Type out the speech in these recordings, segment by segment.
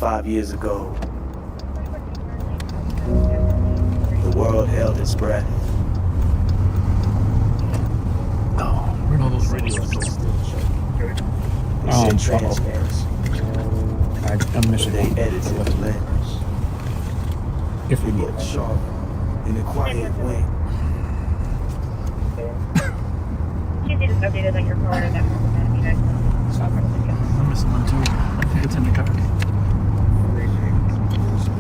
5 years ago, the world held its breath. Oh, where'd all those radios go? They sent transmitters. I'm missing They one. edited the letters. If we They get get sharper in the quiet way. You see this updated on your car and that I'm missing one too. I think it's in the car.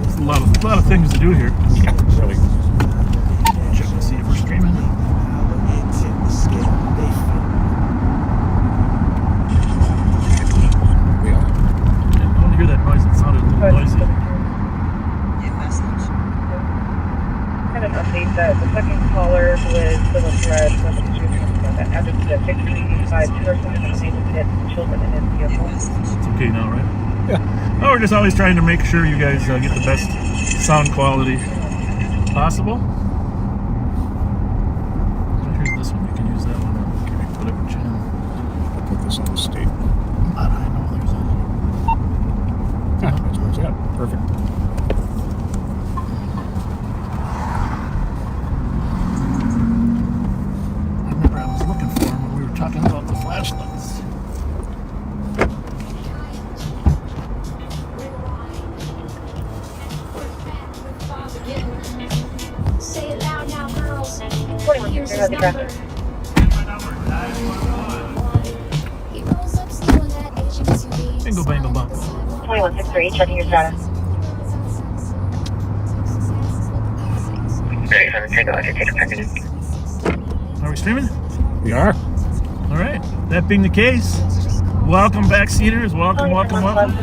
There's a lot of things to do here. really. Check to see if we're streaming. We are. I want to hear that noise. It sounded a little noisy. kind of update that the second caller was Philip Thread from the distribution that after the 685 2 person and unable to hit children in his vehicle. It's okay now, right? Yeah. Oh, we're just always trying to make sure you guys get the best sound quality possible. Here's this one. You can use that one. Okay, whatever channel. I'll put this on the state. I know there's a... Ah, that's where it's at. Perfect. I remember I was looking for him when we were talking about the flashlights. Say it loud now, girls. 41 Here's Clear his the traffic. He rolls up slow in that Asian SUV. Bingo, bango, bong. 2163 checking your status. Are we streaming? We are. All right. That being the case, welcome backseaters. Welcome.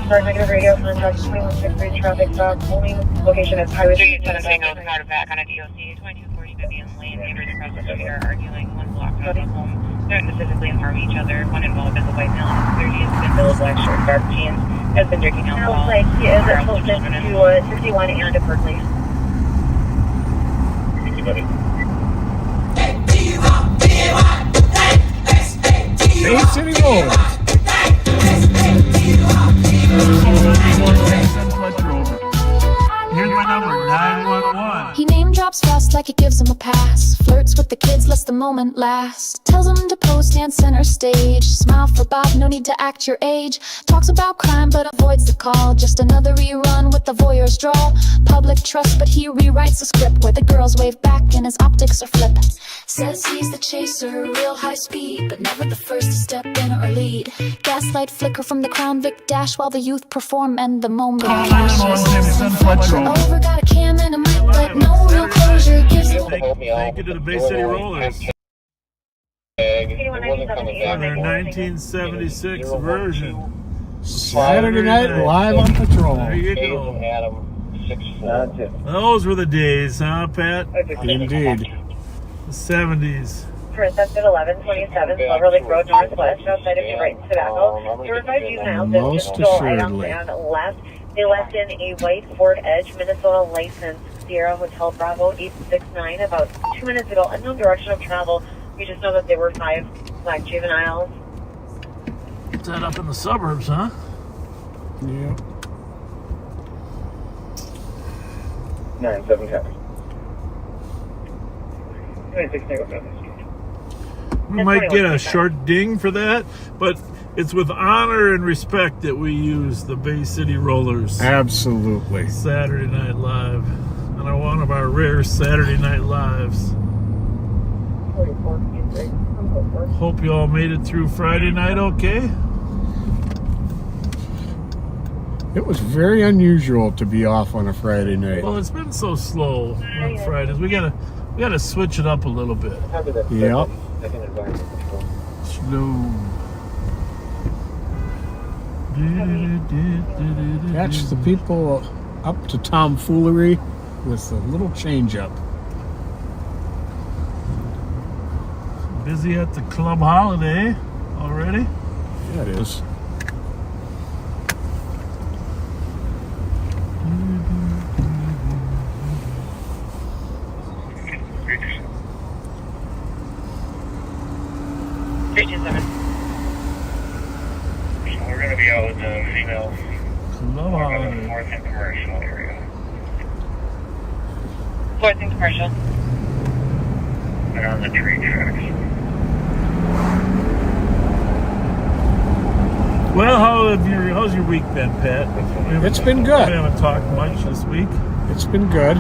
Start negative radio, contact 2163 traffic stop. Only location is Highway 3. Tango, out of back on a DOC, 2240 Vivian Lane. Neighbors across the street are arguing one block from the home. They're to physically harm each other. One involved is a white male in his 30s, been Bill's black shirt, dark jeans, has been drinking alcohol. Sounds like he is at Around Fulton children and- to 61 and at Berkeley. Bay City Rollers. Send FLETCHER over. Here's my number, 911. He name drops fast like it gives him a pass. Flirts with the kids, lets the moment last. Tells them to pose, stand center stage. Smile for Bob, no need to act your age. Talks about crime but avoids the call. Just another rerun with the voyeur's drawl. Public trust but he rewrites the script where the girls wave back and his optics are flip. Says he's the chaser, real high speed, but never the first to step in or lead. Gaslight flicker from the Crown Vic dash while the youth perform and the moment flashes. Send FLETCHER over. Over got a cam and a mic, but no real closure. Gives it Thank you to the Bay City Rollers. Their 1976 version. Saturday night live on patrol. There you go. Those were the days, huh, Pat? Indeed. The 70s. Princess at 1127 Silver Lake Road Northwest outside of New Brighton Tobacco. There were 5 juveniles that Most stole items assuredly. and left. They left in a white Ford Edge, Minnesota license, Sierra Hotel Bravo 869 about 2 minutes ago. Unknown direction of travel. We just know that there were 5 black juveniles. Is that up in the suburbs, huh? Yeah. 977. We might get a short ding for that, but it's with honor and respect that we use the Bay City Rollers. Absolutely. Saturday Night Live. On one of our rare Saturday Night Lives. Hope you all made it through Friday night okay. It was very unusual to be off on a Friday night. Well, it's been so slow on Fridays. We gotta switch it up a little bit. Yep. Slow. Catch the people up to tomfoolery with a little change up. Busy at the club holiday already. Yeah, it is. We're going to be out with the female. love holidays. Fourth and commercial area. Fourth and commercial. And on the tree tracks. Well, how's your week been, Pat? It's been good. We haven't talked much this week. It's been good.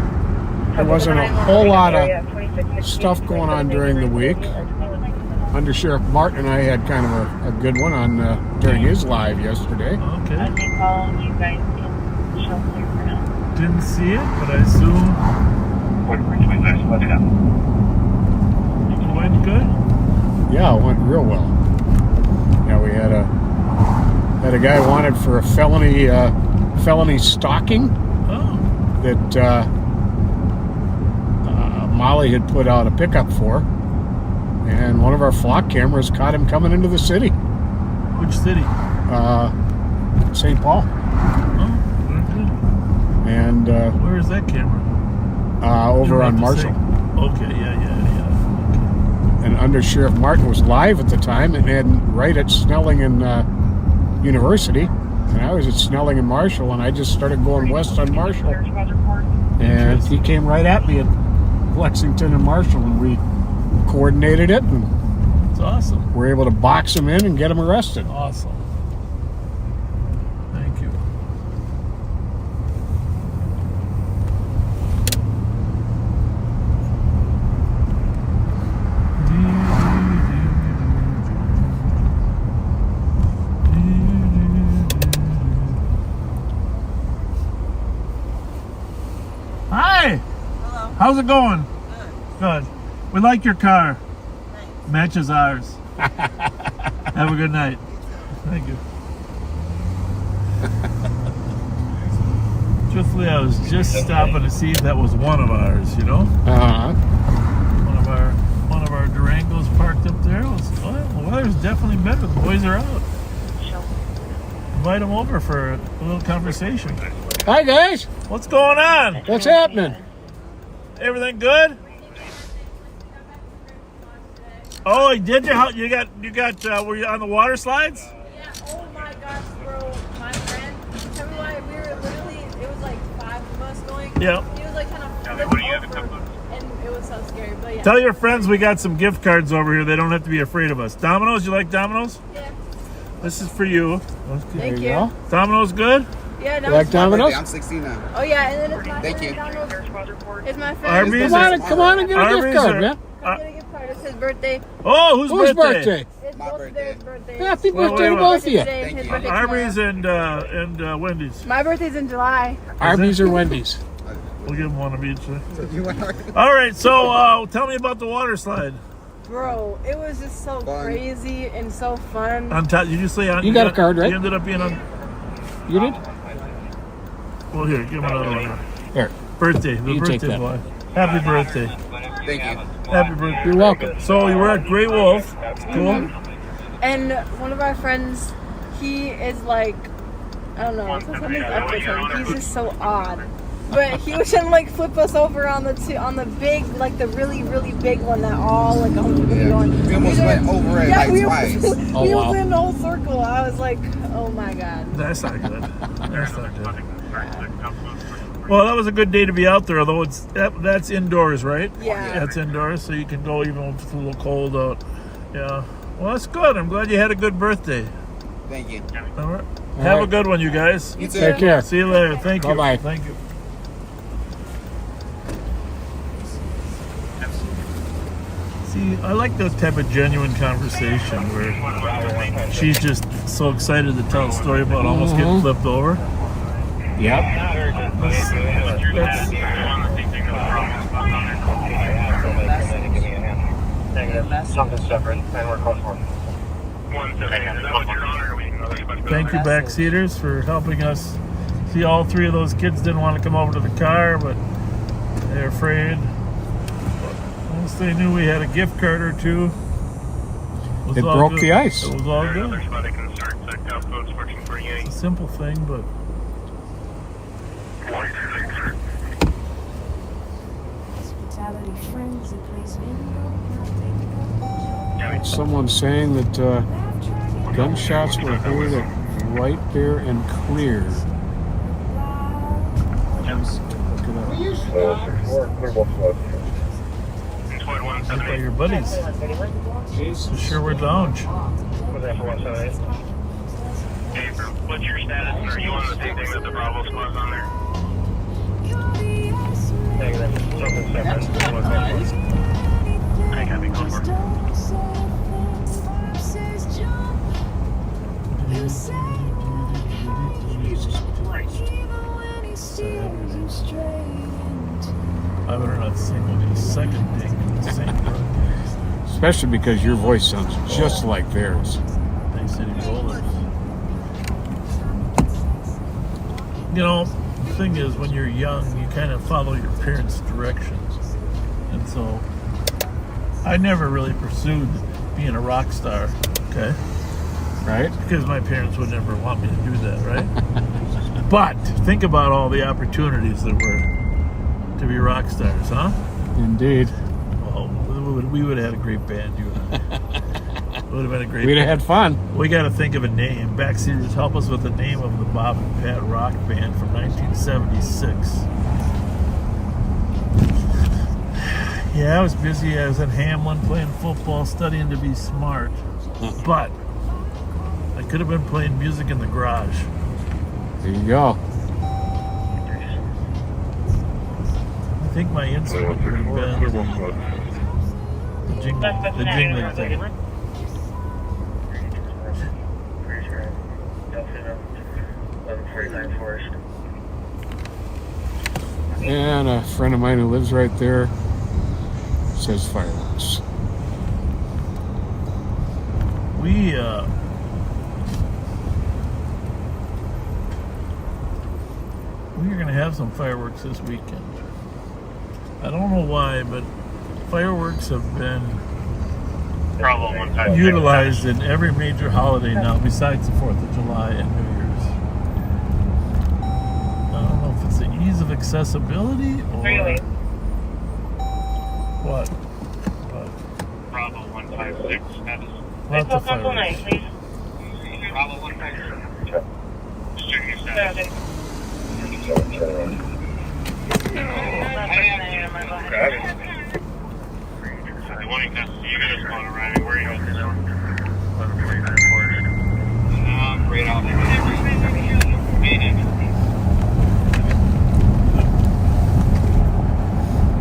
There wasn't a whole lot of stuff going on during the week. Under Sheriff Martin and I had kind of a good one on during his live yesterday. Okay. I think all you guys can show clear for now. Didn't see it, but I assume Let's go. it went good. Yeah, it went real well. Yeah, we had a guy wanted for a felony stalking Oh, that Molly had put out a pickup for, and one of our flock cameras caught him coming into the city, which city? St. Paul, Oh, very good. and Where is that camera? over You don't on have to Marshall. say. Okay, yeah. And Under Sheriff Martin was live at the time and right at Snelling and University, and I was at Snelling and Marshall, and I just started going west on Marshall, and he came right at me at Lexington and Marshall, and we coordinated it, and It's awesome. were able to box him in and get him arrested. Awesome. Thank you. Hi. Hello. How's it going? Good. Good. We like your car. Thanks. Matches ours. Have a good night. Thank you. Truthfully, I was just stopping to see if that was one of ours, you know? Uh-huh. One of our Durangos parked up there. The weather's definitely better. The boys are out. Invite them over for a little conversation. Hi, guys. What's going on? What's happening? Everything good? Oh, did you got were you on the water slides? Yeah, oh my gosh, bro. My friend, tell me why we were literally, it was like 5 of us going. Yeah. He was like kind of flipped over, and it was so scary, but yeah. Tell your friends we got some gift cards over here. They don't have to be afraid of us. Domino's, you like Domino's? Yeah. This is for you. Okay. Thank There you. go. Domino's good? Yeah, that You like was Domino's? I'm 16 now. Oh yeah, and then it's my Thank friend you. Donald. It's my friend. Arby's. Come on and get a gift Arby's card, are- man. Come get a gift card. It's his birthday. Oh, whose Whose birthday? birthday? It's My both birthday. of their birthdays. Happy Well, birthday to wait, both of you. Today, Thank his you. birthday Arby's tomorrow. and Wendy's. My birthday's in July. Arby's or Wendy's? We'll give them one of each. You want All right, so tell me about the water slide. Bro, it was just so Fun. crazy and so fun. On top, you just say on. You got a card, right? You ended up being on. You did? Well, here, give him another one. Here. Birthday, the You take birthday that. boy. Happy birthday. Thank you. Happy birthday. You're welcome. So you were at Grey Wolf. It's cool. And one of our friends, he is like, I don't know, something's up with him. He's just so odd. But he was trying to like flip us over on the big, like the really, really big one that all like 100 people Yeah. going. We almost went over it like twice. Oh, we wow. was in the whole circle. I was like, oh my god. That's not good. That's not good. Well, that was a good day to be out there, although that's indoors, right? Yeah. That's indoors, so you can go even if it's a little cold out. Yeah. Well, that's good. I'm glad you had a good birthday. Thank you. All right. Have a right. good one, you guys. You too. Take care. See you later. Thank you. Bye-bye. Thank you. See, I like that type of genuine conversation where she's just so excited to tell a story about almost getting flipped over. Yep. That's Something separate, and we're close for. Thank you, backseaters, for helping us. See, all three of those kids didn't want to come over to the car, but they're afraid. Once they knew we had a gift card or two, was It all broke good. the ice. It was all good. It's a simple thing, but Hospitality friends, it plays bingo. Someone's saying that gunshots were heard at White Bear and Clear. Right by your buddies. The Sherwood Lounge. What's your status? Are you on the same thing that the Bravo squad's on there? I copy, go for it. I better not sing with you second thing. Sing. Especially because your voice sounds just like theirs. Bay City Rollers. You know, the thing is, when you're young, you kind of follow your parents' directions. And so, I never really pursued being a rock star, okay? Right? Because my parents would never want me to do that, right? But, think about all the opportunities that were to be rock stars, huh? Indeed. Well, we would have had a great band, you and I. Would have been a great We'd have band. had fun. We got to think of a name. Backseaters, help us with the name of the Bob and Pat rock band from 1976. Yeah, I was busy. I was at Hamlin playing football, studying to be smart. But I could have been playing music in the garage. There you go. I think my instrument would have been the jingling thing. And a friend of mine who lives right there says fireworks. We are going to have some fireworks this weekend. I don't know why, but fireworks have been utilized in every major holiday now besides the 4th of July and New Year's. I don't know if it's the ease of accessibility or what. Bravo 156 status. Lots of fireworks. Bravo 156. Just checking your status. The one in Texas, you got a spawn arriving. Where are you at this one? 1149 Forest. Right out there.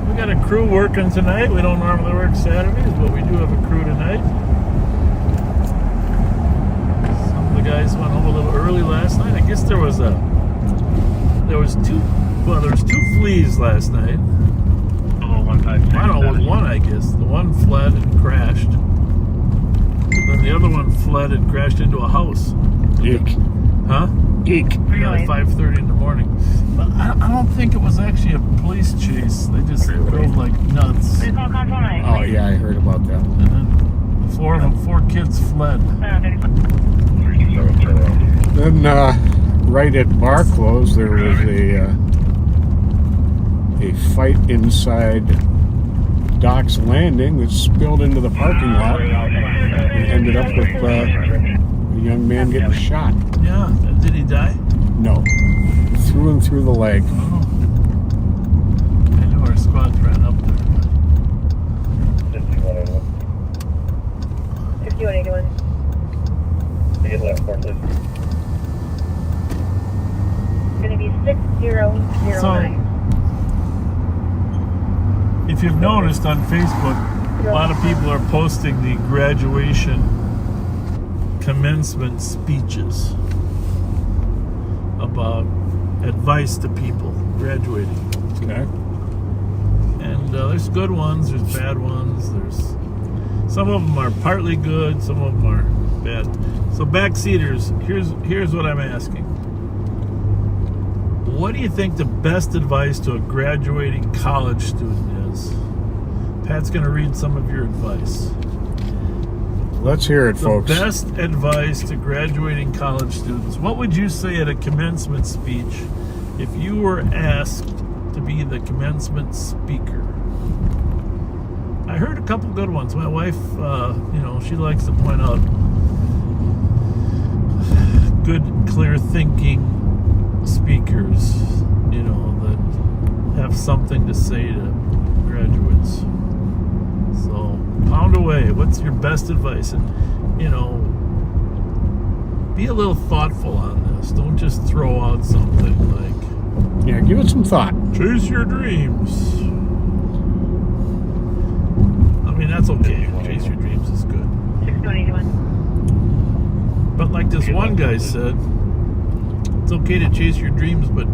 We got a crew working tonight. We don't normally work Saturdays, but we do have a crew tonight. Some of the guys went home a little early last night. I guess there was two fleas last night. I don't know, it was one, I guess. The one fled and crashed. Then the other one fled and crashed into a house. Eek. Huh? Eek. Yeah, at 5:30 in the morning. But I don't think it was actually a police chase. They just drove like nuts. Oh, yeah, I heard about that. And then four kids fled. Then, right at bar close, there was a fight inside Doc's Landing that spilled into the parking lot and ended up with a young man getting shot. Yeah, did he die? No. Through and through the leg. Oh. I knew our squad ran up there. 5181. Going to be 6009. If you've noticed on Facebook, a lot of people are posting the graduation commencement speeches about advice to people graduating. Okay. And there's good ones, there's bad ones, there's some of them are partly good, some of them are bad. So backseaters, here's what I'm asking. What do you think the best advice to a graduating college student is? Pat's going to read some of your advice. Let's hear it, folks. The best advice to graduating college students. What would you say at a commencement speech if you were asked to be the commencement speaker? I heard a couple good ones. My wife, she likes to point out good, clear thinking speakers, that have something to say to graduates. So pound away. What's your best advice? And be a little thoughtful on this. Don't just throw out something like, Yeah, give it some thought. chase your dreams. I mean, that's okay. Chase your dreams is good. 6181. But like this one guy said, it's okay to chase your dreams, but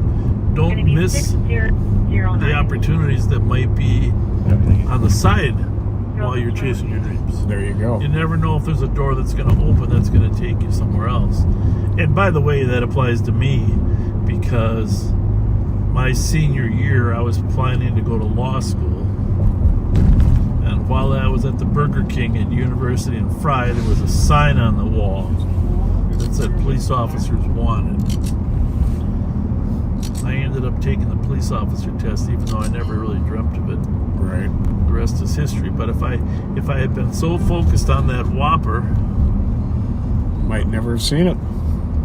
don't miss the opportunities that might be on the side while you're chasing your dreams. There you go. You never know if there's a door that's going to open that's going to take you somewhere else. And by the way, that applies to me because my senior year, I was planning to go to law school. And while I was at the Burger King at University in Fry, there was a sign on the wall that said police officers wanted. I ended up taking the police officer test, even though I never really dreamt of it. Right. The rest is history. But if I had been so focused on that Whopper, Might never have seen it.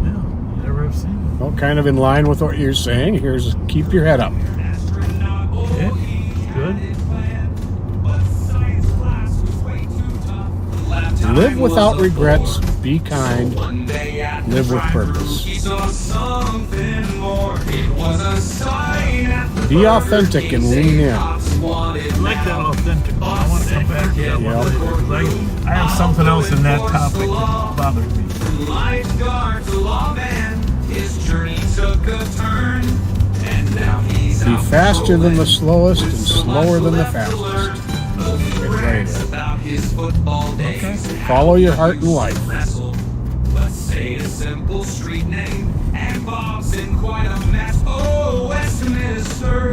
yeah, you never have seen it. Well, kind of in line with what you're saying. Here's keep your head up. Okay, good. Live without regrets. Be kind. Live with purpose. Be authentic and lean in. I like that authentic. I want to come back to that one later, because I have something else in that topic that bothers me. Be faster than the slowest and slower than the fastest. Get right in. Follow your heart in life.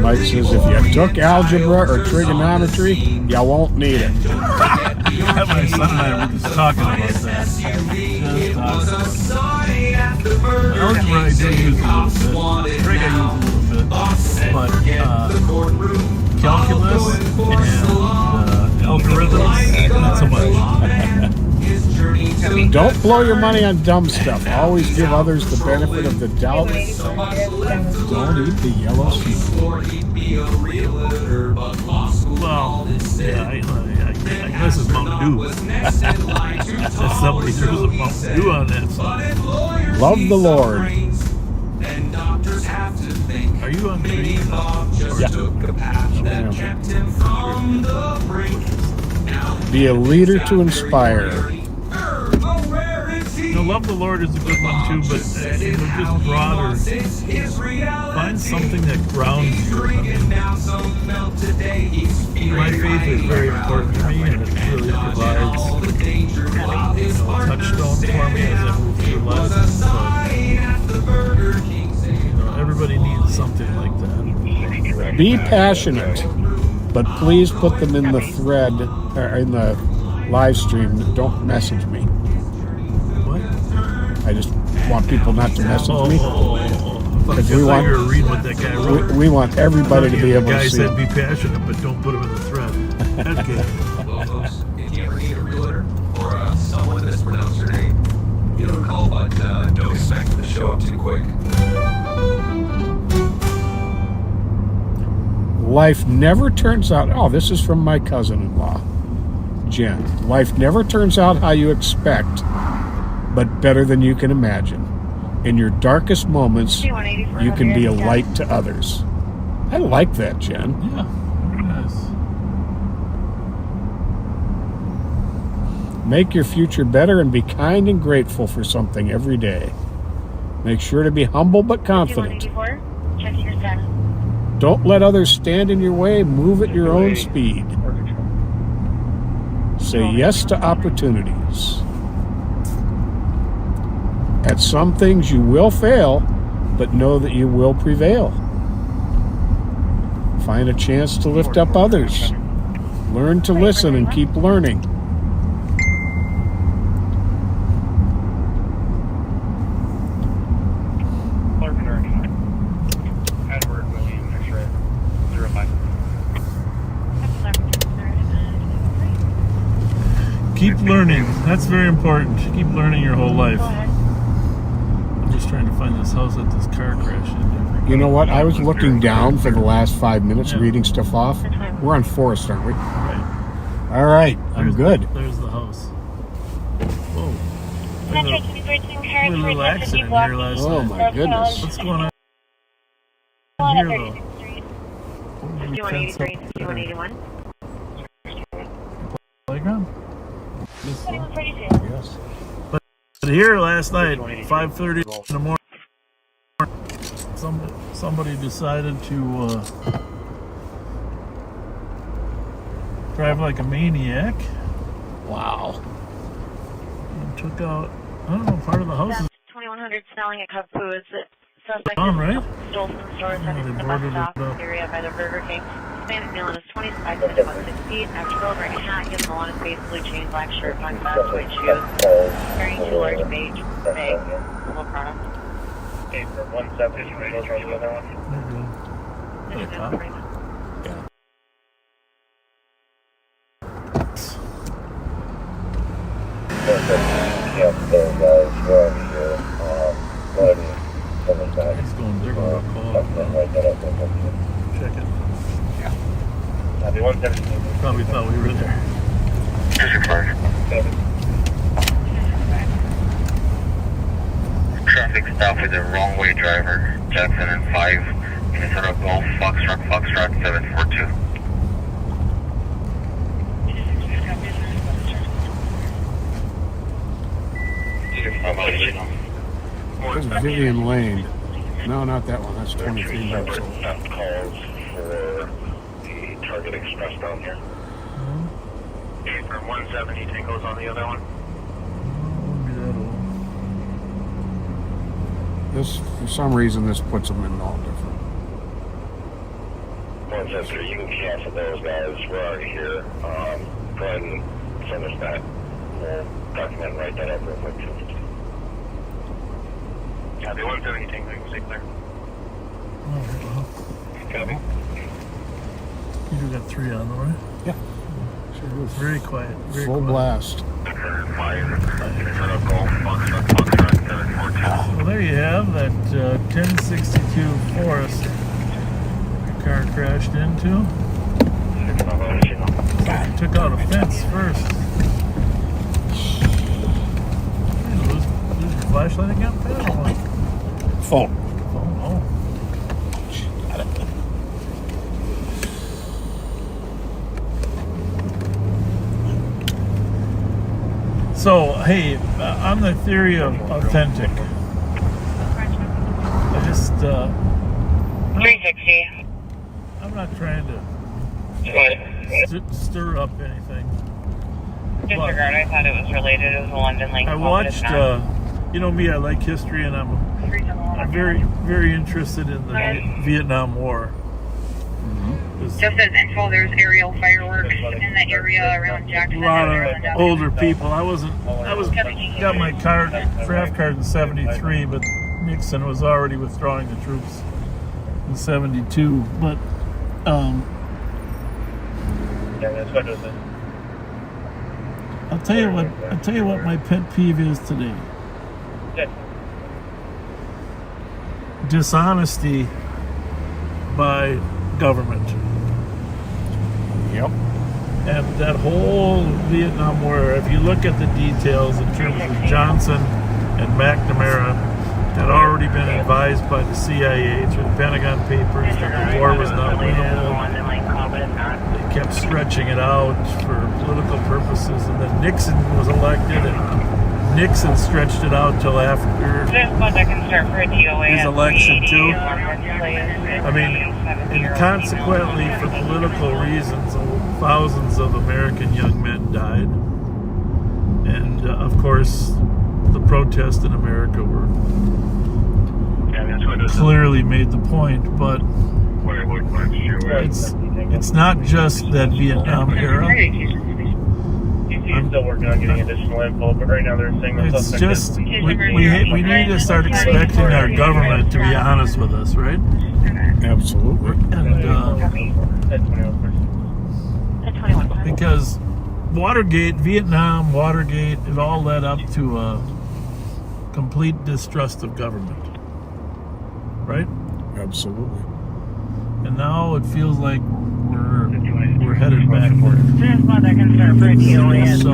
Mike says if you took algebra or trigonometry, you won't need it. My son and I were just talking about that. Algebra I do use a little bit. Trig I use a little bit. But calculus and algorithms, not so much. Don't blow your money on dumb stuff. Always give others the benefit of the doubt. Don't eat the yellow sheep. Well, yeah, I guess it's Mountain Dew. Somebody threw some Mountain Dew on that song. Love the Lord. Are you on tree? Yeah. Be a leader to inspire. Love the Lord is a good one too, but just broader. Find something that grounds you. My faith is very important to me, and it really provides a touchstone for me as I move through life. But, everybody needs something like that. Be passionate, but please put them in the thread or in the live stream. Don't message me. I just want people not to message me. Because we want you were reading what that guy wrote. We want everybody to be able to see. The guy said be passionate, but don't put him in the thread. Okay. If you ever need a realtor or someone that's pronounced your name, give them a call, but don't expect them to show up too quick. Life never turns out. Oh, this is from my cousin-in-law, Jen. Life never turns out how you expect, but better than you can imagine. In your darkest moments, you can be a light to others. I like that, Jen. Yeah, very nice. Make your future better and be kind and grateful for something every day. Make sure to be humble but confident. Check your status. Don't let others stand in your way. Move at your own speed. Say yes to opportunities. At some things you will fail, but know that you will prevail. Find a chance to lift up others. Learn to listen and keep learning. Edward William, X-ray 05. Keep learning. That's very important. Keep learning your whole life. I'm just trying to find this house that this car crashed into. You know what? I was looking down for the last 5 minutes, Yeah. reading stuff off. We're on Forest, aren't we? Right. All right, I'm good. There's the house. Whoa. Metro There's 213 a car little accident here last Oh night. my goodness. What's going on on here, at though? 36th Street. Holy 5183, fence up there. 5181. Playground? This one. 2142. Yes. But here last night, 5:30 in the morning, somebody decided to drive like a maniac Wow. and took out, I don't know, part of the house is 2100 Snelling at Cub Foods. Suspect gone, right? stole from stores Yeah, heading they to the bus boarded stop it up. area by the Burger King. Hispanic male in his 20s, 5 foot and 160. After wearing a hat, he has a long face, blue chain, black shirt, black vest, white shoes. Carrying 2 large beige bags full of product. Okay, for 170, you ready to try the other one? There you go. This is top. He's going there on a call. Check it. Copy 117. Probably thought we were there. Traffic stop with a wrong way driver. Jackson and 5. Minnesota Golf, Foxtrot 742. There's Vivian Lane. No, not that one. That's 23 minutes old. Calls for the Target Express down here. Okay, for 170, Tango's on the other one. Wouldn't be that old. This, for some reason, this puts them in all different. 173, you can cancel those guys. We're already here. Go ahead and send us that. We'll document and write that up real quick. Copy 170, Tango, you can stay clear. Oh, well. Copy. You do got 3 on the way. Yeah. Sure do. Very quiet. Very Full quiet. blast. Well, there you have that 1062 Forest the car crashed into. Took out a fence first. Hey, lose your flashlight again, Pat, or what? Phone. Oh. So, hey, on the theory of authentic, I just, 360. I'm not trying to stir up anything. Disregard, I thought it was related. It was a London Lake. I watched, you know me, I like history, and I'm very, very interested in the Vietnam War. Just as info, there's aerial fireworks in the area around A Jackson. lot of older people. I got my card, draft card in 73, but Nixon was already withdrawing the troops in 72. But, Yeah, that's what it is. I'll tell you what my pet peeve is today. Yes. Dishonesty by government. Yep. And that whole Vietnam War, if you look at the details in terms of Johnson and McNamara had already been advised by the CIA through the Pentagon Papers that the war was not winnable. They kept stretching it out for political purposes, and then Nixon was elected, and Nixon stretched it out till after This was a concern for a DOA. his election too. I I mean, and consequently, for political reasons, thousands of American young men died. And, of course, the protests in America were clearly made the point. But it's not just that Vietnam era. I'm still working on getting additional info, but right now they're saying the It's suspect just, we need to start expecting our government to be honest with us, right? Absolutely. And, At 21. because Watergate, Vietnam, Watergate, it all led up to a complete distrust of government, right? Absolutely. And now it feels like we're headed back there. So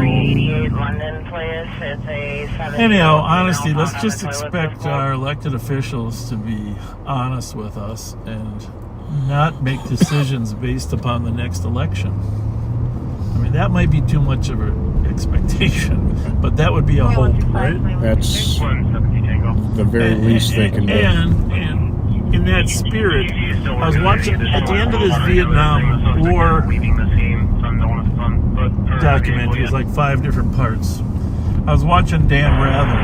anyhow, honesty, let's just expect our elected officials to be honest with us and not make decisions based upon the next election. I mean, that might be too much of an expectation, but that would be a hope, right? That's the very least they can do. And in that spirit, I was watching at the end of this Vietnam War documentary. It was like 5 different parts. I was watching Dan Rather,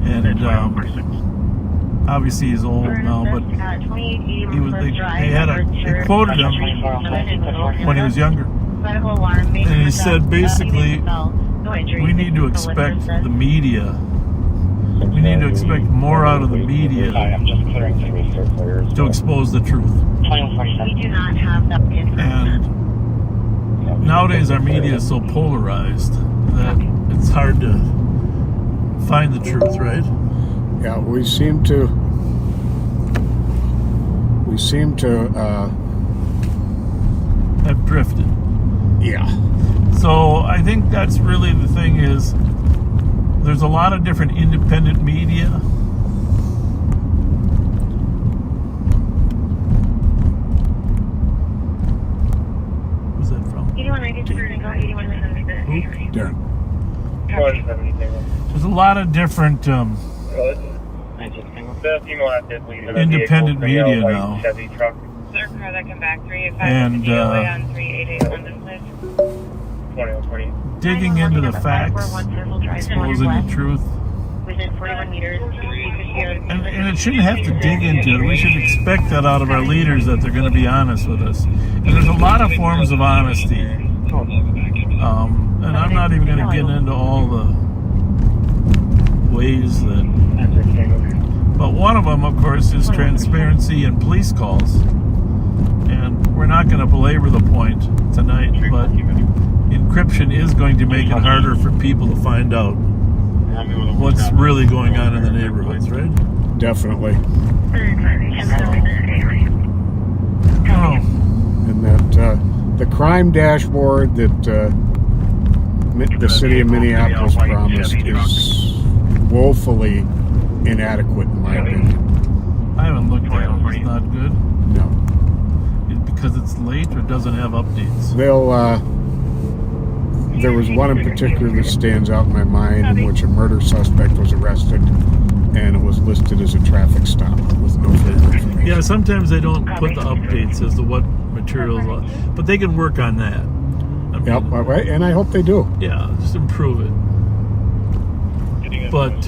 and obviously he's old now, but they quoted him when he was younger, and he said basically, we need to expect the media. We need to expect more out of the media to expose the truth. And nowadays our media is so polarized that it's hard to find the truth, right? Yeah, we seem to have drifted. Yeah. So I think that's really the thing is there's a lot of different independent media. Who's that from? 8190. Darren. There's a lot of different independent media now. And digging into the facts, exposing the truth. And it shouldn't have to dig into it. We should expect that out of our leaders, that they're going to be honest with us. And there's a lot of forms of honesty. And I'm not even going to get into all the ways that... But one of them, of course, is transparency in police calls. And we're not going to belabor the point tonight, but encryption is going to make it harder for people to find out what's really going on in the neighborhoods, right? Definitely. Oh. And that the crime dashboard that the city of Minneapolis promised is woefully inadequate, in my opinion. I haven't looked at it. It's not good. No. Because it's late or doesn't have updates? There was one in particular that stands out in my mind in which a murder suspect was arrested and it was listed as a traffic stop with no further information. Yeah, sometimes they don't put the updates as to what materials, but they can work on that. Yep, right, and I hope they do. Yeah, just improve it. But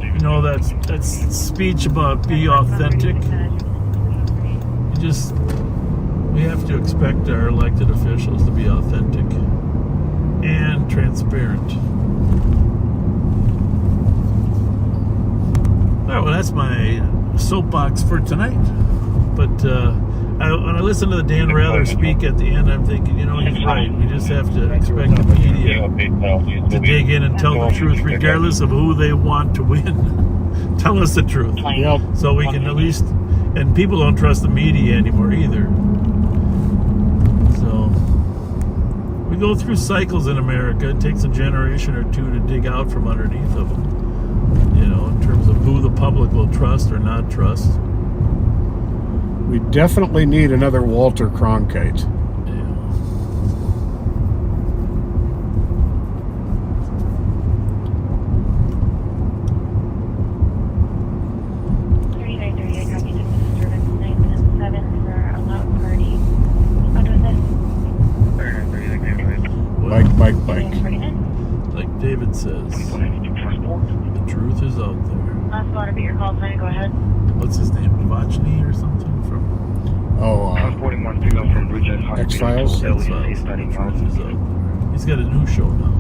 you know, that's speech about be authentic. We have to expect our elected officials to be authentic and transparent. All right, well, that's my soapbox for tonight. But when I listen to the Dan Rather speak at the end, I'm thinking, you know, he's right. We just have to expect the media to dig in and tell the truth, regardless of who they want to win. Tell us the truth. Yep. So we can at least... And people don't trust the media anymore either. So we go through cycles in America. It takes a generation or two to dig out from underneath of them. You know, in terms of who the public will trust or not trust. We definitely need another Walter Cronkite. Bike. Like David says, the truth is out there. Last water, be your call sign. Go ahead. What's his name? Devachny or something from? X-Files. The truth is out there. He's got a new show now.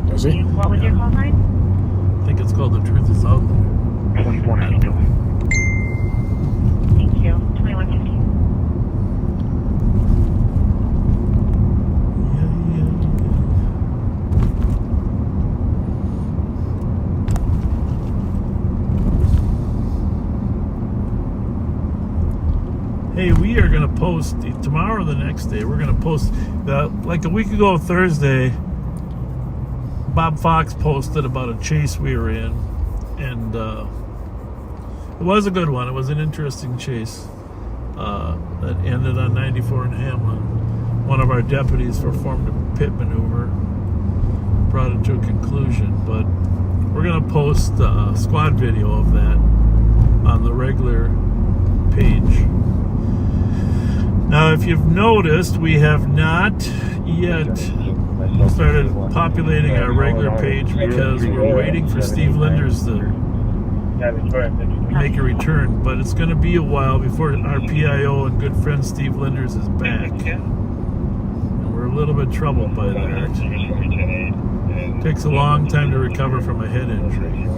Does he? What was your call sign? I think it's called The Truth Is Out There. 2492. Thank you. 2150. post tomorrow or the next day. We're going to post like a week ago Thursday. Bob Fox posted about a chase we were in, and it was a good one. It was an interesting chase that ended on 94 in Hamlin. One of our deputies performed a pit maneuver, brought it to a conclusion, but we're going to post a squad video of that on the regular page. Now, if you've noticed, we have not yet started populating our regular page because we're waiting for Steve Linders to make a return, but it's going to be a while before our PIO and good friend Steve Linders is back. And we're a little bit troubled by that. It takes a long time to recover from a head injury.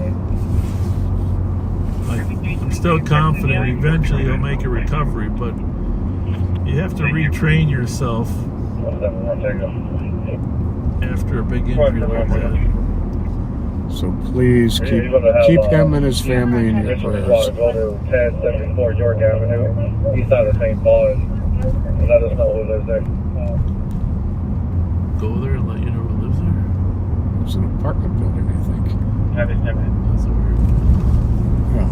I'm still confident eventually he'll make a recovery, but you have to retrain yourself after a big injury like that. So please keep him and his family in your prayers. Go to 1074 York Avenue, east side of St. Paul, and let us know who lives there. Go there and let you know who lives there. It's an apartment building, I think. That's weird. Yeah.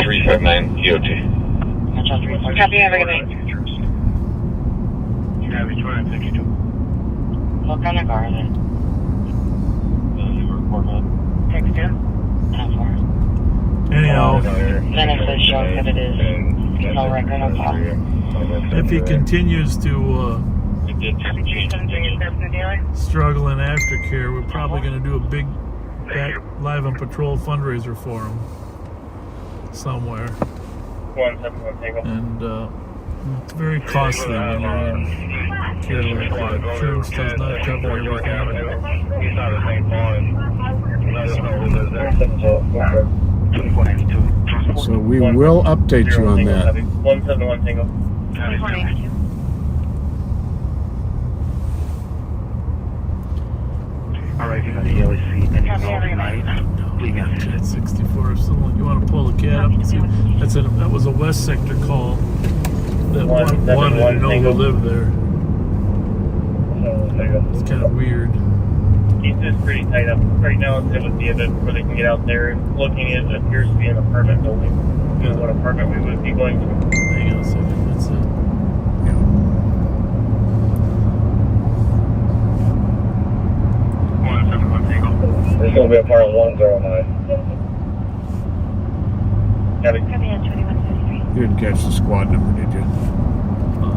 359 EOT. Copy, have a good night. You have 252. Look on the car then. Text him. How far? Anyhow, Then if it shows that it is no record of call. if he continues to struggle in aftercare, we're probably going to do a big live on patrol fundraiser for him somewhere. 171 Tango. And it's very costly when you're in care like that. Insurance does not cover everything. East side of St. Paul, and let us know who lives there. So we will update you on that. 171 Tango. 2492. Alright, you got the LEC and Copy, have a good night. Jet 64. If someone you want to pull the cat up and see, that was a West Sector call. That one wanted to know who lived there. It's kind of weird. He's just pretty tight up. Right now, it would be a bit before they can get out there. Looking at it appears to be an apartment building. You know what apartment we would be going to. Hang on a second. That's it. There's going to be a part 109. Copy on 2153. You didn't catch the squad number, did you? I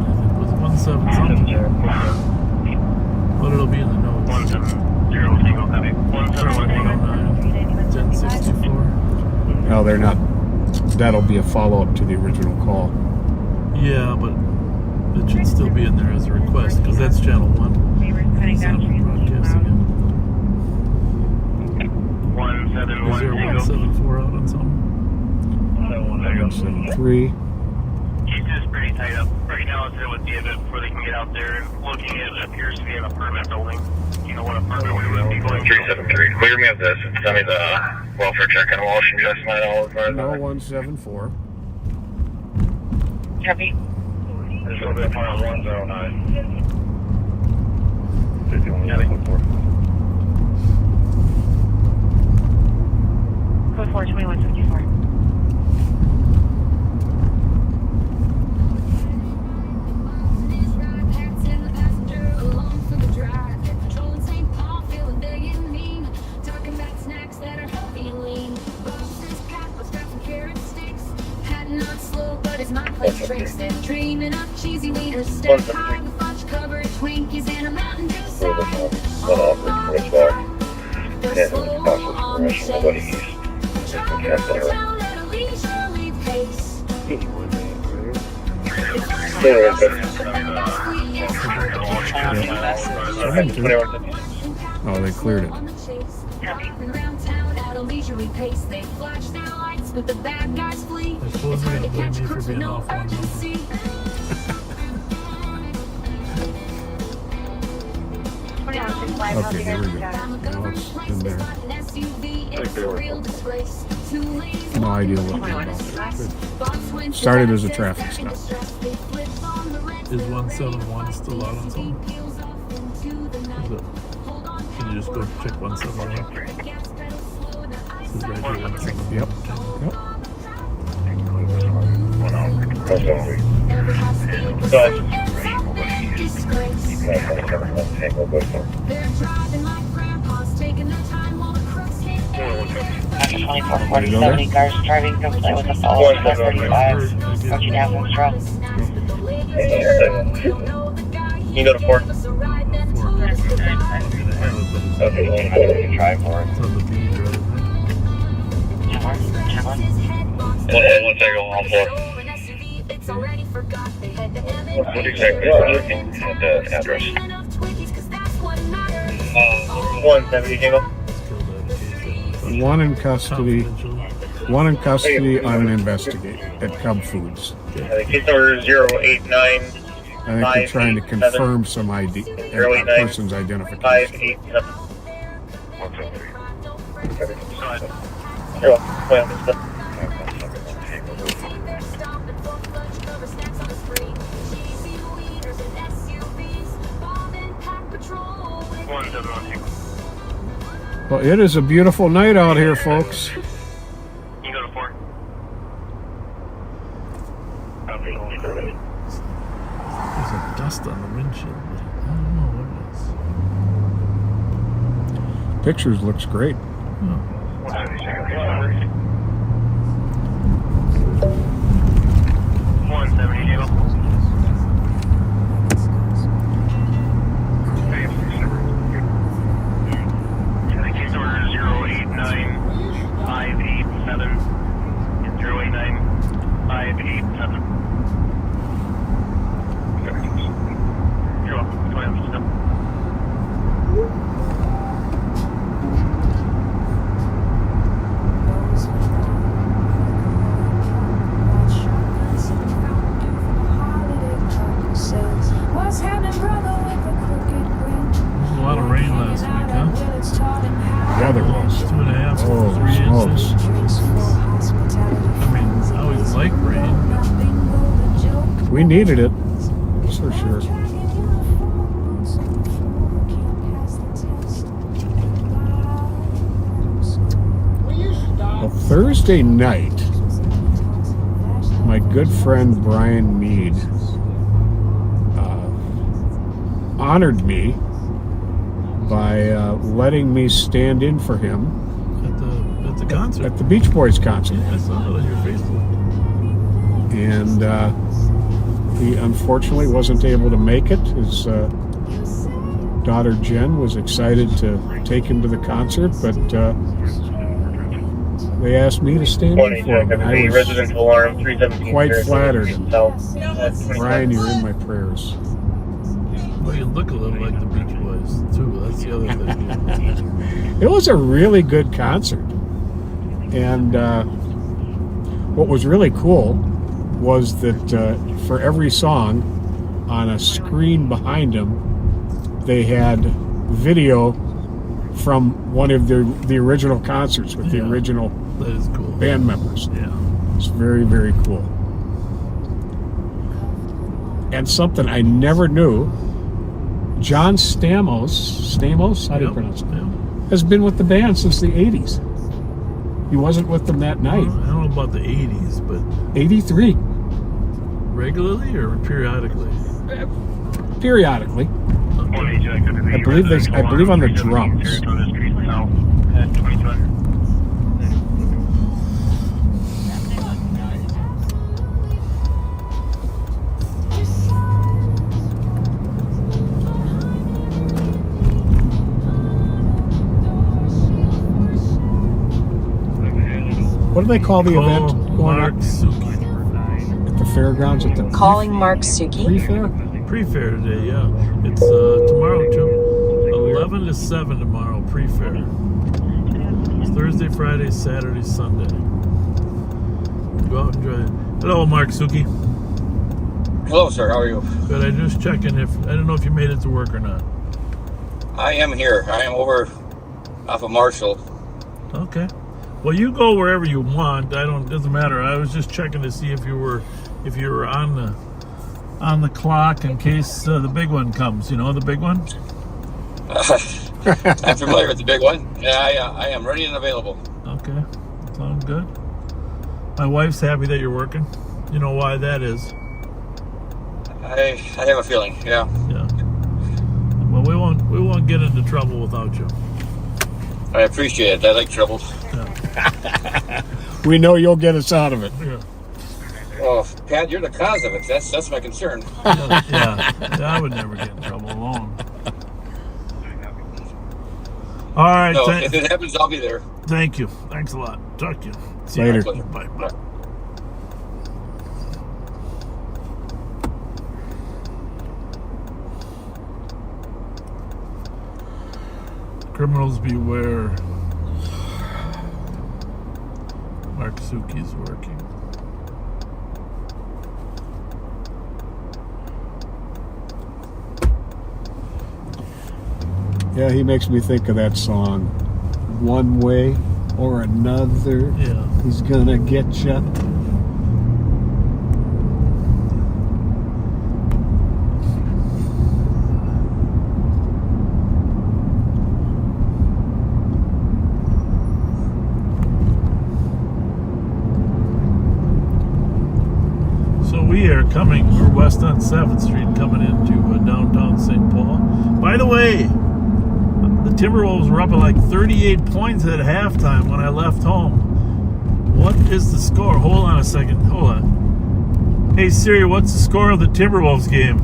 think it was 17 something. But it'll be in the notes. 170 Tango, copy. 109, 1064. No, they're not. That'll be a follow-up to the original call. Yeah, but it should still be in there as a request because that's channel 1. We were cutting down trees. Broadcasting it. 171 Is there a 174 out on something? 173. He's just pretty tight up. Right now, it would be a bit before they can get out there. Looking at it appears to be an apartment building. You know what apartment we would be going to? 373. Clear me of this and send me the welfare check and Walsh and just not all of ours. No 174. Copy. There's going to be a part 109. 51 Code 4, 2154. Dreaming of cheesy leaders, step high, the fudge covered Twinkies in a Mountain Dew salad. They're slow on the chase, driving down at a leisurely pace. Oh, they cleared it. Around town at a leisurely pace, they flash their lights, but the bad guys flee. I suppose they're going to blame me for being off one. Okay, here we go. Now it's in there. It's a real disgrace. No idea what they're about. It started as a traffic stop. Is 171 still out on something? Can you just go check 171? This is right here, 171. Yep. After 2440, cars driving compliant with the follow-up 435. Approach you down from the truck. You go to 4. Okay, you can try for it. It's on the beach, right? One second, on 4. What exactly are you looking at the address? 170, Jingle. One in custody. One in custody on an investigate at Cub Foods. The case number 089. I think they're trying to confirm some ID, a person's identification. 587. You're welcome. Well, it's the- Well, it is a beautiful night out here, folks. You go to 4. There's a dust on the windshield. I don't know what it is. Pictures looks great. Oh. 170, Jingle. Case number 089 587 and 089 587. You're welcome. Go ahead, step. There's a lot of rain last week, huh? Yeah, there was. 2.5, Oh, 3 inches. smokes. I mean, I always like rain. We needed it, that's for sure. Well, Thursday night, my good friend Brian Mead honored me by letting me stand in for him At the concert. at the Beach Boys concert. I saw it on your Facebook. And he unfortunately wasn't able to make it. His daughter Jen was excited to take him to the concert, but they asked me to stand in for him. And I was Residential alarm 317. quite flattered. South. Brian, you're in my prayers. Well, you look a little like the Beach Boys, too. That's the other thing. It was a really good concert. And what was really cool was that for every song on a screen behind him, they had video from one of the original concerts with the original That is cool. band members. Yeah. It's very, very cool. And something I never knew, John Stamos, how do you pronounce it? Yeah. Has been with the band since the 80s. He wasn't with them that night. I don't know about the 80s, but 83. regularly or periodically? Periodically. I believe on the drums. What do they call the event going on at the fairgrounds? At the Calling Mark Suki. pre-fair? Pre-fair today, yeah. It's tomorrow too. 11 to 7 tomorrow, pre-fair. It's Thursday, Friday, Saturday, Sunday. Go out and enjoy it. Hello, Mark Suki. Hello, sir. How are you? Good. I just checking if I don't know if you made it to work or not. I am here. I am over off of Marshall. Okay. Well, you go wherever you want. Doesn't matter. I was just checking to see if you were on the clock in case the big one comes. You know the big one? I'm familiar with the big one. Yeah, I am ready and available. Okay. Sounds good. My wife's happy that you're working. You know why that is? I have a feeling, yeah. Yeah. Well, we won't get into trouble without you. I appreciate it. I like trouble. Yeah. We know you'll get us out of it. Yeah. Oh, Pat, you're the cause of it. That's my concern. Yeah. I would never get in trouble alone. All right. No, if it happens, I'll be there. Thank you. Thanks a lot. Talk to you. See Later. You. Bye. Bye. Criminals beware. Mark Suki's working. Yeah, he makes me think of that song, One Way or Another. Yeah. He's gonna get ya. We're west on 7th Street coming into downtown St. Paul. By the way, the Timberwolves were up at like 38 points at halftime when I left home. What is the score? Hold on a second. Hold on. Hey Siri, what's the score of the Timberwolves game?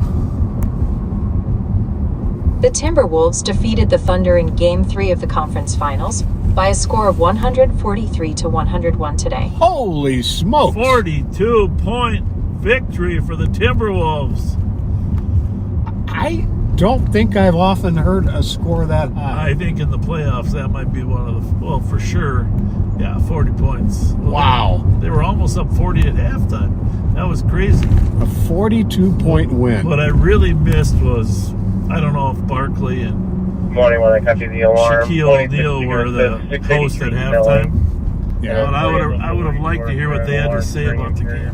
The Timberwolves defeated the Thunder in Game 3 of the conference finals by a score of 143 to 101 today. Holy smokes! 42-point victory for the Timberwolves. I don't think I've often heard a score that high. I think in the playoffs that might be one of the, well, for sure, yeah, 40 points. Well, wow. They were almost up 40 at halftime. That was crazy. A 42-point win. What I really missed was, I don't know if Barkley and morning when I copy the alarm. Shaquille O'Neal were the host at halftime. Yeah. But I would have liked to hear what they had to say about the game.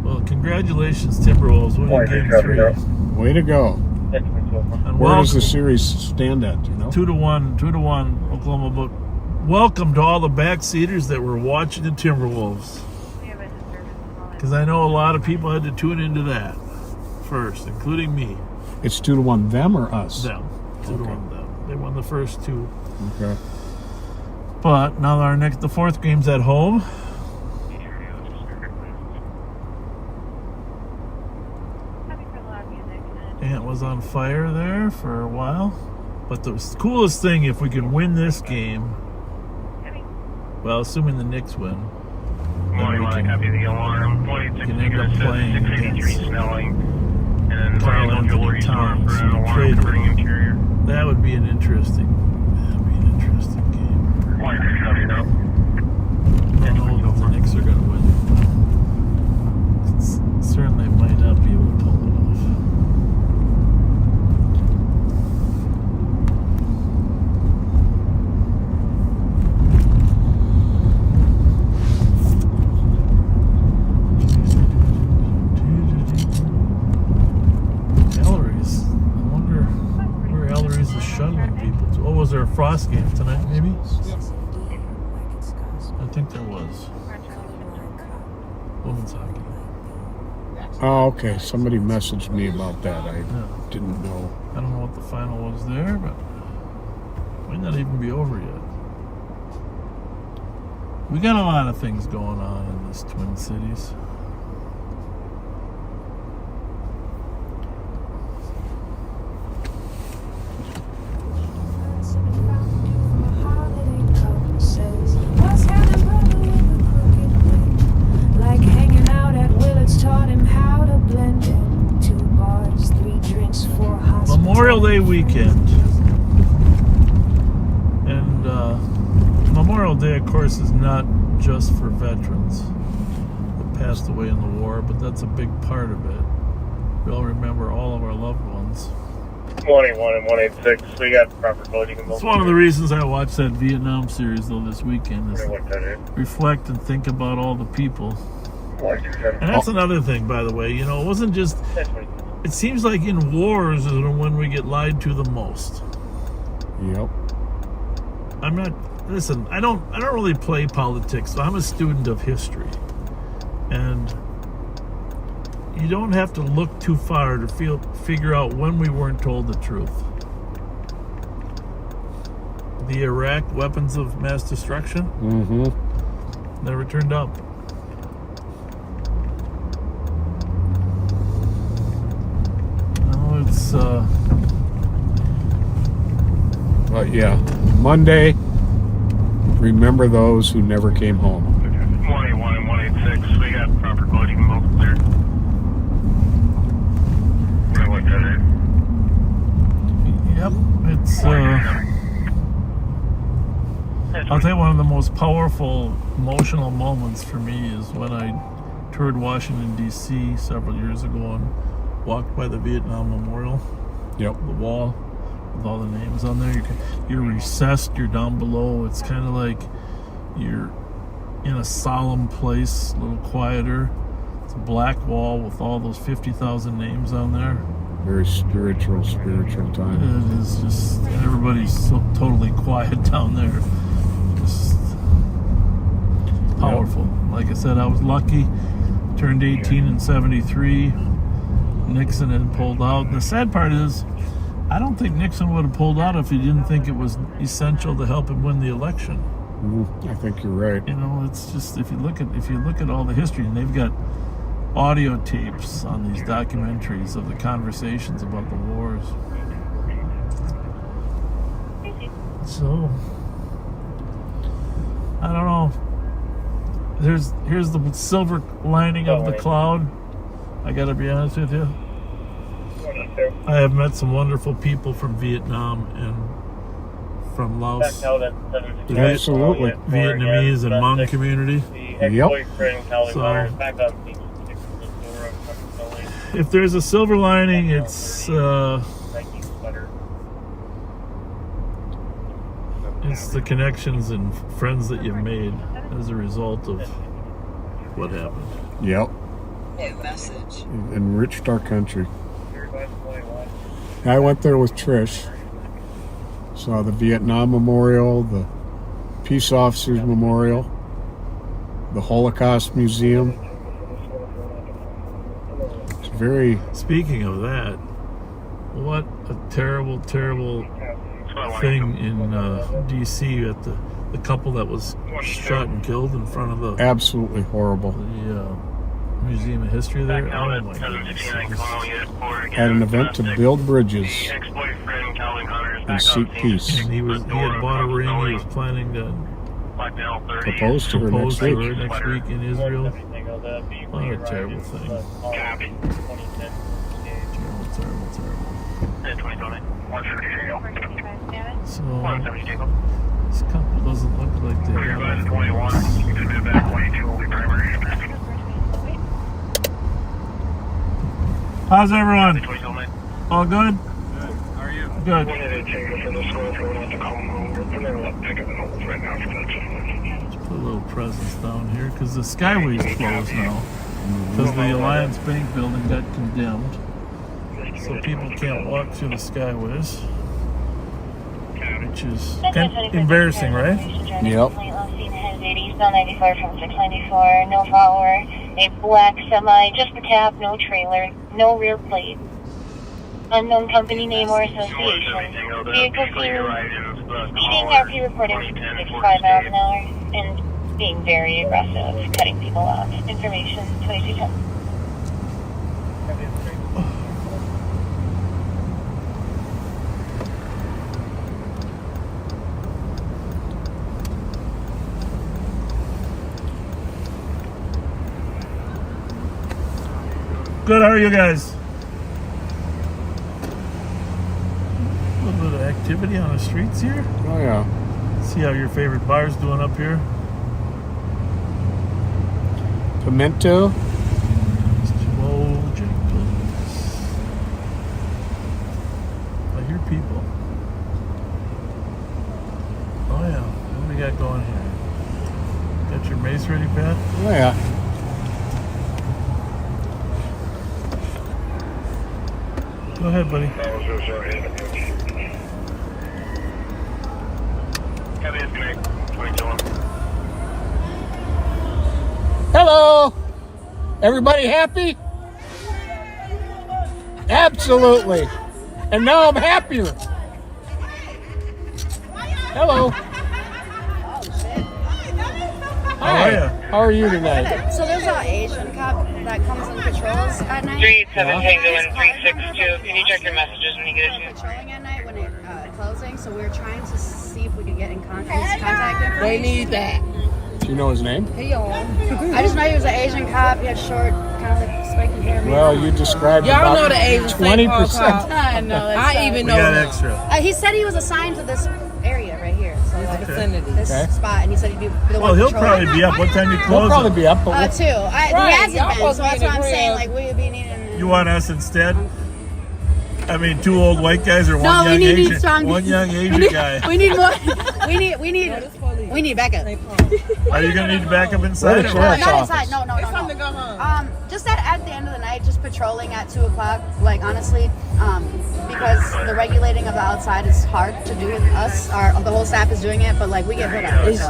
Well, congratulations, Timberwolves, winning Game 3. Way to go. And where does the series stand at? You know, 2-1, Oklahoma. But welcome to all the backseaters that were watching the Timberwolves, because I know a lot of people had to tune into that first, including me. It's 2-1 them or us? Them. 2-1 them. They won the first two. Okay. But now the fourth game's at home. Ant was on fire there for a while. But the coolest thing, if we can win this game, well, assuming the Knicks win, Morning when I copy the alarm. 26 end up playing 683 snelling. And then Carl Anthony Towns trade interior. That would be an interesting game. Morning, copy up. I don't know if the Knicks are going to win. Certainly might not be able to pull it off. Ellery's. I wonder where Ellery's is shuttling people to. Oh, was there a Frost game tonight, maybe? I think there was. Women's hockey. Oh, okay. Somebody messaged me about that. I didn't know. I don't know what the final was there, but might not even be over yet. We got a lot of things going on in this Twin Cities. Memorial Day weekend. And Memorial Day, of course, is not just for veterans that passed away in the war, but that's a big part of it. We all remember all of our loved ones. 21 and 186. We got proper coding. It's one of the reasons I watched that Vietnam series though this weekend is reflect and think about all the people. And that's another thing, by the way. You know, it wasn't just. It seems like in wars is when we get lied to the most. Yep. I'm not. Listen, I don't really play politics. So I'm a student of history, and you don't have to look too far to figure out when we weren't told the truth. The Iraq weapons of mass destruction never turned up. No, it's But yeah, Monday, remember those who never came home. 21 and 186. We got proper coding and local clear. Yep, it's I'll tell you, one of the most powerful emotional moments for me is when I toured Washington, D.C. several years ago and walked by the Vietnam Memorial. Yep. The wall with all the names on there. You're recessed, you're down below. It's kind of like you're in a solemn place, a little quieter. It's a black wall with all those 50,000 names on there. Very spiritual time. It is just, everybody's so totally quiet down there. Just powerful. Yep. Like I said, I was lucky. Turned 18 in 73. Nixon had pulled out. And the sad part is, I don't think Nixon would have pulled out if he didn't think it was essential to help him win the election. I think you're right. You know, it's just, if you look at all the history, and they've got audio tapes on these documentaries of the conversations about the wars. So, I don't know. Here's the silver lining of the cloud. I gotta be honest with you. I have met some wonderful people from Vietnam and from Laos. Absolutely. Vietnamese and Hmong community. Yep. So, if there's a silver lining, it's the connections and friends that you've made as a result of what happened. Yep. New message. Enriched our country. I went there with Trish. Saw the Vietnam Memorial, the Peace Officers Memorial, the Holocaust Museum. It's very... Speaking of that, what a terrible, terrible thing in D.C. at the couple that was shot and killed in front of the... Absolutely horrible. The Museum of History there. Oh my goodness. Had an event to build bridges and seek peace. And he had bought a ring. He was planning to propose to her next week in Israel. What a terrible thing. Terrible. So this couple doesn't look like they got How's everyone? All good? Good. How are you? Good. Let's put a little presence down here because the Skyway's closed now. Because the Alliance Bank building got condemned. So people can't walk through the Skyways. Which is kind of embarrassing, right? Yep. East on 94 from 694, no follower, a black semi, just the cab, no trailer, no rear plate. Unknown company name or association. Vehicle speeding, RP reporting 65 miles an hour, and being very aggressive, cutting people off. Information 2210. Good, how are you guys? A little bit of activity on the streets here. Oh yeah. See how your favorite bar's doing up here. Pimento. Mr. Bojangles. My your people. Oh yeah, what do we got going here? Got your mace ready, Pat? Oh, yeah. Go ahead, buddy. Hello. Everybody happy? Absolutely. And now I'm happier. Hello. Hi. How are you tonight? So there's an Asian cop that comes and patrols at night. 387 Tango and 362. Can you check your messages when you get a chance? Patrolling at night when it's closing, so we're trying to see if we can get in contact information. They need that. Do you know his name? I just know he was an Asian cop. He had short, kind of like spiky hair. Well, you described Y'all about know the Asian 20%. I know. I even know. We got extra. He said he was assigned to this area right here. So like vicinity. this spot, and he said he'd be the Well, one he'll patrolling. probably be up. What time you He'll close? probably it? be up, but Two. He Right, hasn't y'all been, so supposed to that's be what I'm in the saying. crib. Like we would be needing. You want us instead? I mean, 2 old white guys or one No, we young need Asian, strong. one young Asian guy. We need more. We need backup. Are you gonna need to back up inside? Where's or the what? sheriff's Not office? inside. No. It's time to go home. Just at the end of the night, just patrolling at 2 o'clock. Like honestly, because the regulating of the outside is hard to do with us. The whole staff is doing it, but like we get hit out. So.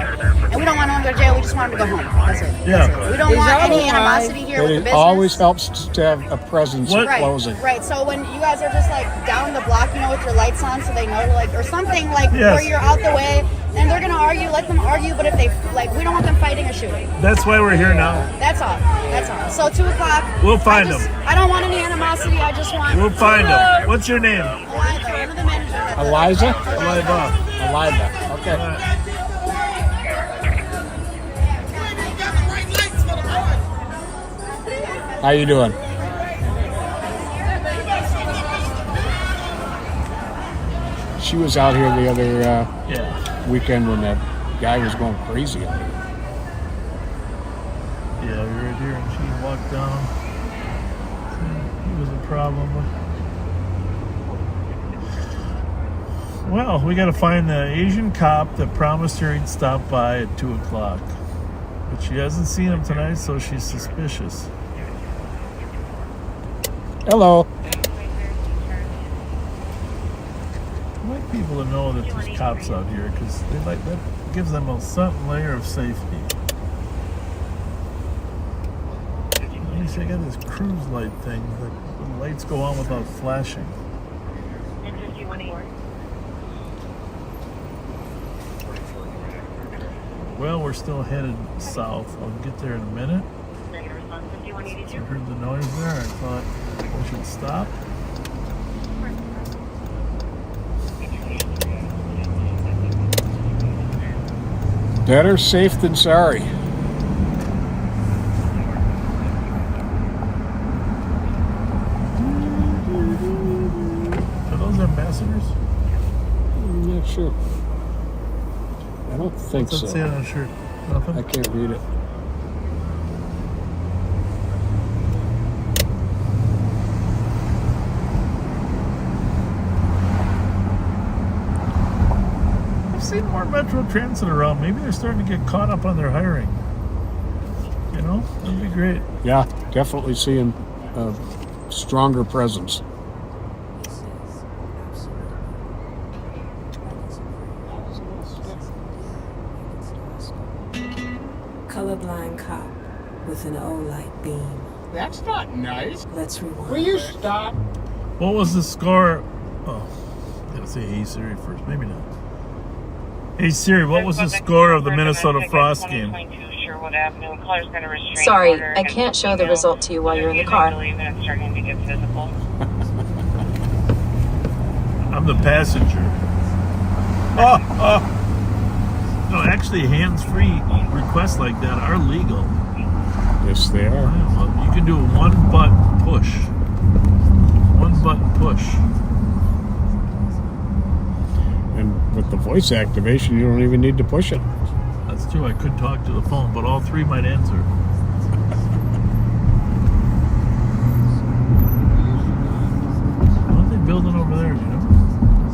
And we don't want to go to jail. We just want them to go home. That's it. Yeah. That's it. We don't want any animosity here with the It business. always helps to have a presence at Right, closing. right. So when you guys are just like down the block, you know, with your lights on, so they know, like, or something like Yes. where you're out the way, and they're gonna argue. Let them argue, but if they like, we don't want them fighting or shooting. That's why we're here now. That's all. That's all. So 2 o'clock. We'll find them. I don't want any animosity. I just want. We'll find them. What's your name? Eliza, one of the managers. Eliza? Eliza. Eliza. Okay. How you doing? She was out here the other weekend when that guy was going crazy out here. Yeah, we were right here, and she walked down. He was a problem. Well, we got to find the Asian cop that promised her he'd stop by at 2 o'clock. But she hasn't seen him tonight, so she's suspicious. Hello. I like people to know that there's cops out here, because that gives them a certain layer of safety. At least I got this cruise light thing that the lights go on without flashing. Well, we're still headed south. I'll get there in a minute. I heard the noise there. I thought we should stop. Better safe than sorry. Are those ambassadors? I'm not sure. I don't think What's so. that say on the shirt? Nothing? I can't read it. I've seen more Metro Transit around. Maybe they're starting to get caught up on their hiring. You know, that'd be great. Yeah, definitely seeing a stronger presence. Colorblind cop with an O-light beam. That's not nice. Let's rewind. Will you stop? What was the score? Oh, I gotta say, hey Siri first. Maybe not. Hey Siri, what was the score of the Minnesota Frost game? Sorry, I can't show the result to you while you're in the car. I'm the passenger. No, actually, hands-free requests like that are legal. Yes, they are. You can do a one-button push. One-button push. And with the voice activation, you don't even need to push it. That's true. I could talk to the phone, but all three might answer. What are they building over there, you know?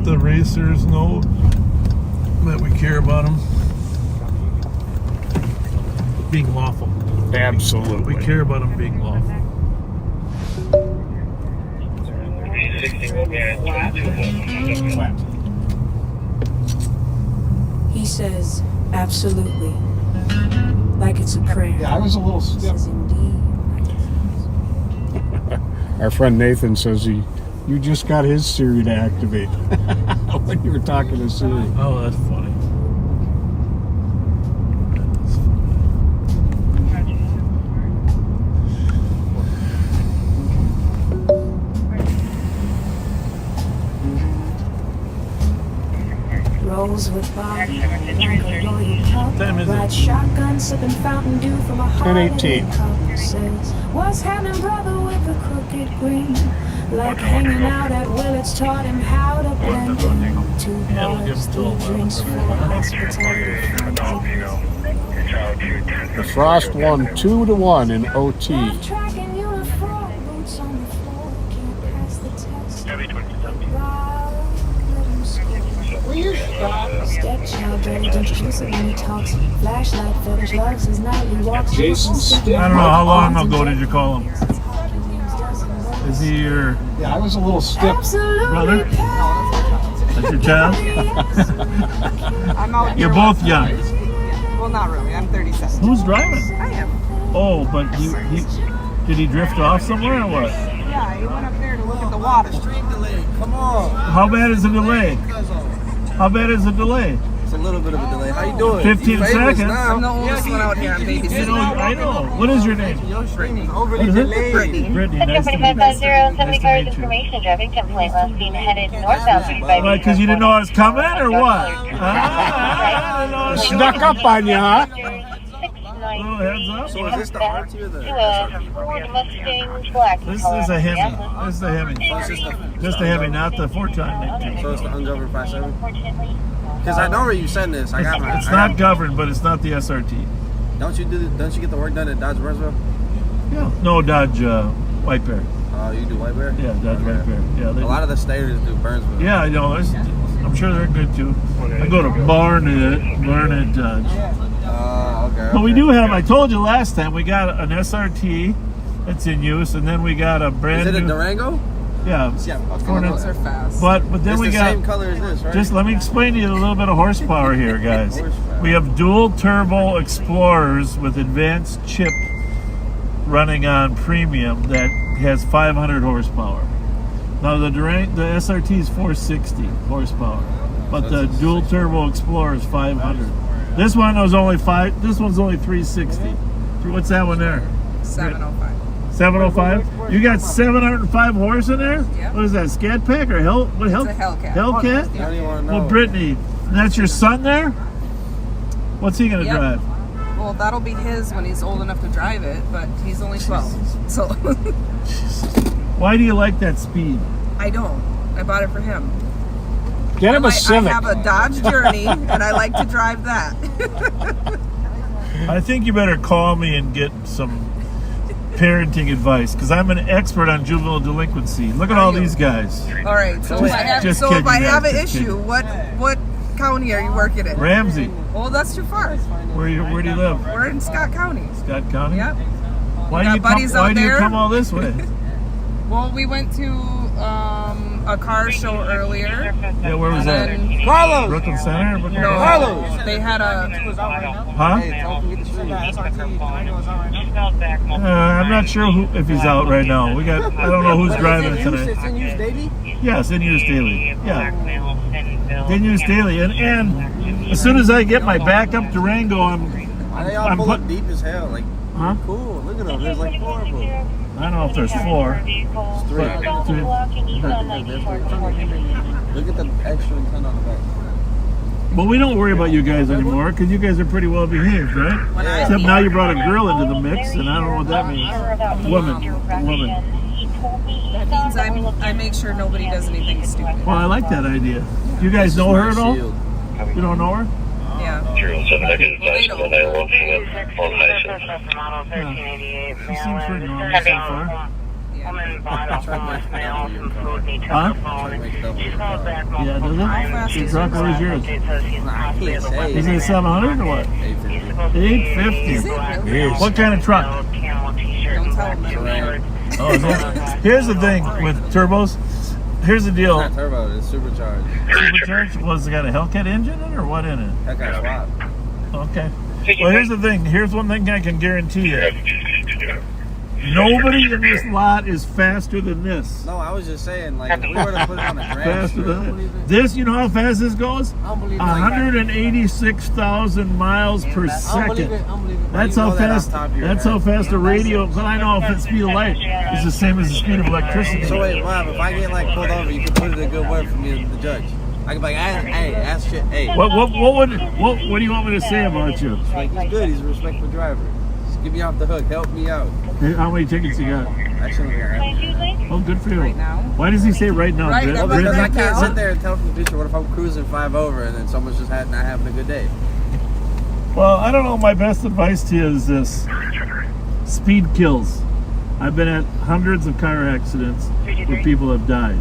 the racers know that we care about them being lawful. Absolutely. We care about them being lawful. 60 will be at 22. He says, absolutely. Like it's a prayer. Yeah, I was a little stiff. Says, indeed. Our friend Nathan says you just got his Siri to activate when you were talking to Siri. Oh, that's funny. Rolls with Bob, like a loyal pup. Time is it? Ride shotgun, sipping Fountain Dew from a 10:18. cup. Says, what's happening, brother, with the crooked green? Like hanging out at Willard's taught him how to blend in. 2 Yeah, we'll give bars, him 3 till drinks for the hospitality. The Frost won 2-1 in OT. Tracking uniform, boots on the floor, can't pass the test. Heavy 27. Will you stop? Stepchild, very intrusive when he talks. Flashlight fetish, loves his nightly walks. Jason Stick. I don't know how long ago did you call him? Is he your Yeah, I was a little stiff. brother? That's your child? I'm out You're here both young. Well, not really. I'm 37. Who's driving? I am. Oh, but did he drift off somewhere or what? Yeah, he went up there to look at the water. Stream delay. Come on. How bad is the delay? How bad is the delay? It's a little bit of a delay. How you doing? 15 You famous seconds. now. I'm the oldest one out here. I'm You babysitting. know, I know. What is your name? Streaming What overly is it? delayed. Brittany, nice to meet you. 2550, Nice to cars meet you. information, driving template, last being headed northbound 35. Why, because you didn't know I was coming or what? I didn't know I was Snuck up on you, huh? Oh, heads up. So is this the RT or the To a Ford Mustang black. This is a Hemi. This is a Hemi. Just a Hemi, not the 4-ton. So it's the ungoverned 5.7? Because I know where you send this. I got my. It's not governed, but it's not the SRT. Don't you get the work done at Dodge Burnsville? Yeah. No, Dodge White Bear. Oh, you do White Bear? Yeah, Dodge White Bear. Yeah, A lot of the staters do Burnsville. Yeah, I know. I'm sure they're good too. I go to Barnett Dodge. Okay. But we do have. I told you last time we got an SRT that's in use, and then we got a brand Is it a new. Durango? Yeah. Hornets are fast. But then It's we the got. same color as this, right? Just let me explain to you a little bit of horsepower here, guys. We have dual turbo Explorers with advanced chip running on premium that has 500 horsepower. Now the SRT is 460 horsepower, but the dual turbo Explorer is 500. This one was only This one's only 360. What's that one there? 705. 705. You got 705 horse in there. Yeah. What is that? Scat Pack or Hell? What Hell? It's a Hellcat. Hellcat. I don't even want to know. Well, Brittany, that's your son there? What's he gonna Yep. drive? Well, that'll be his when he's old enough to drive it, but he's only 12. So Why do you like that speed? I don't. I bought it for him. Get him a Civic. I have a Dodge Journey, and I like to drive that. I think you better call me and get some parenting advice because I'm an expert on juvenile delinquency. Look at all these guys. All right. So if I have, Just so kidding, if I guys, have an just issue, kidding. what county are you working in? Ramsey, Well, that's too far. where do you live? We're in Scott County. Scott County. Yep. Why got do you buddies come? Why out do you there. come all this way? Well, we went to a car show earlier. Yeah, where was that? And then- Carlos! Brooklyn Center. No, Carlos! they had a. Huh? Hey, tell him to get the stream. I'm not sure if he's out right now. I don't know who's driving it tonight. It's in use daily? Yes, in use daily. Yeah, in use daily. And as soon as I get my backup Durango, They all I'm pull put- up deep as hell. Like, Huh? cool. Look at them. There's like 4 of them. I don't know if there's 4. It's 3. Look at the extra antenna on the back. But we don't worry about you guys anymore because you guys are pretty well behaved, right? Yeah. Except now you brought a girl into the mix, and I don't know what that means. Woman. That means I make sure nobody does anything stupid. Well, I like that idea. You guys know her at all? Shield. You don't know her? Yeah. 07 negative They don't. on Hyacinth. Yeah. She seems pretty normal so far. Yeah. woman bought a homeless male some food and he took Huh? the phone. She's called back Yeah, multiple does times. it? Your truck, what is yours? It says he's possibly at the West Is it 700 or what? He's supposed to be 850. Yes. What kind of truck? camel t-shirt and black t-shirt. Oh, is it? Here's the thing with turbos. Here's the deal. It's not turbo, it's supercharged. Supercharged? Was it got a Hellcat engine in it or what in it? Hellcat swap. Okay. Well, here's the thing. Here's one thing I can guarantee you. Nobody in this lot is faster than this. No, I was just saying, like, if we were to put it on a drag Faster strip, than this. You know how fast this goes? 186,000 miles per second. That's how fast. That's how fast a radio. But I know if the speed of light is the same as the speed of electricity. So wait, Bob, if I get like pulled over, you can put it a good word for me, the judge. I can be like, hey, ask shit, hey. What do you want me to say about you? Like, he's good. He's a respectful driver. Just get me off the hook. Help me out. How many tickets you got? Actually, Oh, good for you. Why does he say right now? Right Britt? now. well, because I Brittany? can't sit there and tell from the picture. What if I'm cruising 5 over and then someone's just not having a good day? Well, I don't know. My best advice to you is this: speed kills. I've been at hundreds of car accidents where people have died.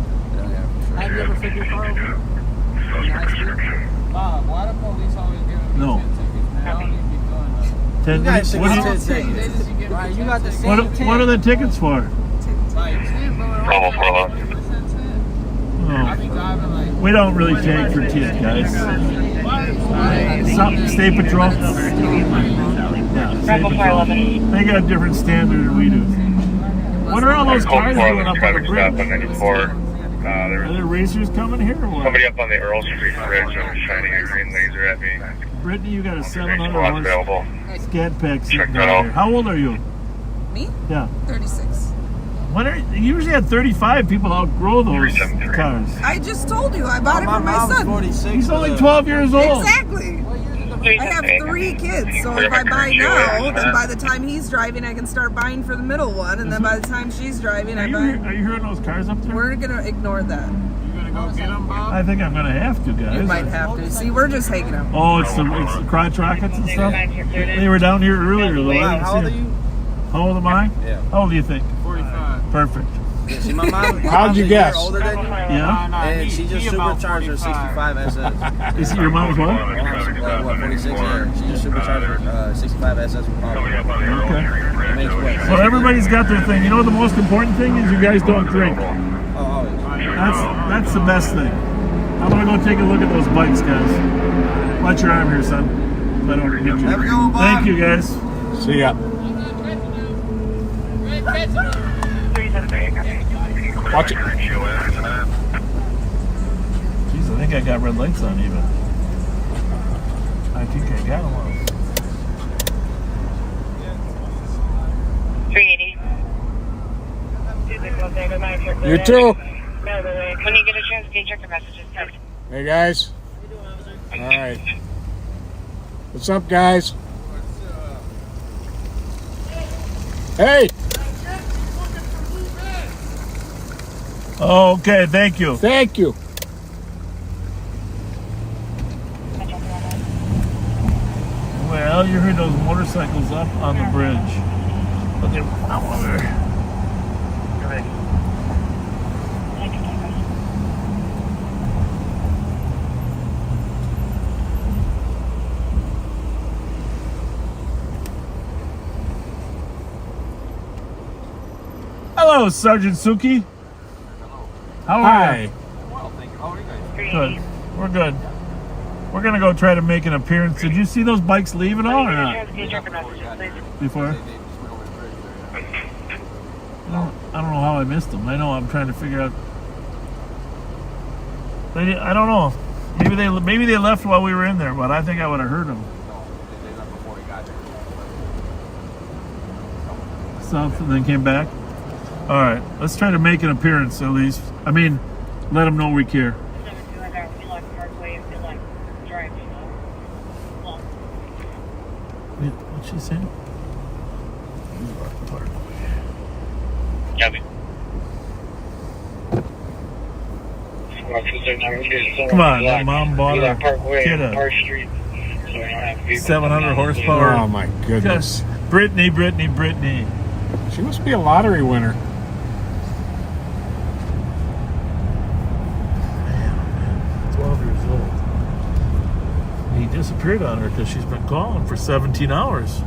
Have you ever flipped your car over? Bob, why the police always giving me No. 10 tickets, man? I don't need to be doing that. 10 You guys minutes. should What, get do 10 you- tickets. Right, you got the same what are the tickets for? Like, 10, but Bravo 411. I be driving like... We don't really take for tickets, guys. State Patrol. Yeah, State Patrol. They got a different standard than we do. What are all those cars doing up on the bridge? Are there racers coming here or what? Somebody up on the Earl Street Bridge was shining a green laser at me. Brittany, you got a Squad's 700 horse available. scat pack Check sitting that down out. there. How old are you? Me? Yeah. 36. Usually at 35, people outgrow those 373. cars. I just told you, I bought it for my mom's son. 46. He's only 12 years old. Exactly. I have 3 kids, so if I buy now, then by the time he's driving, I can start buying for the middle one, and then by the time she's driving, Are I you, buy... are you hearing those cars up there? We're gonna ignore that. You gonna go get them, Bob? I think I'm going to have to, guys. You might have to. See, we're just hanging out. Oh, it's the crotch rockets and stuff? They were down here earlier, though. I Wow, didn't how see old are them. you? How old am I? Yeah. How old do you think? 45. Perfect. Yeah, see, my mom. How'd you mom's a year guess? Older than you, Yeah? and she just supercharged her 65 SS. Is it your mom's what? What, 46? Yeah, she just supercharged her 65 SS with power. Okay. It makes what? Well, everybody's got their thing. You know what the most important thing is? You guys don't drink. Oh, always. That's the best thing. I'm going to go take a look at those bikes, guys. Watch your arm here, son. If I don't hit you. Have a good one, Bob. Thank you, guys. See ya. Watch it. Jeez, I think I got red lights on even. I think I got them on. 380. You too. When you get a chance, can you check your messages? Text. Hey, guys. All right. What's up, guys? Hey. Oh, okay, thank you. Thank you. Well, you heard those motorcycles up on the bridge. But they I wonder. Hello, Sergeant Suki. How are Hi. you? Good. We're good. We're gonna go try to make an appearance. Did you see those bikes leave at all or not? Can you check your messages, please? Before? I don't know how I missed them. I know I'm trying to figure out. I don't know. Maybe they left while we were in there, but I think I would have heard them. South and then came back. All right, let's try to make an appearance at least. I mean, let them know we care. What's she saying? Copy. Come on, that mom bought a kid a 700 horsepower. Oh, my goodness. Brittany. She must be a lottery winner. disappeared on her because she's been calling for 17 hours.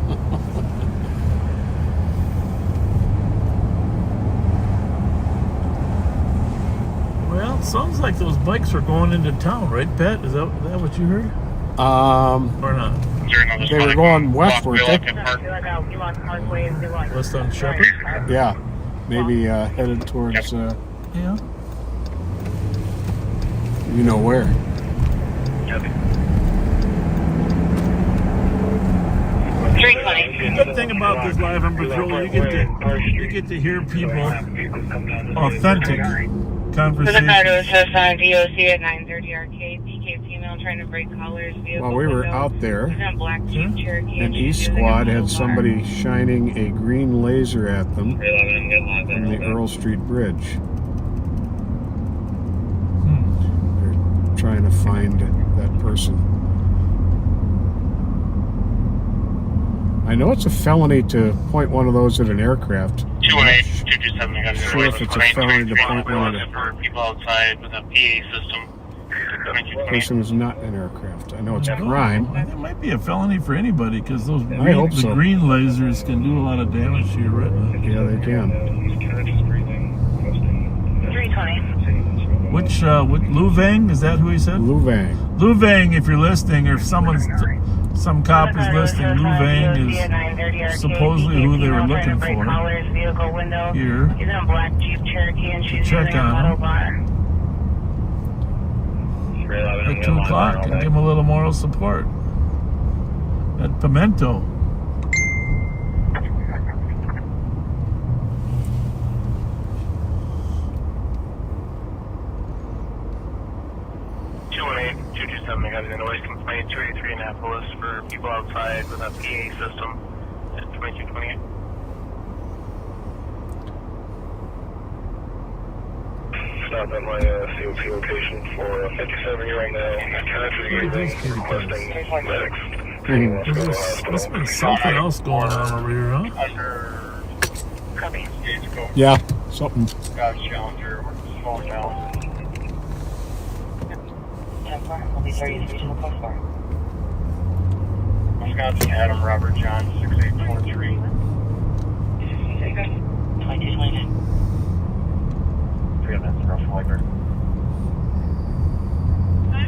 Well, it sounds like those bikes are going into town, right, Pat? Is that what you heard? Or not? They were going west, weren't they? West on Shepherd? Yeah, maybe headed towards, Yeah. you know where. The good thing about this live on patrol, you get to hear people authentic conversations. DOC at 930 Arcade. DK female trying to break collars. While we were out there, an East Squad had somebody shining a green laser at them from the Earl Street Bridge. They're trying to find that person. I know it's a felony to point one of those at an aircraft. 218-227, I'm sure if it's a felony to point one at for people outside with a PA system. a person who's not an aircraft. I know it's a crime. It might be a felony for anybody because those I hope so. green lasers can do a lot of damage to your retina. Yeah, they can. 320. Which Lou Vang, is that who he said? Lou Vang. Lou Vang, if you're listening, or if some cop is listening, Lou Vang is supposedly who they were looking for here. Check on him at 2 o'clock and give him a little moral support at Pimento. I got a noise complaint, 283 Annapolis for people outside with a PA system at 2228. Stop at my COP location for 57 here right now. Must have been something else going on over here, huh? Yeah, something. Challenger, small town. Will be 33 to the close bar. Wisconsin, Adam, Robert, John, 6843. 2229. 3 of them, rough wiper.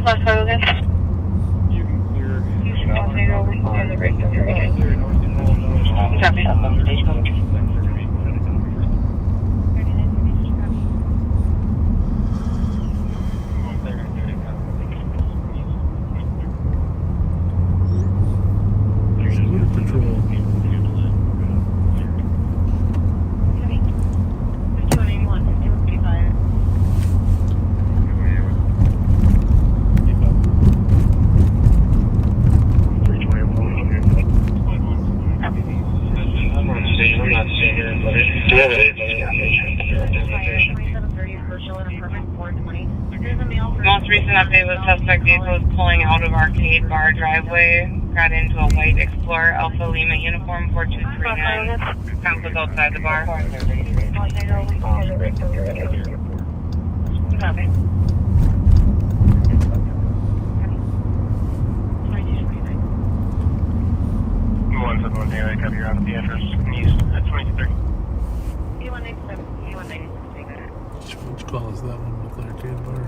Last call again. You can clear. You should not take over on the break. Copy, stagecoach. Patrol. Most recent update was suspect vehicle was pulling out of Arcade Bar driveway. Got into a white Explorer Alpha Lima uniform 4239. Conflict outside the bar. I got here out at the entrance east at 23. Which call is that one with Arcade Bar?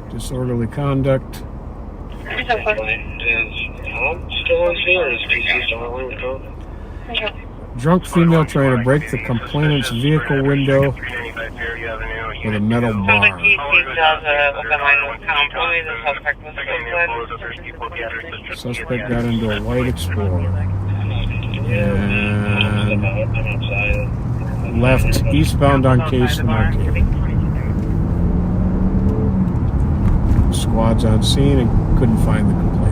Disorderly conduct. Is Tom still on scene or is PC still on with Tom? Drunk female trying to break the complainant's vehicle window with a metal bar. Suspect got into a white Explorer and left eastbound on Case and Arcade. Squads on scene and couldn't find the complainant.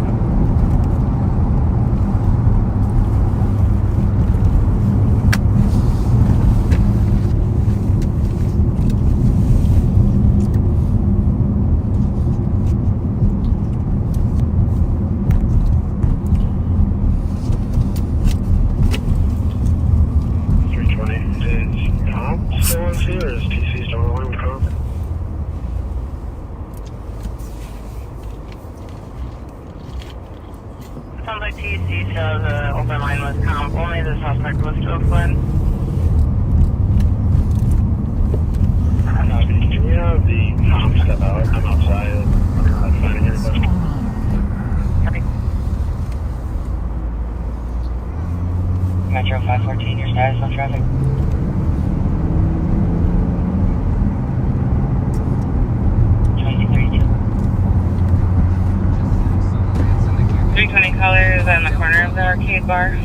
Contact TC shows open line was comp. Only the suspect was still fled. Yeah, the comp step out. I'm outside. I'm not finding anybody. Metro 514, your status on traffic. $320 colors on the corner of the arcade bar.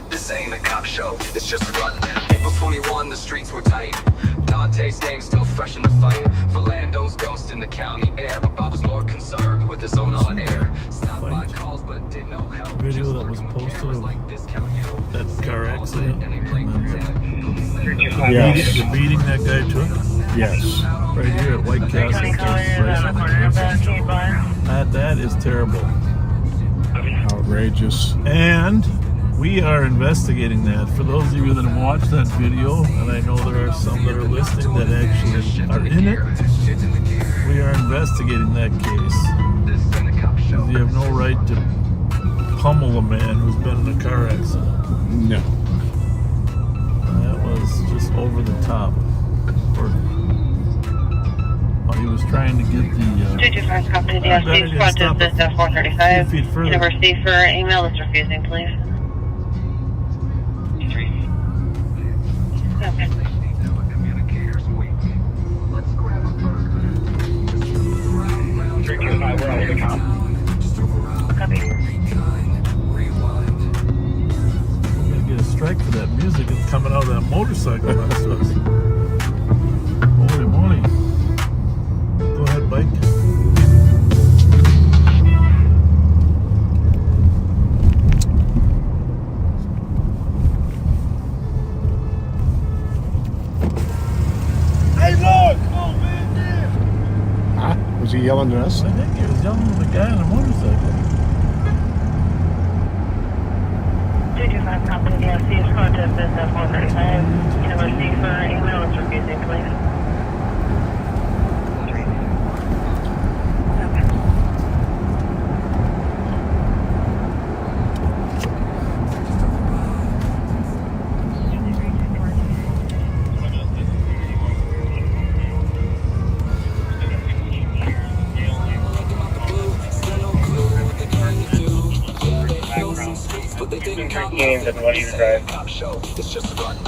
This ain't a cop show, it's just run. April 21, the streets were tight. Dante's name still fresh in the fight. Philando's ghost in the county air. But Bob was more concerned with his own on air. Stopped by calls, but did no help. Video that was posted of that car accident. Yes. The beating that guy took. Yes. Right here at White Castle. That is terrible. Outrageous. And we are investigating that. For those of you that have watched that video, and I know there are some that are listening that actually are in it, we are investigating that case. You have no right to pummel a man who's been in a car accident. No. That was just over the top. He was trying to get the... 225 company DSC, front of this 435. University for email is refusing, please. Okay. 325, we're on the comp. Copy. I'm going to get a strike for that music that's coming out of that motorcycle next to us. Holy moly. Go ahead, bike. Hey, look! Oh, man, there! Huh? Was he yelling at us? I think he was yelling at the guy on the motorcycle. 225 company DSC is front of this 435. University for email is refusing, please.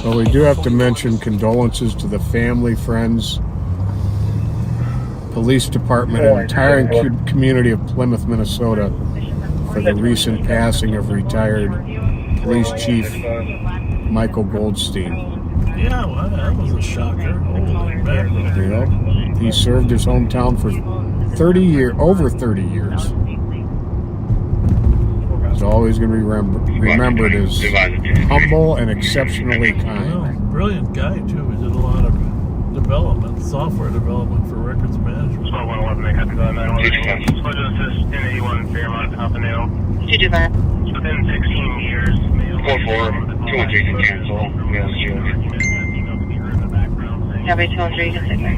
Well, we do have to mention condolences to the family, friends, police department, and entire community of Plymouth, Minnesota for the recent passing of retired police chief Michael Goldstein. Yeah, well, that was a shocker. Holy mackerel. You know, he served his hometown for over 30 years. He's always going to be remembered as humble and exceptionally kind. Well, brilliant guy, too. He did a lot of development, software development for records management. 111, make up to 911. So just this 1081 Fairmont Campanile. 225. Within 16 years. 4-4, 213 can cancel. Mail June. Copy 203, you can sit there.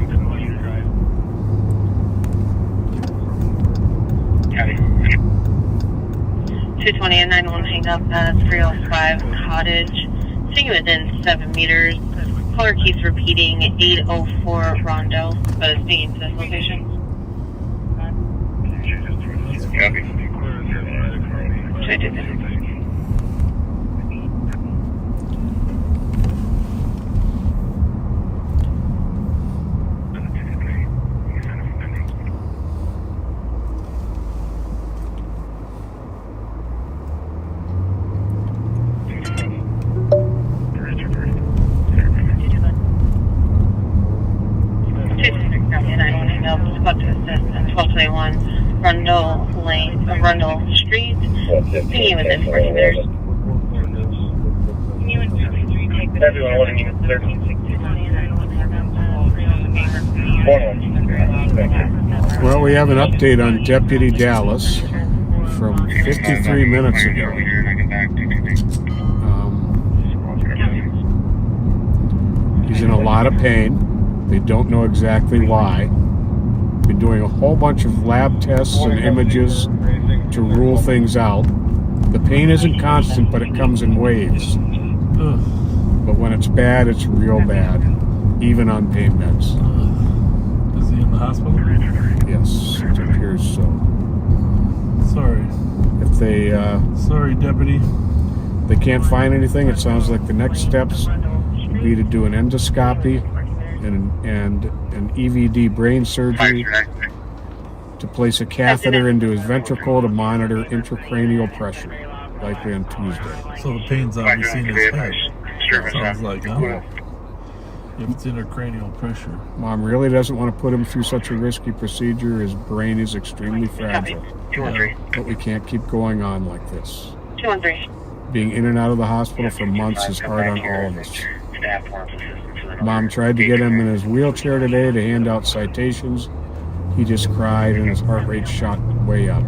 Copy. 220 and 911 hang up at 305 Cottage. Seeing you within 7 meters. Caller keeps repeating 804 Rondo, but it's speaking to this location. Copy. 222. Rundle Street. Seeing you within 40 meters. Can you and 3 take the Everyone living in 13. Well, we have an update on Deputy Dallas from 53 minutes ago. He's in a lot of pain. They don't know exactly why. Been doing a whole bunch of lab tests and images to rule things out. The pain isn't constant, but it comes in waves. But when it's bad, it's real bad, even on pain meds. Is he in the hospital? Yes, it appears so. Sorry. If they sorry, Deputy. They can't find anything, it sounds like the next steps would be to do an endoscopy and an EVD brain surgery to place a catheter into his ventricle to monitor intracranial pressure, likely on Tuesday. So the pain's obviously in his head. Sounds like, huh? If it's intracranial pressure. Mom really doesn't want to put him through such a risky procedure. His brain is extremely fragile. But we can't keep going on like this. 213. Being in and out of the hospital for months is hard on all of us. Mom tried to get him in his wheelchair today to hand out citations. He just cried and his heart rate shot way up.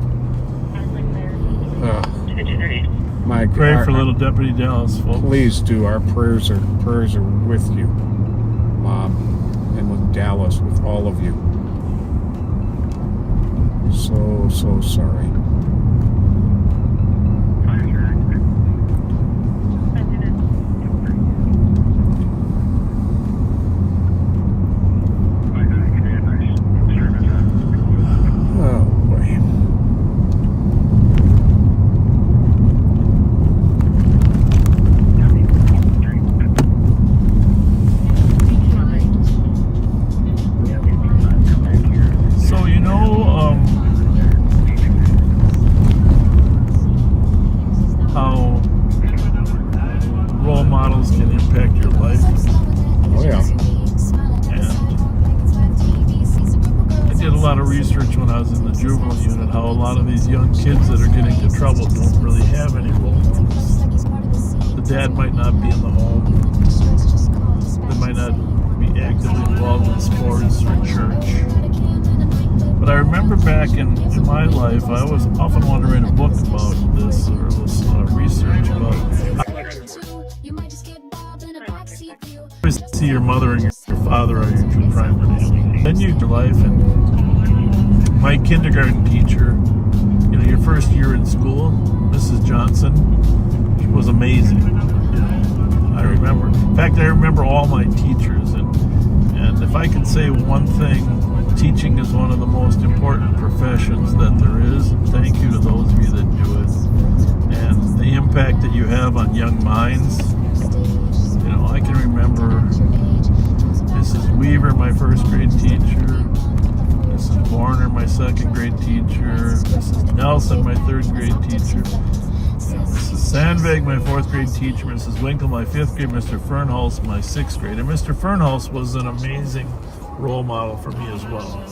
My Pray for little Deputy Dallas, folks. Please do. Our prayers are with you, Mom, and with Dallas, with all of you. So sorry. Kids that are getting into trouble don't really have any role models. The dad might not be in the home. They might not be actively involved in sports or church. But I remember back in my life, I was often wanting to write a book about this or research about see your mother and your father are your two primary. Then you your life, and my kindergarten teacher, your first year in school, Mrs. Johnson, she was amazing. I remember. In fact, I remember all my teachers, and if I could say one thing, teaching is one of the most important professions that there is. And thank you to those of you that do it, and the impact that you have on young minds. I can remember Mrs. Weaver, my first grade teacher. Mrs. Warner, my second grade teacher. Mrs. Nelson, my third grade teacher. Mrs. Sandvig, my fourth grade teacher. Mrs. Winkle, my fifth grade. Mr. Fernholz, my sixth grade. And Mr. Fernholz was an amazing role model for me as well.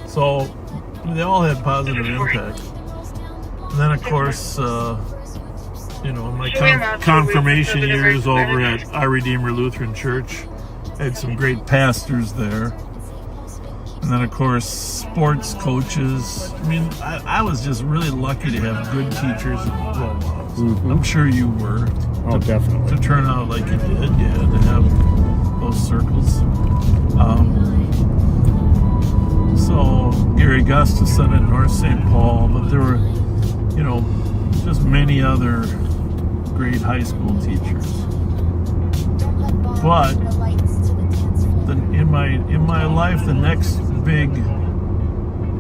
So they all had positive impact. And then, of course, in my confirmation years over at Our Redeemer Lutheran Church, I had some great pastors there. And then, of course, sports coaches. I mean, I was just really lucky to have good teachers and role models. Mm-hmm. I'm sure you were. Oh, definitely. To turn out like you did, you had to have those circles. So, Gary Gustafson in North St. Paul, but there were, just many other great high school teachers. But in my life, the next big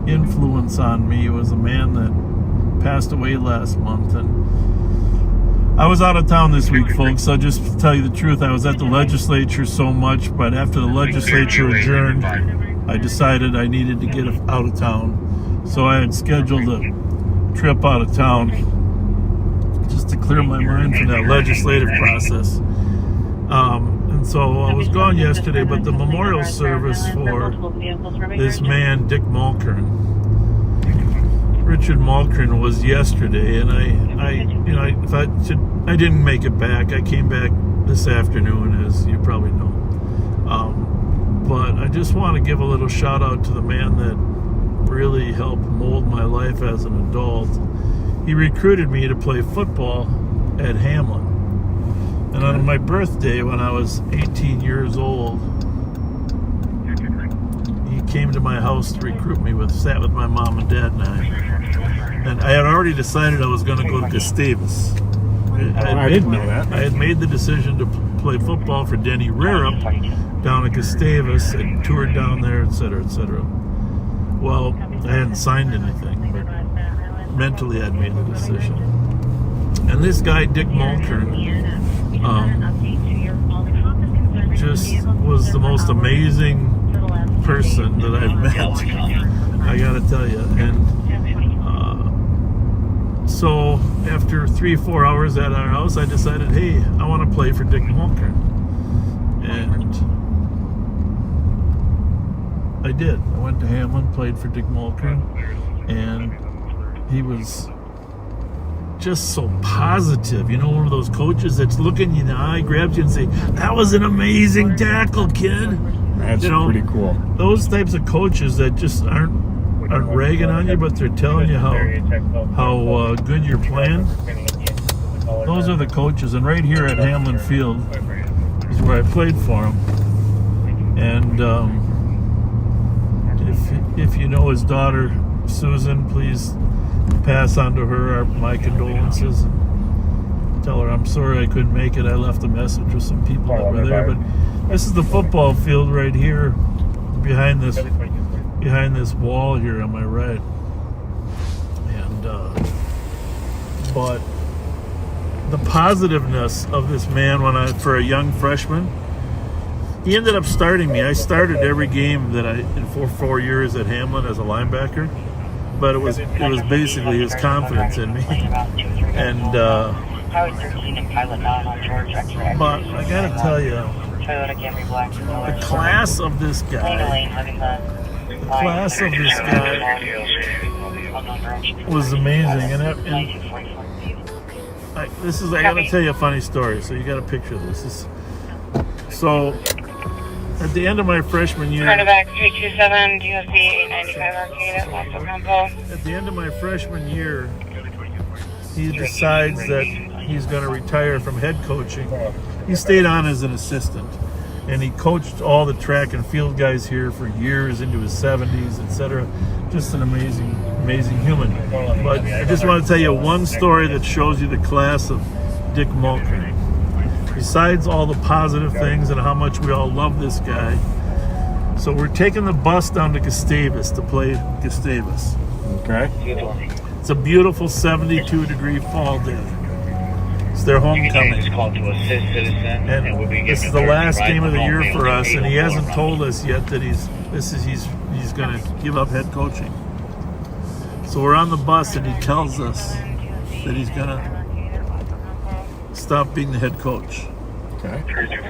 influence on me was a man that passed away last month, and I was out of town this week, folks. I'll just tell you the truth. I was at the legislature so much, but after the legislature adjourned, I decided I needed to get out of town. So I had scheduled a trip out of town just to clear my mind from that legislative process. And so I was gone yesterday, but the memorial service for this man, Dick Mulkern, Richard Malkern was yesterday, and I thought I didn't make it back. I came back this afternoon, as you probably know. But I just want to give a little shout out to the man that really helped mold my life as an adult. He recruited me to play football at Hamlin. And on my birthday, when I was 18 years old, he came to my house to recruit me sat with my mom and dad and I. And I had already decided I was going to go to Gustavus. I didn't know that. I had made the decision to play football for Denny Rearup down at Gustavus and toured down there, etc., etc. Well, I hadn't signed anything, but mentally I'd made the decision. And this guy, Dick Malkern, just was the most amazing person that I've met. I gotta tell you. And so after 3-4 hours at our house, I decided, hey, I want to play for Dick Malkern. And I did. I went to Hamlin, played for Dick Malkern, and he was just so positive. You know, one of those coaches that's looking you in the eye, grabs you and say, that was an amazing tackle, kid. That's pretty cool. Those types of coaches that just aren't ragging on you, but they're telling you how good you're playing. Those are the coaches. And right here at Hamlin Field is where I played for him. And if you know his daughter Susan, please pass on to her my condolences and tell her I'm sorry I couldn't make it. I left a message with some people that were there. But this is the football field right here behind this wall here on my right. And but the positiveness of this man for a young freshman, he ended up starting me. I started every game that in 4 years at Hamlin as a linebacker, but it was basically his confidence in me. And but I gotta tell you, the class of this guy was amazing. And I gotta tell you a funny story. So you gotta picture this. So at the end of my freshman year, Turn back 327, DOC 895 Arcade at Los Ocampo. At the end of my freshman year, he decides that he's going to retire from head coaching. He stayed on as an assistant, and he coached all the track and field guys here for years into his 70s, etc. Just an amazing human. But I just want to tell you one story that shows you the class of Dick Malkern. Besides all the positive things and how much we all love this guy. So we're taking the bus down to Gustavus to play Gustavus. Okay. It's a beautiful 72-degree fall day. It's their homecoming. And this is the last game of the year for us, and he hasn't told us yet that he's going to give up head coaching. So we're on the bus, and he tells us that he's going to stop being the head coach. Okay.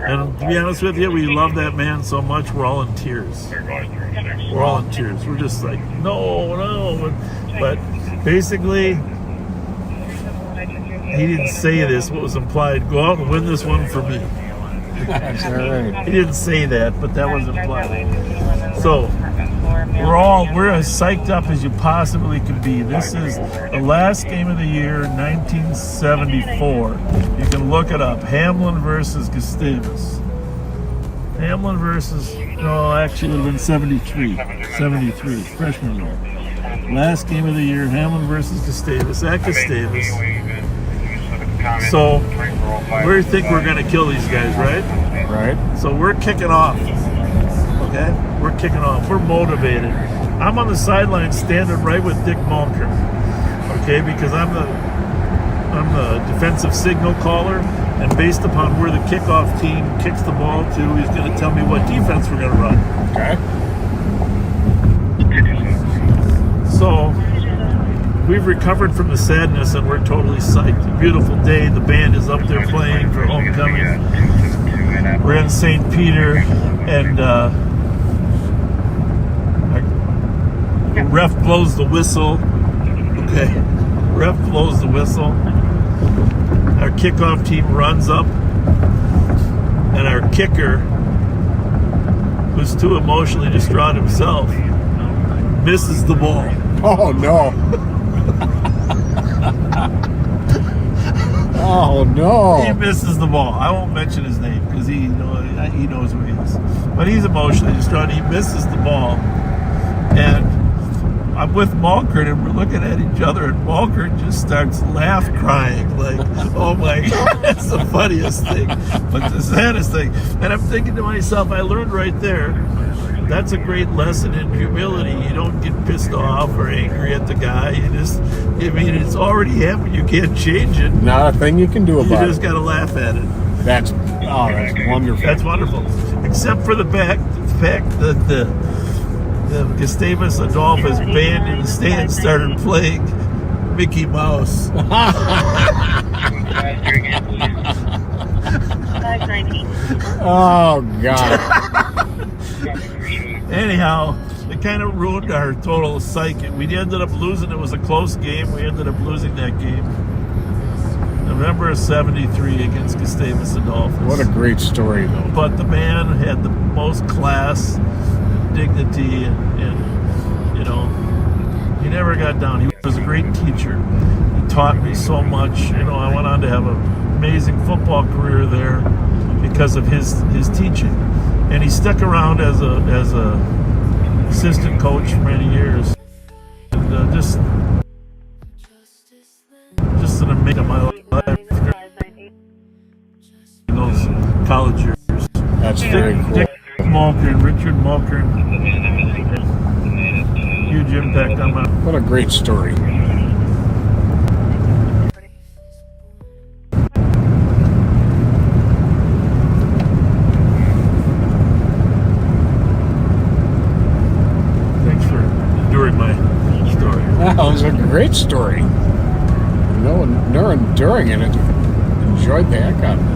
And to be honest with you, we love that man so much, we're all in tears. We're all in tears. We're just like, no. But basically, he didn't say this. What was implied, go out and win this one for me. That's all right. He didn't say that, but that was implied. So we're as psyched up as you possibly could be. This is the last game of the year, 1974. You can look it up. Hamlin versus Gustavus. Hamlin versus, actually it would have been 73, freshman year. Last game of the year, Hamlin versus Gustavus at Gustavus. So we think we're going to kill these guys, right? Right. So we're kicking off. Okay? We're kicking off. We're motivated. I'm on the sideline standing right with Dick Malkern. Okay? Because I'm the defensive signal caller, and based upon where the kickoff team kicks the ball to, he's going to tell me what defense we're going to run. Okay. So we've recovered from the sadness, and we're totally psyched. A beautiful day. The band is up there playing for homecoming. We're in St. Peter, and the ref blows the whistle, Okay. Ref blows the whistle. Our kickoff team runs up, and our kicker, who's too emotionally distraught himself, misses the ball. Oh no. Oh no. He misses the ball. I won't mention his name because he knows who he is. But he's emotionally distraught. He misses the ball. And I'm with Mulkern, and we're looking at each other, and Mulkern just starts crying like, oh my God, that's the funniest thing, but the saddest thing. And I'm thinking to myself, I learned right there, that's a great lesson in humility. You don't get pissed off or angry at the guy. It's already happened. You can't change it. Not a thing you can do about it. You just got to laugh at it. That's wonderful. That's wonderful. Except for the fact that the Gustavus Adolphus band in the stand started playing Mickey Mouse. Oh God. Anyhow, it kind of ruined our total psyche. We ended up losing. It was a close game. We ended up losing that game. November of '73 against Gustavus Adolphus. What a great story, though. But the man had the most class, dignity, and he never got down. He was a great teacher. He taught me so much. I went on to have an amazing football career there because of his teaching, and he stuck around as a assistant coach for many years. And just an amazing my life in those college years. That's very cool. Dick Mulkern, Richard Mulkern, huge impact on my. What a great story. Thanks for enduring my story. That was a great story. They're enduring it. Enjoyed the heck out of it.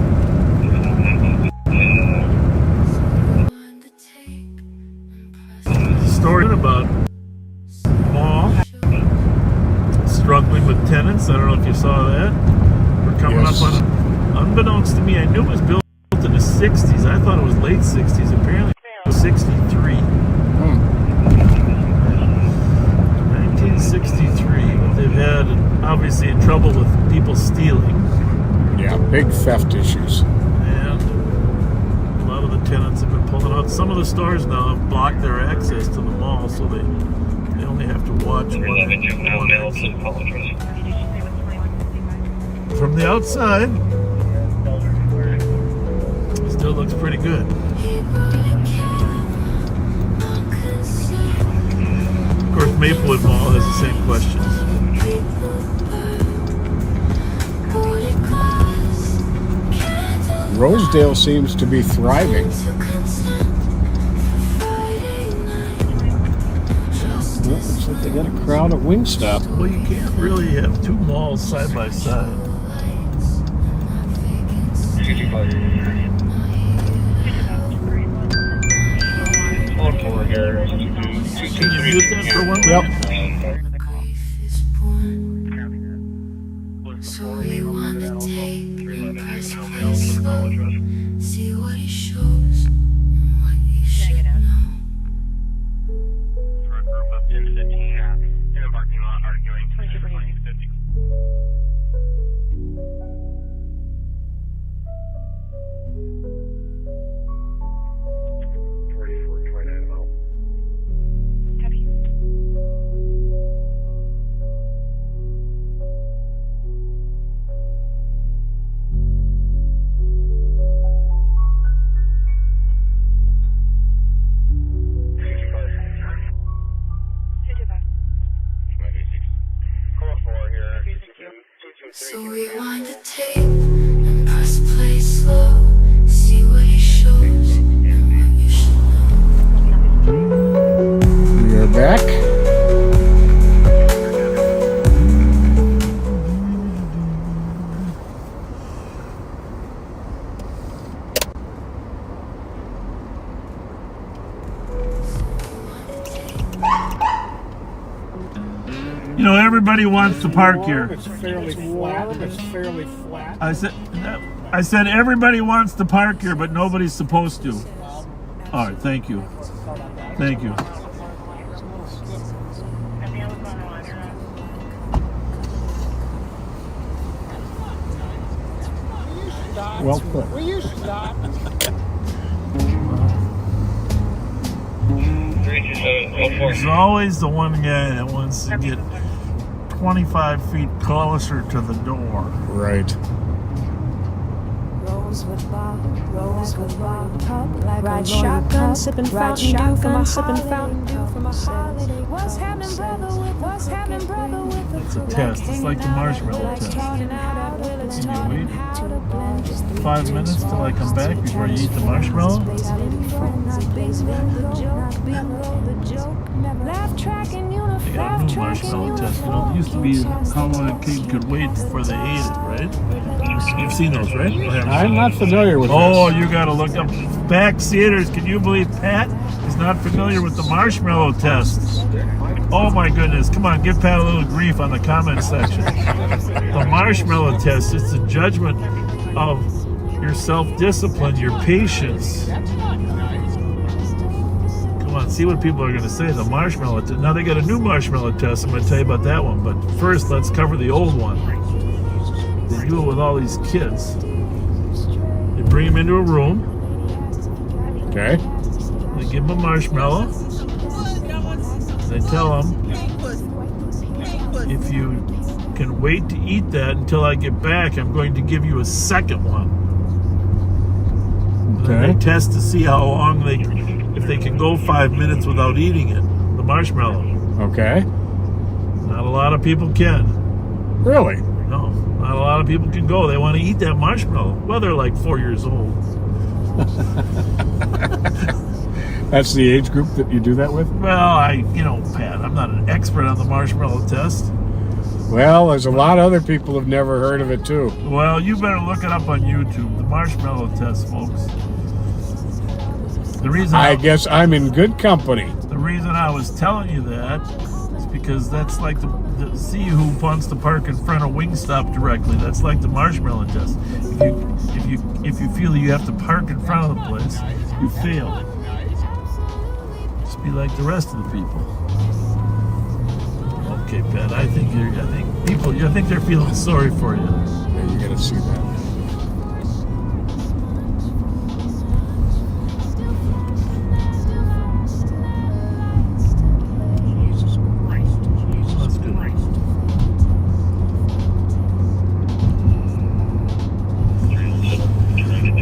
Story about mall struggling with tenants. I don't know if you saw that. We're coming up on, unbeknownst to me, I knew it was built in the 60s. I thought it was late 60s. Apparently it was 63. 1963. But they've had, obviously, trouble with people stealing. Yeah, big theft issues. And a lot of the tenants have been pulling out. Some of the stores now have blocked their access to the mall, so they only have to watch one exit. From the outside, it still looks pretty good. Of course, Maplewood Mall has the same questions. Rosedale seems to be thriving. Well, looks like they got a crowd at Wingstop. Well, you can't really have two malls side by side. Can you mute that for 1 minute? Yep. So we wanna take his place slow, see what he shows and what he should know. For a group of 10 to 15 in the parking lot arguing. 2050. know everybody wants to park here. It's fairly flat. It's fairly flat. I said everybody wants to park here, but nobody's supposed to. All right, thank you. Thank you. Well put. Will you stop? There's always the one guy that wants to get 25 feet closer to the door. Right. Rose with Bob, ride shotgun, sipping fountain dew from a holiday. What's happening, brother? What's happening, brother? It's a test. It's like the marshmallow test. Can you wait 5 minutes till I come back before you eat the marshmallow? They got a new marshmallow test. You know, it used to be how long a kid could wait before they ate it, right? You've seen those, right? I'm not familiar with Oh, this. you got to look up Backseaters. Can you believe Pat is not familiar with the marshmallow test? Oh my goodness. Come on, give Pat a little grief on the comment section. The marshmallow test is the judgment of your self-discipline, your patience. Come on, see what people are going to say. The marshmallow test. Now they got a new marshmallow test. I'm going to tell you about that one. But first, let's cover the old one. They do it with all these kids. They bring them into a room. Okay. They give them a marshmallow. They tell them, if you can wait to eat that until I get back, I'm going to give you a second one. Okay. And they test to see how long if they can go 5 minutes without eating it, the marshmallow. Okay. Not a lot of people can. Really? No, not a lot of people can go. They want to eat that marshmallow. Well, they're like 4 years old. That's the age group that you do that with? Well, Pat, I'm not an expert on the marshmallow test. Well, there's a lot of other people who've never heard of it too. Well, you better look it up on YouTube, the marshmallow test, folks. The reason I guess I'm in good company. The reason I was telling you that is because that's like the see who wants to park in front of Wingstop directly. That's like the marshmallow test. If you feel you have to park in front of the place, you fail. Just be like the rest of the people. Okay, Pat. I think they're feeling sorry for you. Yeah, you gotta see that.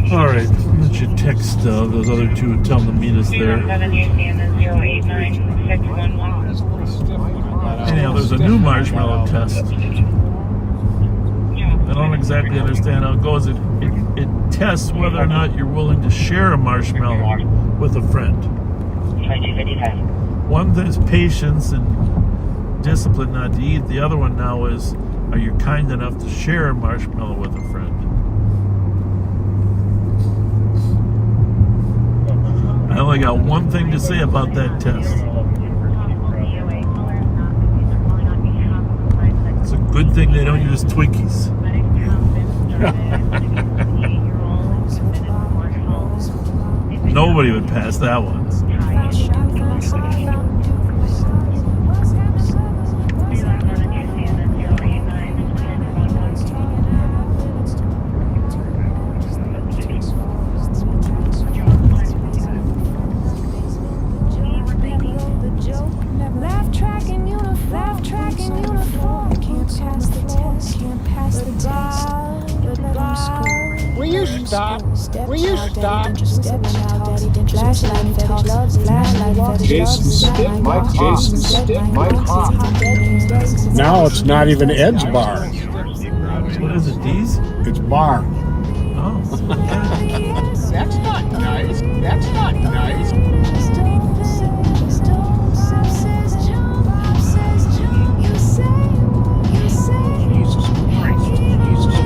All right, let you text those other two and tell them to meet us there. Anyhow, there's a new marshmallow test. I don't exactly understand how it goes. It tests whether or not you're willing to share a marshmallow with a friend. One thing is patience and discipline not to eat. The other one now is, are you kind enough to share a marshmallow with a friend? I only got one thing to say about that test. It's a good thing they don't use Twinkies. Nobody would pass that one. Will you stop? Will you stop? Jason, stick my cock. Now it's not even Ed's bar. What is it, D's? It's bar. Oh. That's not nice. That's not nice.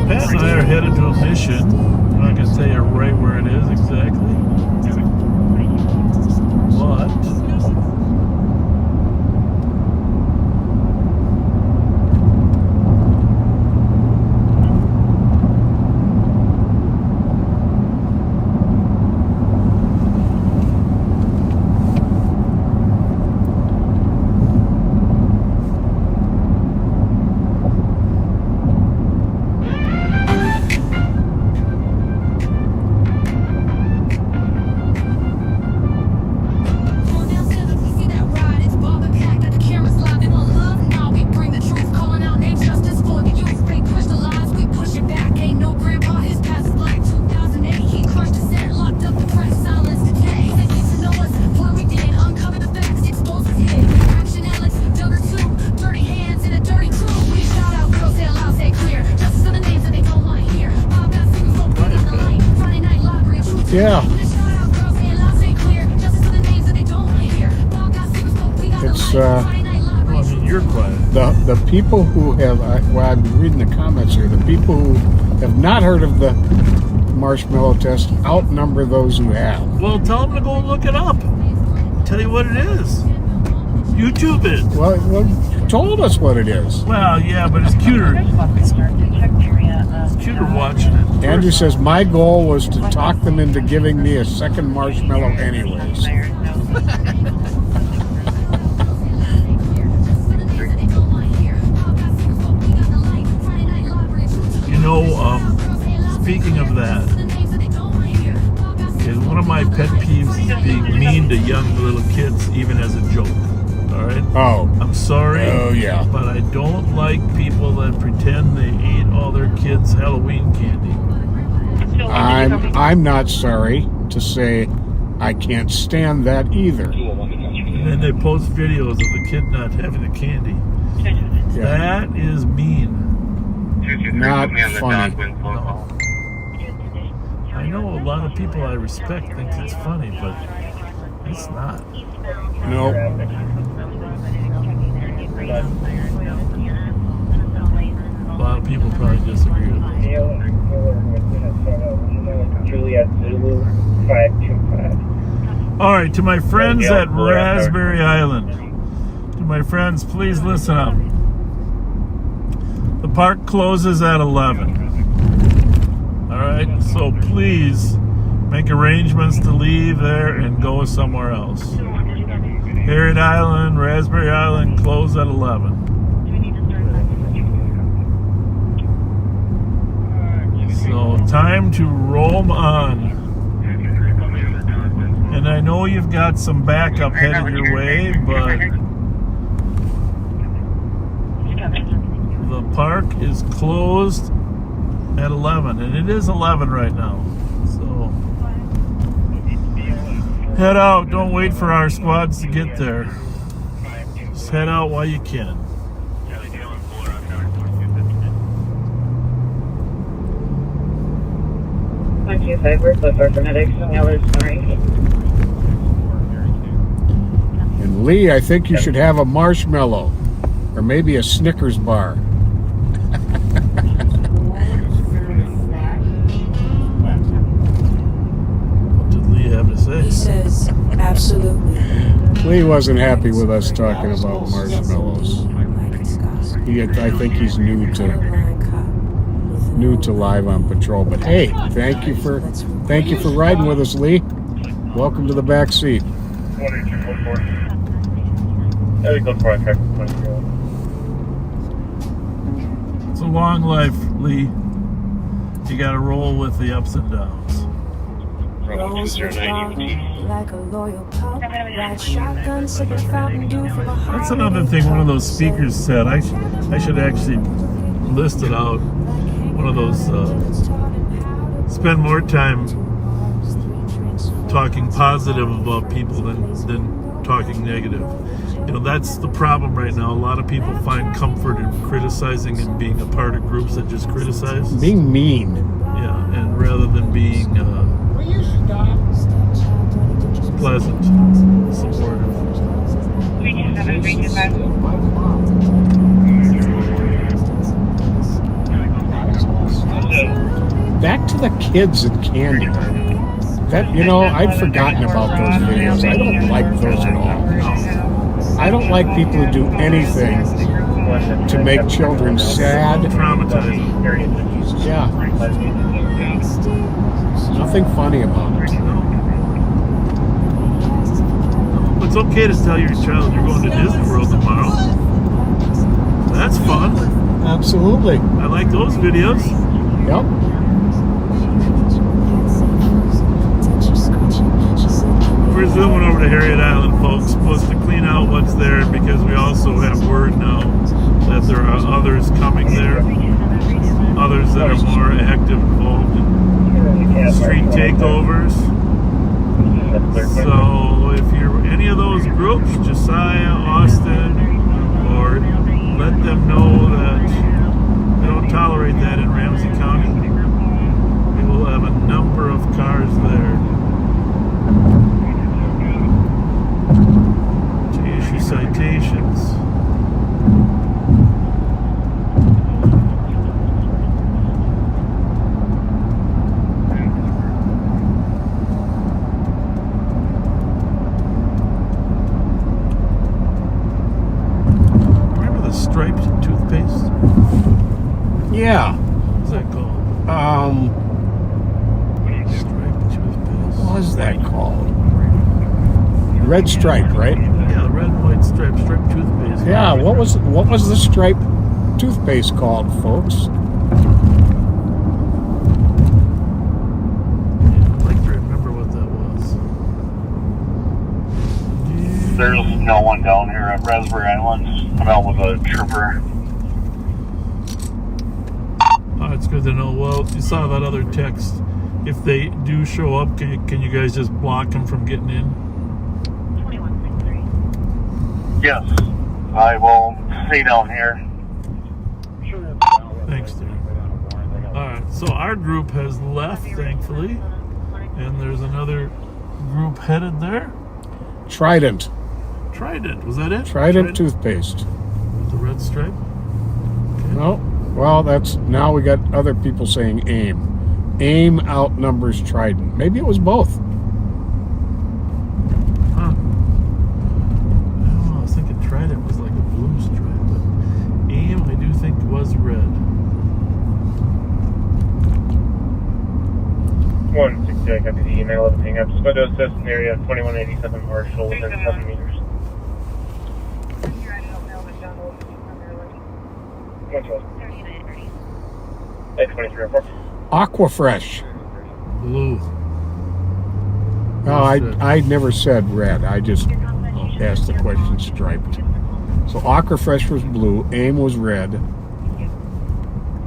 Pat and I are headed to a mission. I'm not going to tell you right where it is exactly. But Yeah. It's Well, I mean, you're quiet. the people who have, well, I've been reading the comments here, the people who have not heard of the marshmallow test outnumber those who have. Well, tell them to go look it up. Tell you what it is. YouTube it. Well, told us what it is. Well, yeah, but it's cuter. It's cuter watching it. Andrew says, my goal was to talk them into giving me a second marshmallow anyways. You know, speaking of that, is one of my pet peeves is being mean to young little kids, even as a joke. All right? Oh. I'm sorry. Oh, yeah. But I don't like people that pretend they ate all their kids' Halloween candy. I'm not sorry to say I can't stand that either. And then they post videos of the kid not having the candy. Yeah. That is mean. Not funny. No. I know a lot of people I respect think it's funny, but it's not. No. A lot of people probably disagree with me. Juliet Zulu 525. All right, to my friends at Raspberry Island, to my friends, please listen up. The park closes at 11. All right, so please make arrangements to leave there and go somewhere else. Harriet Island, Raspberry Island close at 11. So time to roam on. And I know you've got some backup headed your way, but the park is closed at 11, and it is 11 right now. So head out. Don't wait for our squads to get there. Just head out while you can. And Lee, I think you should have a marshmallow, or maybe a Snickers bar. What did Lee have to say? He says, absolutely. Lee wasn't happy with us talking about marshmallows. I think he's new to live on patrol. But hey, thank you for riding with us, Lee. Welcome to the back seat. It's a long life, Lee. You got to roll with the ups and downs. Rolls with love like a loyal pup. Ride shotgun, sipping Fountain Dew from a high. That's another thing one of those speakers said. I should actually list it out. One of those, spend more time talking positive about people than talking negative. You know, that's the problem right now. A lot of people find comfort in criticizing and being a part of groups that just criticize. Being mean. Yeah, and rather than being pleasant, supportive. Back to the kids and candy. That, I'd forgotten about those videos. I don't like those at all. I don't like people who do anything to make children sad. Traumatizing. Yeah. Nothing funny about it. It's okay to tell your child you're going to Disney World tomorrow. That's fun. Absolutely. I like those videos. Yep. We're zooming over to Harriet Island, folks. Supposed to clean out what's there because we also have word now that there are others coming there. Others that are more active, involved in street takeovers. So if you're any of those groups, Josiah, Austin, or let them know that we don't tolerate that in Ramsey County. We will have a number of cars there. Yeah. What's that called? Striped toothpaste. What was that called? Red stripe, right? Yeah, red and white stripe toothpaste. Yeah. What was the stripe toothpaste called, folks? I'd like to remember what that was. There's no one down here at Raspberry Islands. I'm out with a trooper. Oh, it's good to know. Well, you saw that other text. If they do show up, can you guys just block them from getting in? Yes, I will stay down here. Thanks, dude. Alright, so our group has left, thankfully. And there's another group headed there. Trident. Trident, was that it? Trident toothpaste. With the red stripe? No. Well, now we got other people saying AIM. AIM outnumbers Trident. Maybe it was both. Huh. I don't know, I was thinking Trident was like a blue stripe, but AIM I do think was red. 160, I copy the 911 hang up. Squad to assist in area 2187 Marshall within 7 meters. 112. 82304. Aquafresh. Blue. Oh, I never said red. I just asked the question striped. So Aquafresh was blue, AIM was red.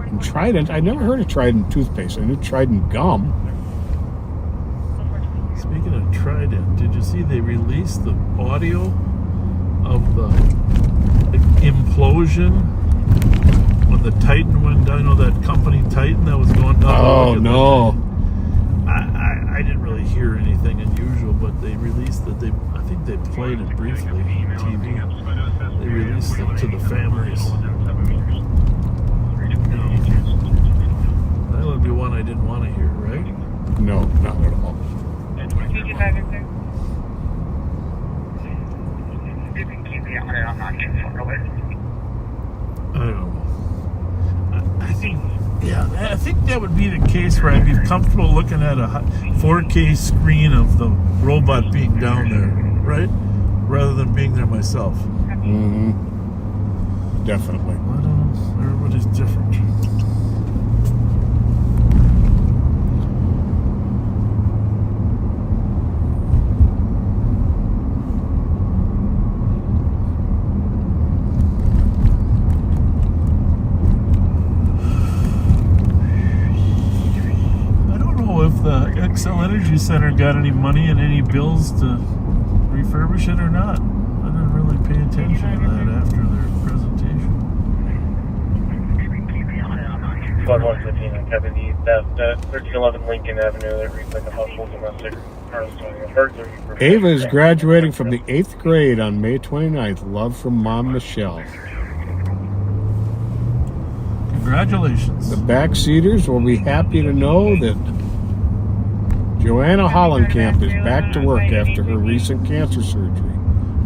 And Trident, I never heard of Trident toothpaste. I knew Trident gum. Speaking of Trident, did you see they released the audio of the implosion when the Titan went down? You know that company Titan that was going down? Oh, no. I didn't really hear anything unusual, but they released it. I think they played it briefly on TV. They released it to the families. That would be one I didn't want to hear, right? No, not at all. I don't know. I think that would be the case where I'd be comfortable looking at a 4K screen of the robot being down there, right? Rather than being there myself. Mm-hmm. Definitely. I don't know. Everybody's different. XL Energy Center got any money and any bills to refurbish it or not? I didn't really pay attention to that after their presentation. Squad 115, I copy the theft at 1311 Lincoln Avenue that reads like a household domestic burglary. Ava is graduating from the 8th grade on May 29th. Love from Mom Michelle. Congratulations. The backseaters will be happy to know that Joanna Hollenkamp is back to work after her recent cancer surgery.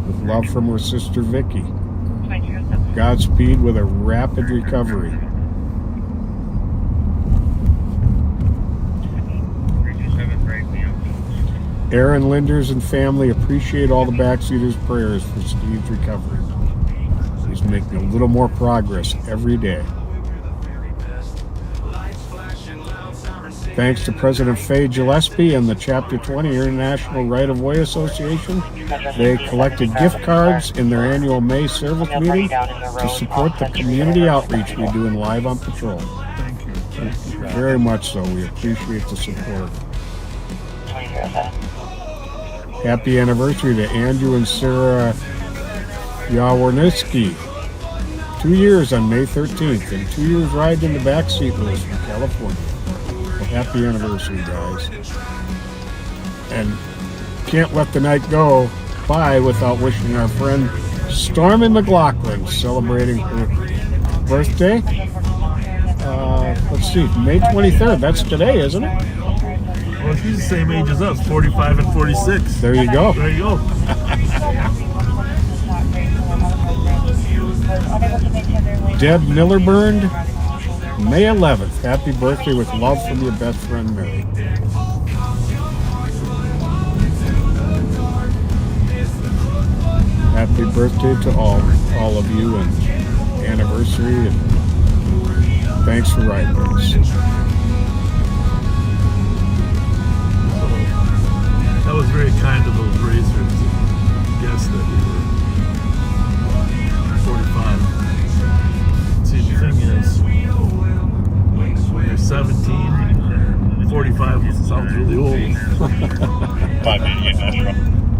With love from her sister Vicky. Godspeed with a rapid recovery. Aaron Linders and family appreciate all the backseaters' prayers for Steve's recovery. He's making a little more progress every day. Thanks to President Faye Gillespie and the Chapter 20 International Right-of-Way Association, they collected gift cards in their annual May service meeting to support the community outreach we do in Live on Patrol. Thank you. Very much so. We appreciate the support. Happy anniversary to Andrew and Sarah Yawornitzky. 2 years on May 13th and 2 years riding in the backseat with us from California. Happy anniversary, guys. And can't let the night go by without wishing our friend Stormy McLaughlin, celebrating her birthday. Let's see, May 23rd. That's today, isn't it? Well, she's the same age as us, 45 and 46. There you go. There you go. Deb Millerburn, May 11th. Happy birthday with love from your best friend, Mary. Happy birthday to all of you, and anniversary, and thanks for riding with us. That was very kind of those racers. Guess that we were 45. See, the thing is, when you're 17, 45 sounds really old.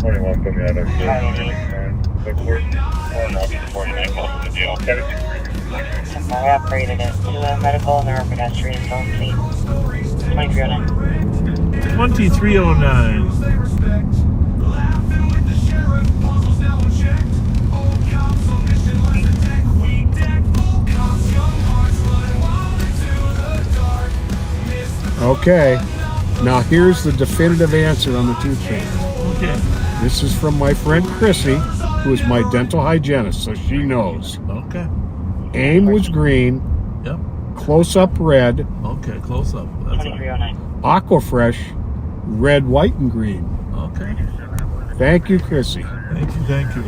21 put me out of Liquid. Or no, 49 calls for the deal. I operated it to a medical and there are pedestrians on scene. 2309. 2309. Okay, now here's the definitive answer on the tooth pain. Okay. This is from my friend Chrissy, who is my dental hygienist, so she knows. Okay. AIM was green. Yep. Close up red. Okay, close up. That's 2309. Aquafresh, red, white, and green. Okay. Thank you, Chrissy. Thank you, thank you.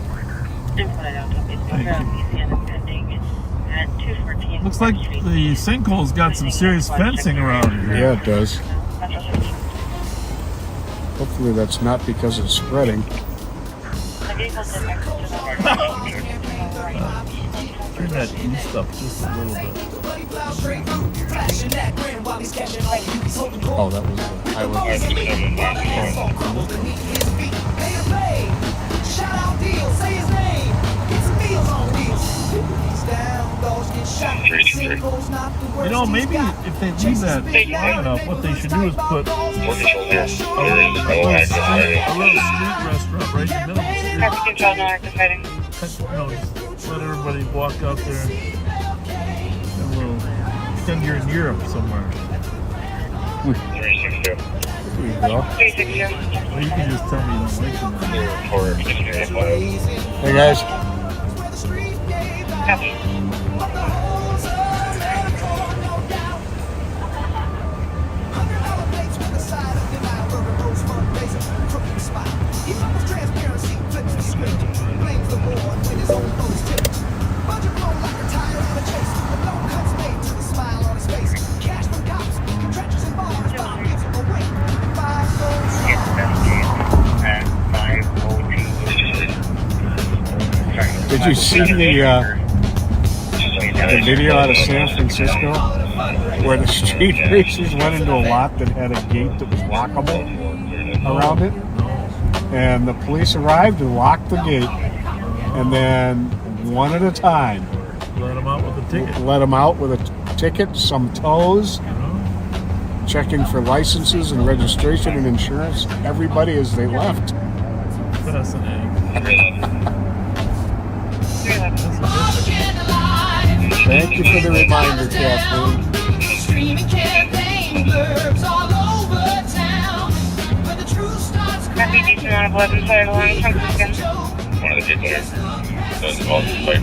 Looks like the sinkhole's got some serious fencing around it. Yeah, it does. Hopefully that's not because it's spreading. Turn that east up just a little bit. Oh, that was the highway. You know, maybe if they leave that long enough, what they should do is put a little street restaurant right in the middle of the street. Traffic control, no active fighting. You know, just let everybody walk out there and have a little, pretend you're in Europe somewhere. 362. There you go. 362. Or you can just tell me you don't like them. Hey guys. Copy. Did you see the video out of San Francisco where the street racers went into a lot that had a gate that was lockable around it? And the police arrived and locked the gate, and then one at a time Let them out with a ticket. let them out with a ticket, some tows, checking for licenses and registration and insurance, everybody as they left. Fascinating. Thank you for the reminder, Kathleen. Copy, decent amount of 11 fire alarm from Cisco. One of the people here does involve the fight.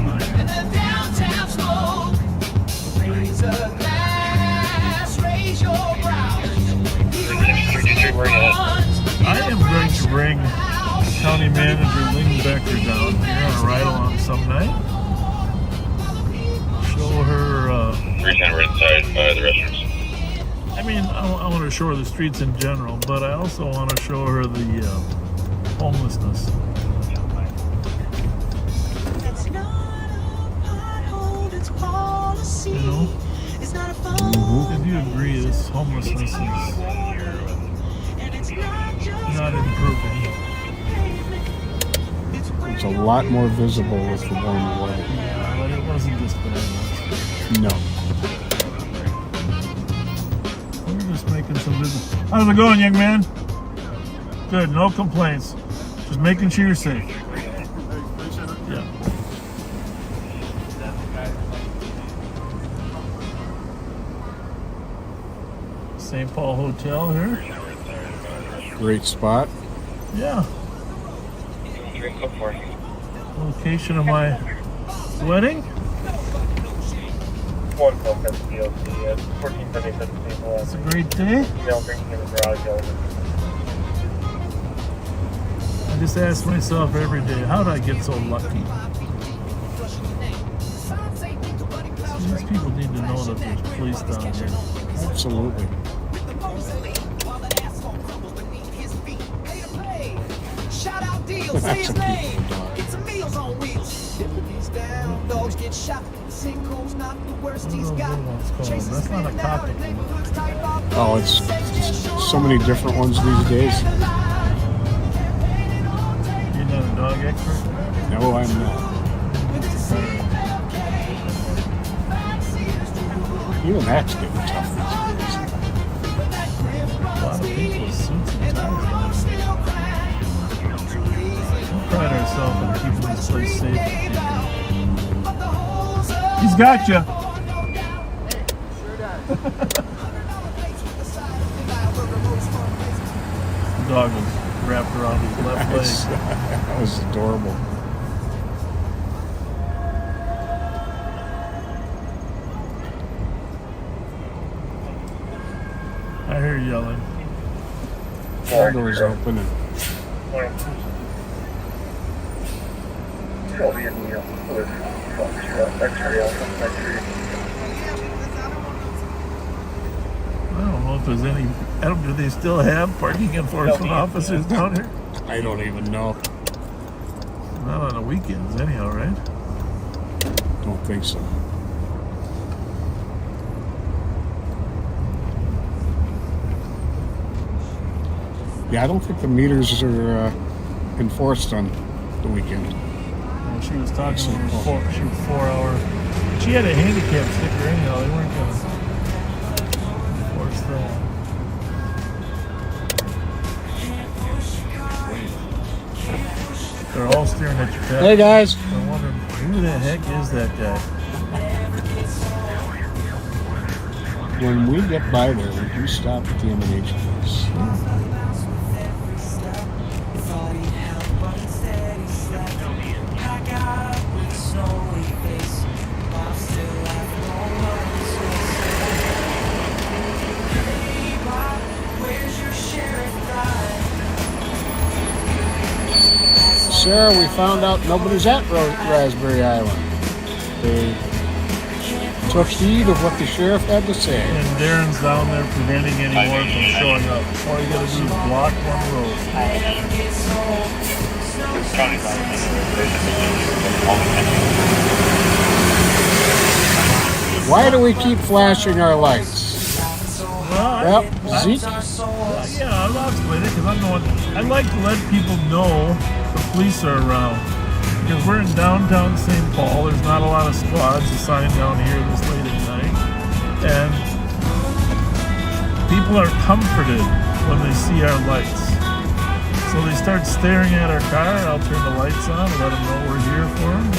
I am going to bring County Manager Lingbecker down here on a ride-along some night. Show her, 310, we're inside the restrooms. I mean, I want to show her the streets in general, but I also want to show her the homelessness. You know? If you agree, this homelessness is not improving. It's a lot more visible with the warm weather. Yeah, but it wasn't this bad. No. We're just making some business. How's it going, young man? Good, no complaints. Just making sure you're safe. Yeah. St. Paul Hotel here. Great spot. Yeah. Location of my wedding. one phone call to DOC at 1477 Maple It's a great day. Male drinking in the garage element. I just ask myself every day, how did I get so lucky? These people need to know that there's police down here. Absolutely. That's a beautiful dog. That's not a cop. Oh, it's so many different ones these days. You're not a dog expert? No, I'm not. Even that's getting tough these days. A lot of people with suits and ties. We pride ourselves on keeping this place safe. He's got you. The dog was wrapped around his left leg. That was adorable. I hear you yelling. Car door's open and I don't know if there's any. Do they still have parking enforcement officers down here? I don't even know. Not on the weekends, anyhow, right? Don't think so. Yeah, I don't think the meters are enforced on the weekend. Well, she was talking she was 4 hour. She had a handicap sticker anyhow. They weren't going to enforce that. They're all staring at your cat. Hey guys. I'm wondering, who the heck is that guy? When we get by there, we do stop at the M&H place. Sarah, we found out nobody's at Raspberry Island. They took heed of what the sheriff had to say. And Darren's down there preventing anyone from showing up. All you gotta do is block one road. Why do we keep flashing our lights? Well, yep, Zeke. Yeah, I'll explain it because I'm the one. I like to let people know the police are around. Because we're in downtown St. Paul, there's not a lot of squads assigned down here this late at night. And people are comforted when they see our lights. So they start staring at our car, I'll turn the lights on and let them know we're here for them.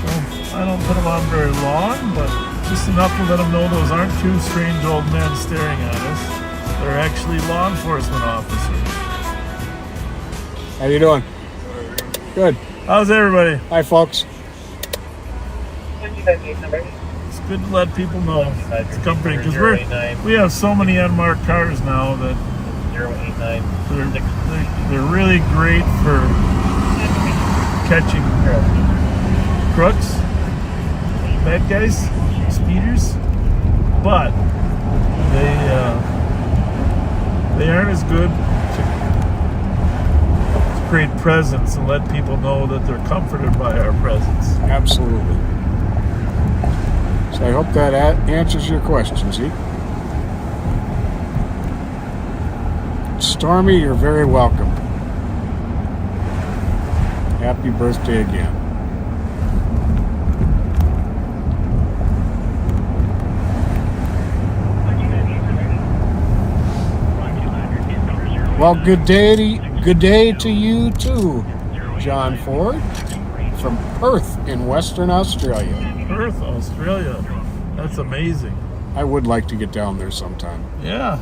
Well, I don't put them on very long, but just enough to let them know those aren't two strange old men staring at us. They're actually law enforcement officers. How you doing? Good. How's everybody? Hi, folks. It's good to let people know. It's comforting because we have so many unmarked cars now that they're really great for catching crooks, bad guys, speeders, but they aren't as good to create presence and let people know that they're comforted by our presence. Absolutely. So I hope that answers your question, Zeke. Stormy, you're very welcome. Happy birthday again. Well, good day to you too, John Ford, from Perth in Western Australia. Perth, Australia. That's amazing. I would like to get down there sometime. Yeah.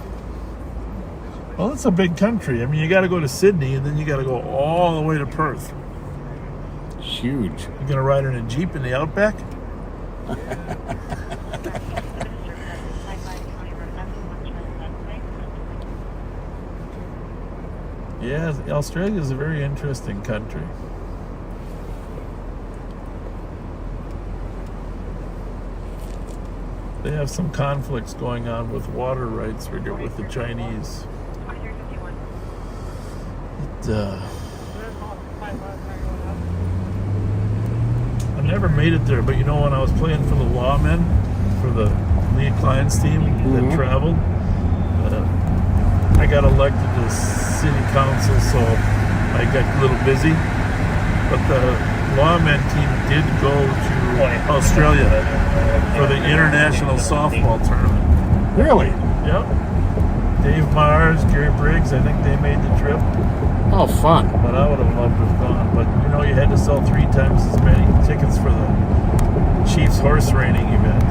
Well, it's a big country. I mean, you got to go to Sydney, and then you got to go all the way to Perth. Huge. You gonna ride in a Jeep in the outback? Yeah, Australia is a very interesting country. They have some conflicts going on with water rights with the Chinese. I never made it there, but you know, when I was playing for the Lawmen, for the Lee Klein's team that traveled, I got elected to city council, so I got a little busy. But the Lawmen team did go to Australia for the international softball tournament. Really? Yep. Dave Mars, Gary Briggs, I think they made the trip. Oh, fun. But I would have loved to have gone. But you know, you had to sell 3 times as many tickets for the Chiefs horse reining event.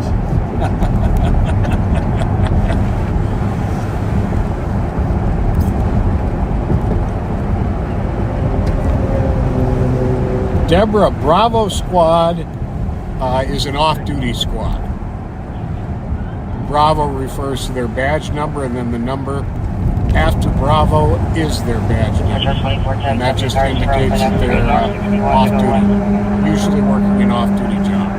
Deborah, Bravo Squad is an off-duty squad. Bravo refers to their badge number, and then the number after Bravo is their badge number. And that just indicates that they're off-duty, usually working an off-duty job.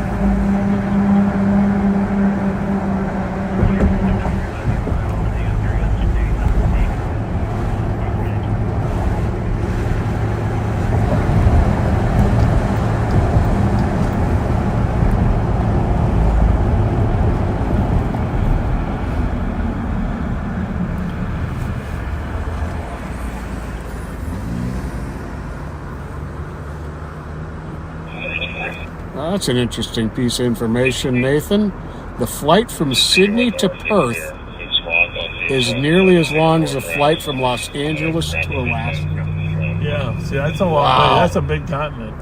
That's an interesting piece of information, Nathan. The flight from Sydney to Perth is nearly as long as a flight from Los Angeles to Alaska. Yeah, see, that's a long way. That's a big continent.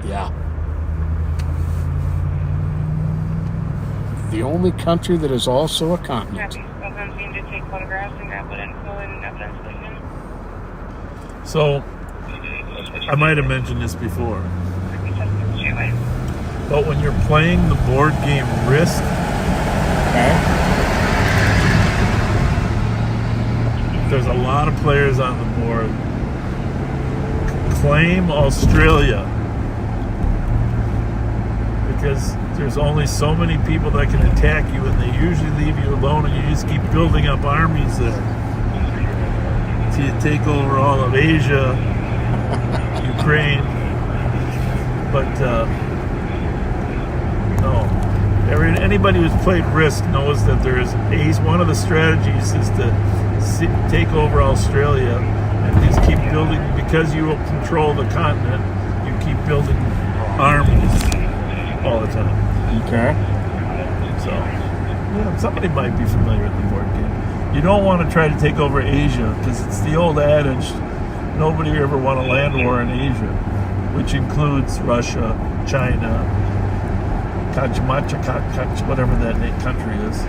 Yeah. The only country that is also a continent. So, I might have mentioned this before, but when you're playing the board game Risk, there's a lot of players on the board. Claim Australia, because there's only so many people that can attack you, and they usually leave you alone, and you just keep building up armies there till you take over all of Asia, Ukraine. But no, anybody who's played Risk knows that there is one of the strategies is to take over Australia and just keep building, because you will control the continent. You keep building armies all the time. Okay. So, yeah, somebody might be familiar with the board game. You don't want to try to take over Asia, because it's the old adage: nobody ever won a land war in Asia, which includes Russia, China, whatever that country is.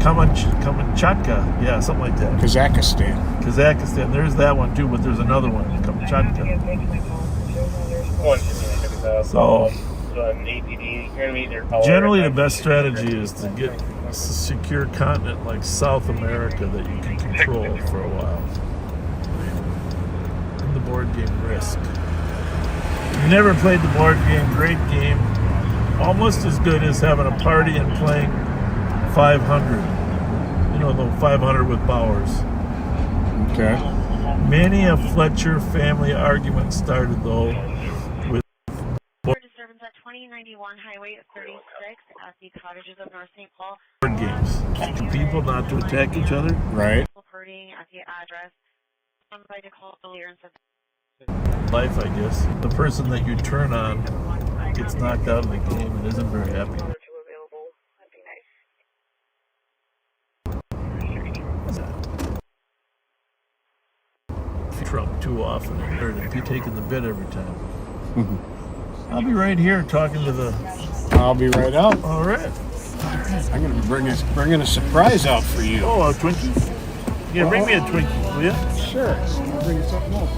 Kamchatka, yeah, something like that. Kazakhstan. There's that one too, but there's another one, Kamchatka. So, generally, the best strategy is to get a secure continent like South America that you can control for a while. In the board game Risk. If you never played the board game, great game. Almost as good as having a party and playing 500. You know, the 500 with Bowers. Okay. Many a Fletcher family argument started, though, with Disturbance at 2091 Highway 36 at the cottages of North St. Paul. board games. For people not to attack each other. Right. Partying at the address. Somebody called earlier and said Life, I guess. The person that you turn on gets knocked out of the game and isn't very happy. If you Trump too often, if you're taking the bid every time. I'll be right here talking to the... I'll be right up. All right. I'm going to be bringing a surprise out for you. Oh, a Twinkie? Yeah, bring me a Twinkie, will you? Sure. I'll bring you something else.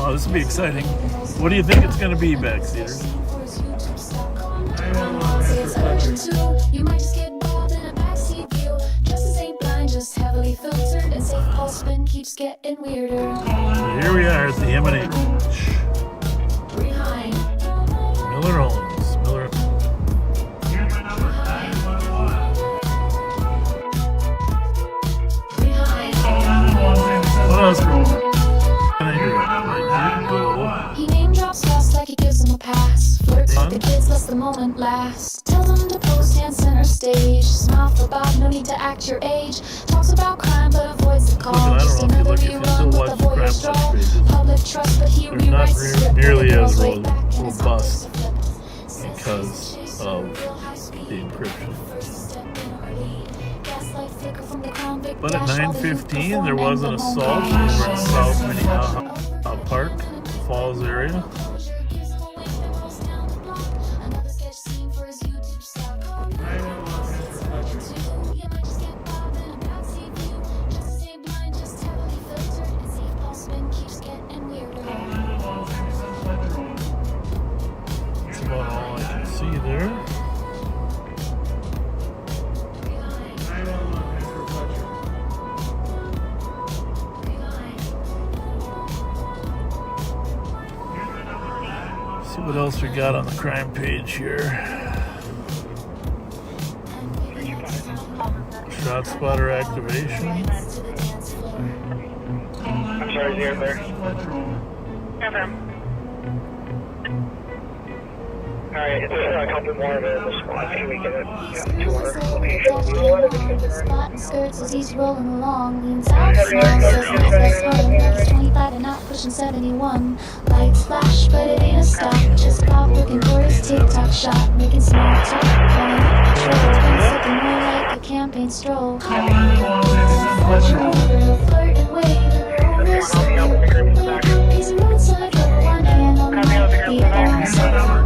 Oh, this will be exciting. What do you think it's going to be, Backseater? You might just get bored in a backseat view. Justice ain't blind, just heavily false spin keeps getting weirder. So here we are at the M&H. Miller Homes. Miller. What else can I do? He name drops fast like he gives them a pass. Flirts with the kids, lets the moment last. Tells them to post and center stage. Smile for Bob, no need to act your age. Talks about crime but avoids the call. Just another rerun with a voyeur drawl. Public trust, but he rewrites the script. Nearly as robust because of the encryption. But at 9:15 there was an assault over in South Minnehaha Park, Falls area. That's about all I can see there. See what else we got on the crime page here. Shot spotter activation. I'm sorry, is he there? Confirm. Alright, there's a couple more of the squad. Maybe we get to our location. Spot skirts as he's rolling along. Leans out, smiles, says he's less fun. 25 and not pushing 71. Lights flash, but it ain't a stop. Just Bob looking for his TikTok shot. Making small talk, calling up patrol. It's been looking more like a campaign stroll. Watching over, flirt and wave. Over slow. He's a roadside with one hand on the mic. The other side.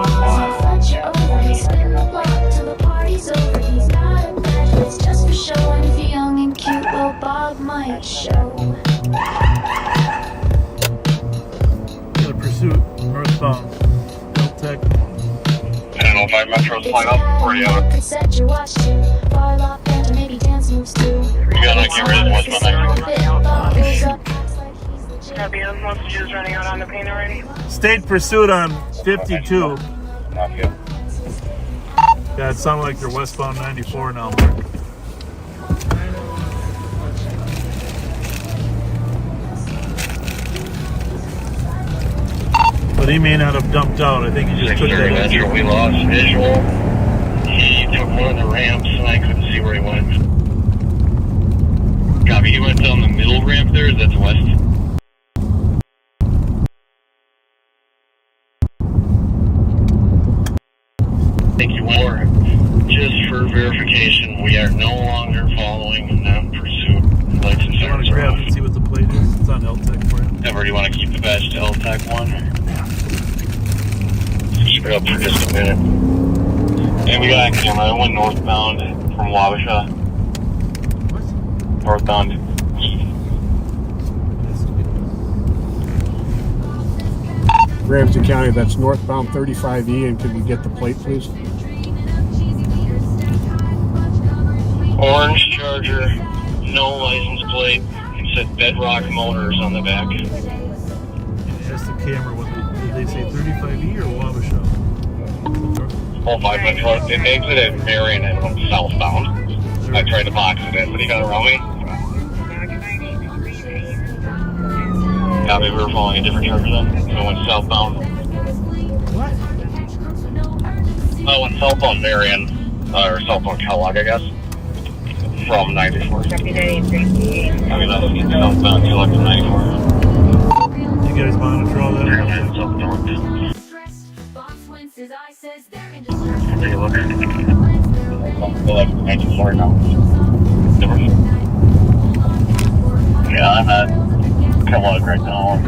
FLETCHER over, he's spin the block till the party's over. He's not a bad, it's just for show. And if you're young and cute, well, Bob might show. Got a pursuit northbound. Tech. 1005 Metro's flying up. 40 out. Set your watch to bar lock and maybe dance moves too. You gotta get rid of westbound 94. Copy, most of you is running out on the paint already. State pursuit on 52. Not good. Yeah, it sounded like they're westbound 94 now. But he may not have dumped out. I think he just took that. Metro, we lost visual. He took one of the ramps and I couldn't see where he went. Copy, he went down the middle ramp there. Is that the west? Thank you, War. Just for verification, we are no longer following the non-pursuit license. You want to grab and see what the plate is? It's on LTEC for you. Ever, do you want to keep the badge to LTEC 1? Keep it up for just a minute. And we got a camera. I went northbound from Wabasha. What? Northbound. Ramsey County, that's northbound 35E, and could we get the plate, please? Orange Charger, no license plate. It said Bedrock Motors on the back. Ask the camera what did they say 35E or Wabasha? Oh, 5 Metro. It exited Marion and went southbound. I tried to box it in, but he got around me. Copy, we were following a different charger then. So I went southbound. What? I went southbound Marion, or southbound Kellogg, I guess. From 94. I mean, that was southbound Kellogg to 94. You guys monitor all that? Take a look. Feel like 94 now. Yeah, I'm at Kellogg right now.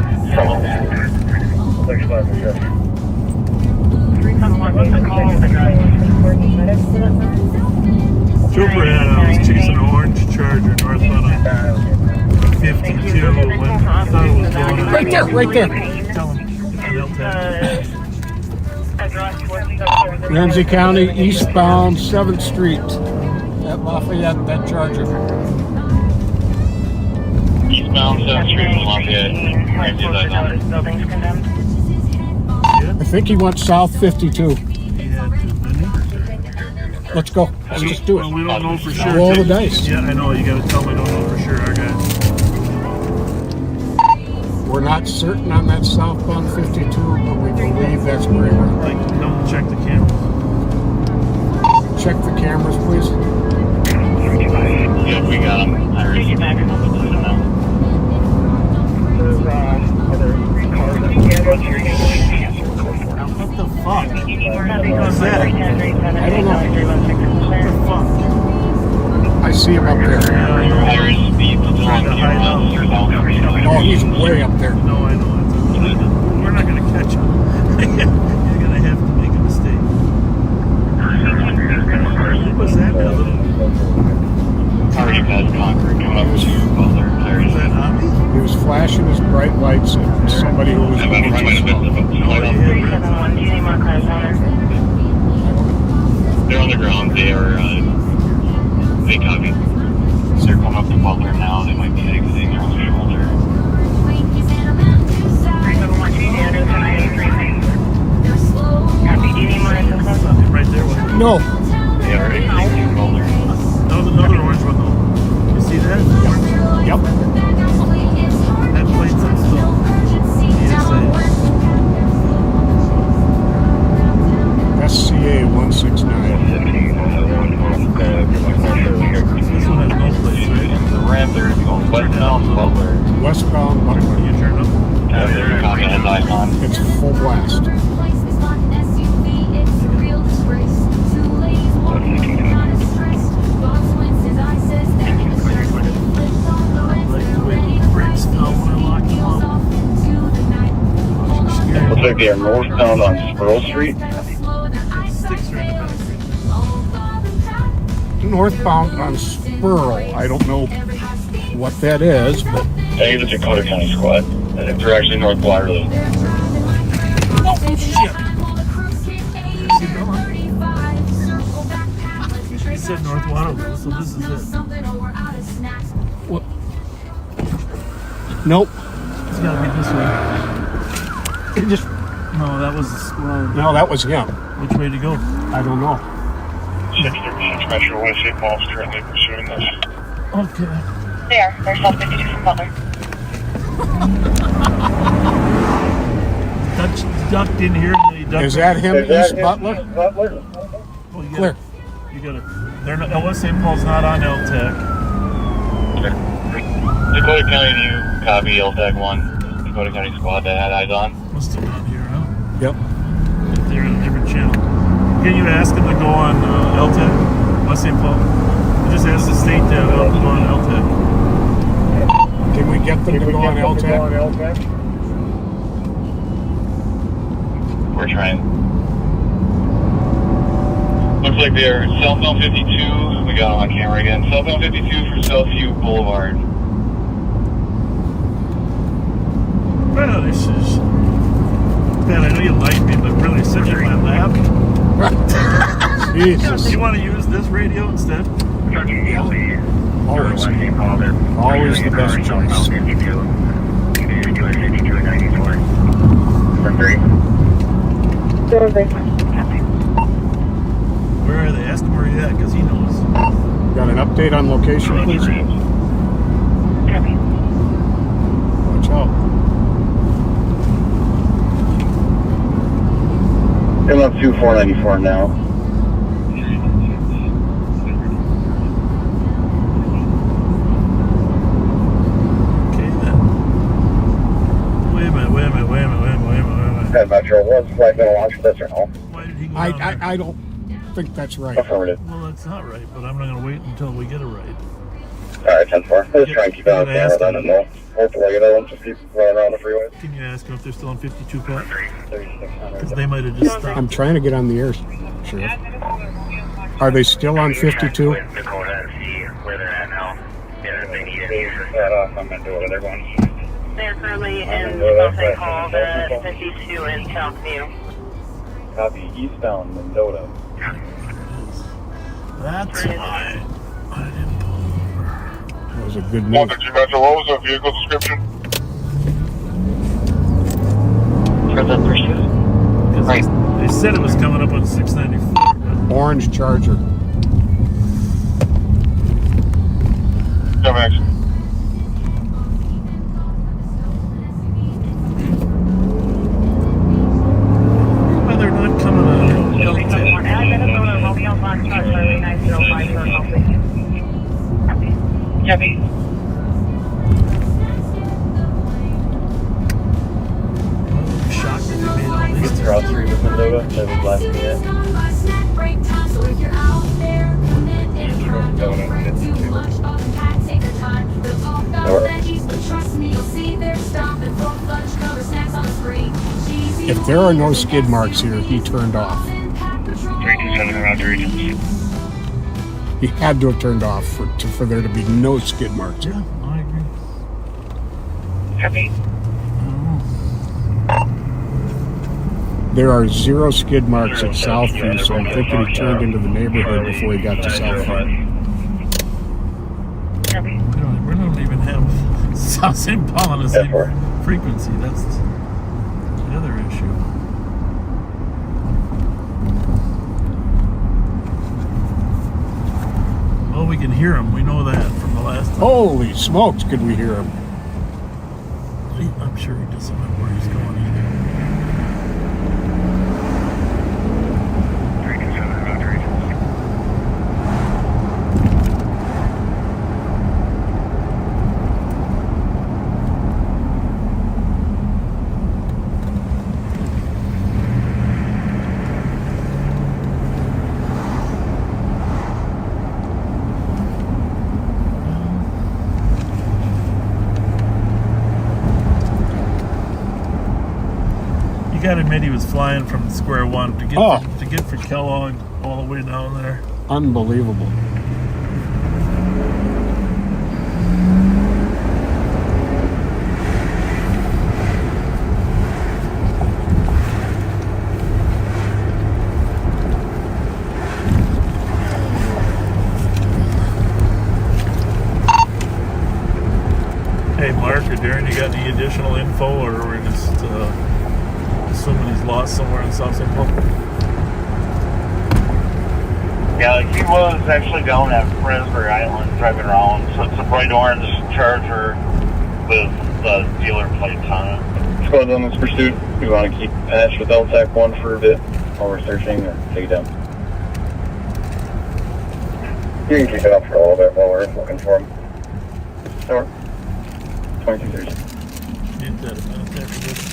Trooper had was chasing an orange Charger northbound on 52 when I thought it was going on. Right there, right there. Tell him. Ramsey County, eastbound 7th Street. At Lafayette, that Charger. Ramsey's eyes on it. Buildings condemned. I think he went south 52. He had to, didn't he? Let's go. Let's just do it. Well, we don't know for sure. Roll the dice. Yeah, I know. You got to tell me. We don't know for sure, our guys. We're not certain on that southbound 52, but we believe that's where he went. Like, don't check the cameras. Check the cameras, please. Yeah, we got him. I heard you back. What the fuck? What was that? I don't know. What the fuck? I see him up there. Higher speed still on Oh, he's way up there. No, I know. We're not going to catch him. You're going to have to make a mistake. What was that? A little... Already past concrete coming up to Butler. Was that Ami? He was flashing his bright lights at somebody who was going too slow. They're on the ground. They are, they copy. They're coming up to Butler now. They might be exiting around the shoulder. Right there. Wasn't it? No. They are exiting Butler. That was another orange one, though. You see that? Yep. That plate's up still. SCA 169. This one has no plates, right? The ramp, they're going to be going westbound Butler. Westbound Butler. You turn up. They're copy has eyes on. It's full blast. Looks like they are northbound on Burrill Street. Northbound on Burrill. I don't know what that is, but I think it's a Dakota County squad. They're actually North Waterloo. Oh, shit. He said North Waterloo, so this is it. what? Nope. It's got to be this way. It just No, that was the squad. no, that was him. Which way to go? I don't know. 636 Metro West St. Paul's currently pursuing this. Okay. They're South 52 from Butler. Dutch ducked in here. Is that him, East Butler? Well, Clear. You got to. They're not. LS St. Paul's not on LTAC. Dakota County New, copy LTAC 1. Dakota County squad that had eyes on. Must have been here, huh? Yep. They're in a different channel. Can you ask them to go on LTAC? West St. Paul? I just asked the state to go on LTAC. Can we get them to go on LTAC? We're trying. Looks like they're southbound 52. We got them on camera again. Southbound 52 from Southview Boulevard. Well, this is... Man, I know you like me, but really sit in my lap. Jesus. You want to use this radio instead? Always. Always the best choice. Where are they? Ask him where he's at, because he knows. Got an update on location, please? Watch out. They're on 2494 now. Okay, then. Wait a minute. Head Metro, was flight going to launch this or no? Why did he go down there? I don't think that's right. Affirmative. Well, that's not right, but I'm not going to wait until we get it right. Alright, 10-4. Let's try and keep on camera then and we'll hopefully get another one just keep running around the freeway. Can you ask them if they're still on 52 Pat? Because they might have just stopped. I'm trying to get on the air, Sheriff. Are they still on 52? Dakota and see where they're at now. Yeah, if they need it. I'm going to do it. They're going. They're currently in something called 52 in Southview. Copy eastbound Mendota. That's why I didn't pull over. That was a good move. Metro, what was the vehicle description? for the pursuit. Right. They said it was coming up on 694. Orange Charger. Go back. Why they're not coming out of Millington? Copy. I'm shocked that they made all these. They're all three with Mendoza. That was last yet. If there are no skid marks here, he turned off. 327 Roger Agents. He had to have turned off for there to be no skid marks here. I agree. Copy. There are 0 skid marks at Southview, so I'm thinking he turned into the neighborhood before he got to Southview. Copy. We don't even have South St. Paul on the same frequency. That's the other issue. Well, we can hear him. We know that from the last time. Holy smokes, could we hear him? I'm sure he doesn't know where he's going either. 327 Roger Agents. You gotta admit he was flying from square one to get for Kellogg all the way down there. Unbelievable. Hey, Mark or Darren, you got any additional info, or we're just assuming he's lost somewhere in South St. Paul? Yeah, he was actually down at Fresbury Island driving around. So it's a bright orange Charger with the dealer plates on it. Squad on this pursuit. We want to keep patch with LTAC 1 for a bit while we're searching, or take it down. You can keep it up for a little bit while we're looking for him. Over. 2230. Need that a minute there for this.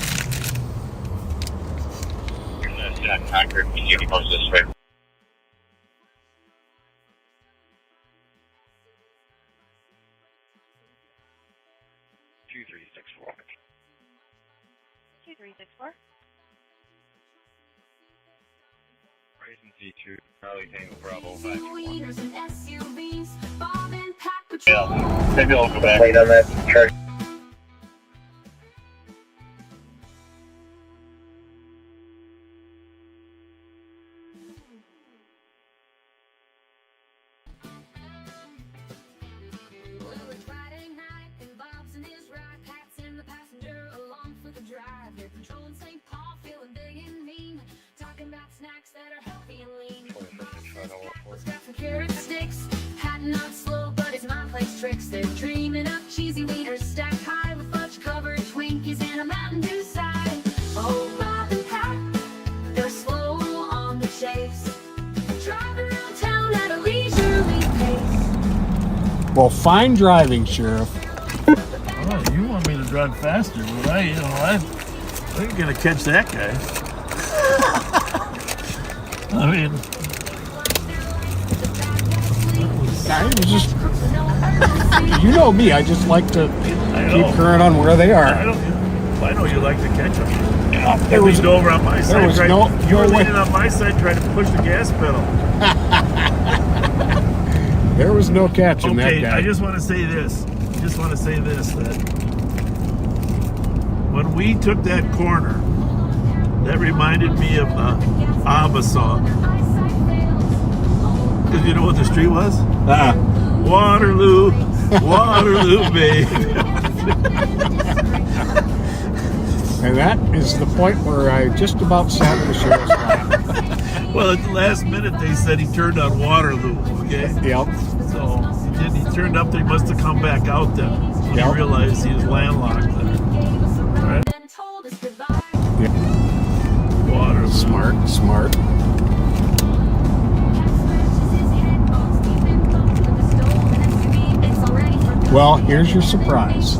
Concord, you can post this way. Two, 2364. Ryzen C2, Charlie Tango Bravo 5. Yeah, maybe I'll go back. Wait on that charge. They're dreaming up cheesy wieners stacked high with fudge covered Twinkies and a Mountain Dew side. Oh, Bob and Pat, they're slow on the chase, driving around town at a leisurely pace. Well, fine driving, Sheriff. Oh, you want me to drive faster, but I ain't gonna catch that guy. I mean, I was just, you know me, I just like to keep current on where they are. I know you like to catch them. There was over on my side. You were way. leaning on my side trying to push the gas pedal. There was no catching that guy. I just want to say this. That when we took that corner, that reminded me of the ABBA song. Because you know what the street was? Waterloo, Waterloo, babe. And that is the point where I just about sat in the sheriff's lap. Well, at the last minute, they said he turned on Waterloo, okay? Yep. So he turned up there. He must have come back out then when he realized he was landlocked there. Right? Yep. Waterloo. Smart. Well, here's your surprise.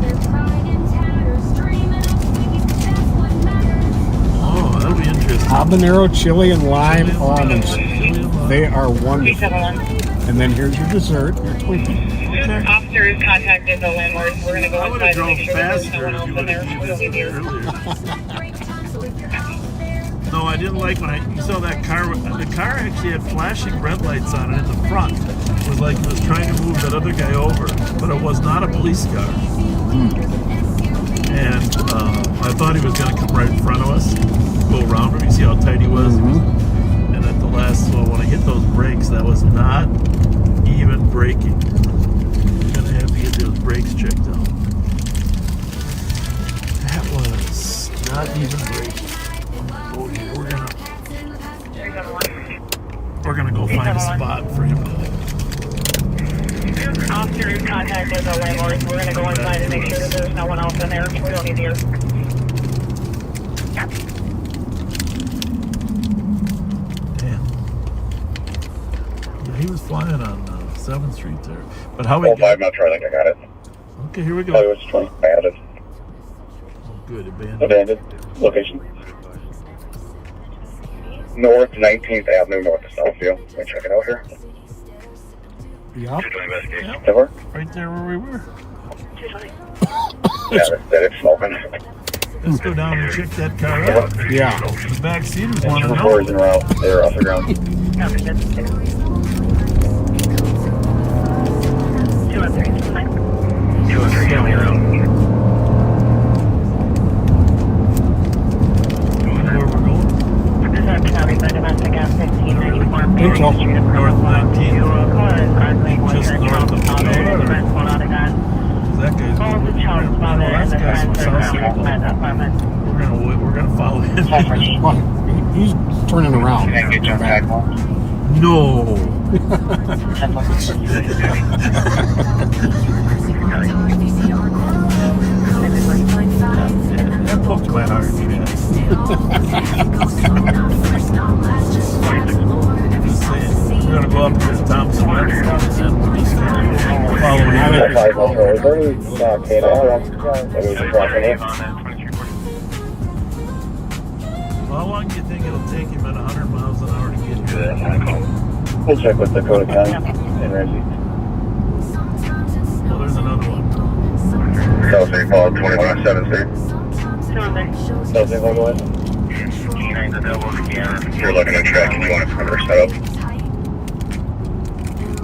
Oh, that'll be interesting. Habanero chili and lime almonds. They are wonderful. And then here's your dessert, your Twinkie. Officers contacted the landlord. We're going to go inside to make sure that there's no one else in there. We don't need you. No, I didn't like when you saw that car. The car actually had flashing red lights on it in the front. It was like it was trying to move that other guy over, but it was not a police car. And I thought he was going to come right in front of us, go around him. You see how tight he was? And at the last, when I hit those brakes, that was not even braking. I'm going to have to get those brakes checked out. That was not even braking. We're gonna go find a spot for him. Officers contacted the landlord. We're gonna go inside and make sure that there's no one else in there. We don't need you. Damn. Yeah, he was flying on 7th Street there. But how we got? I'm not trying. I think I got it. Okay, here we go. Oh, it was 20. Abandoned. Oh, good. Abandoned. Abandoned. Location. North 19th Avenue, north of Southfield. Let me check it out here. Yep. Ever? Right there where we were. Yeah, that it's smoking. Let's go down and check that car out. Yeah. The back seaters want to know. Reporters en route. They're off the ground. 203 coming around. Where we're going? This is County by domestic at 1594. North 19th. Just north of the that guy's that guy's from South. We're gonna follow him. Well, he's turning around. Can I get your tag mark? No. That poked my heart. Just saying. We're gonna go up to Thompson and follow him. Well, how long do you think it'll take him at 100 miles an hour to get here? We'll check with Dakota County and Ramsey. Well, there's another one. South St. Paul, 21 on 7th Street. South St. Paul, go ahead. You're looking at track and you want to come set up.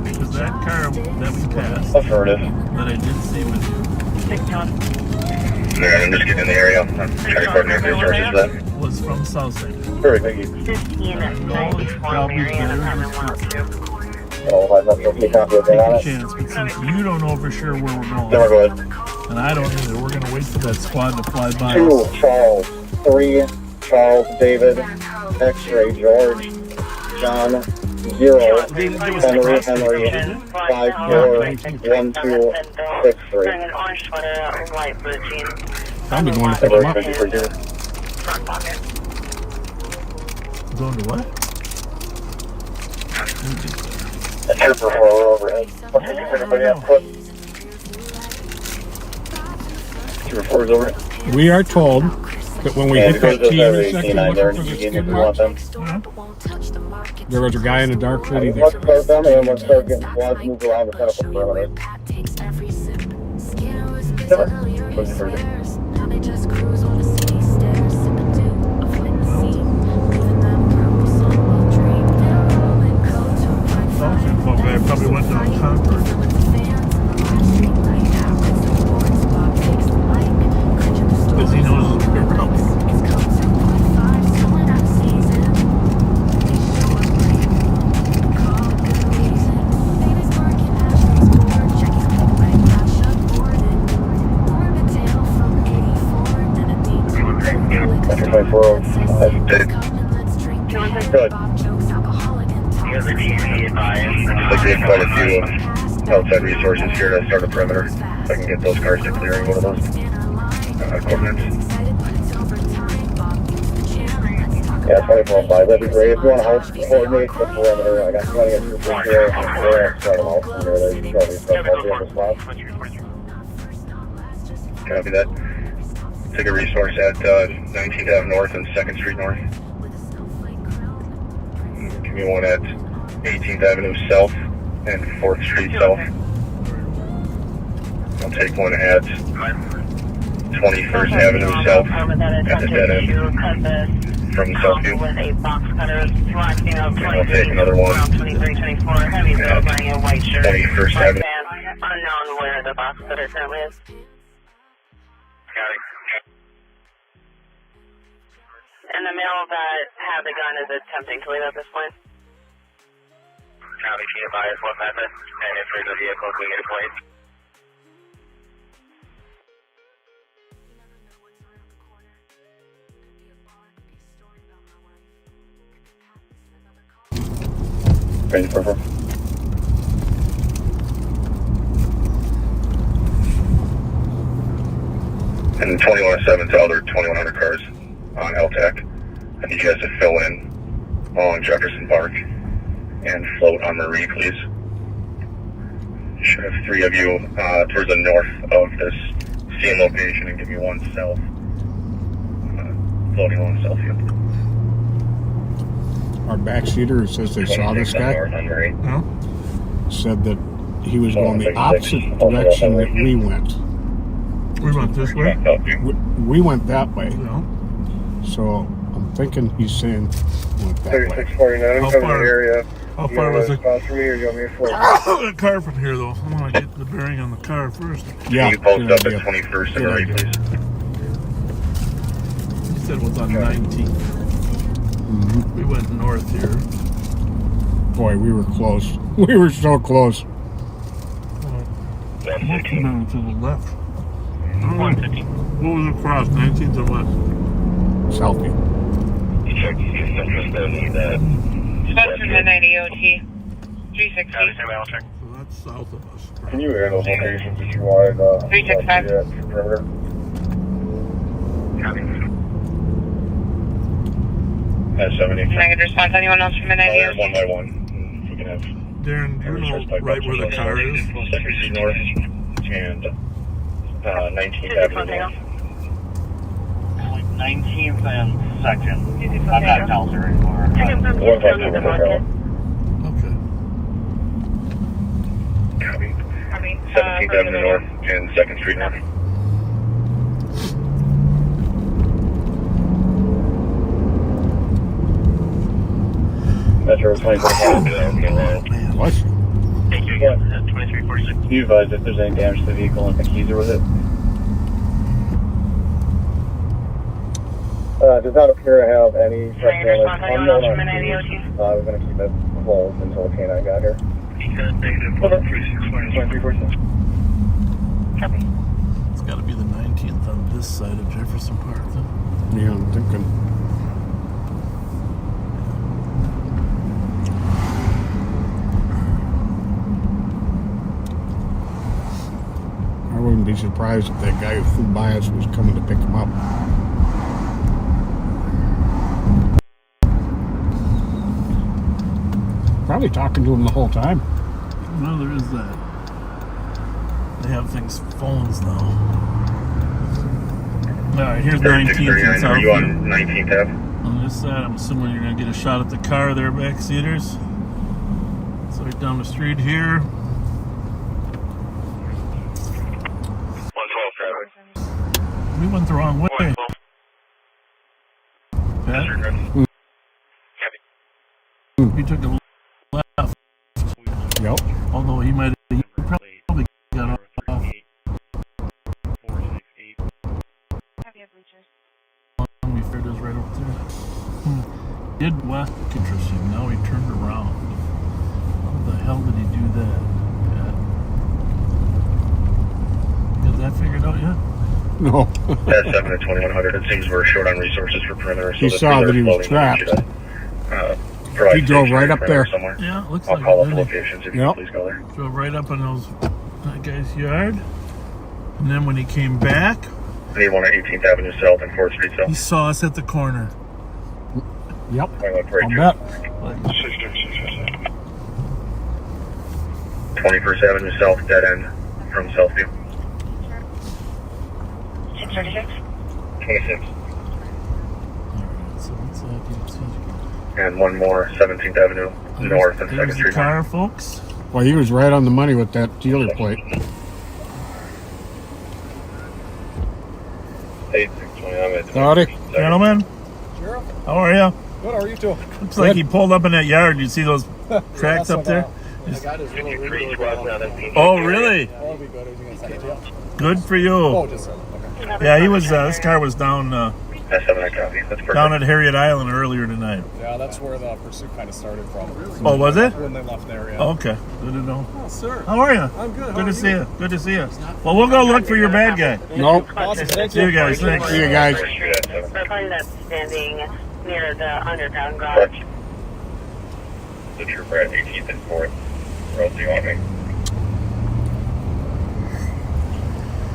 Because that car that we passed, Affirmative. that I did see with you, Yeah, I'm just getting in the area. I'm trying to coordinate the resources for that. was from South St. Perfect, thank you. 1591 Marion, apartment 102. Take a chance, but since you don't know for sure where we're going, Then we're good. and I don't either, we're going to wait for that squad to fly by 2 us. Charles, 3 Charles David, X-ray George, John, 0 Henry 541263. Wearing an orange sweater, light blue jeans. I'll be going to pick him up. Front pocket. Going to what? Trooper 4 overhead. Everybody on foot. Trooper 4 is over. We are told that when we hit that T intersection there, looking for you the gave me skid if you want marks, them. there was a guy in a dark hoodie there. Let's start them and let's start getting squads moved around the set up a perimeter. What's the first? I probably went down Concord. Because he knows we're around. Good. Like we have quite a few outside resources here to start a perimeter. If I can get those cars to clearing one of those coordinates. Yeah, 24-5. That'd be great. If you want to coordinate the perimeter, I got plenty of troopers here. We're going to start them out from there. There's probably stuff all the other spots. Copy that. Take a resource at 19th Ave North and 2nd Street North. Give me one at 18th Avenue South and 4th Street South. I'll take one at 21st Avenue South at the dead end from Southview. And I'll take another one at 21st Avenue. Unknown where the box cutter currently is. And the male that had the gun is attempting to leave at this point. Copy, can you advise what method? And if there's a vehicle, can we get a plate? Ready for her. And 2107 to other 2100 cars on LTAC. I need you guys to fill in along Jefferson Park and float on Marie, please. You should have 3 of you towards the north of this scene location and give me one south. Floating along Southfield. Our backseater says they saw this guy. Huh? Said that he was going the opposite direction that we went. We went this way? We went that way. Yeah. So I'm thinking he's saying went that way. 3649, I'm coming in the area. How far was it? Spot for me, or you want me to float? The car from here, though. I want to get the bearing on the car first. Yeah. Can you post up at 21st and Marie, please? You said it was on 19th. Mm-hmm. We went north here. Boy, we were close. We were so close. No, to the left. What was across 19th or what? Southview. You check the interest in that. Spencer Midnight EOT 360. So that's south of us. Can you air those locations if you wanted? 365. Perimeter. Copy. At 70. Negative response. Anyone else from Midnight EOT? One by one. We can have. Darren, do you know right where the car is? 2nd Street North and 19th Avenue North. 19th and 2nd. I'm not down there anymore. Okay. Copy. 17th Avenue North and 2nd Street North. Metro 24. What? Thank you again. 2346. Can you advise if there's any damage to the vehicle and the keys are with it? Does not appear to have any such damage. Unknown on keys. We're going to keep it closed until the K9 got here. Negative 3646. Copy. It's got to be the 19th on this side of Jefferson Park, then. Yeah, I'm thinking. I wouldn't be surprised if that guy who flew by us was coming to pick him up. Probably talking to him the whole time. No, there is that. They have things, phones now. Alright, here's 19th and Are you on Southview. 19th Ave? On this side, I'm assuming you're going to get a shot at the car there, backseaters. It's right down the street here. 112 traffic. We went the wrong way. 112. Pat? We took a left. Yep. Although he might have probably got off. We figured it was right over there. Did west, interesting. Now he turned around. How the hell did he do that? Yeah. Got that figured out yet? No. At 7 and 2100, it seems we're short on resources for perimeter. So He saw that he was trapped. He drove right up there. Somewhere. Yeah, it looks I'll like call it, up really. locations if you Yep. can please go there. Drove right up in that guy's yard. And then when he came back, I need one at 18th Avenue South and 4th Street he South. saw us at the corner. Yep. I went right I'll through. bet. 21st Avenue South, dead end from Southview. 636. 26. So what's that? And one more, 17th Avenue North and 2nd There's the Street. car, folks. Well, he was right on the money with that dealer plate. 8620. Howdy. Gentlemen, how are you? Good, how are you two? Looks like he pulled up in that yard. You see those tracks up there? I got his little rig. Oh, really? That'll be good. Is he gonna send it to you? Good for you. Oh, just okay. Yeah, he was. This car was down That's 7 I copy. That's perfect. down at Harriet Island earlier tonight. Yeah, that's where the pursuit kind of started from. Oh, was it? When they left there, yeah. Okay, good to know. Oh, sir. How are you? I'm good. Good to see you. Good to see you. Well, we'll go look for your bad guy. Nope. Awesome. Thank See you guys. Thanks. See you guys. I find that standing near the underground garage. The trooper at 18th and 4th. Road, do you want me?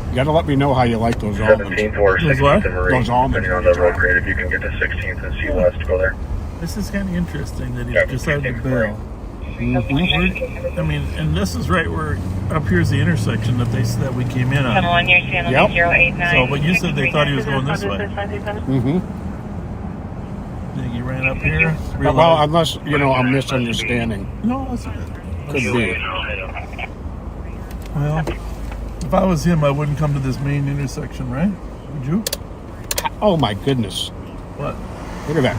You gotta let me know how you like those almonds. 17th or 16th and Marie. Those almonds. Depending on the road grade, if you can get to 16th and see West, go there. This is kind of interesting that he Yeah, decided to 16th bail. I mean, and this is right where up here's the intersection that we came in on. Channel 1, your channel Yep. 089. So, but you said they thought he was going this way. Mm-hmm. Think he ran up here? Well, unless, I'm misunderstanding. No, that's okay. Could be. Well, if I was him, I wouldn't come to this main intersection, right? Would you? Oh, my goodness. What? Look at that.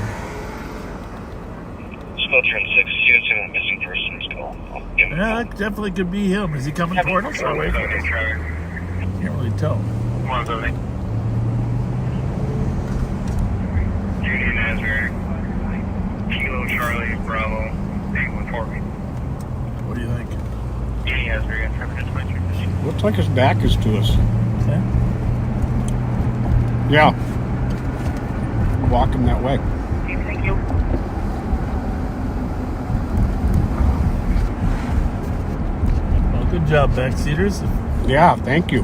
Still turn 6. You can see that missing person's call. Yeah, that definitely could be him. Is he coming toward us or away from us? Can't really tell. Union Asbury. Kilo Charlie Bravo 814. What do you think? Union Asbury, I'm trying to 23. Looks like his back is to us. Okay. Yeah. Walk him that way. Thank you. Well, good job, backseaters. Yeah, thank you.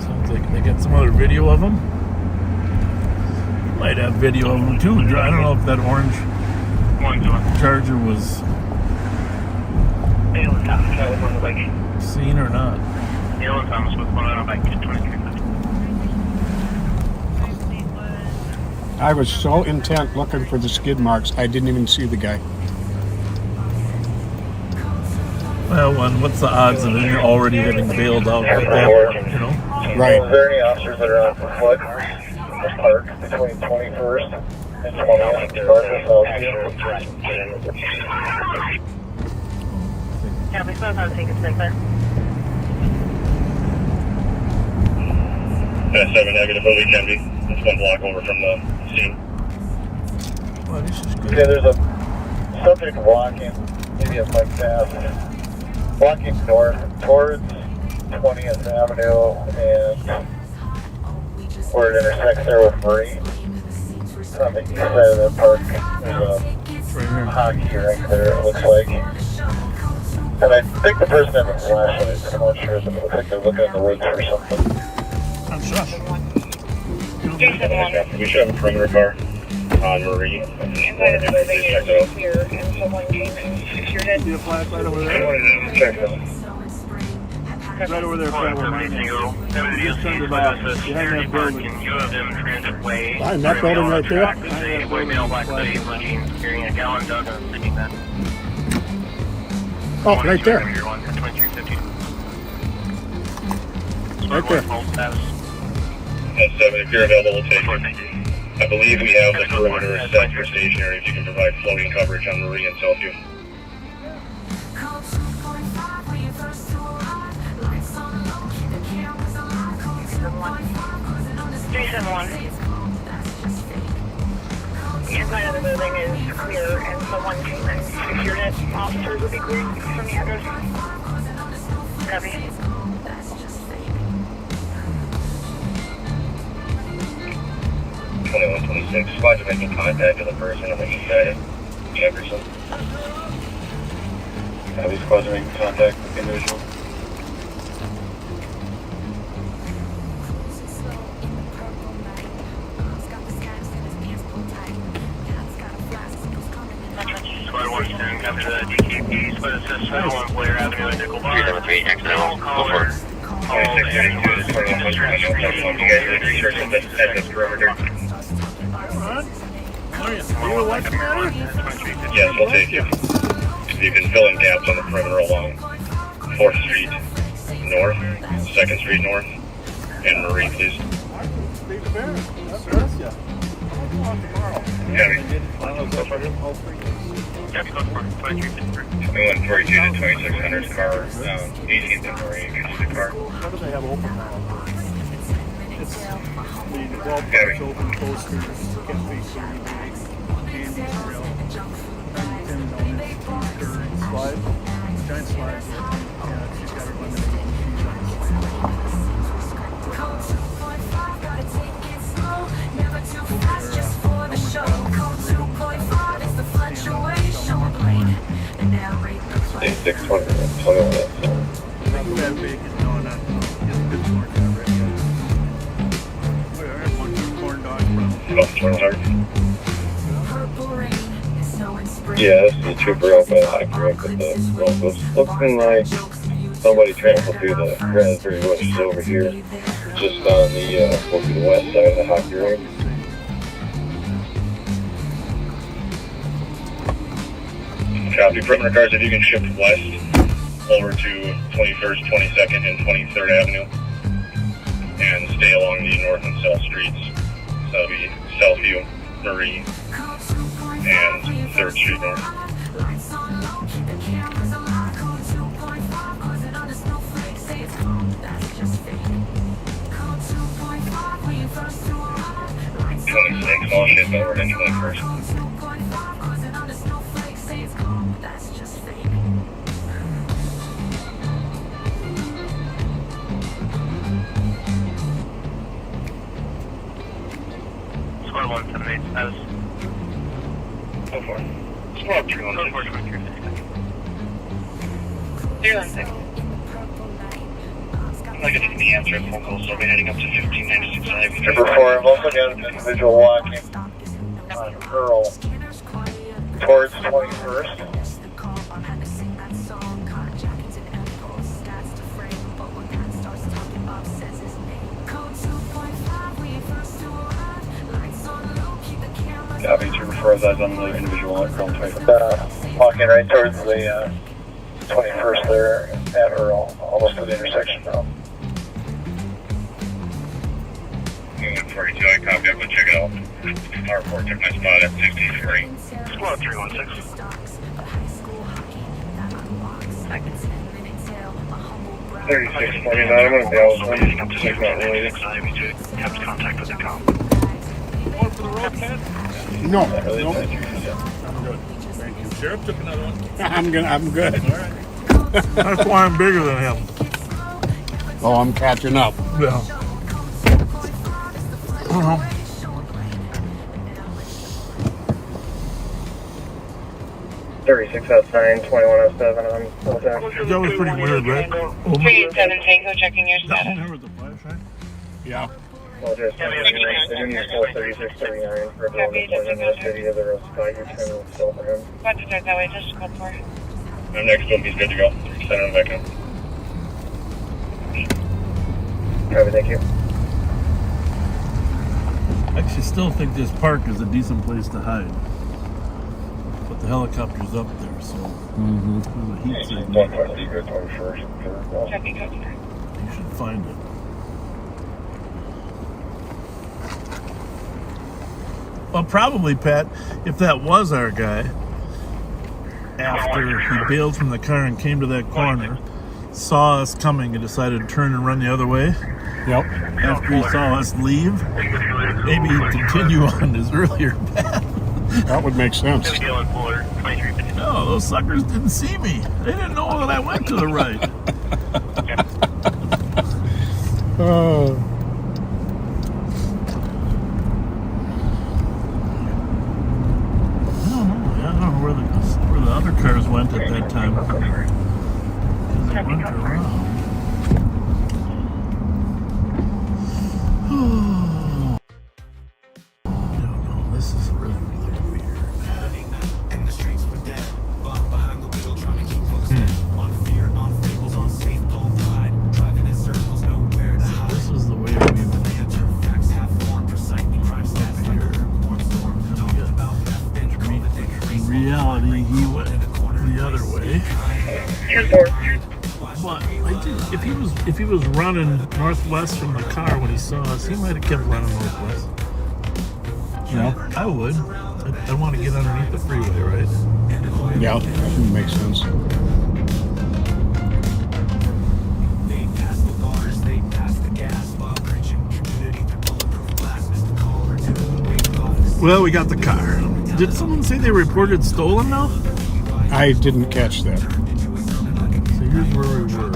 Sounds like they got some other video of him. Might have video of him too. I don't know if that orange Charger was seen or not. Thomas with one on bike 2350. I was so intent looking for the skid marks, I didn't even see the guy. Well, what's the odds of him already having bailed out like that? You know? Right. Is there any officers that are on foot? Park between 21st and 20th. Yeah, we supposed to take a segment. That's 7 negative, but we can be. It's 1 block over from the scene. Well, this is good. Yeah, there's a subject walking, maybe a bike path, walking north towards 20th Avenue and where it intersects there with Marie. On the east side of that park, there's a hockey rink there, it looks like. And I think the person had a flashlight, but I'm not sure. It looks like they're looking in the woods or something. I'm shush. We should have a perimeter car on Marie. Inside of the building is clear, and someone came and secured it. See a flashlight over there? Check it out. Right over there, Fred, where mine is. Just turned it off. Behind that building. You have them transit way. Behind that building right there? Black City, Lynching, carrying a gallon jug of sticking that. Oh, right there. Right there. That's 7, if you're available, we'll take it. I believe we have the perimeter set for stationary if you can provide floating coverage on Marie and Southview. Inside of the building is clear, and someone came and secured it. Officers would be great from the address. Copy. 126. Squads are making contact with a person on the east side of Jefferson. How these squads are making contact with the individual? Squad 110, copy the DKP. Squad assist on Blair Avenue and Nickel Bar. 373, exit L. Go for it. 2632 to 2100. You guys are researching this at this perimeter. You watching that? Yes, we'll take you. You can fill in gaps on the perimeter along 4th Street North, 2nd Street North, and Marie, please. Copy, code 2353. 2142 to 2600 car, 18th and Marie, can you see the car? What do they have open now? It's the golf carts, open posters, get face candy, grill, slide, giant slide. Yeah, she's got her lemonade. Never too fast, just for the show. Code 2.5 is the FLETCHER way. Show a plane and narrate the flight. 621. That bacon donut. Get a good corn dog ready. Where are one corn dog from? Purple rain is snowing spring. Yeah, this is a trooper up at I grew up with the locals. Looking like somebody trampled through the raspberry bushes over here. Just on the, over the west side of the hockey rink. Copy. Perimeter cars, if you can shift west over to 21st, 22nd, and 23rd Avenue. And stay along the north and south streets. So that'll be Southview, Marie, and 3rd Street North. All shift over to 21st. Squad 178 status. Go for it. Squad 316. 316. I'm not getting the answer at phone call, so I'll be heading up to 1596 Ivy. Number 4, I've also got an individual walking on Burrill towards 21st. Copy, 2 eyes on the individual at Burrill 21st. Walking right towards the 21st there at Burrill, almost to the intersection now. 142, I copy, I'm gonna check it out. R4 took my spot at 63. Squad 316. 3649, I'm gonna be able to check that related. Kept contact with the com. One for the road, Ken? No. I'm good. Thank you. Sheriff took another one. I'm good. All right. That's why I'm bigger than him. Oh, I'm catching up. Yeah. 36 outside, 2107 on contact. That was pretty weird, right? 387 Tango, checking your status. There was a flashlight. Yeah. Well, just 3639 for a appointment in the city of the Rose Sky. Your time will still for him. Squad to start that way, just code 4. I'm next to him, he's good to go. Send him back in. Copy, thank you. I actually still think this park is a decent place to hide. But the helicopter's up there, so there's a heat signal. 21st. Copy, code 4. You should find it. Well, probably, Pat, if that was our guy, after he bailed from the car and came to that corner, saw us coming and decided to turn and run the other way. Yep. After he saw us leave, maybe he'd continue on his earlier path. That would make sense. No, those suckers didn't see me. They didn't know that I went to the right. if he was running northwest from the car when he saw us, he might have kept running northwest. Yeah. I would. I want to get underneath the freeway, right? Yeah, that makes sense. Well, we got the car. Did someone say they reported stolen now? I didn't catch that. So here's where we were.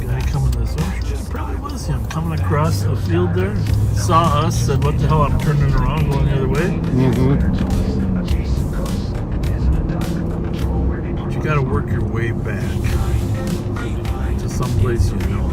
Guy coming this way. It probably was him coming across the field there. Saw us, said, "What the hell? I'm turning around, going the other way." But you got to work your way back to someplace you know.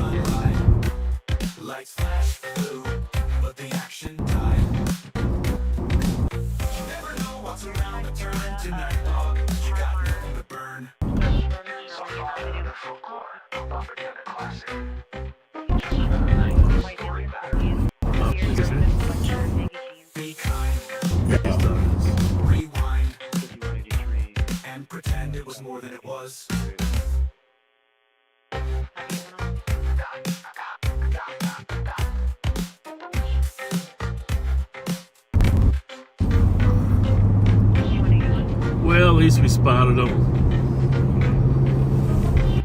Well, at least we spotted them.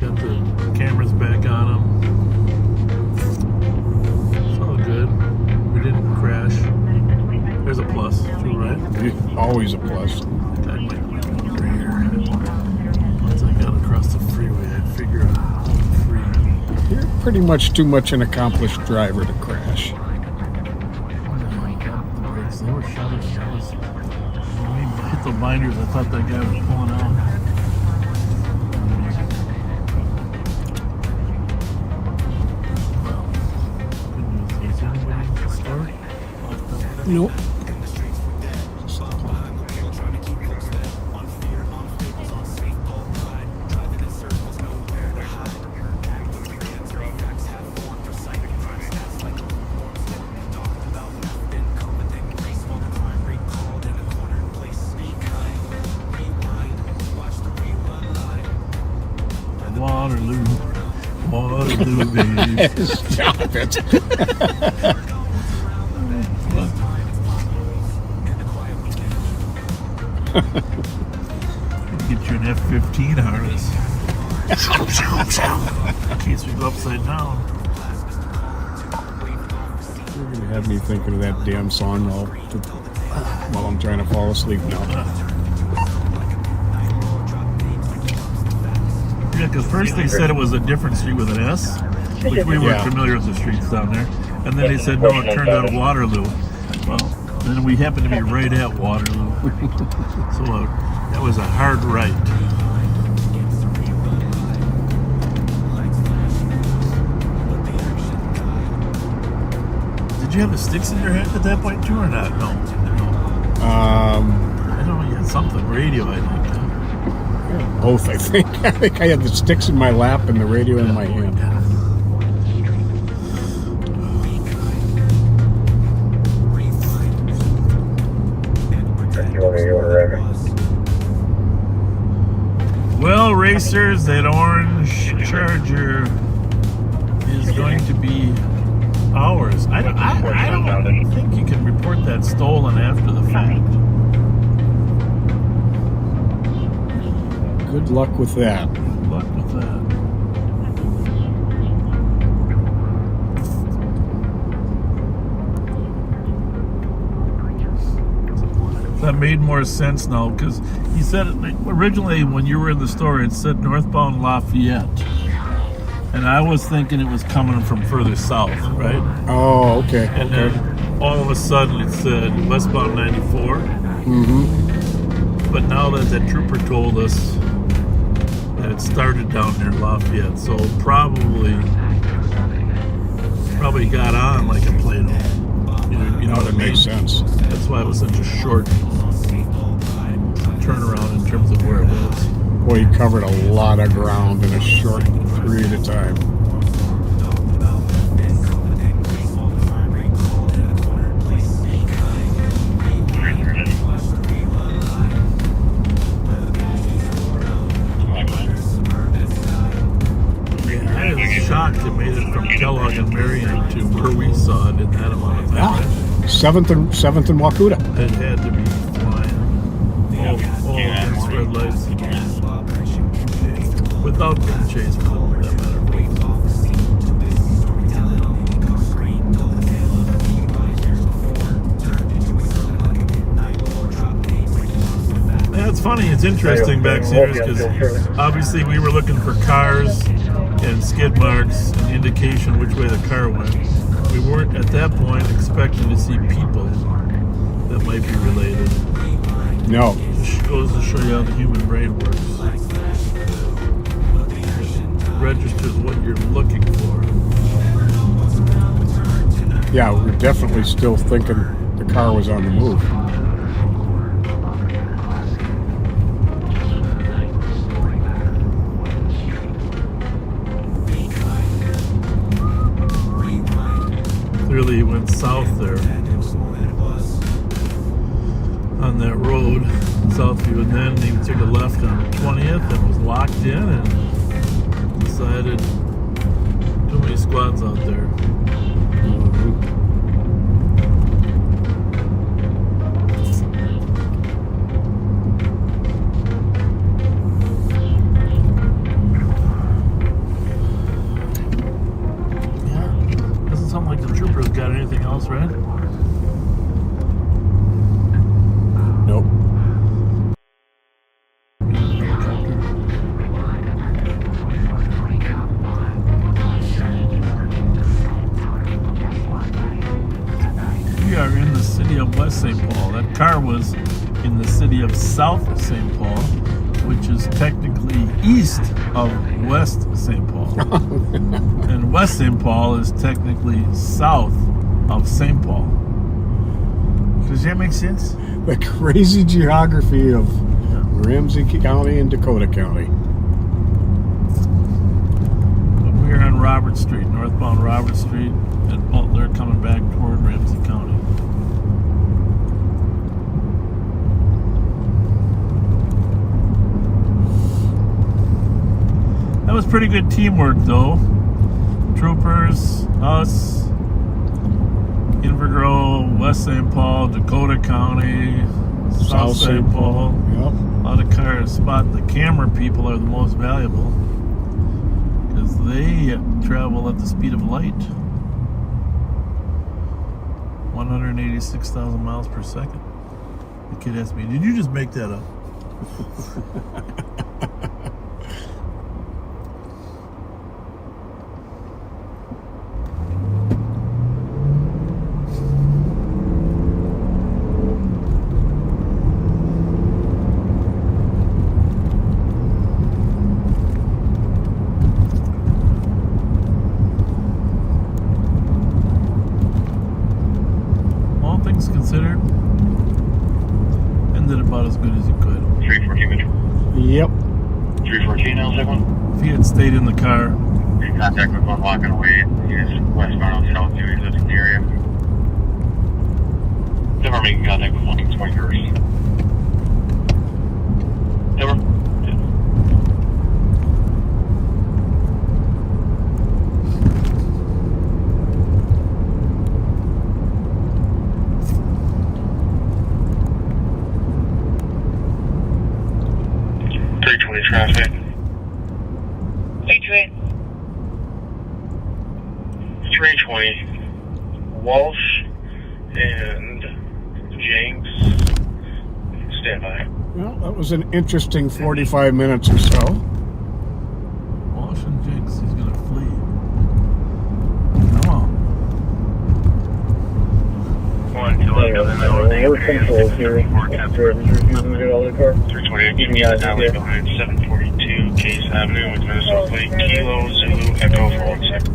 Got the cameras back on them. It's all good. We didn't crash. There's a plus, too, right? Always a plus. Once I got across the freeway, I figured I'm free. You're pretty much too much an accomplished driver to crash. They were shutting. When we hit the binders, I thought that guy was pulling out. Well, good news. Is anybody in the store? Nope. Waterloo, baby. Stop it. Get you an F-15 harness. In case we go upside down. You're going to have me thinking of that damn song while I'm trying to fall asleep now. Yeah, because first they said it was a different street with an S, which we weren't familiar with the streets down there. And then they said, no, it turned out Waterloo. Well, then we happened to be right at Waterloo. So that was a hard right. Did you have the sticks in your hand at that point too, or not? No. I don't know, you had something, radio, I think. Both, I think. I think I had the sticks in my lap and the radio in my hand. Well, racers, that orange Charger is going to be ours. I don't think you can report that stolen after the fact. Good luck with that. Good luck with that. That made more sense now, because he said originally when you were in the store it said northbound Lafayette, and I was thinking it was coming from further south, right? Oh, okay. And then all of a sudden it said westbound 94. But now that the trooper told us that it started down near Lafayette, so probably got on like a Plano. You know what I mean? Makes sense. That's why it was such a short turnaround in terms of where it was. Boy, you covered a lot of ground in a short period of time. I was shocked it made Kellogg and Marion to where we saw it in that amount of time. Yeah. 7th and Wakuta. It had to be flying. All against red lights. Without getting chased for that matter. Yeah, it's funny. It's interesting backseaters because obviously we were looking for cars and skid marks and indication which way the car went. We weren't at that point expecting to see people that might be related. No. It goes to show you how the human brain works. It registers what you're looking for. Yeah, we're definitely still thinking the car was on the move. Clearly he went south there on that road, Southview, and then he took a left on 20th and was locked in and decided too many squads out there. Something like the troopers got anything else, right? Nope. We are in the city of West St. Paul. That car was in the city of South St. Paul, which is technically east of West St. Paul. And West St. Paul is technically south of St. Paul. Does that make sense? The crazy geography of Ramsey County and Dakota County. We're on Robert Street, northbound Robert Street, and Butler coming back toward Ramsey County. That was pretty good teamwork, though. Troopers, us, Invergrove, West St. Paul, Dakota County, South St. Paul. Yep. A lot of cars spot. The camera people are the most valuable because they travel at the speed of light. 186,000 miles per second. The kid asked me, "Did you just make that up?" Considered, ended about as good as you could. 314 Mitchell. Yep. 314 L7. If he had stayed in the car. You're in contact with one walking away. He is westbound on Southview. He lives in the area. Never making contact with one 21st. Never. 320 traffic. 320. Walsh and Jenks. Stand by. Well, that was an interesting 45 minutes or so. Walsh and Jenks, he's gonna flee. Come on. One, two, let's go. We're controls here. 328, keep me out alley behind 742 Case Avenue with Minnesota Plate, Kilo Zulu Echo for 1 second.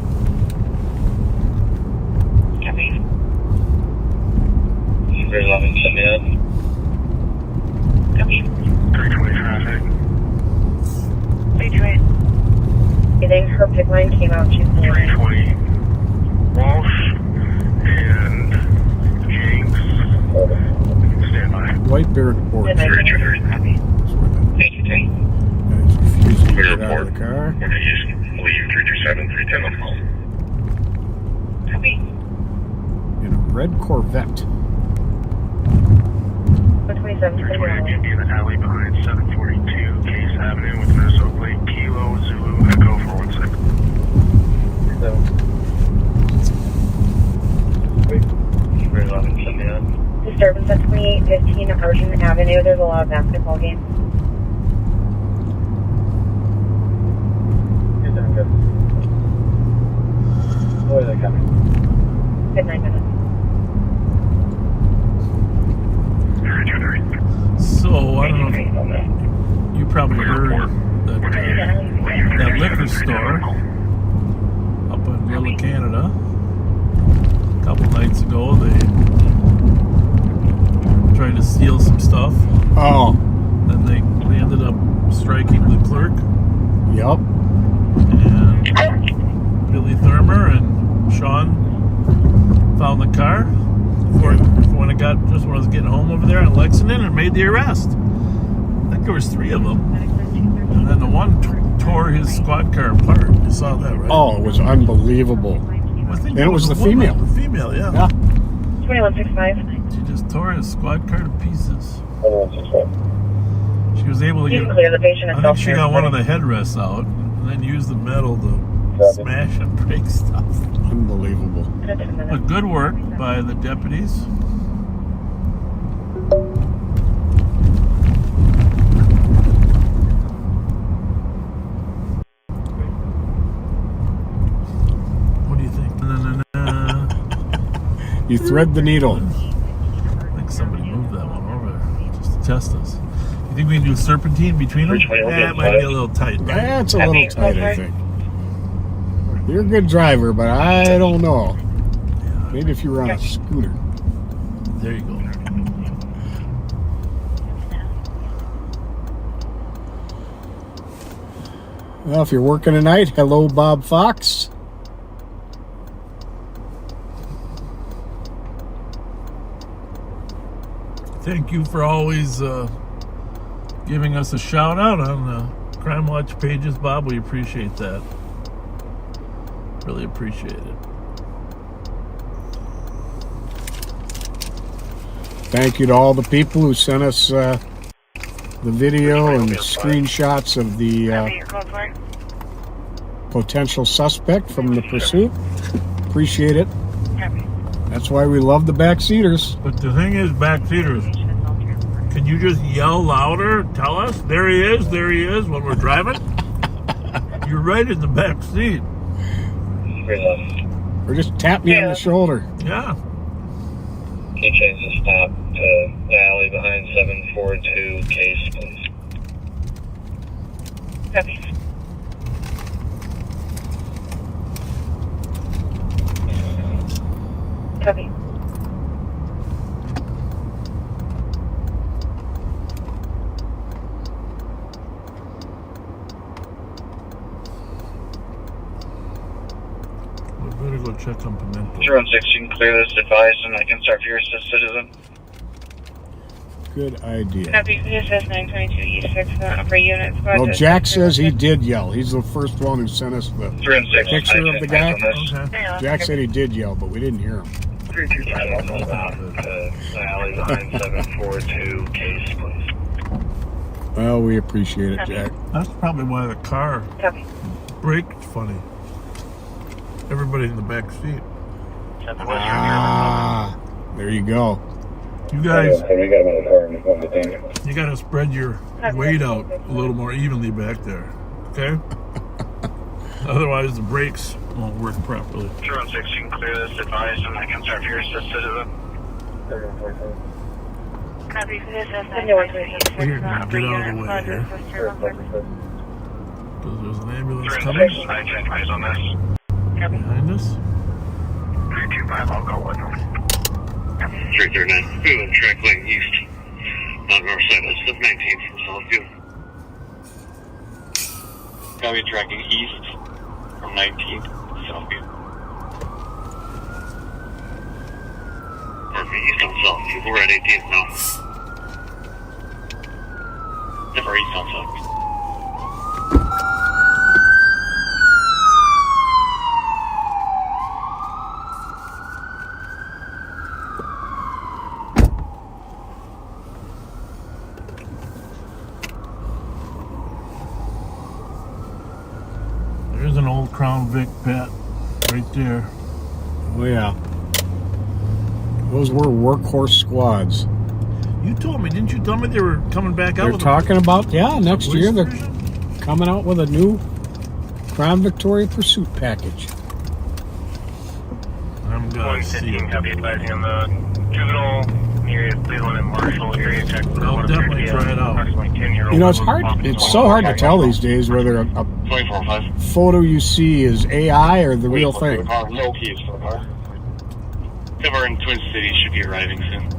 Copy. 311, send me up. Copy. 320 traffic. 320. I think her pick line came out. She's 320. Walsh and Jenks. Stand by. White Bear Report. 323. Copy. 823. Refusing to get out of the car. We're going to use leave 327, 310 on call. red Corvette. 27. In the alley behind 742 Case Avenue with Minnesota plate Kilo Zulu Echo 416. Disturbance at 2815 Argent Avenue. There's a lot of basketball games. Where are they coming? Good 9 minutes. So, I don't know if you probably heard that that liquor store up in Little Canada a couple nights ago, they tried to steal some stuff. Oh. Then they ended up striking the clerk. Yep. And Billy Thurmer and Sean found the car when I was getting home over there on Lexington and made the arrest. I think there was 3 of them. And then the one tore his squad car apart. You saw that, right? Oh, it was unbelievable. And it was the female. The female, yeah. Yeah. 2165. She just tore his squad car to pieces. She was able to You get. can clear the patient I and think she got self-transport. one of the headrests out and then used the metal to smash and break stuff. Unbelievable. But good work by the deputies. What do you think? You thread the needle. I think somebody moved that one over there just to test us. You think we can do serpentine between them? Yeah, it might be a little tight. That's a little tight, I think. You're a good driver, but I don't know. Maybe if you were on a scooter. There you go. Well, if you're working tonight, hello, Bob Fox. Thank you for always giving us a shout out on the Crime Watch pages, Bob. We appreciate that. Really appreciate it. Thank you to all the people who sent us the video and screenshots of the potential suspect from the pursuit. Appreciate it. That's why we love the backseaters. But the thing is, backseaters, can you just yell louder? Tell us, there he is, when we're driving? You're right in the back seat. Or just tap me on the shoulder. Yeah. Can you change the stop to the alley behind 742 Case, please? Copy. Copy. We better go check on Pimento. 016, clear this device and I can start for your assist citizen. Good idea. Copy, PSS 922 East 6 upper unit. Well, Jack says he did yell. He's the first one who sent us the picture of the guy. Okay. Jack said he did yell, but we didn't hear him. 325 on the alley behind 742 Case, please. Well, we appreciate it, Jack. That's probably why the car braked funny. Everybody in the back seat. Ah, there you go. You guys, you gotta spread your weight out a little more evenly back there, okay? Otherwise, the brakes won't work properly. 016, clear this device and I can start for your assist citizen. Copy, PSS 922 East 6 We're gonna upper get out of unit. the way here. Because there's an ambulance coming 016, I check eyes on this. behind us. 325, I'll go with them. 339, moving track lane east on north side of 19th from Southview. Copy, tracking east from 19th to Southview. Perfect, east on Southview. We're at 18th now. Never east on Southview. Vic, Pat. Right there. Oh, yeah. Those were workhorse squads. You told me, didn't you tell me they were coming back out They're with talking about, yeah, next police year they're division? coming out with a new Crown Victoria Pursuit package. I'm gonna see it. Copy advising on the juvenile area, Cleveland and Marshall area check. I'll definitely try it out. You know, it's so hard to tell these days whether a 24-5. photo you see is AI or the real thing. No keys for the car. If we're in Twin Cities, should be arriving soon.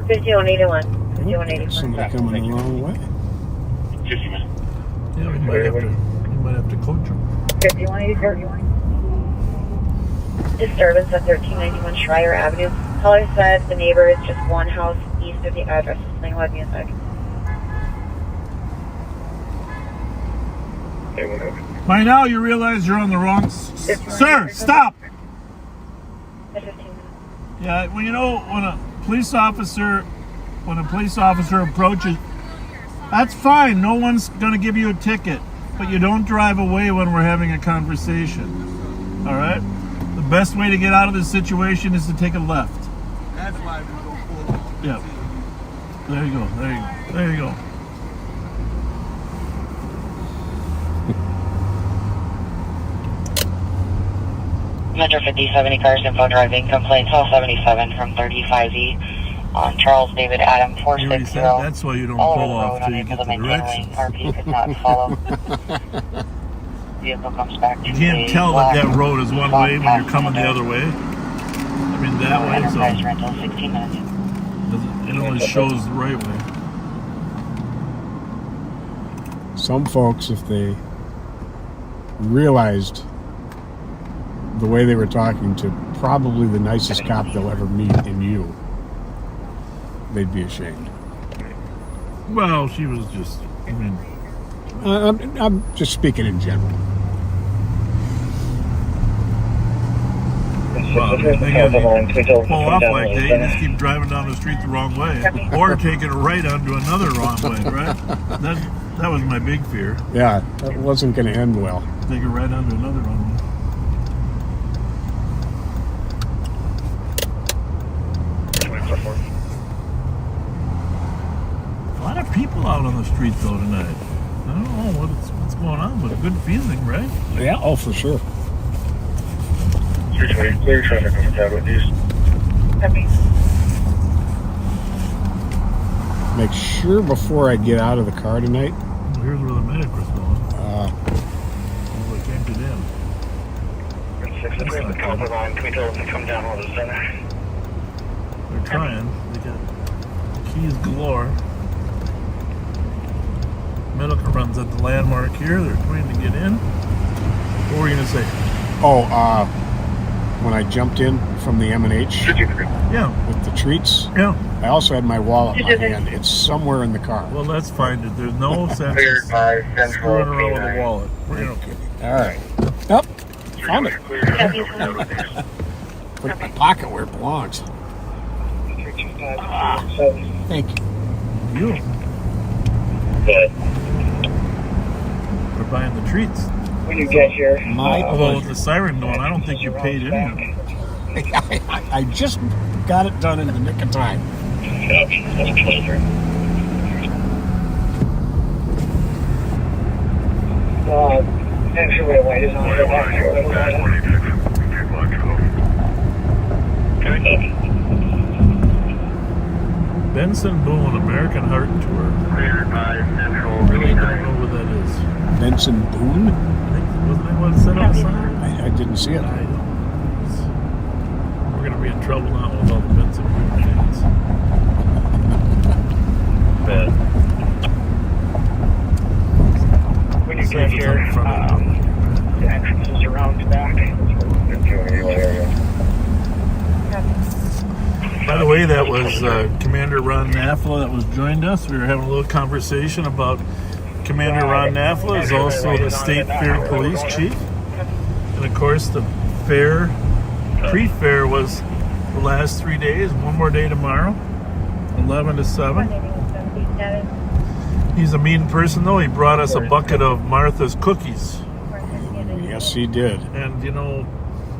5181. 5181. Somebody coming the wrong way. 50 minutes. Yeah, we might have to coach them. 5181. Disturbance at 1391 Schreier Avenue. Caller said the neighbor is just one house east of the address. Playing loud music. By now you realize you're on the wrong... Sir, stop! Yeah, well, you know, when a police officer approaches, that's fine. No one's going to give you a ticket. But you don't drive away when we're having a conversation. All right? The best way to get out of this situation is to take a left. That's why we don't pull off. Yeah. There you go. There you go. Metro 50, 70 cars, info driving, complaint 1277 from 35E on Charles David Adam 460. That's why you don't pull off till you get the directions. RP could not follow. Vehicle comes back to You can't tell that road is one way when you're coming the other way. I mean that way, so Enterprise rental, 16 minutes. it only shows the right way. Some folks, if they realized the way they were talking to probably the nicest cop they'll ever meet in you, they'd be ashamed. Well, she was just, I mean... I'm just speaking in general. Well, the thing is, you pull off like that, you just keep driving down the street the wrong way. Or taking a right onto another wrong way, right? That was my big fear. Yeah, that wasn't going to end well. Take a right onto another wrong way. A lot of people out on the street though tonight. I don't know what's going on, but a good feeling, right? Yeah, oh for sure. Clear traffic on the tablet, please. Make sure before I get out of the car tonight. Well, here's where the medic was going. Well, they can't get in. 6 and 3, the copper line, can we tell them to come down on the center? They're trying. They got keys galore. Millingren runs at the landmark here. They're trying to get in. What were you going to say? Oh, when I jumped in from the M&H Yeah. with the treats, Yeah. I also had my wallet in my hand. It's somewhere in the car. Well, that's fine. There's no sense in screwing around with the wallet. We're going to All right. Yep. Found it. Put it in my pocket where it belongs. Thank you. Good. We're buying the treats. When you get here, Although with the siren going, I don't think you paid in. I just got it done in the nick of time. Entryway light is on the back. Benson Boone, American Heart Tour. Really don't know what that is. Benson Boone? I think, wasn't that what it said on the sign? I didn't see it. I don't. We're going to be in trouble now with all the Benson Boone fans. When you get here, the entrance is around the back. By the way, that was Commander Ron Nafla that was joined us. We were having a little conversation about Commander Ron Nafla is also the State Fair Police Chief. And of course, the fair, pre-fair was the last 3 days. One more day tomorrow, 11 to 7. He's a mean person, though. He brought us a bucket of Martha's cookies. Yeah. Yes, he did. And you know,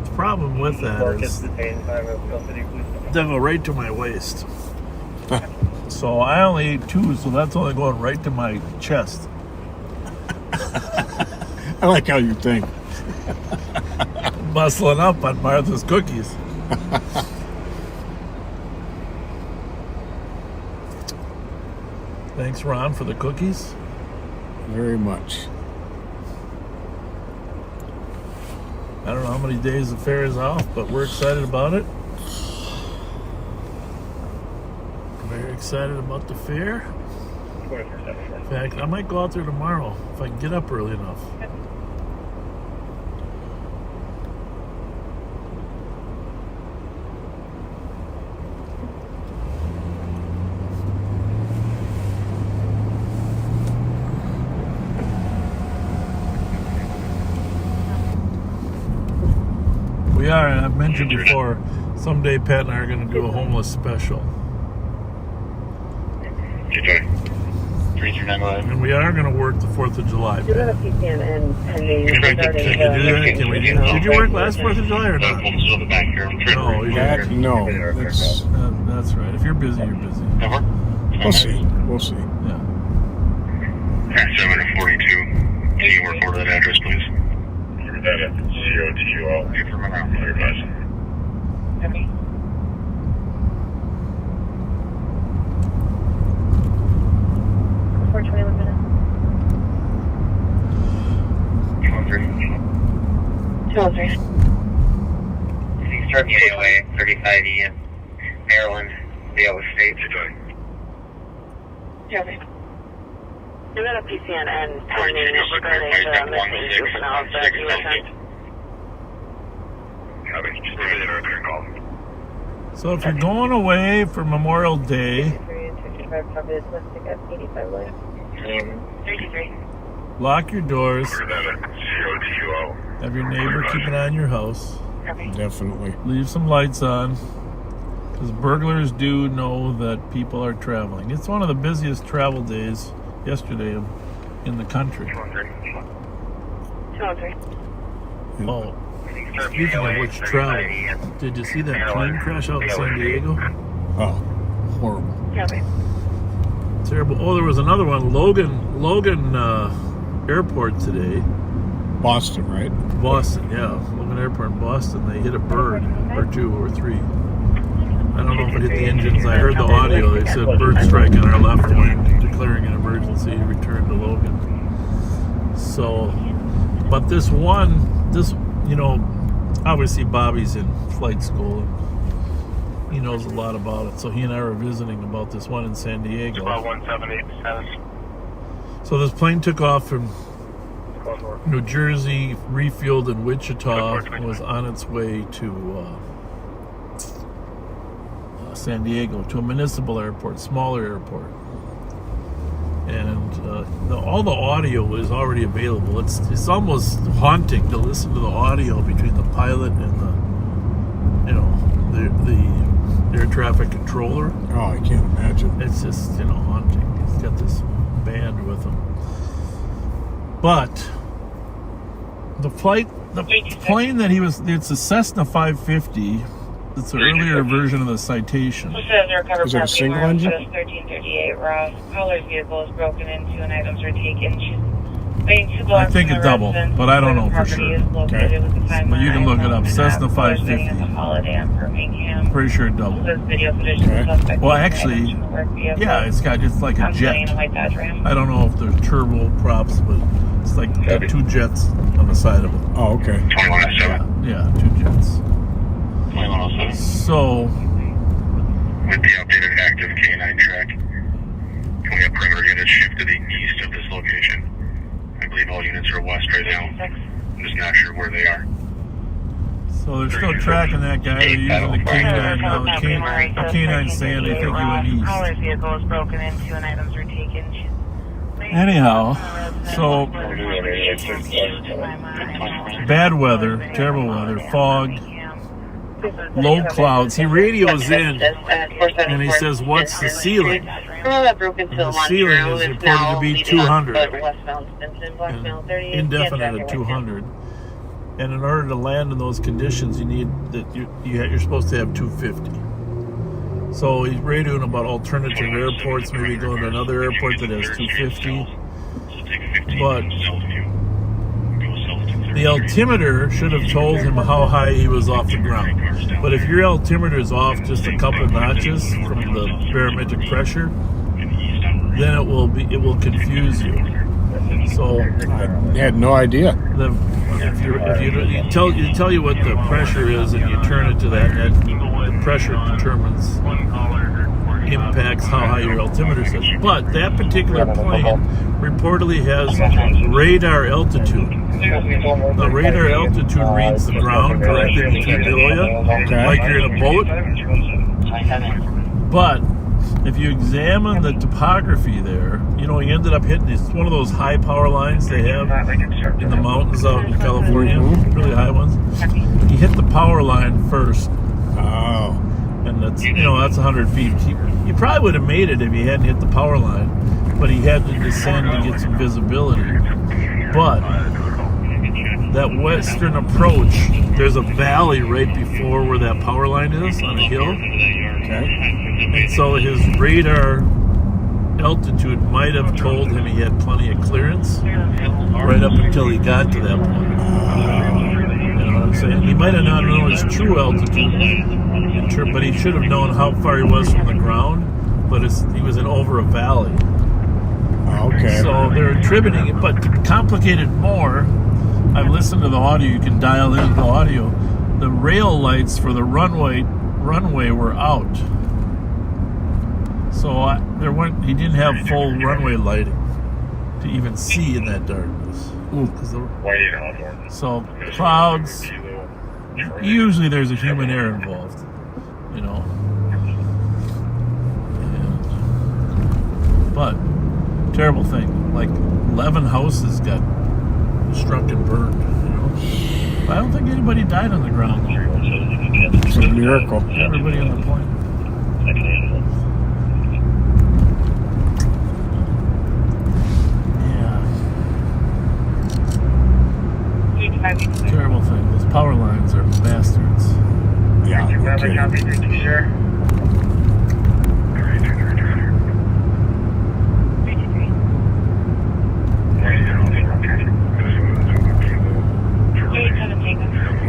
the problem with that is they go right to my waist. So I only ate 2, so that's only going right to my chest. I like how you think. Bustling up on Martha's cookies. Thanks, Ron, for the cookies. Very much. I don't know how many days the fair is off, but we're excited about it. Very excited about the fair. In fact, I might go out there tomorrow if I can get up early enough. We are, and I've mentioned before, someday Pat and I are going to do a homeless special. And we are going to work the 4th of July. Pat. Can you do that? Can we do that? Did you work last 4th of July or not? No, that's right. If you're busy, you're busy. We'll see. We'll see. Yeah. 742. Can you work order that address, please? That at COTUL. Pay for my mouth. Clear advice. Okay. For 21 minutes. 203. Start AOA 35E in Maryland, Iowa State. Okay. You got a PCN and pending regarding the missing juveniles that you were sent. So if you're going away for Memorial Day, lock your doors. Have your neighbor keep an eye on your house. Definitely. Leave some lights on, because burglars do know that people are traveling. It's one of the busiest travel days yesterday in the country. 203. Oh, speaking of which travel, did you see that plane crash out in San Diego? Oh, horrible. Terrible. Oh, there was another one, Logan Airport today. Boston, right? Boston, yeah. Logan Airport in Boston. They hit a bird, or 2 or 3. I don't know if it hit the engines. I heard the audio. They said bird strike on our left wing, declaring an emergency, return to Logan. So, but this, you know, obviously Bobby's in flight school. And he knows a lot about it. So he and I were visiting about this one in San Diego. About 178. So this plane took off from New Jersey, refueled in Wichita, and was on its way to San Diego, to a municipal airport, smaller airport. And all the audio is already available. It's almost haunting to listen to the audio between the pilot and the air traffic controller. Oh, I can't imagine. It's just, haunting. He's got this band with him. But the plane that it's a Cessna 550. It's an earlier version of the Citation. Is it a single engine? 1338 Ross. Caller's vehicle is broken into and items are taken. She's waiting 2 blocks. I think it's double, but I don't know for sure. Okay. But you can look it up. Cessna 550. Pretty sure double. Okay. Well, actually, yeah, it's like a jet. I don't know if there's turbo props, but it's like got 2 jets on the side of it. Oh, okay. 2107. Yeah, 2 jets. 2107. So, with the updated active K9 track, can we have perimeter units shift to the east of this location? I believe all units are west right now. I'm just not sure where they are. So they're still tracking that guy. They're using the K9 now. The K9 saying they think he went east. Caller's vehicle is broken into and items are taken. Anyhow, so bad weather, terrible weather, fog, low clouds. He radios in and he says, "What's the ceiling?" And the ceiling is reported to be 200, and indefinite at 200. And in order to land in those conditions, you need that you're supposed to have 250. So he's radioing about alternative airports, maybe going to another airport that has 250. But the altimeter should have told him how high he was off the ground. But if your altimeter is off just a couple notches from the barometric pressure, then it will confuse you. So I had no idea. You tell you what the pressure is, and you turn it to that, and the pressure determines impacts how high your altimeter is. But that particular plane reportedly has radar altitude. The radar altitude reads the ground directly between below you, like you're in a boat. But if you examine the topography there, you know, he ended up hitting, it's one of those high power lines they have in the mountains out in California, really high ones. He hit the power line first. Oh. And that's, you know, that's 100 feet. He probably would have made it if he hadn't hit the power line, but he had to descend to get some visibility. But that western approach, there's a valley right before where that power line is on a hill. Okay. And so his radar altitude might have told him he had plenty of clearance right up until he got to that point. You know what I'm saying? He might have not known his true altitude, but he should have known how far he was from the ground, but he was over a valley. Okay. So they're attributing it, but to complicate it more, I've listened to the audio. You can dial in the audio. The rail lights for the runway were out. So he didn't have full runway lighting to even see in that darkness. So clouds, usually there's a human error involved, you know. But terrible thing, like 11 houses got struck and burned, you know. I don't think anybody died on the ground. It's a miracle. Everybody on the plane. Terrible thing. Those power lines are bastards. Yeah. Okay.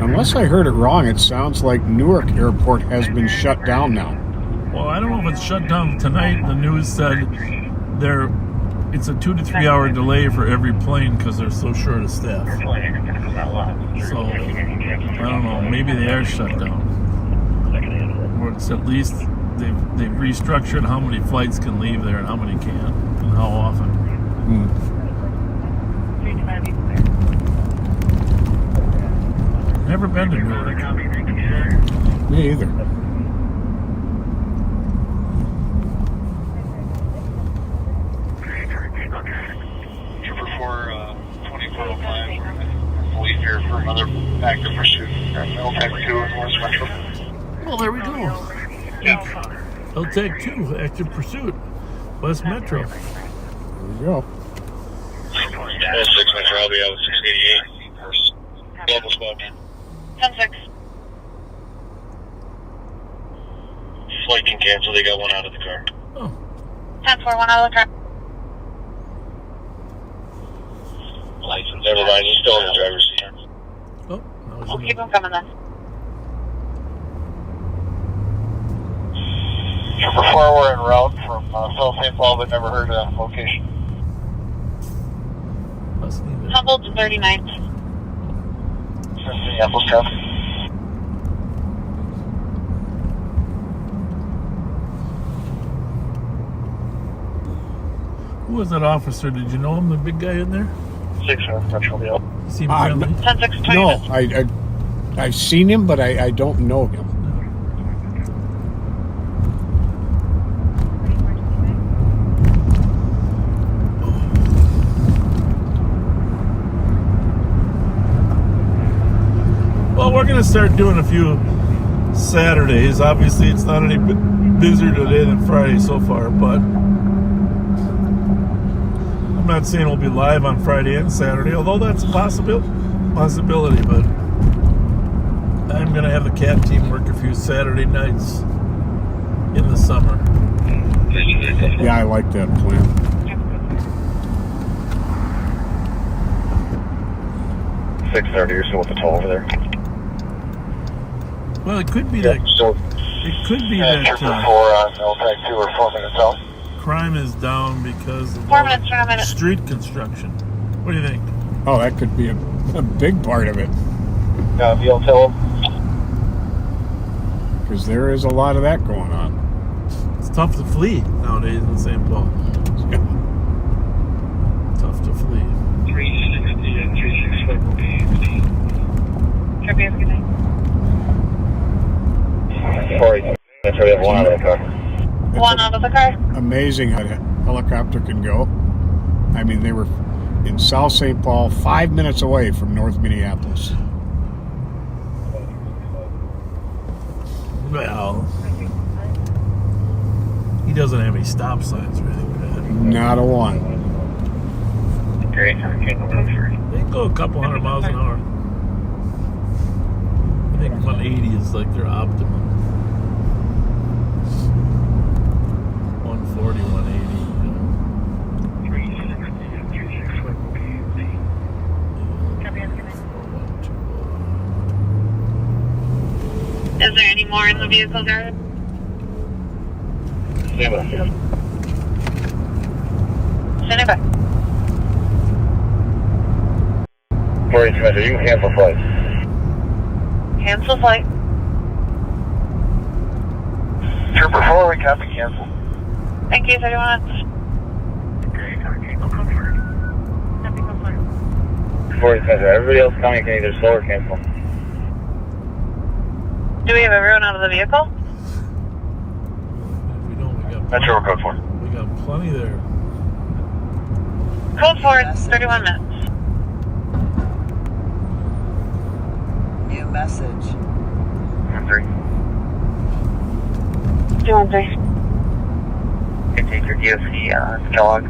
Unless I heard it wrong, it sounds like Newark Airport has been shut down now. Well, I don't know if it's shut down tonight. The news said it's a 2 to 3 hour delay for every plane because they're so short of staff. So, I don't know. Maybe they are shut down. Or it's at least they've restructured how many flights can leave there and how many can and how often. Never been to Newark. Me either. Here for another active pursuit. Type 2 in West Metro. Well, there we go. LTAC 2, active pursuit, West Metro. There we go. 6 Metro, I'll be out with 688. Global squad. 10-6. Flight can cancel, they got one out of the car. Oh. 10-4, one out of the car. License, never mind, he's still in the driver's seat. Oh, We'll keep him coming then. Before we're en route from South St. Paul, but never heard a location. Humboldt 39. Minneapolis traffic. Who was that officer? Did you know him, the big guy in there? 6 Metro, yeah. Seemed friendly. 10-6. No, I've seen him, but I don't know him. Well, we're going to start doing a few Saturdays. Obviously, it's not any busier today than Friday so far, but I'm not saying we'll be live on Friday and Saturday, although that's a possibility. possibility, but I'm gonna have the cat team work a few Saturday nights in the summer. Yeah, I like that plan. You're still with the toll over there. Well, it could be that. It could be that L-Tag 2 or 4 minutes out. crime is down because of 4 minutes, 4 minutes. street construction. What do you think? Oh, that could be a big part of it. If you'll tell them. Because there is a lot of that going on. It's tough to flee nowadays in St. Paul. Tough to flee. 360 and 365 will be empty. Have a good night. Sorry, that's where they have one out of the car. One out of the car. Amazing how a helicopter can go. I mean, they were in South St. Paul, 5 minutes away from North Minneapolis. Well, he doesn't have any stop signs or anything like that. Not a one. Great. They can go a couple hundred miles an hour. I think 180 is like their optimum. 140, 180. Is there any more in the vehicle, guys? Stand by. Send it back. 4 Commander, you can cancel flight. Cancel flight. Trooper 4, we copy cancel. Thank you, 31. Okay, cancel confirmed. 4 Commander, everybody else coming can either slow or cancel. Do we have everyone out of the vehicle? We don't. We got That's your code 4. We got plenty there. Code 4, 31 minutes. New message. 3. 213. You can take your DOC, Kellogg.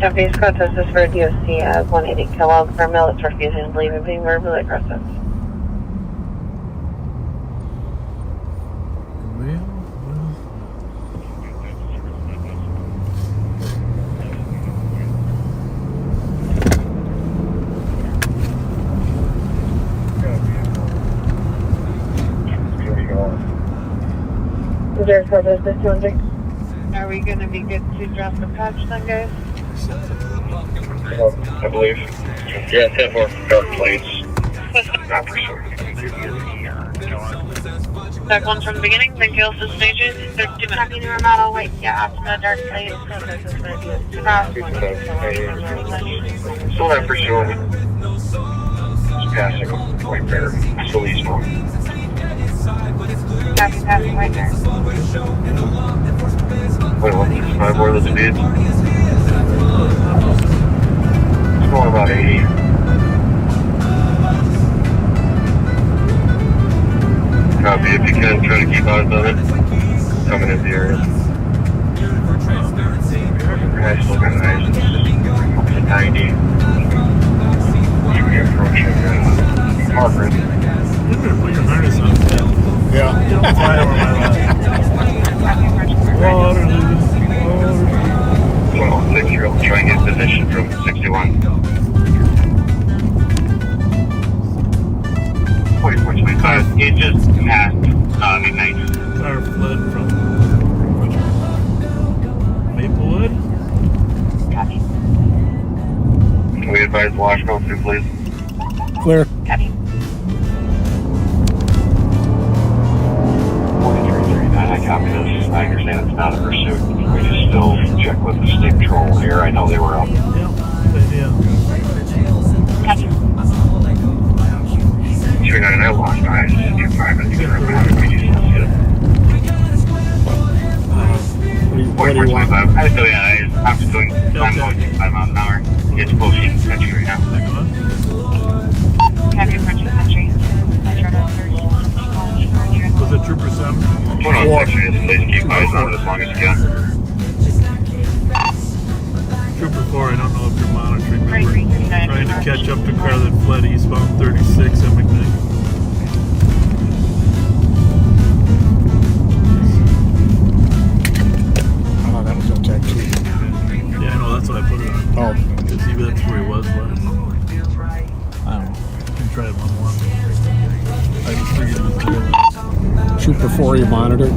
Southeast Coast, this is for DOC at 180 Kellogg. Verna, it's refusing to leave and being verbally aggressive. Reserve for this 200. Are we going to be good to drop the patch then, guys? I believe. Yeah, 10-4, dark plates. Not for sure. Back one from the beginning, thank you, also stages. 32 minutes. Happy New Ramada, wait, yeah, Optima, dark plates. Still not for sure. Just passing right there. Still eastbound. Passing right there. Wait, what? 5 more of the speed? It's going about 80. Copy, if you can, try to keep eyes on it. Coming into the area. Guys still got eyes. Up to 90. Should be approaching Margaret. You better put your harness on. Yeah. Don't fly over my line. Water, 6-year-old, try and get position from 61. 4425. It just passed midnight. Car fled from Maplewood. Copy. Can we advise wash go through, please? Clear. Copy. 4339, I copy this. I understand it's not a pursuit. We just still check with the state patrol here. I know they were up. Yeah, good idea. Copy. 299, I lost eyes. Get 5 minutes for a minute. We just lost it. What do you want? 4425. I still, yeah, I'm just going 65 miles an hour. It's pushing country right now. Copy, approaching country. Was it Trooper 7? Hold on, section is please keep eyes on it as long as you can. Trooper car that fled eastbound 36 at McNick. Oh, that was LTAC too. Yeah, I know, that's what I put it on. Oh. Because maybe that's where he was last. I don't know. You can try it one. I just figured it was good. Shoot before you monitor.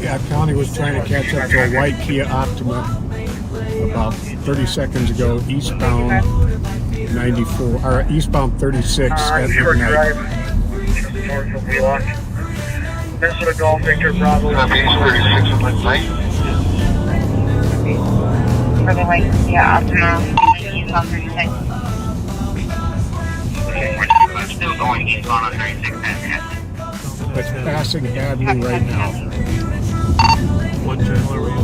Yeah, County was trying to catch up to a white Kia Optima about 30 seconds ago, eastbound 94, or eastbound 36 at midnight. North of Wheelock. Minnesota Golf Victor Bravo. Northeast 36 at midnight. For the white Kia Optima, eastbound 36. Still going eastbound on 36 at It's passing badly right now. What channel are we on?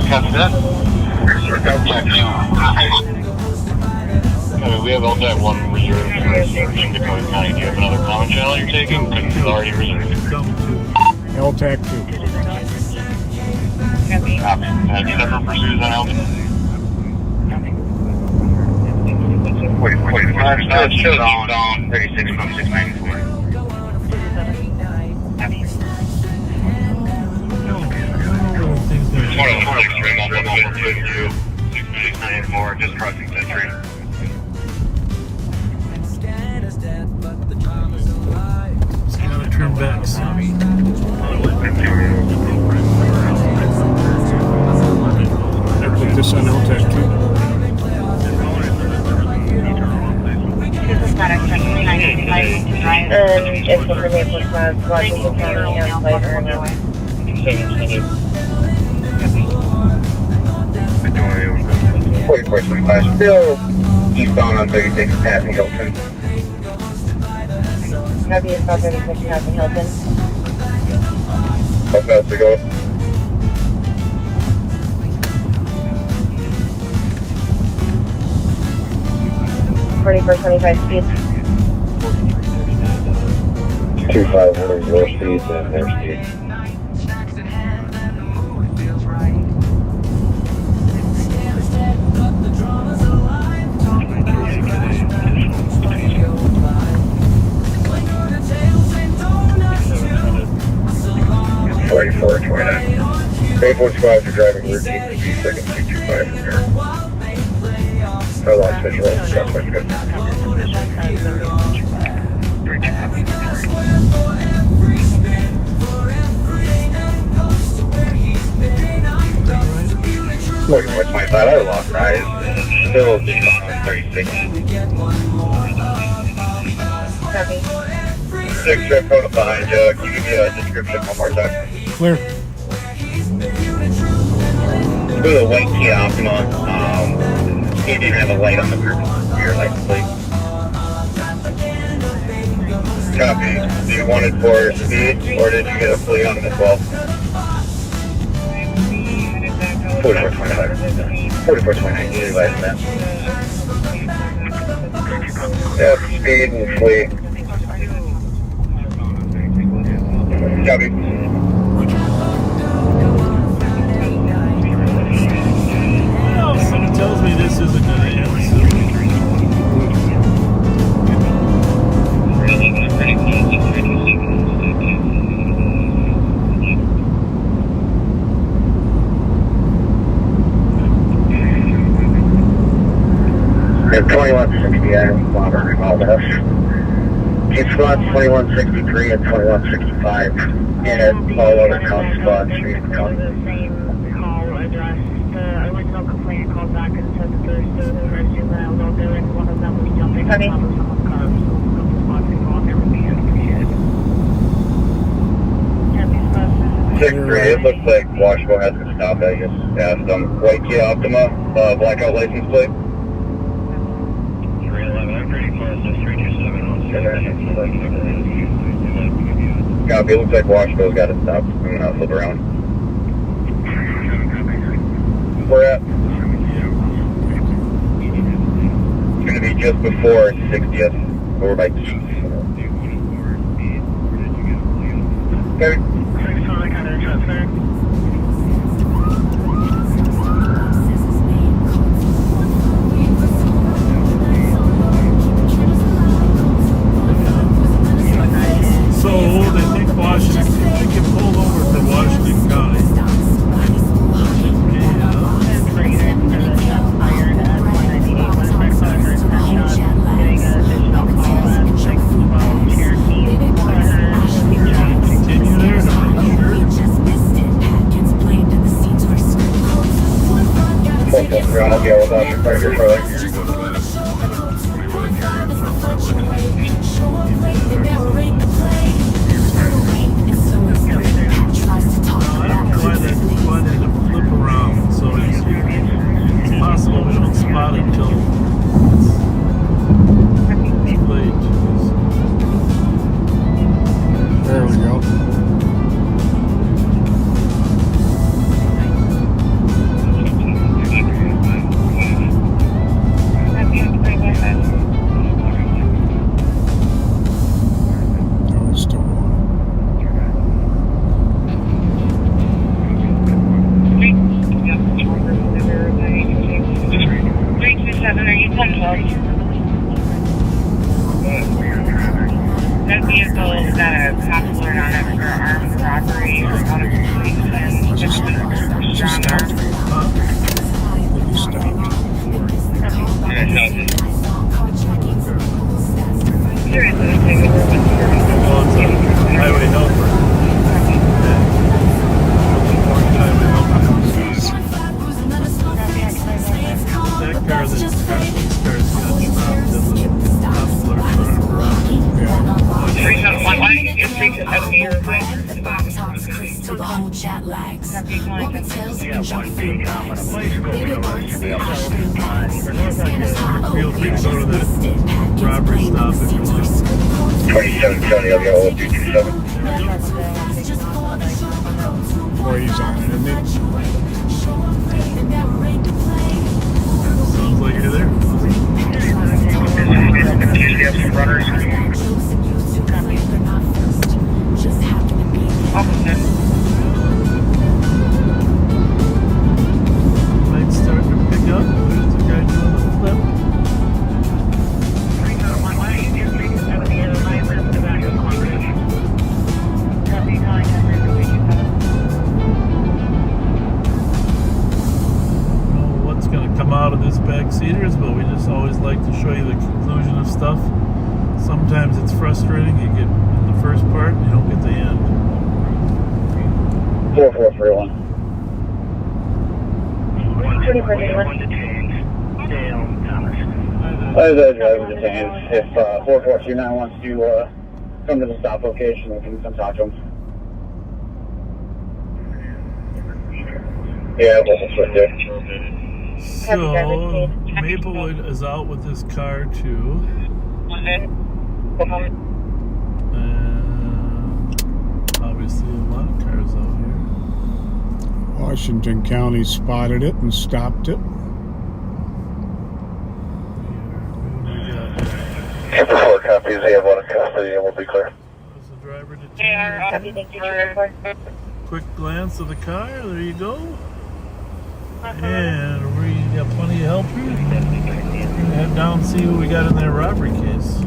Copy that. We have LTAC 1 reserved in Dakota County. Do you have another common channel you're taking? Because it's already reserved. LTAC 2. Copy. Separate pursuits on LTAC. Wait, still down 36 from 694. Just crossing Century. Just gotta turn back some. I put this on LTAC too. It's the permit for class, Washington County, and flight or no. 4425, still eastbound on 36 passing Hilton. Copy, eastbound 36 passing Hilton. How fast to go? Forty-four 25 speed. 25, what are your speeds and their speeds? Forty-four 29. 845, you're driving route 82, second 225 from here. How long is your road? That's quite good. What's my side? I lost eyes. Still on 36. Copy. 6 trip photo behind you. Can you give me a description one more time? Clear. It was a white Kia Optima. It didn't have a light on the rear license plate. Copy. Do you want it for speed, or did you get a fleet on it as well? 4425. 4429. You realize that? Yeah, speed and fleet. Copy. Well, something tells me this isn't going to end soon. We have 2160 items, monitoring all this. Keep spots 2163 and 2165. And all other count spots. Call address. The original complainant called back and said that there's still numerous juveniles out there and one of them was jumping on top of someone's car. So a couple spots can go on there would be appreciated. 6-3, it looks like Washington has to stop. I just asked them. White Kia Optima, blackout license plate. 311, I'm pretty close. That's 327. Copy, it looks like Washington's got to stop. I'm going to flip around. Where at? It's going to be just before 60th, over by Keith. Carry. So they think Washington, they get pulled over for Washington County. Continue there to make sure. I'll be able to right here further. Why they had to flip around, so it's possible we don't spot it until it's late. There we go. Oh, it's still on. 327, are you 1012? That vehicle got a cop alert on it for armed robbery or out of station. Just stopped. You stopped. Highway helper. That car that's got feel free to go to that robbery stop if you want. 2770, I'll be able to do 27. Boy, he's on it, isn't he? Sounds like you're there. Usually have some runners. Lights starting to pick up. There's a guy doing the flip. What's going to come out of this backseaters, but we just always like to show you the conclusion of stuff. Sometimes it's frustrating. You get in the first part and you don't get the end. 4431. 2431. As I driver detained, if 4429 wants to come to the stop location, we can come talk to him. Yeah, we'll switch there. So, Maplewood is out with this car too. Obviously, a lot of cars out here. Washington County spotted it and stopped it. Before copies, they have one in custody and we'll be clear. There's the driver detained. Quick glance of the car. There you go. And we got plenty of help here. We're gonna head down and see who we got in that robbery case.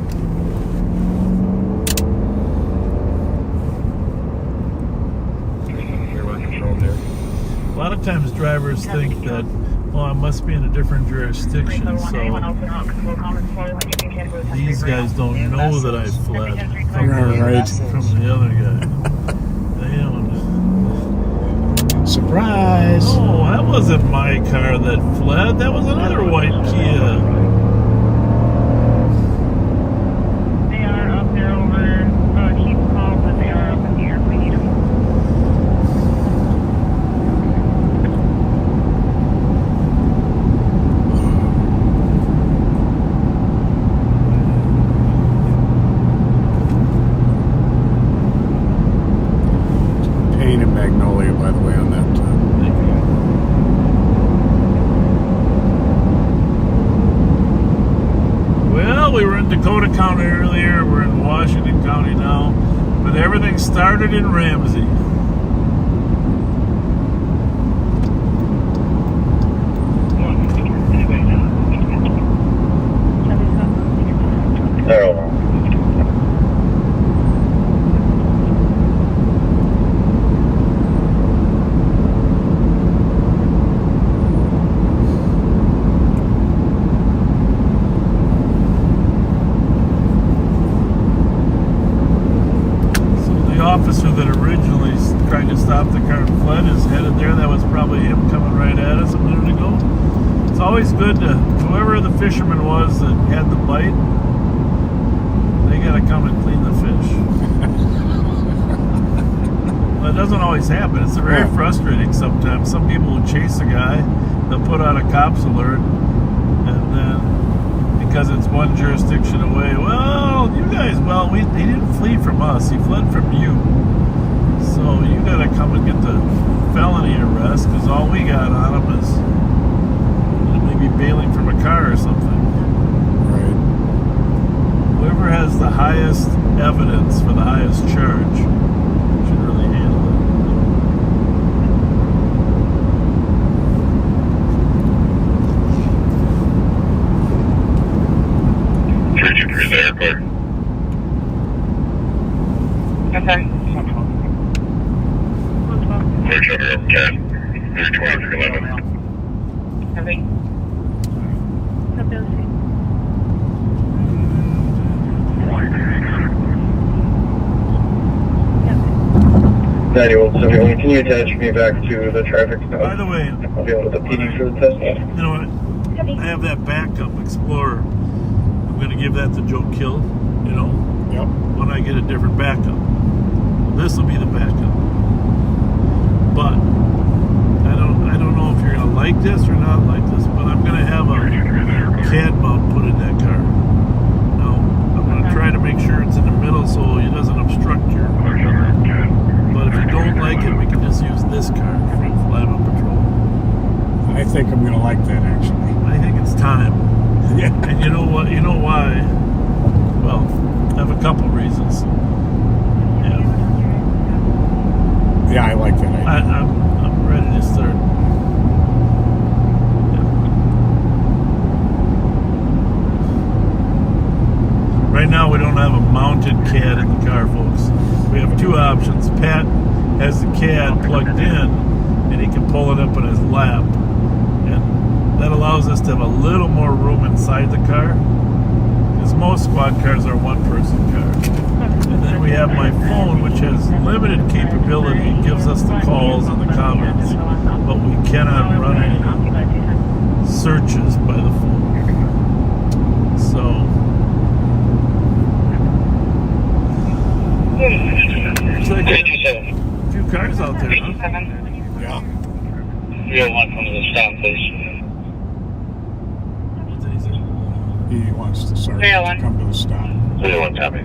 A lot of times drivers think that, well, I must be in a different jurisdiction, so these guys don't know that I fled from the other guy. They don't. Surprise! Oh, that wasn't my car that fled. That was another white Kia. They are up there over Keith Call, but they are up in the air if we need them. Pain and Magnolia, by the way, on that. Well, we were in Dakota County earlier. We're in Washington County now. But everything started in Ramsey. Officer that originally tried to stop the car and fled is headed there. That was probably him coming right at us a minute ago. It's always good to, whoever the fisherman was that had the bite, they got to come and clean the fish. Well, it doesn't always happen. It's very frustrating sometimes. Some people will chase a guy, they'll put out a cops alert, and then because it's one jurisdiction away, well, you guys, he didn't flee from us, he fled from you. So you gotta come and get the felony arrest, because all we got on him is maybe bailing from a car or something. Right. Whoever has the highest evidence for the highest charge should really handle it. There, clear. Okay. Clear shutter over 10. 320, 311. Copy. 9171, can you attach me back to the traffic stop? By the way, I'll be able to PD for the test. you know what? I have that backup Explorer. I'm going to give that to Joe Kill, you know, when I get a different backup. This will be the backup. But I don't know if you're going to like this or not like this, but I'm going to have a CAD mount put in that car. Now, I'm going to try to make sure it's in the middle so it doesn't obstruct your... But if you don't like it, we can just use this car for flyable patrol. I think I'm going to like that, actually. I think it's time. Yeah. And you know what? You know why? Well, I have a couple reasons. Yeah, I like that idea. I'm ready to start. Right now, we don't have a mounted CAD in the car, folks. We have two options. Pat has the CAD plugged in, and he can pull it up in his lap. And that allows us to have a little more room inside the car, because most squad cars are one-person cars. And then we have my phone, which has limited capability. It gives us the calls and the comments, but we cannot run any searches by the phone. So it's like a few cars out there, huh? Yeah. 301 from the stop, please. He wants the sergeant to come to the stop. 301, copy.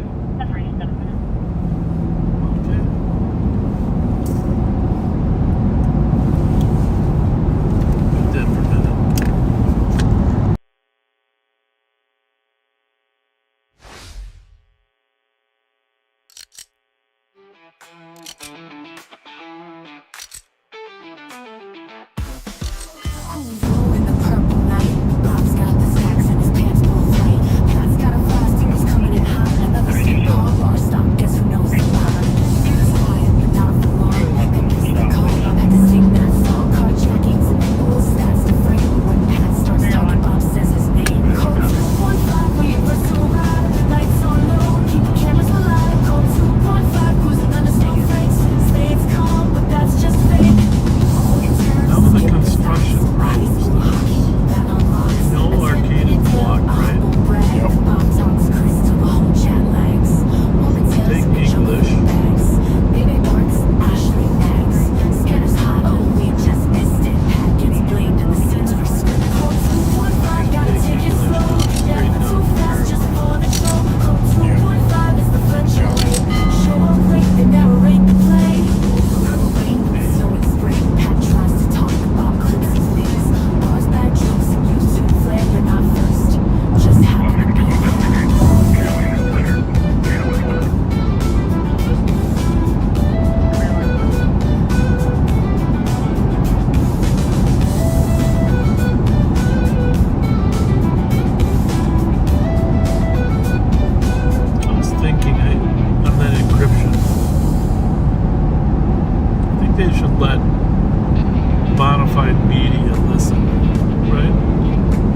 think they should let bona fide media listen, right?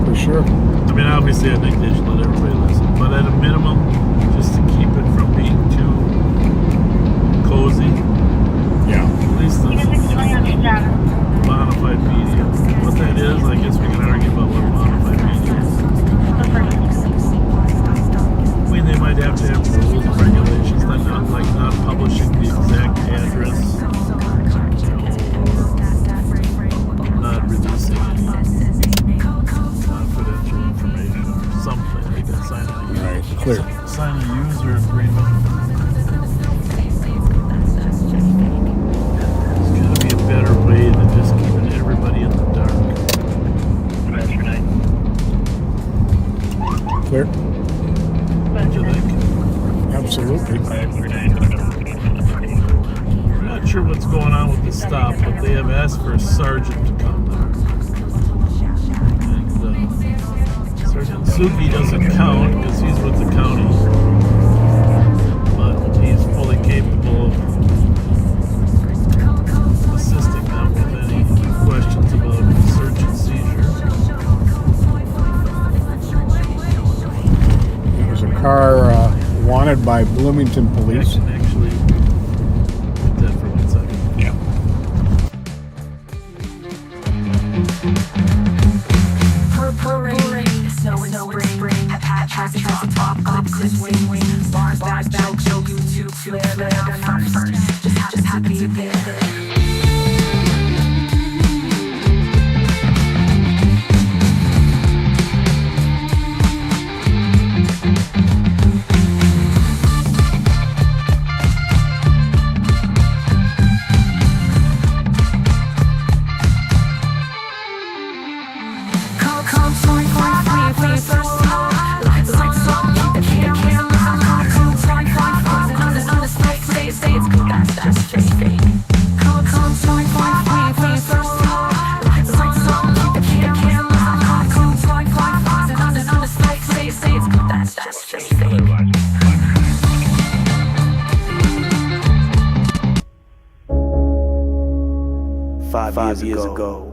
For sure. I mean, obviously, I think they should let everybody listen, but at a minimum, just to keep it from being too cozy. Yeah. At least the bona fide media. What that is, I guess we can argue about what bona fide media is. I mean, they might have to have rules and regulations, not publishing the exact address, or not releasing any confidential information or something. They can sign a user agreement. There's got to be a better way than just keeping everybody in the dark. Clear. What do you think? Absolutely. We're not sure what's going on with the stop, but they have asked for a sergeant to come there. And Sergeant Suki doesn't count because he's with the county, but he's fully capable of assisting them with any questions about search and seizure. It was a car wanted by Bloomington Police. I can actually put that for 1 second. Yeah. Purple rain, snow and spring. Patches and top clips and wing. Bars back, show YouTube flare. They're not first. Just happy to be there. Five years ago,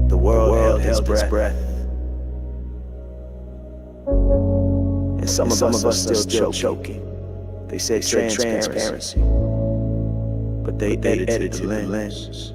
the world held its breath. And some of us are still choking. They said transparency, but they edited the lens.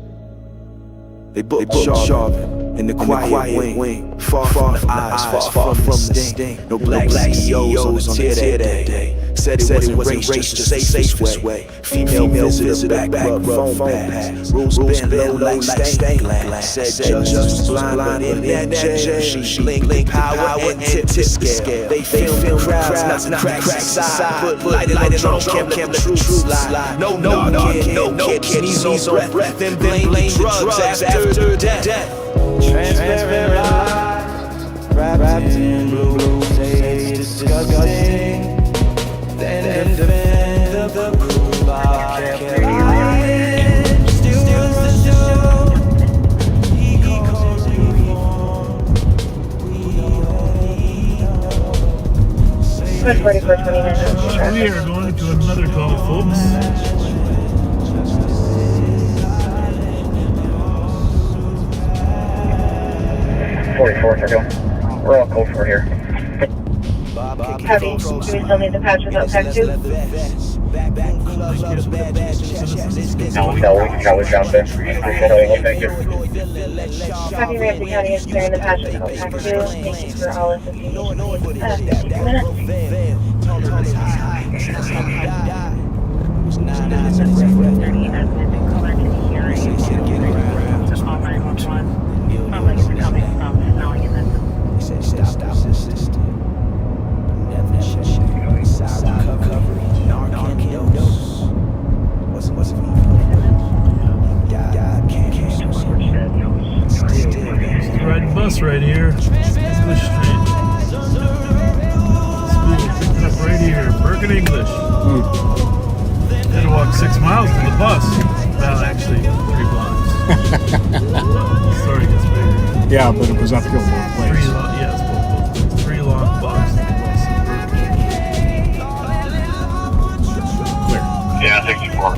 They booked Sharvin in the quiet wing, far from the eyes, far from the sting. No black CEOs on the tear that day. Said it wasn't race, just the safest way. Female visitor back phone pass. Rules been low like stained glass. Said judge was blind, but in that jail she blinked power and tipped the scale. They film crowds, not crack side. Put light on camera, let the truth slide. No kid, knees on breath. Then blame drugs after death. Transparent lies, wrapped in blue, taste disgusting. Then defend the proof I kept lying. Still the show. He calls you wrong. We already know. We are going to another call, folks. We're all cold for here. Heavy. Do we still need the patch without tech tube? No, we can probably jump in. Thank you. Copy, Ramsey County is clearing the patch without tech tube. Thank you for all assistance. 2 minutes. Riding bus right here, English Street. School picking up right here, Bergen English. Had to walk 6 miles to the bus. Well, actually, 3 blocks. The story gets bigger. Yeah, but it was uphill both ways. 3 long blocks to the bus in Bergen. Yeah, 64.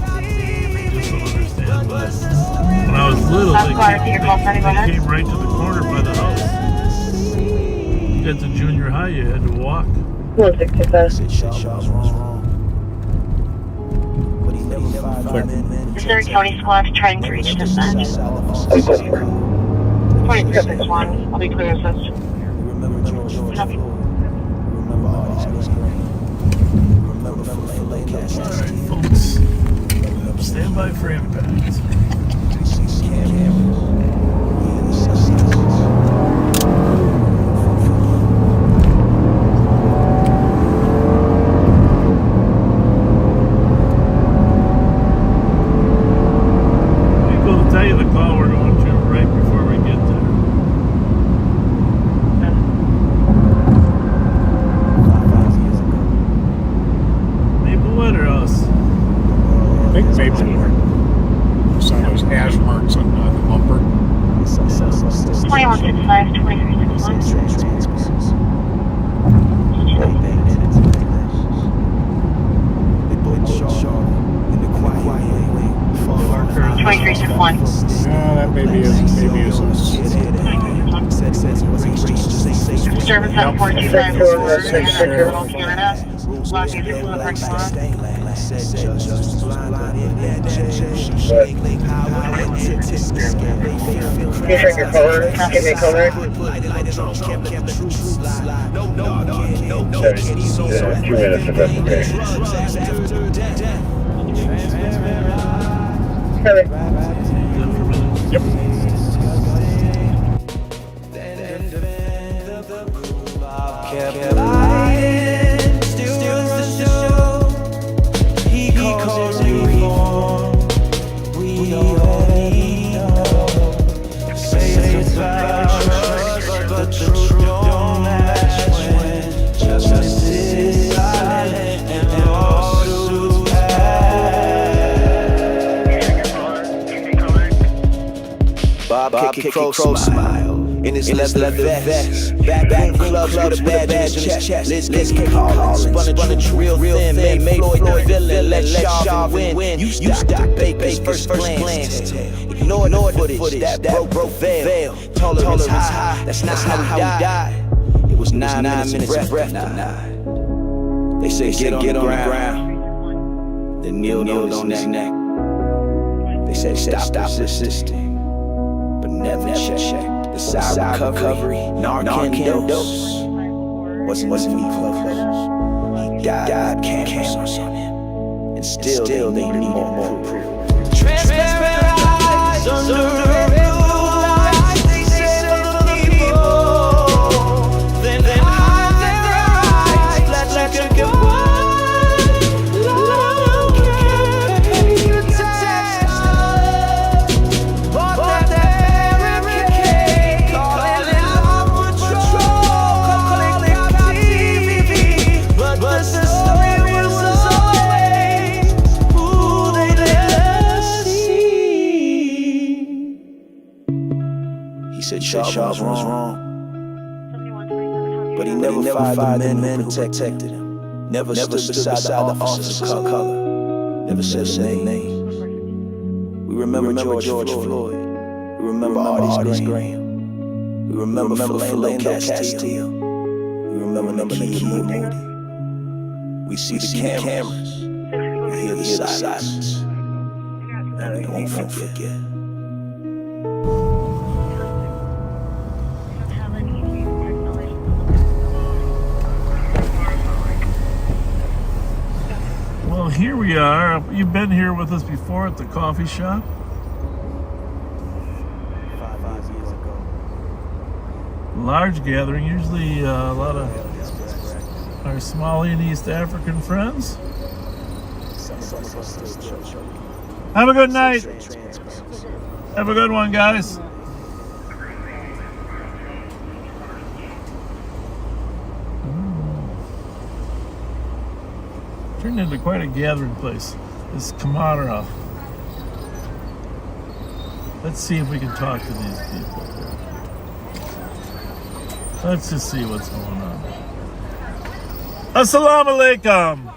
came right to the corner by the house. You got to junior high, you had to walk. 165. Missouri County Squad trying to reach dispatch. 2661, I'll be clear assist. Alright, folks. Stand by for impact. We'll tell you the call we're going to right before we get there. Maplewood or us? I think Maplewood. Saw those hash marks on the bumper. 2165, 2361. That maybe is us. Service at 4254 Canada. Logging through the parking lot. Can you check your color? Give me color. 2 minutes of investigation. Yep. He calls me reform. We already know. Say it's about trust, but the truth don't match when justice is silent and lawsuits pass. Bob Kicky Crow smile in his leather vest. Back clubs with a badge in his chest. Let's get Collins, spun a real thin, made Floyd the villain, let Shaw win. You stop Baker's first glance. Ignore the footage that broke veil. Tolerance high, that's not how we died. It was 9 minutes of breath denied. They say get on the ground, then kneel on his neck. They said stop resisting, but never check. The side recovery, Narcan dose wasn't me close. He died cameras on him, and still they need more proof. Transparent eyes under the blue lights, they say to the people, then hide their eyes, let you get one long campaign text, but that barricade, calling it law patrol, calling it captivity, but the story was always who they let us see. He said Shaw was wrong, but he never fired the men who protected him. Never stood beside the officer's color. Never said his name. We remember George Floyd. We remember Artis Graham. We remember Philando Castile. We remember Nikki Moody. We see the cameras. We hear the silence. And we won't forget. Well, here we are. You've been here with us before at the coffee shop. 5 years ago. Large gathering, usually a lot of our Somali and East African friends. Have a good night. Have a good one, guys. Turned into quite a gathering place. This Kamara. Let's see if we can talk to these people. Let's just see what's going on. Assalamu alaikum.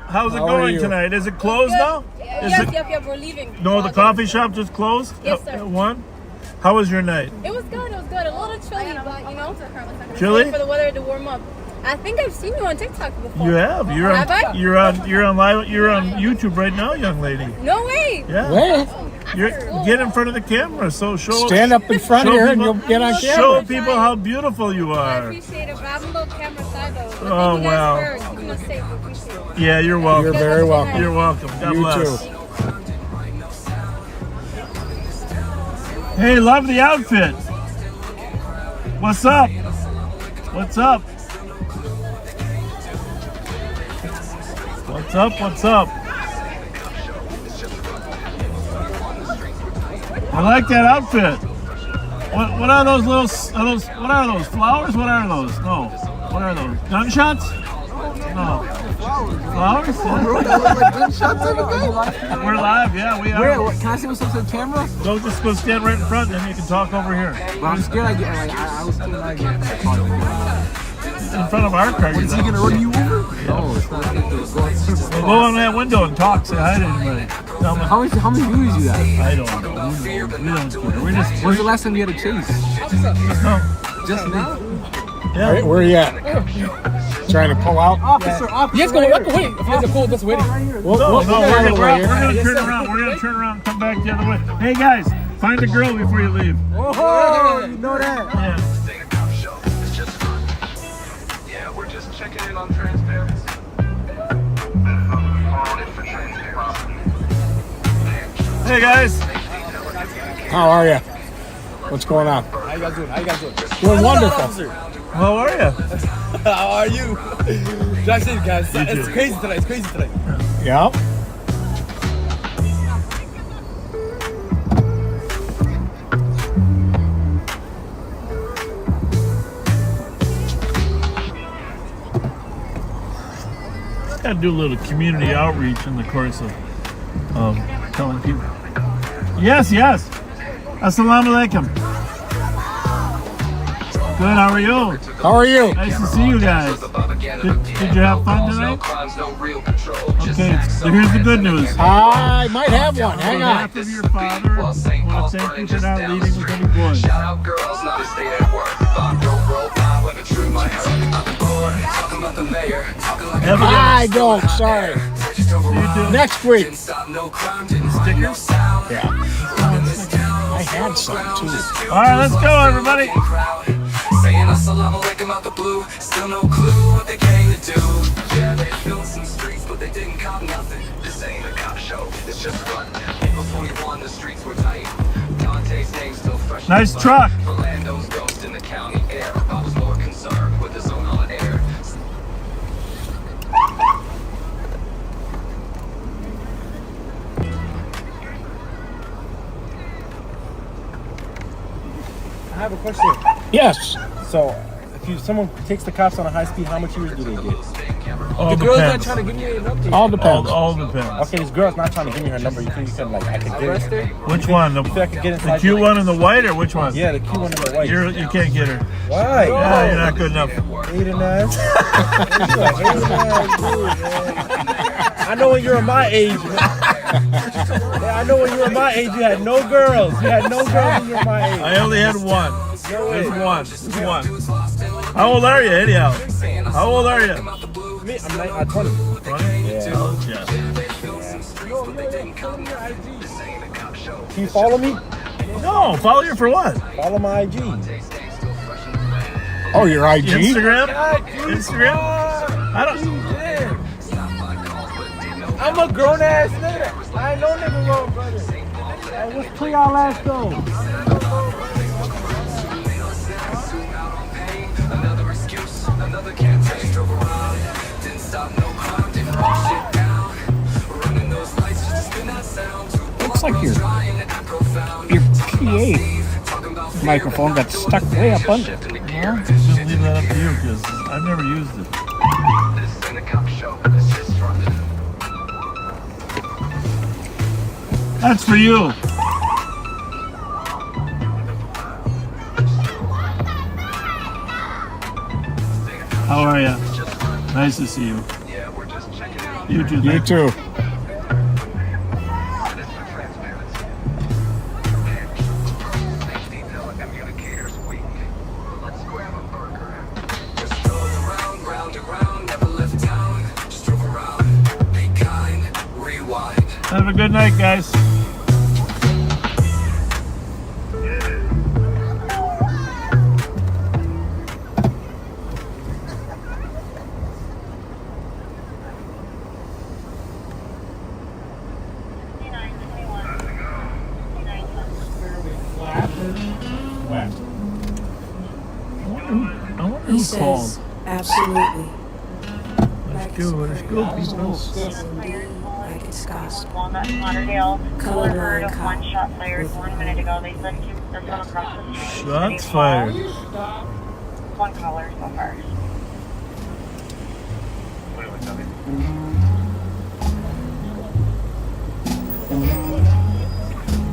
How's it How are going you? tonight? Is it closed now? Yeah. Yep, we're leaving. No, the coffee shop just closed? Yes, sir. At 1? How was your night? It was good. A little chilly, but you know. Chilly? For the weather to warm up. I think I've seen you on TikTok before. You have. Have I? You're on live. You're on YouTube right now, young lady. No way. Yeah. Where? Get in front of the camera. So show. Stand up in front of here and you'll get on camera. Show people how beautiful you I are. appreciate it, but I'm a little camera shy though. But Oh, thank you wow. guys for keeping us safe. We appreciate it. Yeah, you're welcome. You're very welcome. You're welcome. God You bless. too. Hey, love the outfit. What's up? What's up? What's up? What's up? I like that outfit. What are those little? What are those flowers? What are those? No. What are those? Gunshots? No. Flowers? We're live. Yeah, we are. Where? Can I see what's up to the camera? Don't just go stand right in front, and then you can talk over here. But I'm scared I get I was scared I get In front of our car. What, is he gonna run you over? No, it's not. We'll go on that window and talk. Say hi to anybody. How many views you got? I don't know. We don't care. We're just. When's the last time you had a chase? No. Just now? Yeah. All right, where are you at? Trying to pull out? Officer. Yes, go wait. If you guys are cool, just waiting. We're gonna turn around. We're gonna turn around and come back the other way. Hey guys, find a girl before you leave. Oh, you know that? Yeah. Yeah, we're just checking in on transparency. Hey guys. How are you? What's going on? How you guys doing? We're wonderful. How are you? How are you? Jackson, guys, it's crazy tonight. Yeah. Gotta do a little community outreach in the course of telling people. Yes. Assalamu alaikum. Good, how are you? How are you? Nice to see you guys. Did you have fun tonight? Okay, so here's the good news. I might have one. Hang On on. behalf of your father, I want to thank you for not leaving with any boys. I don't. Sorry. Next week. Stickers? Yeah. I had some too. All right, let's go, everybody. Saying assalamu alaikum out the blue, still no clue what they came to do. Yeah, they filled some streets, but they didn't cop nothing. This ain't a cop show, it's just fun. April 21, the streets were tight. Dante's name still fresh. Nice truck. Orlando's ghost in the county air. I was more concerned with his own on air. I have a question. Yes. So, if someone takes the cops on a high speed, how much years do they get? All The girl's not depends. trying to give me a number. All depends. All depends. Okay, this girl's not trying to give me her number. You think you can, like, I could get her? Which one? The I could get the inside cute one and the white, or which one? Yeah, the cute one in the white. You can't get her. Why? Yeah, you're not good enough. Hating ass. You a hating ass dude, man. I know when you were my age. Yeah, I know when you were my age, you had no girls. You had no girls when you were my age. I only had one. No way. There's one. How old are you, anyhow? How old are you? Me, I'm 20. 20? Yeah. Oh, yeah. Can you follow me? No, follow you for what? Follow my IG. Oh, your IG? Instagram? Instagram? I don't. I'm a grown ass nigga. I ain't no nigga wrong, brother. Hey, what's to y'all last though? Another excuse, another campaign drove around. Didn't stop, no crime, didn't wash shit down. Running those lights just to spin that sound. Looks like your PA microphone got stuck way up under. Well, just leave that up to you because I've never used it. This ain't a cop show, it's just fun. That's for you. How are you? Nice to see you. You too. You too. Have a good night, guys. He says, absolutely. Let's go, people. Like it's gospel. Walnut, Lauderdale. Colorblind Heard of cop. one shot fired 1 minute ago. They said there's one across the street. Shots fired. One caller so far.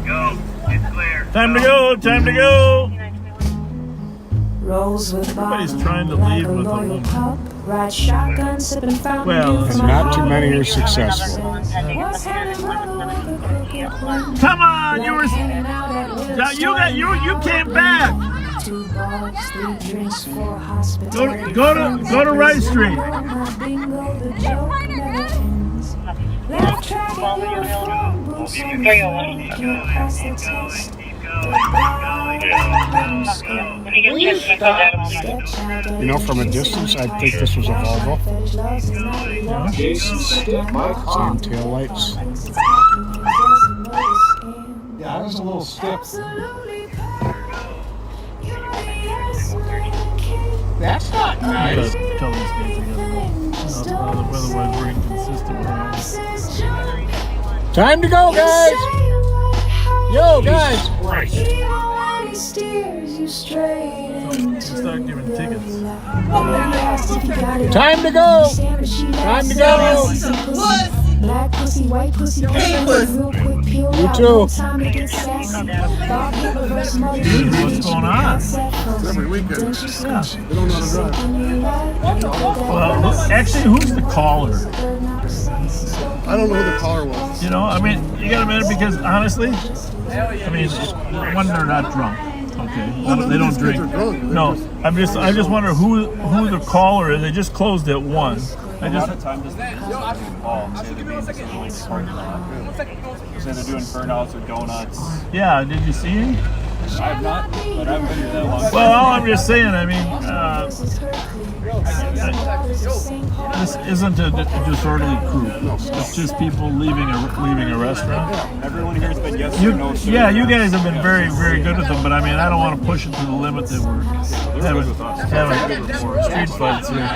Go. It's clear. Time to go. Time to go. Rolls with Everybody's trying to leave with a woman. pup. Ride shotgun, sipping fountain Well, dew And from not too a many are holiday. successful. Come on, you were. You came back. 2 bars, 3 drinks, 4 hospital. Go to Rice Street. Bingo, the joke never ends. Laugh track and your phone books on the phone. Can't pass the test. You know, from a distance, I'd think this was a Volvo. Same tail lights. Yeah, I was a little stiff. That's not nice. Tell these guys they gotta go. Otherwise, we're inconsistent with ours. Time to go, guys! Yo, guys! Start giving tickets. Time to go! Time to go! Black pussy, white pussy, real quick peel You out. too. Time to get sassy. Dude, what's going on? Every weekend. Yeah. They don't know how to drive. Well, actually, who's the caller? I don't know who the caller was. You know, I mean, you gotta admit it because honestly, I mean, when they're not drunk, okay, they don't drink. No, I just wonder who the caller is. They just closed at 1. I just. A lot of time just call. Say they're being disorderly parking lot. Say they're doing burnouts or donuts. Yeah, did you see him? I have not, but I haven't been here that long. Well, I'm just saying. I mean, this isn't a disorderly crew. It's just people leaving a restaurant. Everyone here has been yes or no. Yeah, you guys have been very, very good with them, but I mean, I don't want to push it to the limit that we're having street fights here.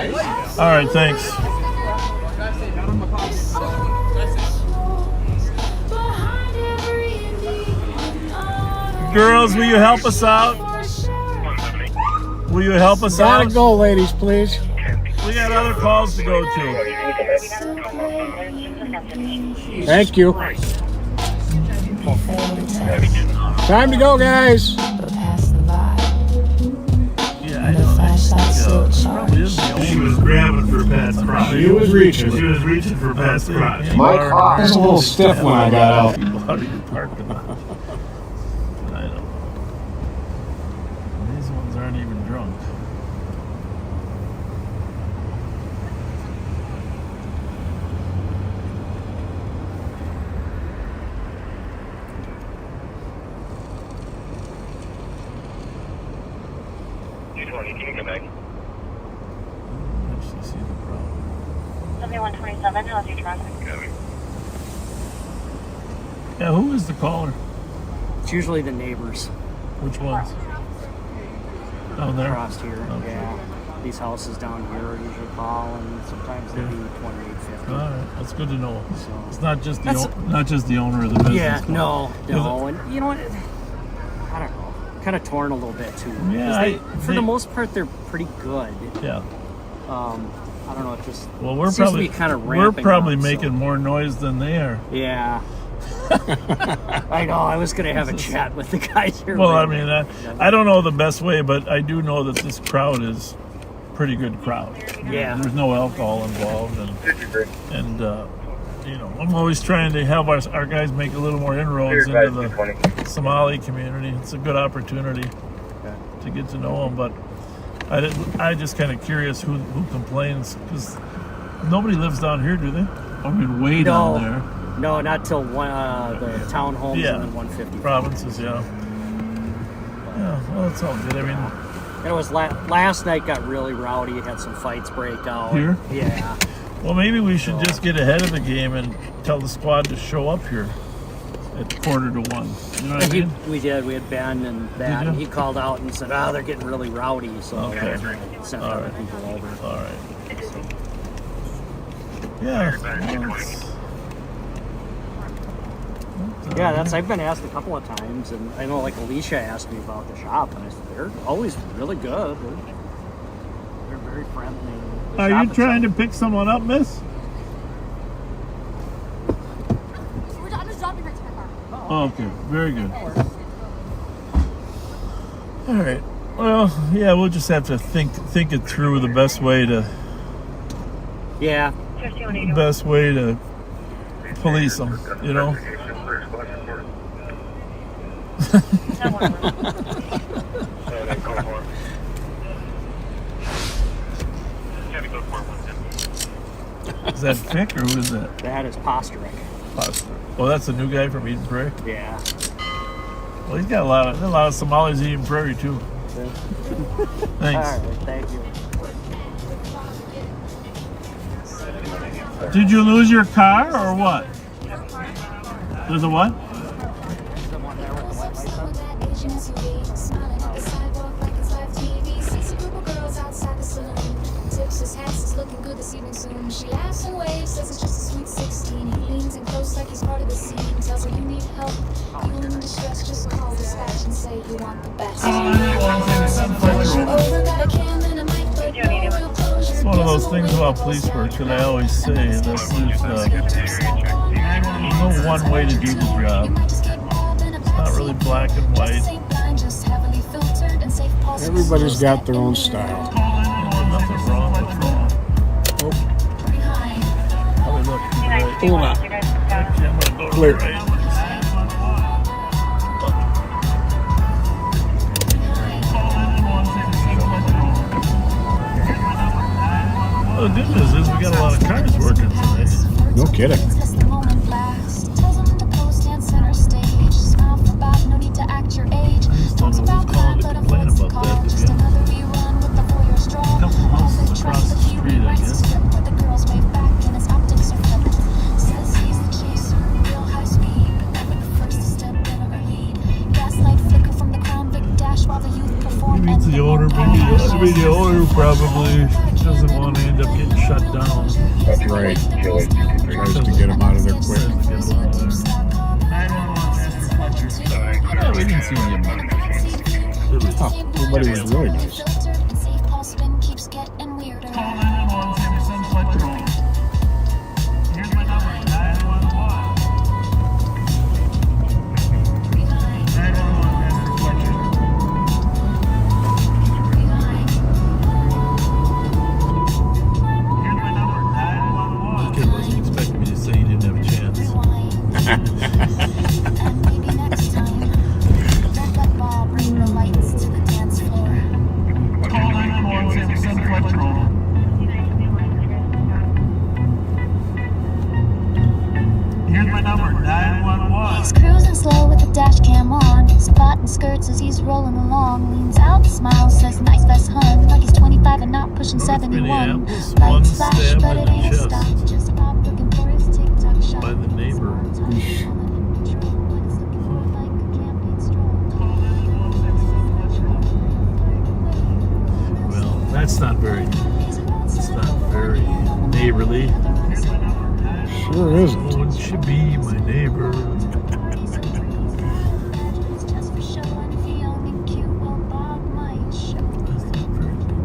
All right, thanks. Girls, will you help us out? Will you help us out? Gotta go, ladies, please. We got other calls to go to. Thank you. Time to go, guys. Yeah, I know. He was grabbing for Pat's crotch. He was reaching. He was reaching for Pat's crotch. My car was a little stiff when I got out. How do you park in the house? I don't know. These ones aren't even drunk. Can you come back? Actually see the problem. 7127, how's your traffic? Yeah, who is the caller? It's usually the neighbors. Which ones? Down there? Across here, yeah. These houses down here are usually call, and sometimes they'll be 2850. All right, that's good to know. It's not just the owner of the business. Yeah, no, and you know what? I don't know. Kind of torn a little bit too. Yeah, for the most part, they're pretty good. Yeah. I don't know. It just Well, seems to be kind of ramping up, making more noise than they are. Yeah. I know. I was going to have a chat with the guys here. Well, I mean, I don't know the best way, but I do know that this crowd is pretty good crowd. Yeah. There's no alcohol involved, and you know, I'm always trying to have our guys make a little more inroads into the Somali community. It's a good opportunity to get to know them, but I just kind of curious who complains, because nobody lives down here, do they? I mean, way down there. No, not till the townhomes Yeah. and then 150. Provinces, yeah. Yeah, well, it's all good. I mean, And it was last night got really rowdy. Had some fights break out. Here? Yeah. well, maybe we should just get ahead of the game and tell the squad to show up here at 1:45. You know what I mean? We did. We had Ben and that. you? And he called out and said, they're getting really rowdy. So Okay. that's when I sent All other right. people over. All right. Yeah. Well, Yeah, I've been asked a couple of times, and I know like Alicia asked me about the shop, and I said they're always really good. They're very friendly. The Are shop you trying to itself- pick someone up, miss? I'm just dropping her to my car. Oh, okay. Very good. All right. Well, yeah, we'll just have to think it through the best way to Yeah. police them, you know? Is that Vic or who is that? That is Posterick. Oh, that's the new guy from Eden Prairie? Yeah. Well, he's got a lot of Somalis in Eden Prairie too. Thanks. All right, thank you. Did you lose your car or what? There's a what? Looking good this evening soon. She laughs and waves, says it's just a sweet 16. He leans in close like he's part of the scene. Tells her you need help, you in distress, just call dispatch and say you want the best. It's one of those things about police work that I always say that there's no one way to do the job. It's not really black and white. Everybody's got their own style. Nothing wrong with wrong. Oh, look. Hold on. Actually, I'm gonna go Clear. right. Well, the good news is we got a lot of cars working today. No kidding. Don't know who's calling to complain about that, to be honest. A couple houses across the street, I guess. Maybe it's the owner, maybe the owner probably doesn't want to end up getting shut down. That's right. Tries to get them out of there quick. Yeah, we didn't see any of them. Oh, everybody was really nice. The kid wasn't expecting me to say he didn't have a chance. Here's my number, 911. He's cruising slow with the dash cam on, spotting skirts as he's rolling along. Leans out, smiles, says nice vest hun, like he's 25 and not pushing 71. Lights flash, but it ain't stopped. Just pop looking for his TikTok shot. By the neighbor. Well, that's not very neighborly. Sure isn't. Wouldn't she be my neighbor?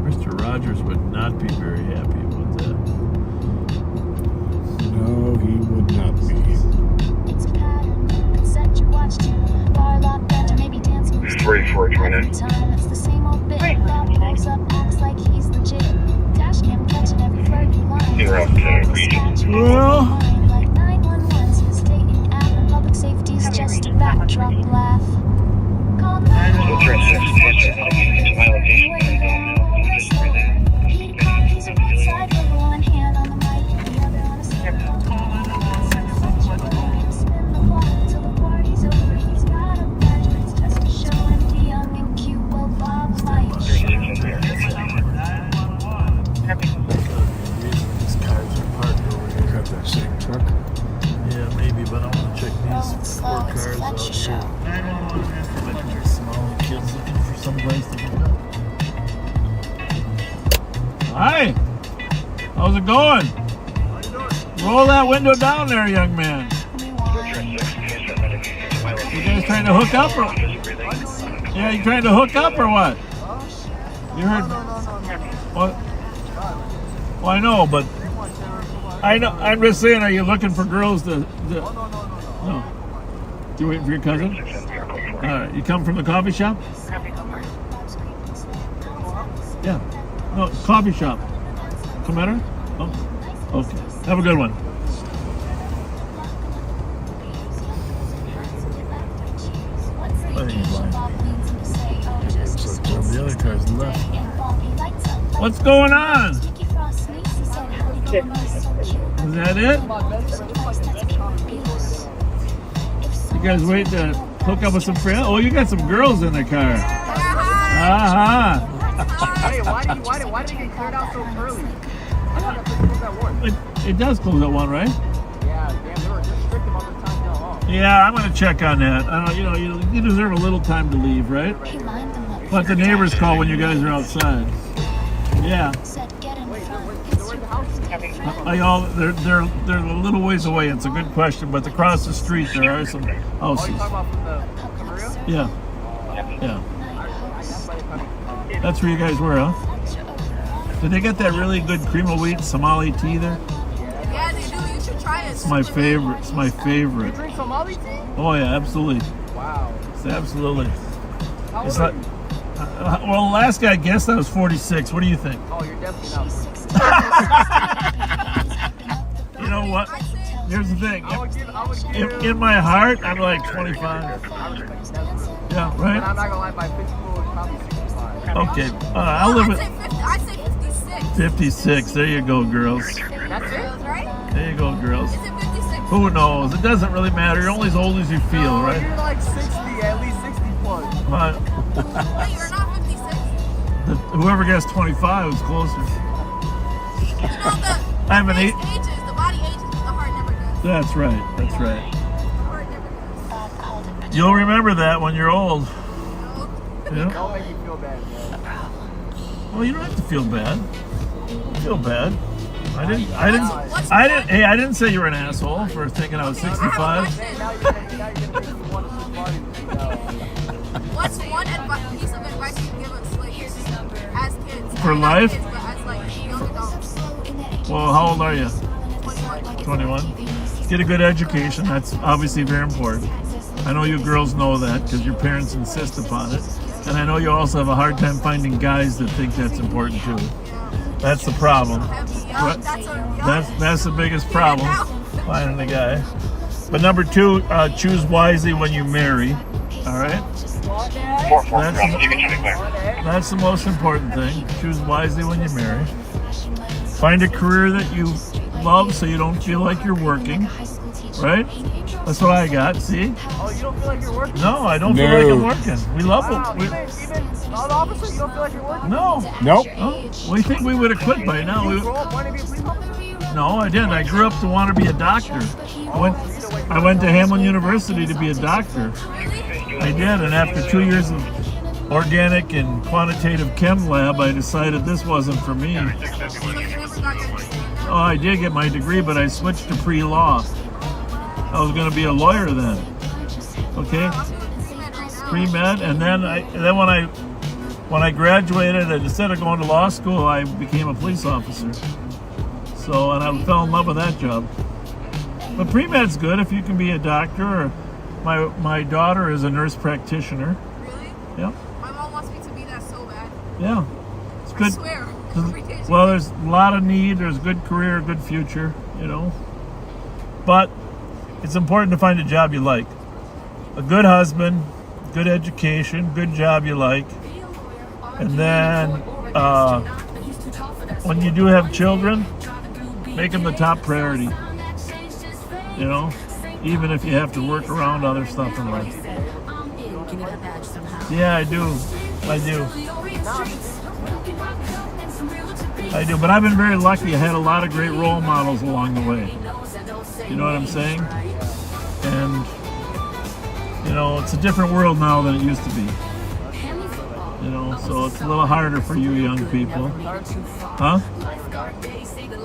Mr. Rogers would not be very happy about that. No, he would not be. Just ready for it, trying to. It's the same old bit. Bob pulls up, acts like he's legit. Dash cam catching every flirty line. You're out regions. Well, Like 911's his dating app and public safety's just a backdrop laugh. Call So turn 6 to my location. He called, he's a roadside with one hand on the mic, the other on a cell phone. cars out too. I don't know what it is for a bunch of small kids looking for some place to hook up. Hi! How's it going? Roll that window down there, young man. You guys trying to hook up or? Yeah, you trying to hook up or what? You heard? What? Well, I know, but I know. I'm just saying, are you looking for girls to no. You waiting for your cousin? All right. You come from the coffee shop? Yeah. No, coffee shop. Commander? Oh, okay. Have a good one. I think he's lying. The other car's left. What's going on? Is that it? You guys wait to hook up with some friends? Oh, you got some girls in the car. Hey, why did it get cleared out so early? I thought that place closed at 1. It does close at 1, right? Yeah, damn, they were just strict about the time now off. Yeah, I'm gonna check on that. I don't, you deserve a little time to leave, right? Let the neighbors call when you guys are outside. Yeah. They're a little ways away. It's a good question, but across the street there are some houses. Oh, you talking about from the Burrill? Yeah. Yeah. That's where you guys were, huh? Did they get that really good cream of wheat Somali tea there? Yeah, they do. You should try it. It's my favorite. It's my favorite. You drink Somali tea? Oh yeah, absolutely. Wow. It's absolutely. How It's old like, are you? well, the last guy guessed I was 46. What do you think? Oh, you're definitely not 46. You know what? Here's the thing. I would give In my heart, I'm like 25. I respect that. Yeah, right? But I'm not gonna lie, by physical, it's probably 65. Okay, I'll live with I'd say 56. 56. There you go, girls. That's it? Right? There you go, girls. Is it 56? Who knows? It doesn't really matter. You're only as old as you feel, No, right? You're like 60, at least 60 plus. But Wait, you're not 56? whoever guessed 25 was closer. You know, the I'm an face 8. ages, the body ages, but the heart never does. That's right. That's right. The heart never does. You'll remember that when you're old. Yeah. Don't make me feel bad, man. Well, you don't have to feel bad. Don't feel bad. I didn't say you were an asshole for thinking I was 65. Now you're gonna make me want to switch bodies. What's one piece of advice you can give us, like, as kids? For Not life? kids, but as, like, young adults. Well, how old are you? 21. 21. Get a good education. That's obviously very important. I know you girls know that because your parents insist upon it. And I know you also have a hard time finding guys that think that's important too. That's the problem. That's the biggest problem, finding a guy. But number 2, choose wisely when you marry. All right? That's the most important thing. Choose wisely when you marry. Find a career that you love so you don't feel like you're working. Right? That's what I got. See? Oh, you don't feel like you're working? No, I don't feel like I'm working. We love it. Even the opposite, you don't feel like you're working? No. Nope. Oh, we think we would have quit by now. You grow up wanting to be a police officer? No, I didn't. I grew up to want to be a doctor. I went to Hamlin University to be a doctor. I did, and after 2 years of organic and quantitative chem lab, I decided this wasn't for me. Oh, I did get my degree, but I switched to pre-law. I was going to be a lawyer then. Okay, pre-med, and then when I graduated, instead of going to law school, I became a police officer. So, and I fell in love with that job. But pre-med's good if you can be a doctor. Or my daughter is a nurse practitioner. Really? Yeah. My mom wants me to be that so bad. Yeah, it's good. I swear. Every day she Well, there's a lot of need. There's good career, good future. You know, but it's important to find a job you like. A good husband, good education, good job you like. And then when you do have children, make them the top priority. You know, even if you have to work around other stuff in life. Yeah, I do. But I've been very lucky. I had a lot of great role models along the way. You know what I'm saying? And You know, it's a different world now than it used to be. You know, so it's a little harder for you young people. Huh?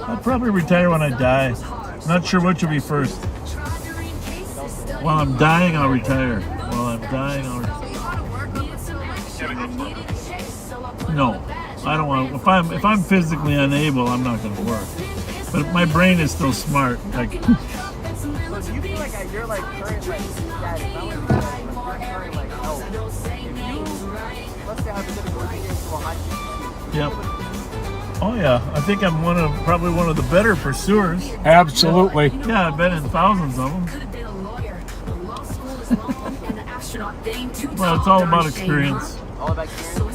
I'll probably retire when I die. Not sure which will be first. While I'm dying, I'll retire. While I'm dying, I'll retire. No, I don't want to. If I'm physically unable, I'm not going to work. But my brain is still smart. Like. So do you feel like you're like current like status? Not like current like health. If you, let's say hypothetically, you get into a high school. Yep. Oh yeah, I think I'm probably one of the better pursuers. Absolutely. Yeah, I've been in thousands of them. Well, it's all about experience.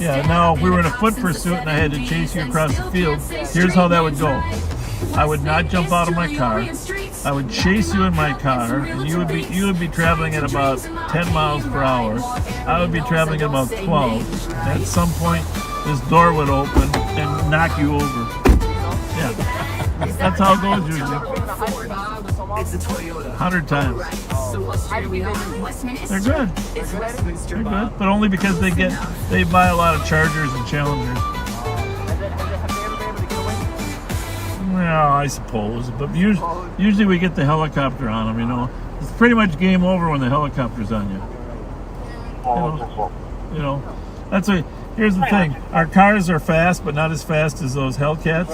Yeah, now if we were in a foot pursuit and I had to chase you across the field, here's how that would go. I would not jump out of my car. I would chase you in my car, and you would be traveling at about 10 miles per hour. I would be traveling at about 12. At some point, this door would open and knock you over. Yeah, that's how it goes usually. 100 times. They're good. They're good, but only because they buy a lot of Chargers and Challengers. Well, I suppose, but usually we get the helicopter on them. You know, it's pretty much game over when the helicopter's on you. You know, that's a. Here's the thing: our cars are fast, but not as fast as those Hellcats.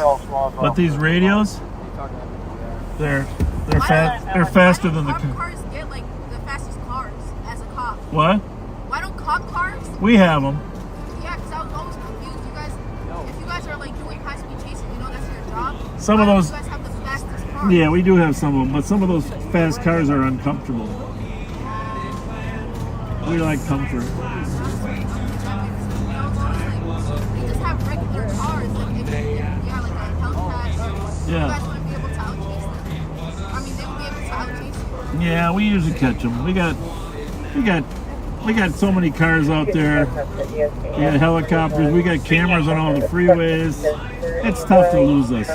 But these radios, they're fast. They're faster than the. Why don't cars get like the fastest cars as a cop? What? Why don't cop cars? We have them. Yeah, because I was always confused. You guys, if you guys are like doing high speed chasing, you know that's your job. Some of those. You guys have the fastest cars. Yeah, we do have some of them, but some of those fast cars are uncomfortable. We like comfort. You just have regular cars. Like if you got like a Hellcat, you guys wouldn't be able to outchase them. I mean, they would be able to outchase you. Yeah, we usually catch them. We got so many cars out there. We got helicopters. We got cameras on all the freeways. It's tough to lose us.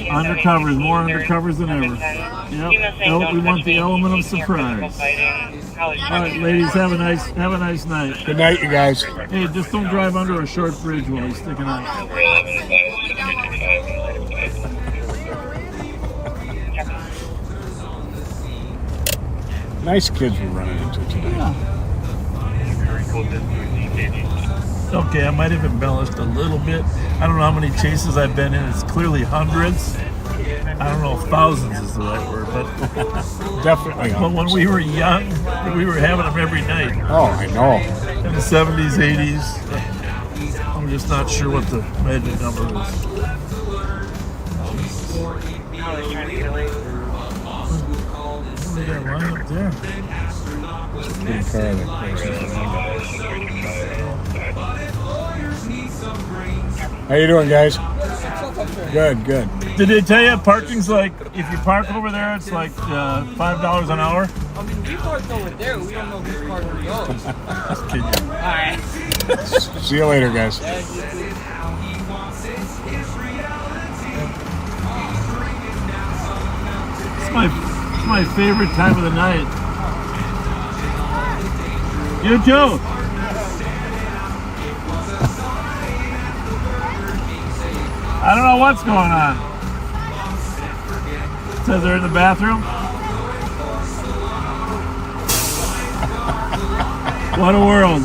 Undercovers, more undercovers than ever. Yep. We want the element of surprise. All right, ladies, have a nice night. Good night, you guys. Hey, just don't drive under a short bridge while you're sticking out. Nice kids we're running into today. Okay, I might have embellished a little bit. I don't know how many chases I've been in. It's clearly hundreds. I don't know if thousands is the right word, but definitely. But when we were young, we were having them every night. Oh, I know. In the 70s, 80s. I'm just not sure what the magic number is. Look at that line up there. Big car that How you doing, guys? Good. Did they tell you parking's like, if you park over there, it's like $5 an hour? I mean, we parked over there. We don't know whose car we go. Just kidding. All right. See you later, guys. It's my favorite time of the night. You too. I don't know what's going on. It says they're in the bathroom. What a world.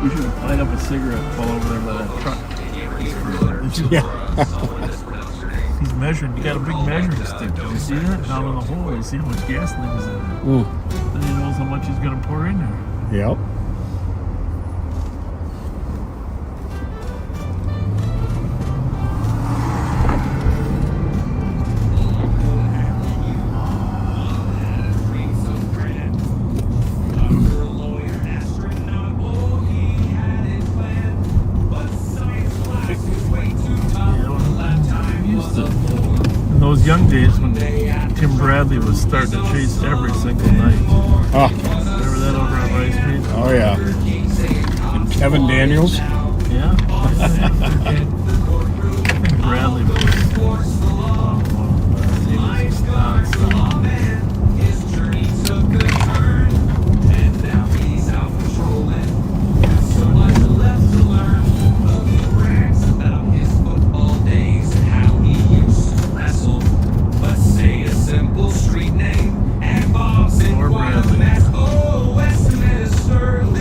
We should light up a cigarette, pull over there by that truck. Yeah. He's measuring. You got a big measuring stick. Did you see that? Down in the hole, you see how much gasoline is in there. Ooh. Then he knows how much he's going to pour in there. Yep. Young days when Tim Bradley was starting to chase every single night. Oh. Remember that over on Vries Street? Oh, yeah. And Evan Daniels. Yeah. Bradley was.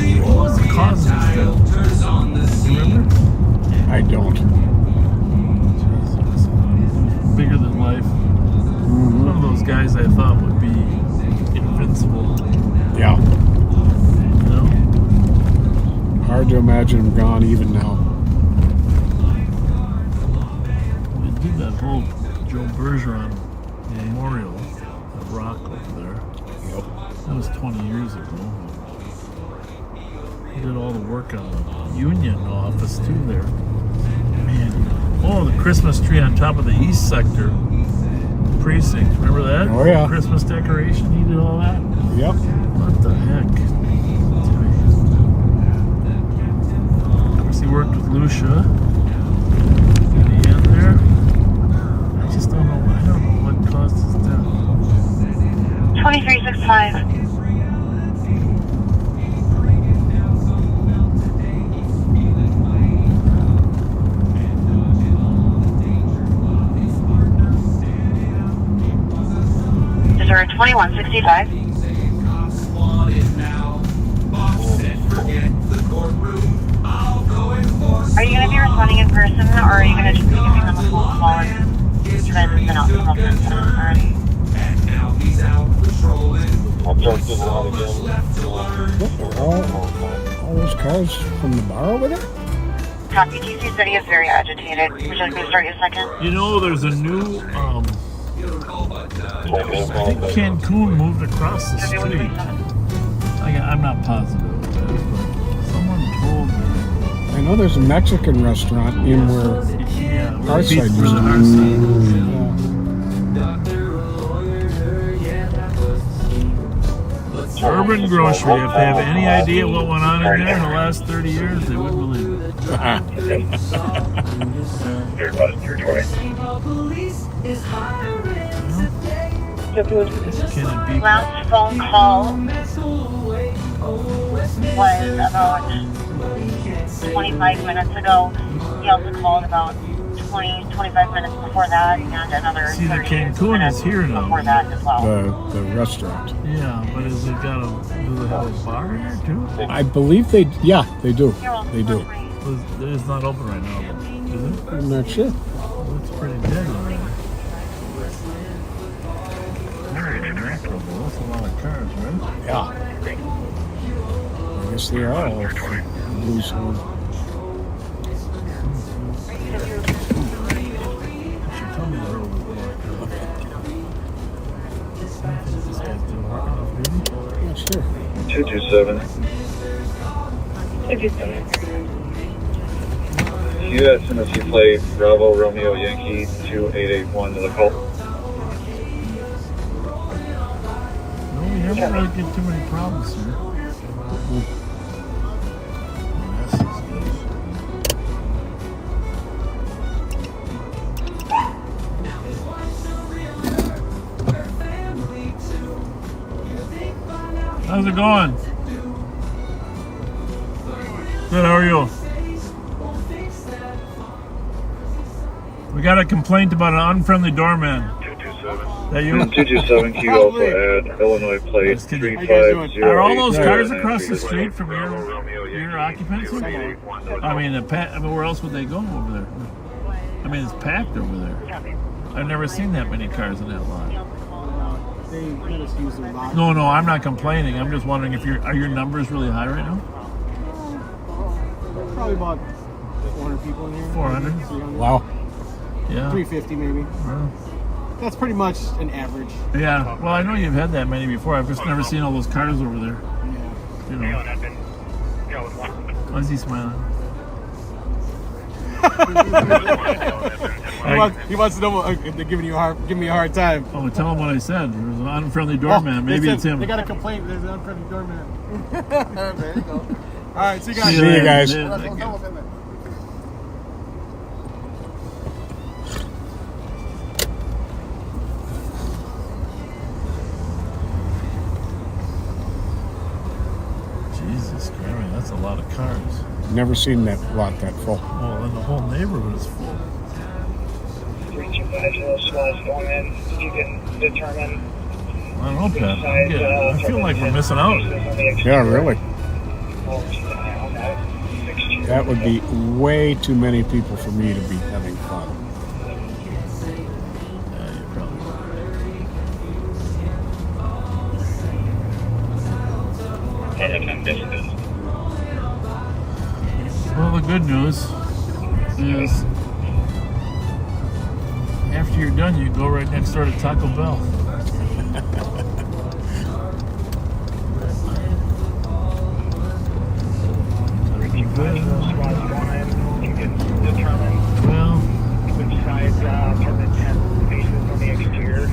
He was just nonstop. I don't. Bigger than life. One of those guys I thought would be invincible. Yeah. You know? Hard to imagine him gone even now. They did that whole Joe Bergeron memorial at Rock over there. Yep. That was 20 years ago. He did all the work on the Union office too there. Man, oh, the Christmas tree on top of the East Sector precinct. Remember that? Oh, yeah. Christmas decoration. He did all that. Yep. What the heck? Of course, he worked with Lucia in the end there. I just don't know. I don't know what caused his death. 2365. Missouri 2165. Are you going to be responding in person, or are you going to just be giving them a phone call and try to send out some of them already? All those cars from the bar over there? Copy. TC said he is very agitated. Would you like me to start you a second? You know, there's a new, I think Cancun moved across the street. I'm not positive, but someone told me. I know there's a Mexican restaurant in where Hearthside used to be. Urban Grocery, if they have any idea what went on in there in the last 30 years, they wouldn't believe it. Last phone call was about 25 minutes ago. He also called about 25 minutes before that, and another See, the 30 Cancun minutes is here now. before that as well. The restaurant. Yeah, but has it got do they have a bar in there too? I believe they do. They do. It's not open right now, is it? I'm not sure. Well, it's pretty dead in there. Holy mackerel, that's a lot of cars, right? Yeah. I guess they are all blue zone. Tell me they're over there. This guy's doing work enough, maybe? Yeah, sure. 227. USNSC plate Bravo Romeo Yankee 2881 to the call. No, we haven't really get too many problems here. How's it going? Good, how are you? We got a complaint about an unfriendly doorman. 227. That you? 227, can you also add Illinois plate 350? Are all those cars across the street from your occupancy? I mean, where else would they go over there? I mean, it's packed over there. I've never seen that many cars in that lot. They let us use their lot. No, I'm not complaining. I'm just wondering if are your numbers really high right now? Probably about 400 people in here. 400? 300. Wow. Yeah. 350 maybe. Wow. That's pretty much an average. Yeah. Well, I know you've had that many before. I've just never seen all those cars over there. Yeah. You know. Why is he smiling? He wants to know. They're giving me a hard time. Oh, tell him what I said. There was an unfriendly doorman. Maybe it's him. They got a complaint. There's an unfriendly doorman. There you go. All right, see you guys. See you guys. Jesus Christ, that's a lot of cars. Never seen that lot that full. Well, then the whole neighborhood is full. 325 going in. You can determine. I don't know, Pat. I feel like we're missing out. Yeah, really. That would be way too many people for me to be having fun. Yeah, you're probably right. Well, the good news is after you're done, you go right next door to Taco Bell. Well, which side apartment 10 faces on the exterior.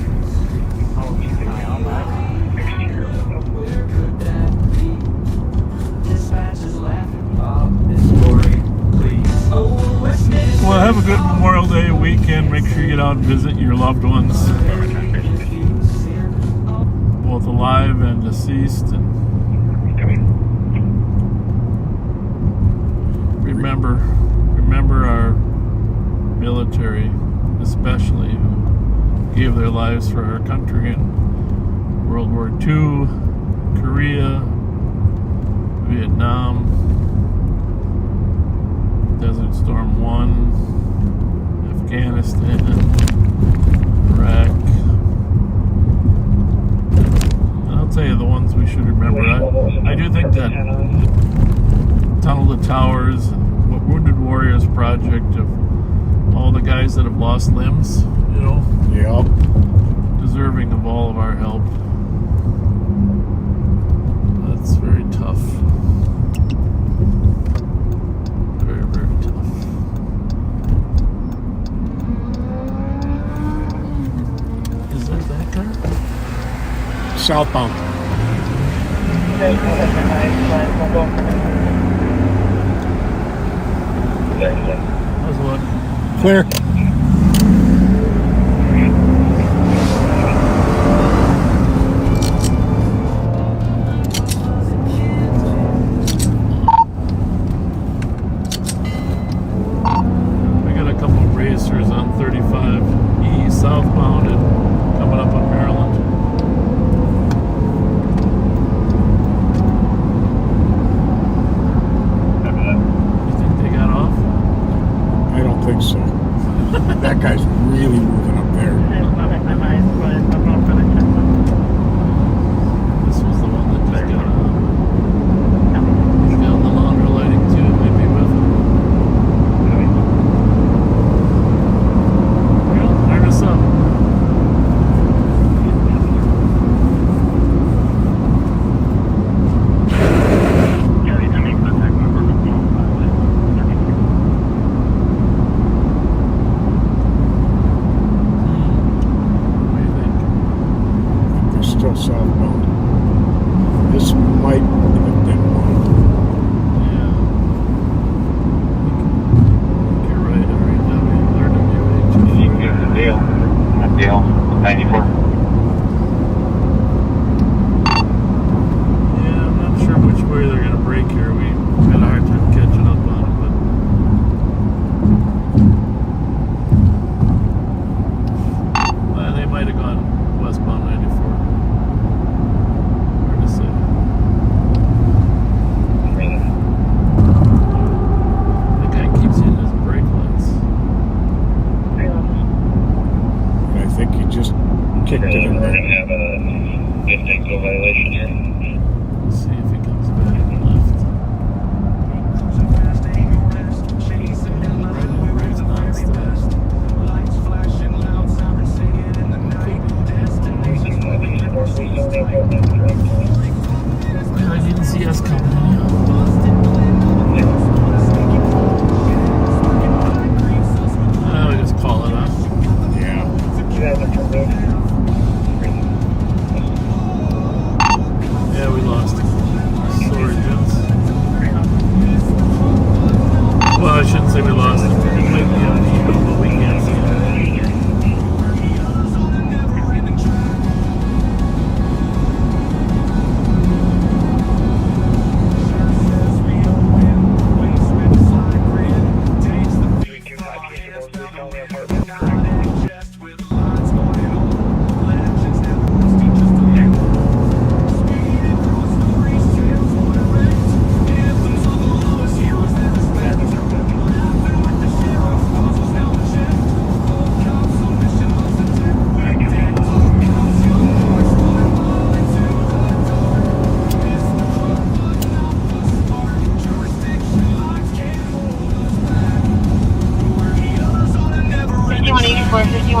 I'll keep an eye on that exterior window. well, have a good Memorial Day weekend. Make sure you get out and visit your loved ones, both alive and deceased, and remember our military, especially, who gave their lives for our country in World War II, Korea, Vietnam, Desert Storm 1, Afghanistan, Iraq. And I'll tell you the ones we should remember. I do think that Tunnel to Towers, Wounded Warriors Project, of all the guys that have lost limbs, you know, yeah, deserving of all of our help. That's very tough. Very, very tough. Is that car? Southbound. How's it look? Clear. We got a couple of racers on 35E southbound and coming up on Maryland. I don't think so.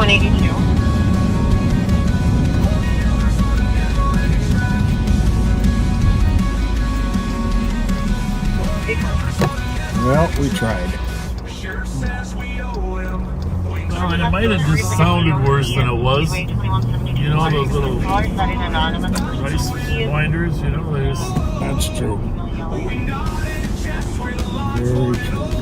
182. Well, we tried. Well, and it might have just sounded worse than it was. You know, those little rice winders, you know, they just... That's true. Very true.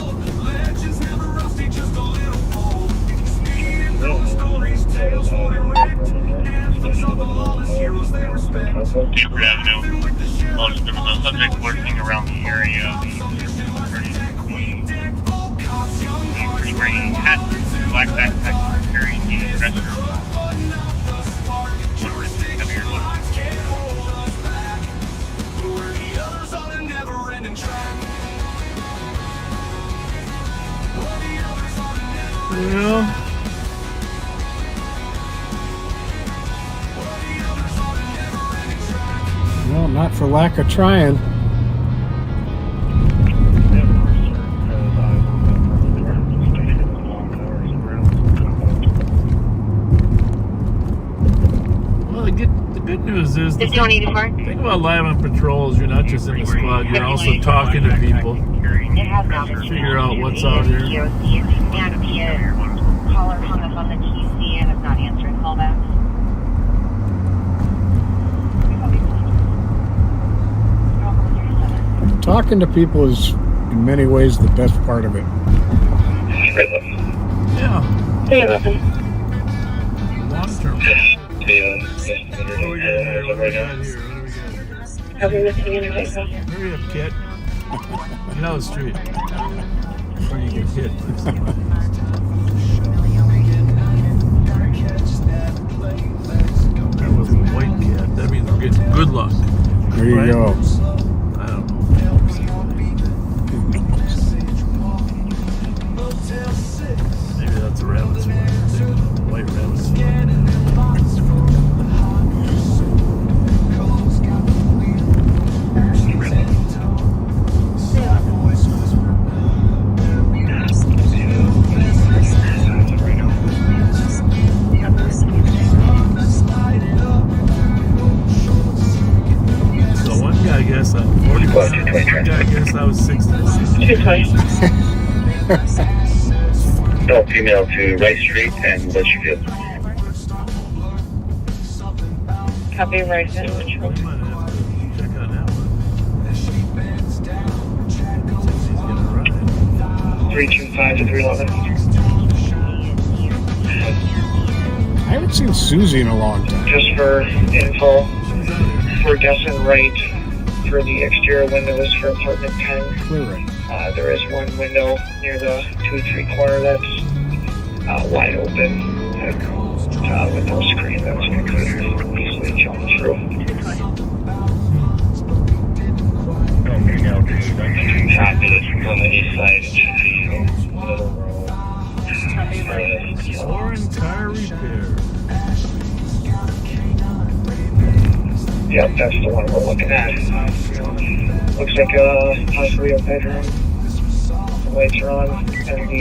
Buford Avenue. Well, there was a subject lurking around the area. He was wearing a hat, black backpack, carrying a dresser. Well, well, not for lack of trying. well, the good news is the thing about live on patrols, you're not just in the squad, you're also talking to people. Figure out what's out here. Caller hung up on the TC and is not answering callbacks. Talking to people is, in many ways, the best part of it. Yeah. Hey, listen. Long term. What do we got here? What do we got here? Have we missed any interface? Hurry up, kid. Get out of the street. Before you get hit. That was a white cat. That means we're getting good luck. There you right? go. I don't know. Maybe that's a rabbit's foot. White rabbit's foot. So one guy guessed I'm 40%. One guy guessed I was 60. 220. No, female to Rice Street and Litchfield. Copy, Rice and Check on that one. 325 to 311. I haven't seen Susie in a long time. Just for info, we're guessing right for the exterior windows for apartment 10. Clear right. There is one window near the 2-3 corner that's wide open with no screen that's going to easily jump through. Copy this on the east side. It should be middle row. Foreign car repair. Yep, that's the one we're looking at. Looks like possibly a bedroom. The lights are on, and the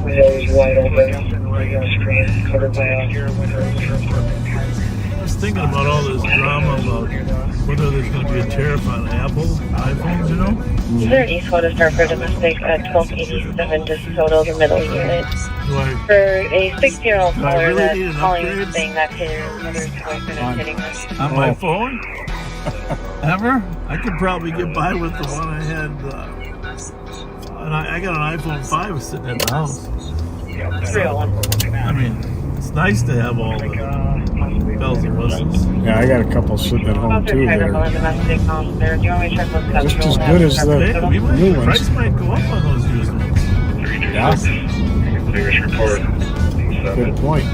window is wide open. The screen covered by a window. I was thinking about all this drama about whether there's going to be a tariff on Apple iPhones, you know? Is there an Eastwood to start for domestic at 1287 DeSoto, the middle unit? For a 6-year-old caller that's calling and saying that his mother's boyfriend is hitting her. On my phone? Ever? I could probably get by with the one I had. And I got an iPhone 5 sitting at the house. I mean, it's nice to have all the bells and whistles. Yeah, I got a couple sitting at home too that are just as good as the new The ones. price might go up on those used ones. Yeah. Good point.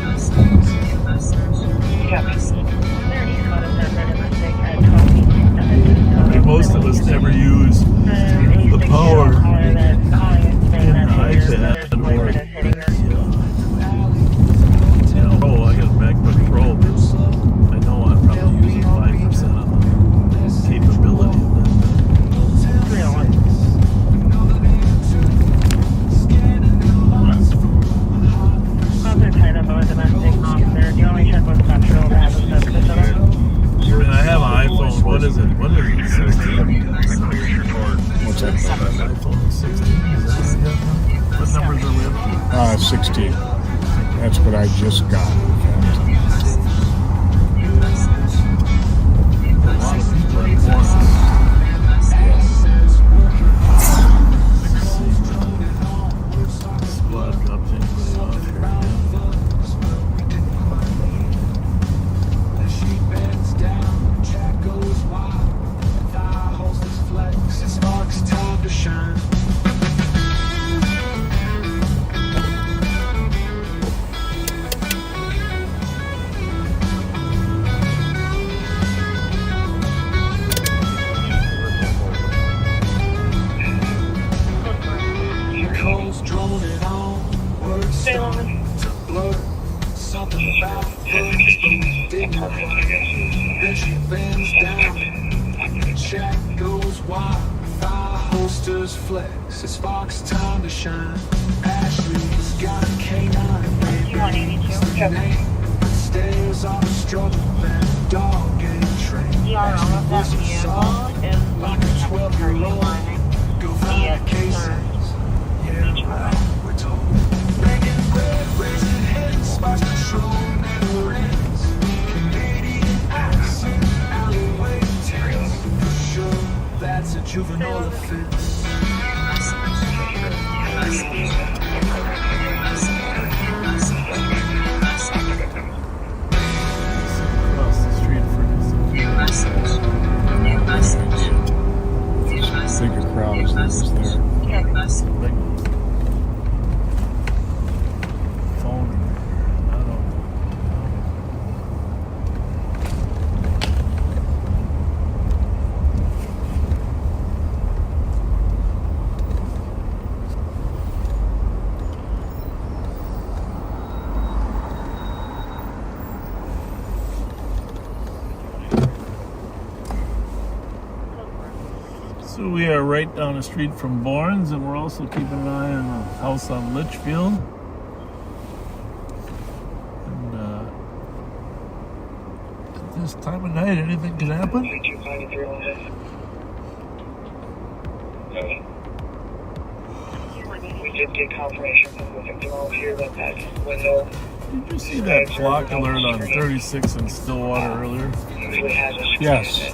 I mean, most of us never use the power in the iPad or oh, I got a MacBook Pro. I know I'm probably using 5% of the capability of that. 16. That's what I just got. A lot of people are born. Squad dropped anybody off here. Sparks, time to shine. Echoes droning on, words start to blur. Something about birds dignified. Then she bends down, the chat goes wild. Fire holsters flex, it's Sparks, time to shine. Ashley's got a canine baby. The name stairs on the struggle, and dog ain't trained. What's a song? Like a 12-year-old. Go find a case. Yeah, right, we're told. Making bread, raising heads, Sparks control never ends. Canadian accent, alleyway tales. For sure, that's a juvenile offense. Across the street for Bigger crowd is there. big phone. I don't know. So we are right down the street from Bourne's, and we're also keeping an eye on the house on Litchfield. And at this time of night, anything can happen. We did get confirmation from the victim out here that that window Did you see that block alert on 36 in Stillwater earlier? usually has a Yes.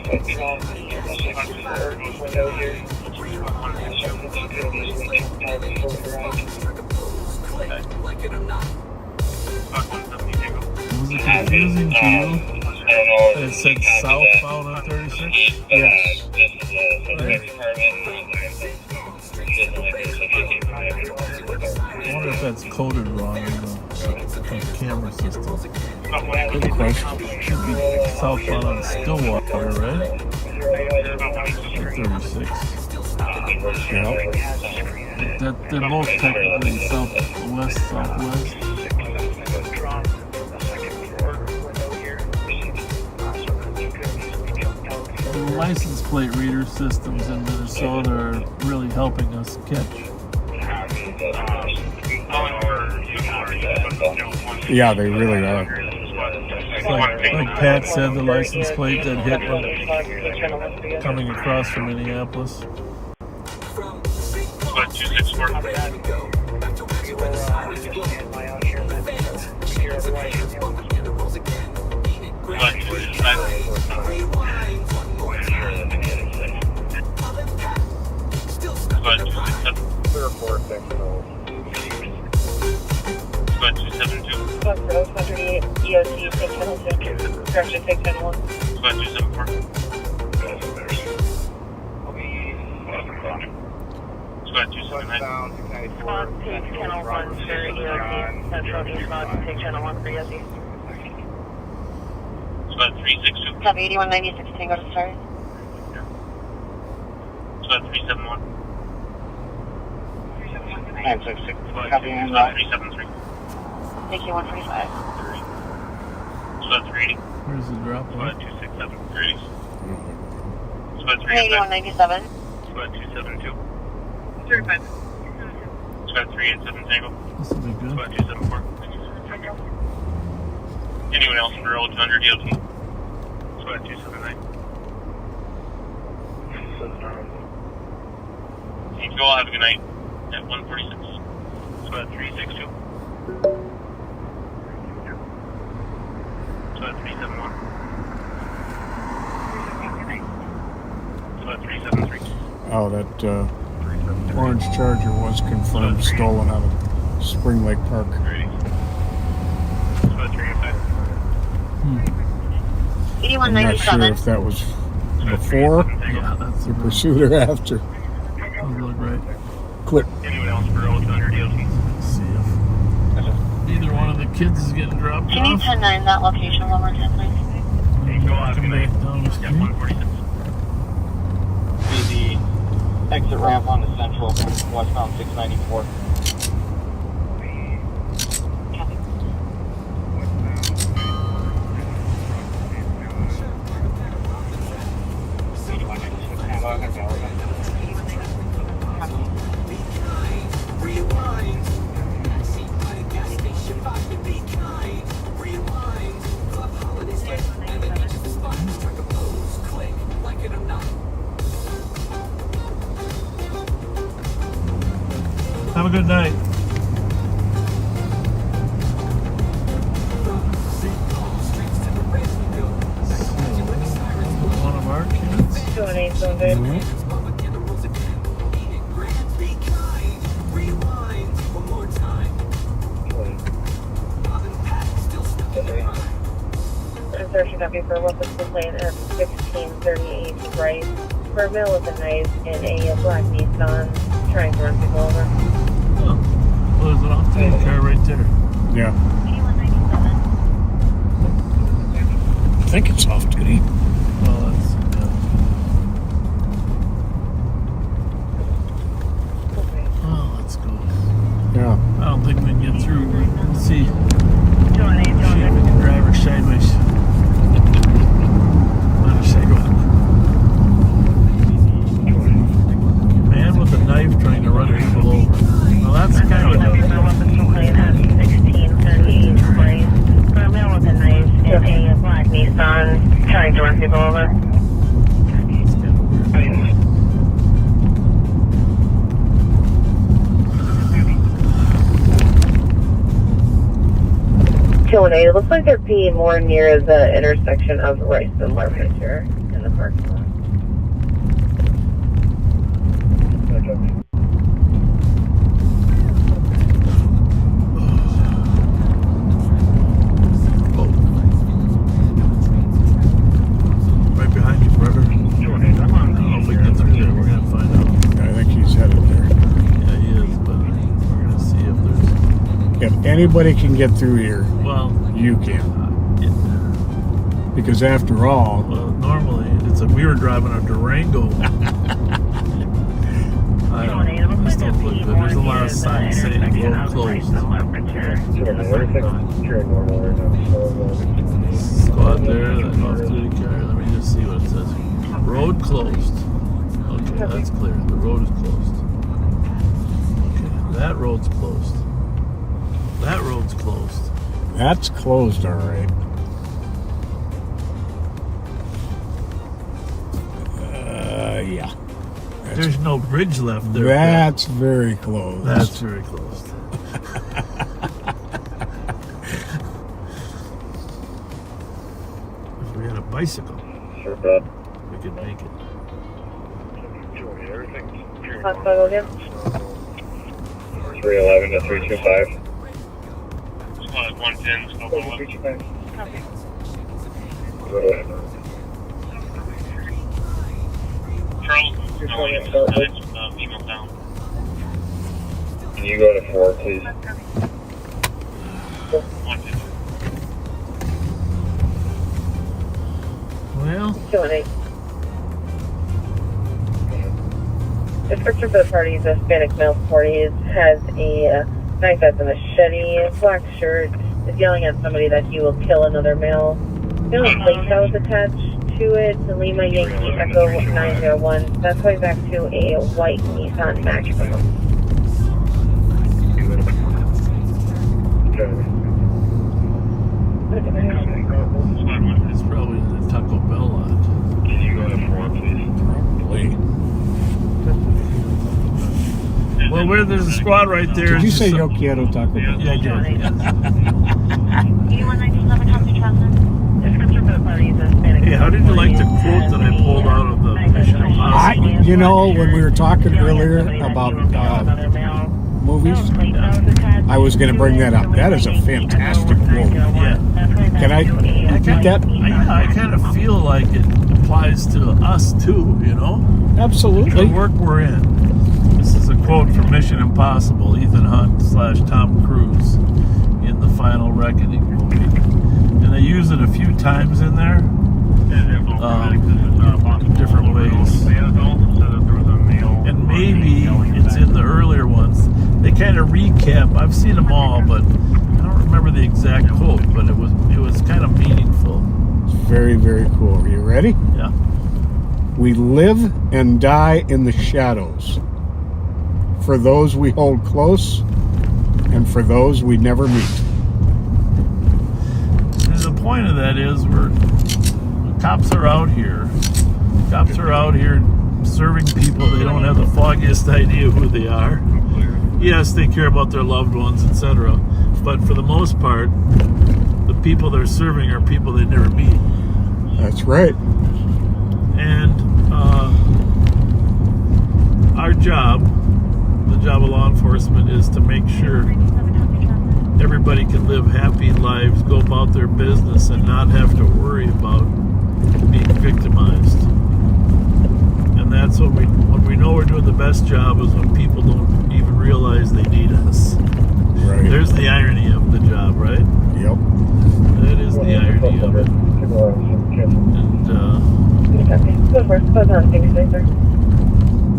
6-7 foot drop from the second floor window here. Something that could have easily jumped out before the ride. Was it confusing to you? It said southbound on 36? Yes. I wonder if that's coded wrong in the camera system. Good question. Should be southbound on Stillwater, right? Or 36. Yeah. They're both technically southwest. The license plate reader systems in Minnesota are really helping us catch. Yeah, they really are. Like Pat said, the license plate that hit when coming across from Minneapolis. EOC 610, Correction 610. Squad 274. Squad 279. Squad take channel 1 for EOC, Central Eastbound, take channel 1 for EOC. Squad 362. Copy 8196, Tango to start. Squad 371. 966. Squad Copy 373. Thank you, 145. Squad 380. Where's the drop Squad one? 267. 380. Squad 8197. Squad 272. 35. Squad 387 Tango. This will be good. Squad 274. Anyone else in Burrill 200 DLT? Squad 279. go. Have a good night. At 146. Squad 362. Squad 371. Squad 373. Oh, that orange Charger was confirmed stolen out of Spring Lake Park. Squad 305. I'm not sure if that was before the pursuit or after. Doesn't look right. Click. Anyone else Burrill with under DOT? Let's see if either one of the kids is getting dropped Can you off. 10-9 that location one more time, please? Go out. Come back down the Yeah, street. 146. Be the exit ramp onto Central, westbound 694. Have a good night. One of our kids. 218 Insertion copy for weapons complaint at 1638 Vries. For a male with a knife in a black Nissan trying to run people over. Oh, well, there's an off-duty car right there. Yeah. I think it's off duty. Well, that's Oh, let's go. Yeah. I don't think we can get through. Let's see. See if we can drive her sideways. On a sidewalk. Man with a knife trying to run people over. Well, that's kind of weapons complaint at 1638 Vries. For a male with a knife in a black Nissan trying to run people over. It looks like they're being more near the intersection of Rice and FLETCHER in the parking lot. right behind you, brother. I don't know if we can get through there. We're going to find out. I think he's headed there. Yeah, he is, but we're going to see if there's... If anybody can get through here, Well, you can. Because after all, well, normally it's we were driving a Durango. This don't look good. There's a lot of signs saying road closed. Squad there, that off-duty car. Let me just see what it says. Road closed. Okay, that's clear. The road is closed. Okay, that road's closed. That road's closed. that's closed, all right. Yeah. There's no bridge left there. That's very close. That's very close. If we had a bicycle, we could make it. Hospital again. 311 to 325. Squad 110, scope 11. Charles, female down. Can you go to 4, please? 110. Well, 218. Description for the party is a Hispanic male 40s, has a knife as a machete, black shirt, is yelling at somebody that he will kill another male. The only plate that was attached to it, to Lima Yankee Echo 901, that's going back to a white Nissan Maximum. it's probably the Taco Bell lot. Can you go to 4, please? Probably. where there's a squad right there. Did you say yo quiero Taco Bell? Yeah, I did. Hey, how did you like the quote that I pulled out of the Mission Impossible? You know, when we were talking earlier about movies, I was going to bring that up. That is a fantastic quote. Yeah. Can I repeat that? I kind of feel like it applies to us too, you know? Absolutely. The work we're in. This is a quote from Mission Impossible, Ethan Hunt / Tom Cruise in the Final Reckoning movie. And they use it a few times in there, in different ways. And maybe it's in the earlier ones. They kind of recap. I've seen them all, but I don't remember the exact quote. But it was kind of meaningful. It's very, very cool. Are you ready? Yeah. We live and die in the shadows. For those we hold close, and for those we never meet. And the point of that is, cops are out here. Cops are out here serving people. They don't have the foggiest idea who they are. Yes, they care about their loved ones, etc. But for the most part, the people they're serving are people they never meet. That's right. And our job, the job of law enforcement, is to make sure everybody can live happy lives, go about their business, and not have to worry about being victimized. And that's when we know we're doing the best job, is when people don't even realize they need us. Right. There's the irony of the job, right? Yep. That is the irony of it.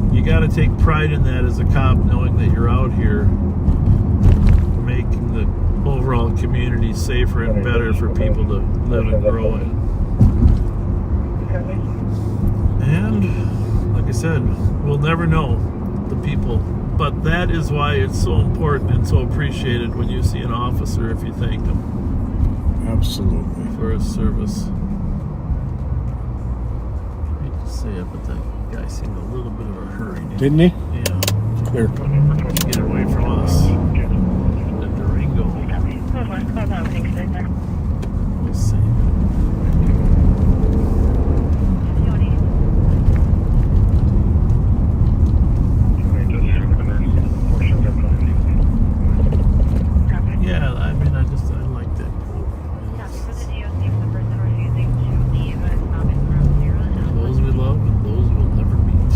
And you got to take pride in that as a cop, knowing that you're out here making the overall community safer and better for people to live and grow in. And like I said, we'll never know the people, but that is why it's so important and so appreciated when you see an officer, if you thank them. Absolutely. For his service. I hate to say it, but that guy seemed a little bit of a hurry. Didn't he? Yeah. Clear. Get away from us. The Durango. We'll see. Yeah, I mean, I like that quote. Those we love and those we'll never meet.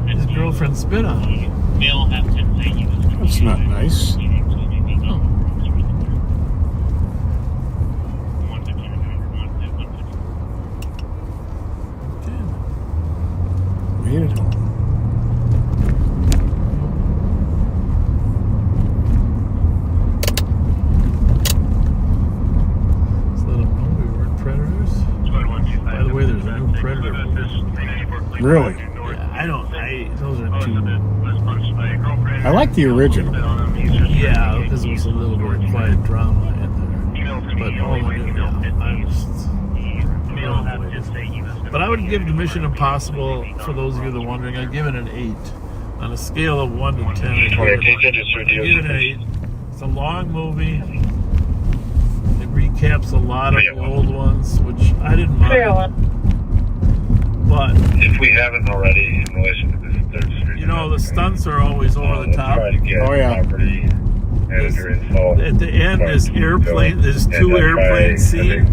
His girlfriend spit on him. That's not nice. Made it home. Just let them know we weren't predators. By the way, there's a new Predator movie. Really? Yeah, those are two. I like the original. Yeah, because it was a little bit of quiet drama in there. But all the new, But I would give the Mission Impossible, for those of you that are wondering, I'd give it an 8. On a scale of 1 to 10, I'd give it an 8. It's a long movie. It recaps a lot of the old ones, which I didn't mind. But if we haven't already, in relation to this third street, you know, the stunts are always over the top. Try to get property manager info. At the end, there's two airplane scenes.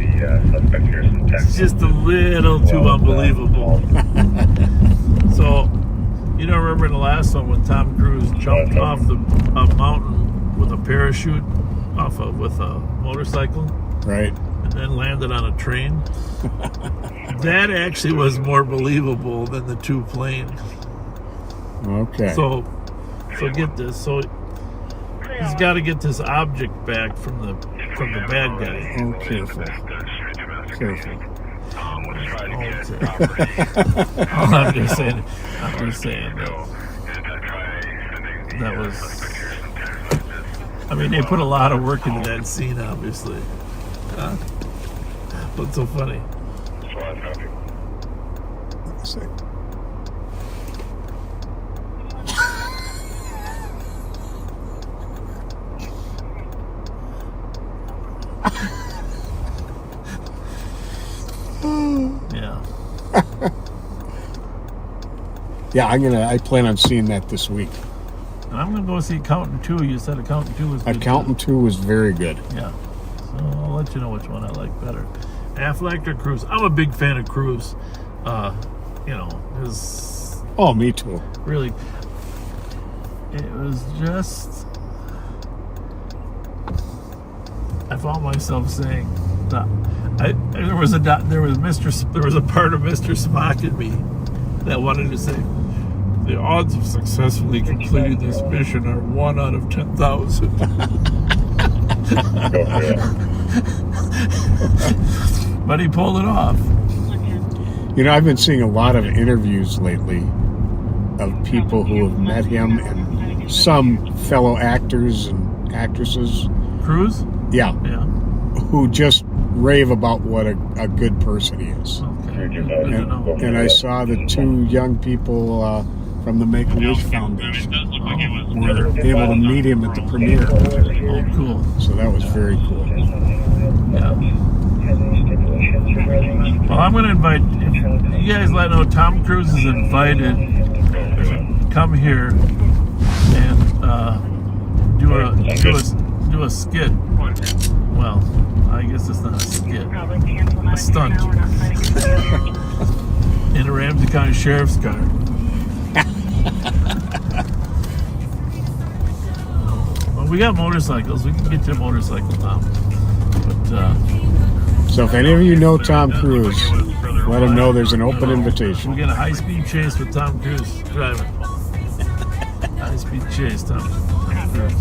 It's just a little too unbelievable. So, you don't remember in the last one when Tom Cruise jumped off a mountain with a parachute with a motorcycle? Right. And then landed on a train? That actually was more believable than the two planes. Okay. So get this. So he's got to get this object back from the bad guy. Oh, careful. Careful. I'm just saying that was I mean, they put a lot of work into that scene, obviously. What's so funny? Yeah. Yeah, I plan on seeing that this week. And I'm gonna go see Accountant 2. You said Accountant 2 was good. Accountant 2 was very good. Yeah. So I'll let you know which one I like better. Affleck or Cruise? I'm a big fan of Cruise. You know, his. Oh, me too. Really, it was just. I found myself saying that there was a part of Mr. Spock in me that wanted to say the odds of successfully completing this mission are 1 out of 10,000. But he pulled it off. You know, I've been seeing a lot of interviews lately of people who have met him and some fellow actors and actresses. Cruise? Yeah. Yeah. Who just rave about what a good person he is. Okay. And I saw the 2 young people from the Make-A-Wish Foundation were able to meet him at the premiere. Oh, cool. So that was very cool. Yeah. Well, I'm going to invite, if you guys let know, Tom Cruise is invited to come here and do a skit. Well, I guess it's not a skit. A stunt. In a Ramsey County Sheriff's car. Well, we got motorcycles. We can get you a motorcycle, Tom. But, so if any of you know Tom Cruise, let him know there's an open invitation. We get a high-speed chase with Tom Cruise driving. High-speed chase, Tom Cruise.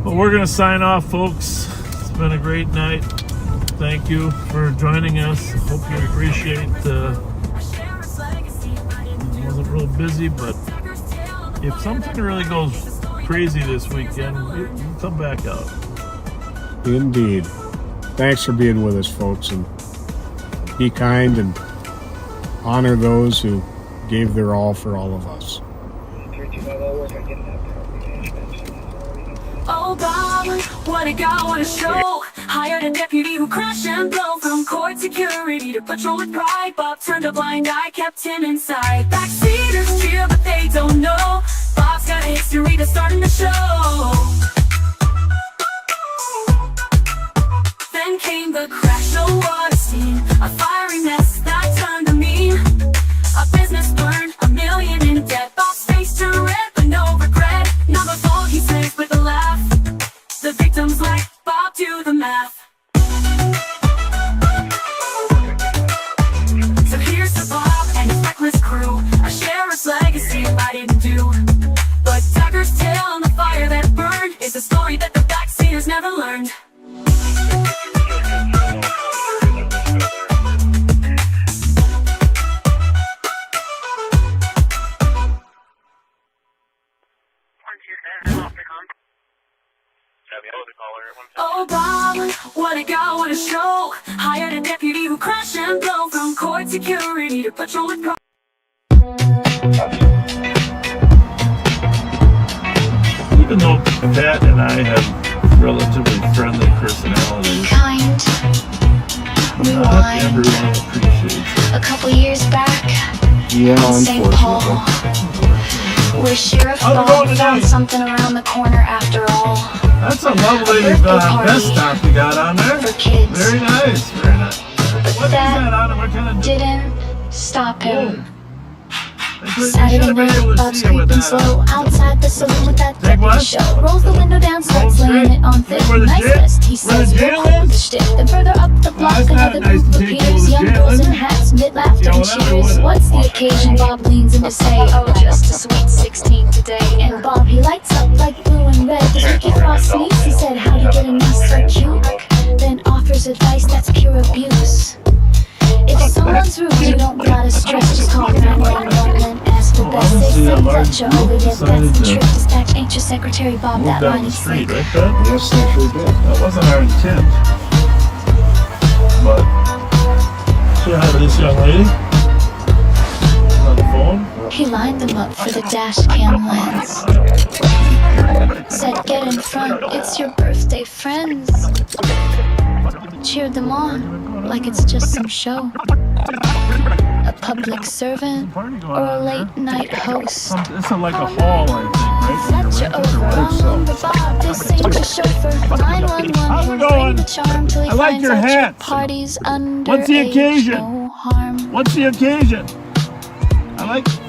Well, we're going to sign off, folks. It's been a great night. Thank you for joining us. Hope you appreciate it wasn't real busy, but if something really goes crazy this weekend, you come back out. Indeed. Thanks for being with us, folks, and be kind and honor those who gave their all for all of us. Oh, Bob, what a guy, what a show. Hired a deputy who crashed and blow. From court security to patrol with pride. Bob turned a blind eye, kept him inside. Backseaters cheer, but they don't know Bob's got a history that's starting to show. Then came the crash, oh what a scene. A fiery mess that turned to mean. A business burned, $1 million in debt. Bob's face turned red, but no regret. Not the fault, he says with a laugh. The victims like Bob do the math. So here's to Bob and his reckless crew. A sheriff's legacy I didn't do. But Tucker's tale on the fire that burned is a story that the backseaters never learned. Oh, Bob, what a guy, what a show. Hired a deputy who crashed and blow. From court security to patrol with pride. Even though Pat and I have relatively friendly personalities, not everyone appreciates it. A couple years back, Yeah, in St. Paul, where Sheriff Bob found something around the corner after all. That's a lovely desktop you got on there. For kids. Very nice, very nice. But that didn't stop him. Saturday night, Bob's creeping slow outside the saloon with that deputy show. Rolls the window down, starts laying it on thick. Nice vest, he says, we'll hold the shtick. Then further up the block, another group appears. Young girls in hats, mid laughter and cheers. What's the occasion? Bob leans in to say, oh, just a sweet 16 today. And Bob, he lights up like blue and red. Does Ricky Frost sneeze? He said, how'd he get a niece so cute? Then offers advice that's pure abuse. If someone's rude, you don't gotta stress. Just call 911 and ask for don't see a large group decided to Trick to stack ain't your secretary Bob move that down money the street, sick. right, Ben? Yes, they sure did. That wasn't our intent. But, see how this young lady on the phone? He lined them up for the dash cam lens. Said get in front, it's your birthday friends. Cheered them on like it's just some show. A public servant or a late night host. It's like a hall, I think, right? FLETCHER over, the Bob, this ain't your chauffeur. 911, How's it going? the charm till he I like finds your out hat. party's under What's the age, occasion? no harm. What's the occasion?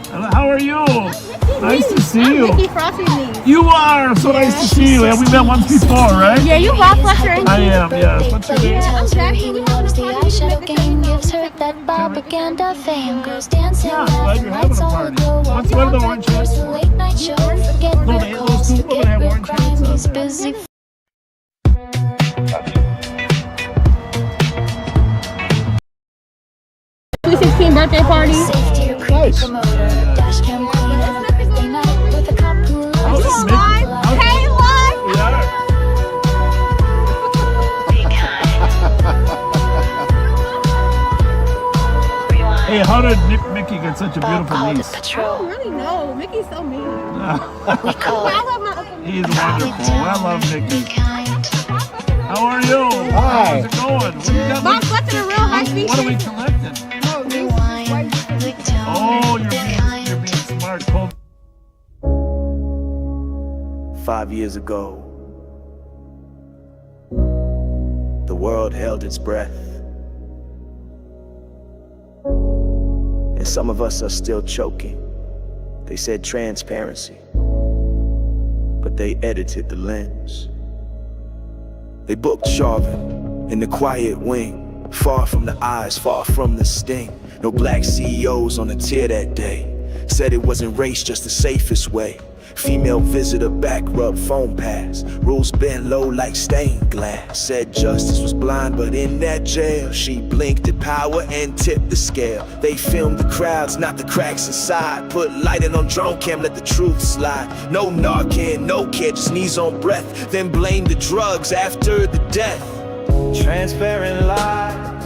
How are you? Nice to see you. Mickey Frosty me. You are! So nice to see you. Yeah, we met once before, right? Yeah, you Bob Fletcher, ain't you? I am, yes. What's your name? Tells her he loves the eyeshadow game, gives her that Bobaganda fame. Girls dancing, glad you're having lights a all party. aglow. What's one of the orange hats? The late night show, forget red calls, those people that have forget red orange hats crime, on he's there. busy. Birthday party. Safety recruit promoter, dash cam queen of a birthday night with a cop who loves How's to Mickey? love. Hey, what? We are. Hey, how did Mickey get such a beautiful niece? I don't really know. Mickey's so mean. We call I it love my Uncle He's wonderful. I love Mickey. kind. How are you? Hi. How's it going? What do you got? Bob Fletcher, a real high speed. What are we collecting? Rewind, victim, Oh, you're being smart. Hold 5 years ago, the world held its breath. And some of us are still choking. They said transparency, but they edited the lens. They booked Charvin in the quiet wing, far from the eyes, far from the sting. No black CEOs on the tier that day. Said it wasn't race, just the safest way. Female visitor back rub phone pass. Rules bent low like stained glass. Said justice was blind, but in that jail she blinked at power and tipped the scale. They filmed the crowds, not the cracks inside. Put lighting on drone cam, let the truth slide. No Narcan, no care, just knees on breath. Then blame the drugs after the death. Transparent lies,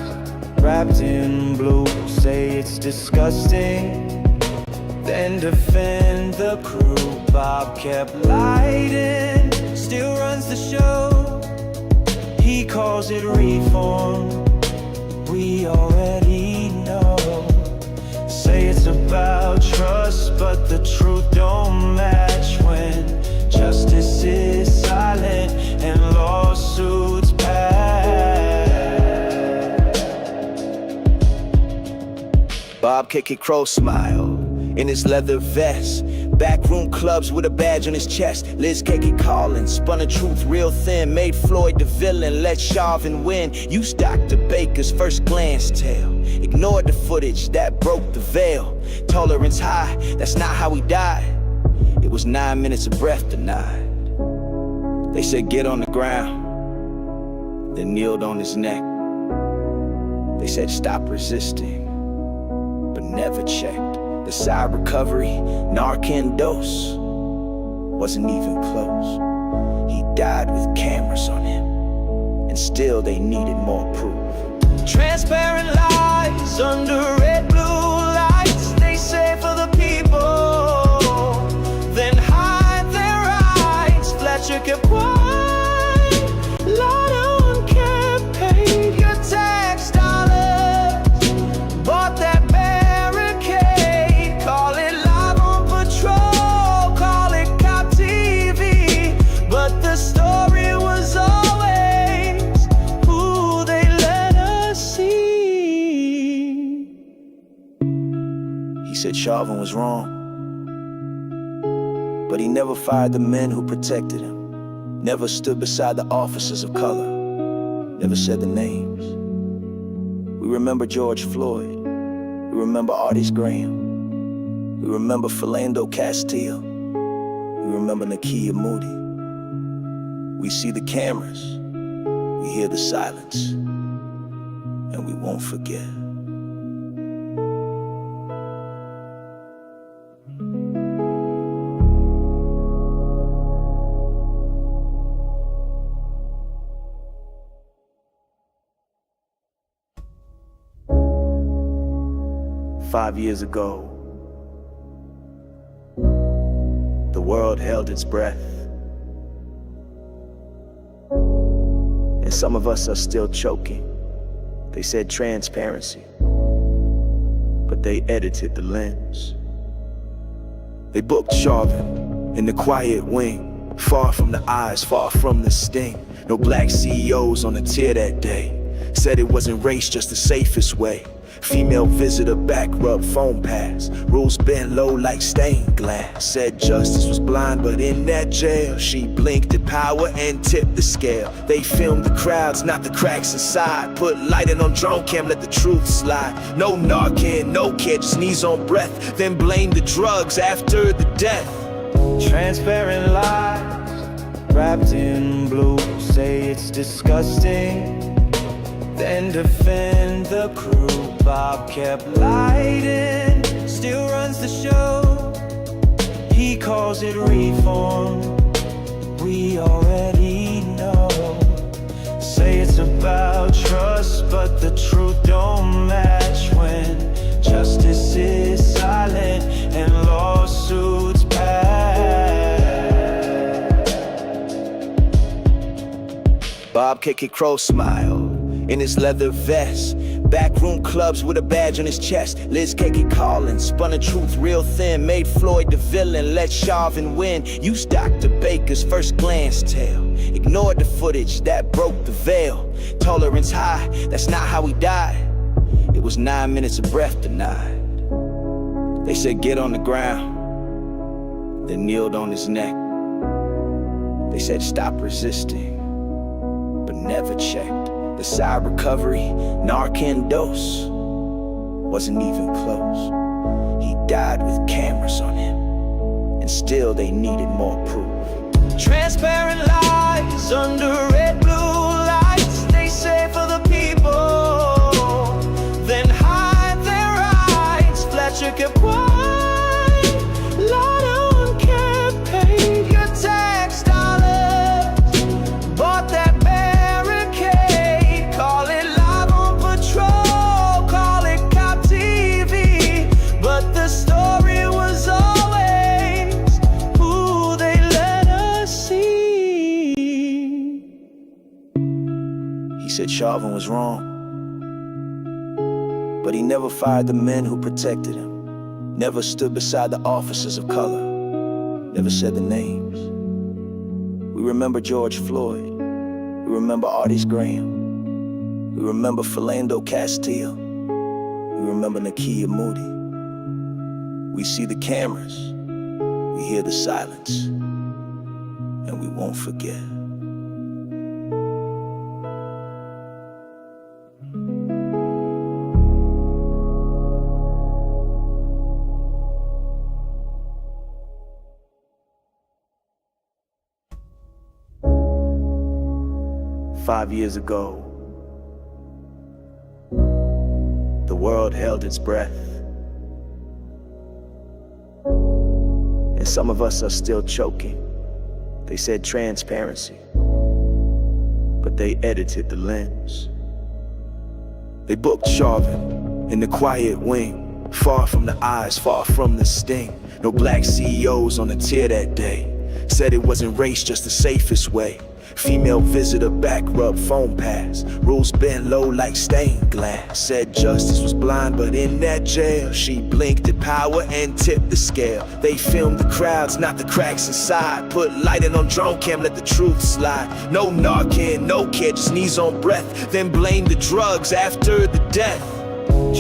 wrapped in blue. Say it's disgusting, then defend the crew. Bob kept lighting, still runs the show. He calls it reform, we already know. Say it's about trust, but the truth don't match when justice is silent and lawsuits pass. Bob K.K. Crow smiled in his leather vest. Backroom clubs with a badge on his chest. Liz K.K. Collins spun the truth real thin. Made Floyd the villain, let Charvin win. Used Dr. Baker's first glance tale. Ignored the footage that broke the veil. Tolerance high, that's not how he died. It was 9 minutes of breath denied. They said get on the ground, then kneeled on his neck. They said stop resisting, but never checked. The side recovery, Narcan dose, wasn't even close. He died with cameras on him, and still they needed more proof. Transparent lies under red blue lights. They say for the people, then hide their rights. Fletcher kept quiet, light on campaign. Your tax dollars bought that said Charvin was wrong, but he never fired the men who protected him, never stood beside the officers of color, never said the names. We remember George Floyd, we remember Artis Graham, we remember Philando Castile, we remember Nakia Moody. We see the cameras, we hear the silence, and we won't forget. 5 years ago, the world held its breath. And some of us are still choking. They said transparency, but they edited the lens. They booked Charvin in the quiet wing, far from the eyes, far from the sting. No black CEOs on the tier that day. Said it wasn't race, just the safest way. Female visitor back rub phone pass. Rules bent low like stained glass. Said justice was blind, but in that jail she blinked at power and tipped the scale. They filmed the crowds, not the cracks inside. Put lighting on drone cam, let the truth slide. No Narcan, no care, just knees on breath. Then blame the drugs after the death. Transparent lies, wrapped in blue. Say it's disgusting, then defend the crew. Bob kept lighting, still runs the show. He calls it reform, we already know. Say it's about trust, but the truth don't match when justice is silent and lawsuits pass. Bob K.K. Crow smiled in his leather vest. Backroom clubs with a badge on his chest. Liz K.K. Collins spun the truth real thin, made Floyd the villain, let Charvin win. Used Dr. Baker's first glance tale, ignored the footage that broke the veil. Tolerance high, that's not how he died. It was 9 minutes of breath denied. They said get on the ground, then kneeled on his neck. They said stop resisting, but never checked. The side recovery, Narcan dose, wasn't even close. He died with cameras on him, and still they needed more proof. Transparent lies under red blue lights. They say for the people, then hide their rights. Fletcher kept quiet, lot unkept, paid your tax dollars, bought that said Charvin was wrong, but he never fired the men who protected him, never stood beside the officers of color, never said the names. We remember George Floyd, we remember Artis Graham, we remember Philando Castile, we remember Nakia Moody. We see the cameras, we hear the silence, and we won't forget. Five years ago, the world held its breath. And some of us are still choking. They said transparency, but they edited the lens. They booked Charvin in the quiet wing, far from the eyes, far from the sting. No black CEOs on the tier that day. Said it wasn't race, just the safest way. Female visitor back rub phone pass. Rules bent low like stained glass. Said justice was blind, but in that jail she blinked at power and tipped the scale. They filmed the crowds, not the cracks inside. Put lighting on drone cam, let the truth slide. No Narcan, no care, just knees on breath. Then blame the drugs after the death.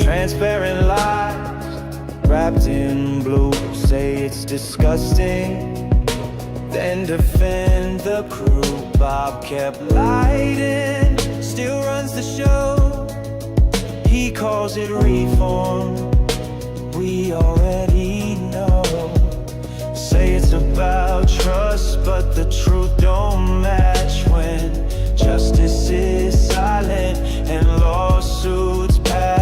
Transparent lies, wrapped in blue. Say it's disgusting, then defend the crew. Bob kept lighting, still runs the show. He calls it reform, we already know. Say it's about trust, but the truth don't match when justice is silent and lawsuits pass.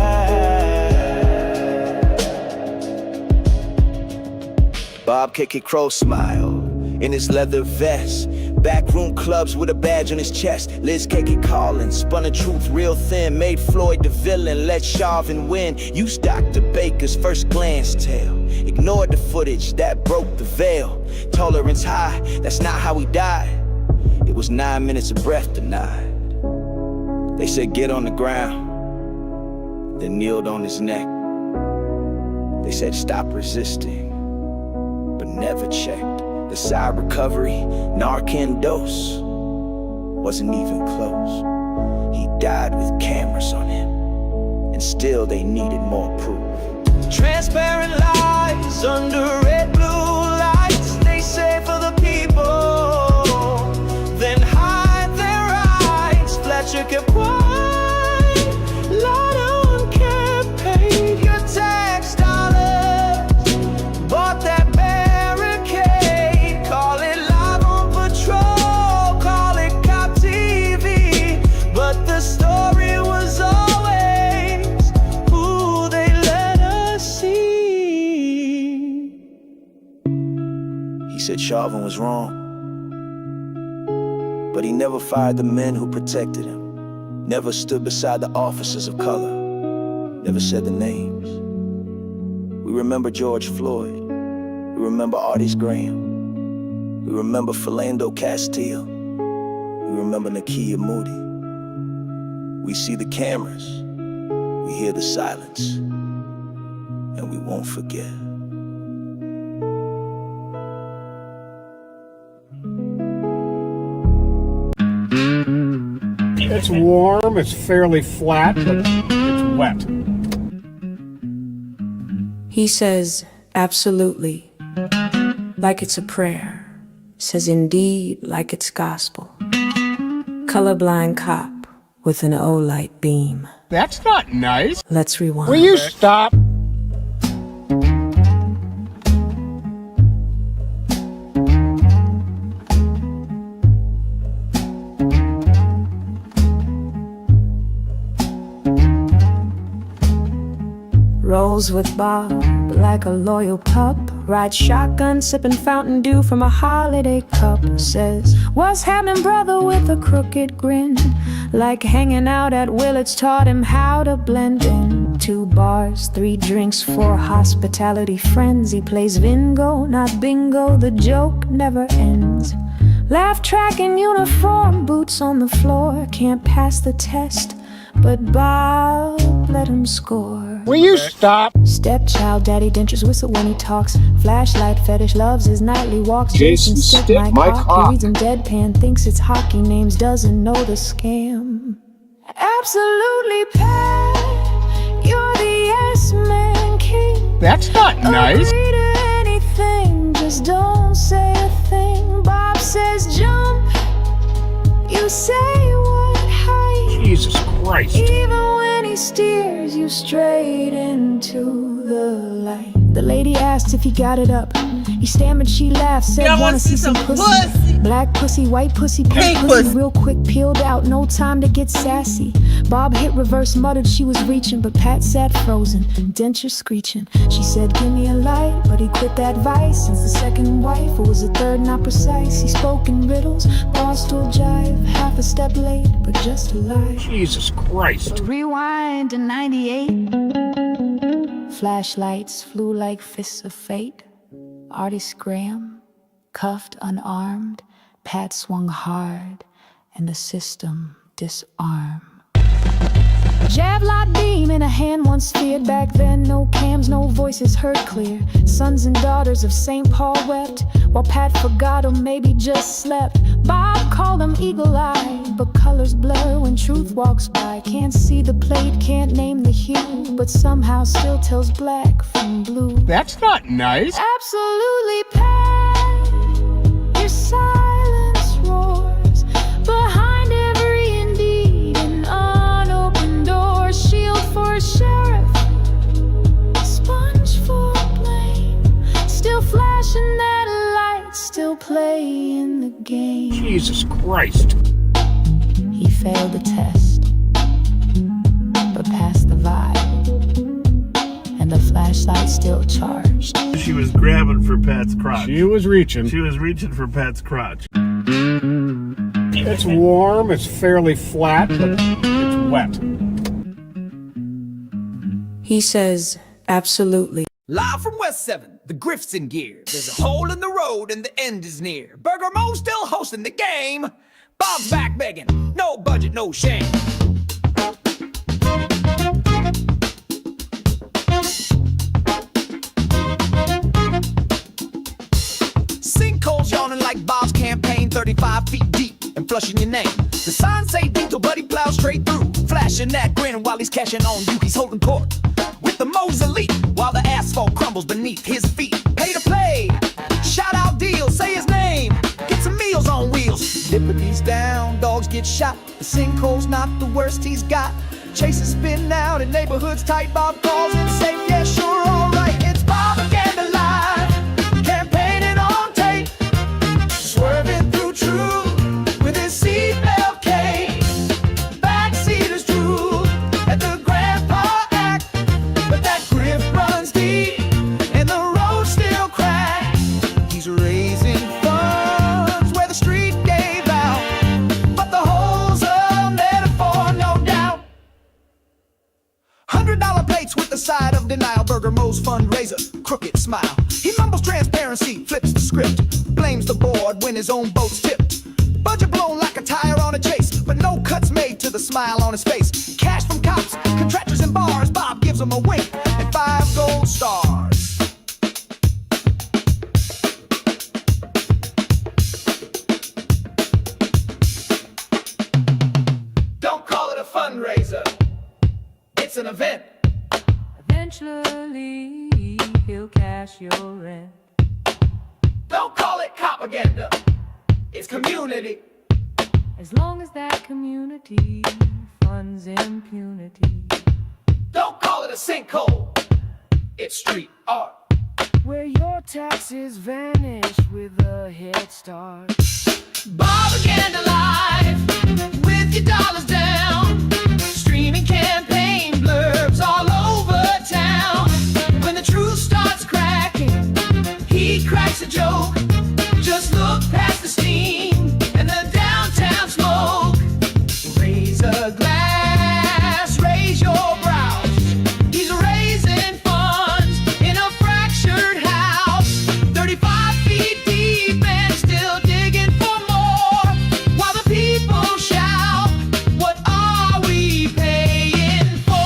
Bob K.K. Crow smiled in his leather vest. Backroom clubs with a badge on his chest. Liz KK calling, spun the truth real thin. Made Floyd the villain, let Chauvin win. Used Dr. Baker's first glance tale. Ignored the footage that broke the veil. Tolerance high, that's not how he died. It was 9 minutes of breath denied. They said get on the ground, then kneeled on his neck. They said stop resisting, but never checked. The side recovery, Narcan dose, wasn't even close. He died with cameras on him, and still they needed more proof. Transparent lies under red blue lights. They say for the people, then hide their eyes. Fletcher kept quiet, lied on campaign. Your tax dollars bought that barricade. Call it live on patrol, call it cop TV, but the story was always who they let us see. He said Chauvin was wrong, but he never fired the men who protected him. Never stood beside the officers of color. Never said the names. We remember George Floyd. We remember Artis Graham. We remember Philando Castile. We remember Nakia Moody. We see the cameras. We hear the silence. And we won't forget. It's warm, it's fairly flat, but it's wet. He says, absolutely, like it's a prayer. Says indeed, like it's gospel. Colorblind cop with an O-light beam. That's not nice. Let's rewind. Will you stop? Rolls with Bob like a loyal pup. Ride shotgun, sipping Fountain Dew from a holiday cup. Says, what's happening, brother, with a crooked grin. Like hanging out at Willard's taught him how to blend in. 2 bars, 3 drinks, 4 hospitality friends. He plays Vingo, not bingo, the joke never ends. Laugh track in uniform, boots on the floor. Can't pass the test, but Bob let him score. Will you stop? Stepchild, daddy dentures whistle when he talks. Flashlight fetish, loves his nightly walks. Jason stick my cock. He reads him deadpan, thinks it's hockey names, doesn't know the scam. Absolutely Pat, you're the yes-man king. That's not nice. Agree to anything, just don't say a thing. Bob says jump, you say what height. Jesus Christ. Even when he steers you straight into the light. The lady asked if he got it up. He stammered, she laughed, said, wanna see some pussy. Black pussy, white pussy, pink pussy. Real quick, peeled out, no time to get sassy. Bob hit reverse, muttered she was reaching, but Pat sat frozen, denture screeching. She said, give me a light, but he quit that vice. Since the second wife, it was the third not precise. He spoke in riddles, barstool jive, half a step late, but just a lie. Jesus Christ. Rewind to 98. Flashlights flew like fists of fate. Artis Graham, cuffed, unarmed. Pat swung hard, and the system disarmed. Javelot beam in a hand once feared. Back then, no cams, no voices heard clear. Sons and daughters of St. Paul wept, while Pat forgot or maybe just slept. Bob called him eagle-eyed, but colors blur when truth walks by. Can't see the plate, can't name the hue, but somehow still tells black from blue. That's not nice. Absolutely, Pat, your silence roars behind every indeed an unopened door. Shield for a sheriff, sponge for blame, still flashing that light, still playing the game. Jesus Christ. He failed the test, but passed the vibe, and the flashlight still charged. She was grabbing for Pat's crotch. She was reaching. She was reaching for Pat's crotch. It's warm, it's fairly flat, but it's wet. He says, absolutely. Live from West 7, the Griff's in gear. There's a hole in the road and the end is near. Burger Mo's still hosting the game. Bob's back begging, no budget, no shame. Sinkholes yawning like Bob's campaign, 35 feet deep and flushing your name. The signs say Dito, but he plows straight through, flashing that grin while he's cashing on you. He's holding court with the Mo's elite while the asphalt crumbles beneath his feet. Pay to play, shout out deals, say his name, get some meals on wheels. Liberty's down, dogs get shot. The sinkhole's not the worst he's got. Chases spin out and neighborhoods tight. Bob calls it safe, yeah, sure, alright. It's Bobaganda live, campaigning on tape, swerving through truth with his seatbelt case. Backseaters drool at the grandpa act, but that griff runs deep and the road still cracks. He's raising funds where the street gave out, but the hole's a metaphor, no doubt. $100 plates with the side of denial. Burger Mo's fundraiser, crooked smile. He mumbles transparency, flips the script, blames the board when his own boat's tipped. Budget blown like a tire on a chase, but no cuts made to the smile on his face. Cash from cops, contractors and bars. Bob gives him a wink and 5 gold stars. Don't call it a fundraiser, it's an event. Eventually, he'll cash your rent. Don't call it propaganda, it's community. As long as that community funds impunity. Don't call it a sinkhole, it's street art. Where your taxes vanish with a head start. Bobaganda live, with your dollars down, streaming campaign blurbs all over town. When the truth starts cracking, he cracks a joke. Just look past the steam and the downtown smoke. Raise a glass, raise your brows. He's raising funds in a fractured house, 35 feet deep and still digging for more. While the people shout, what are we paying for?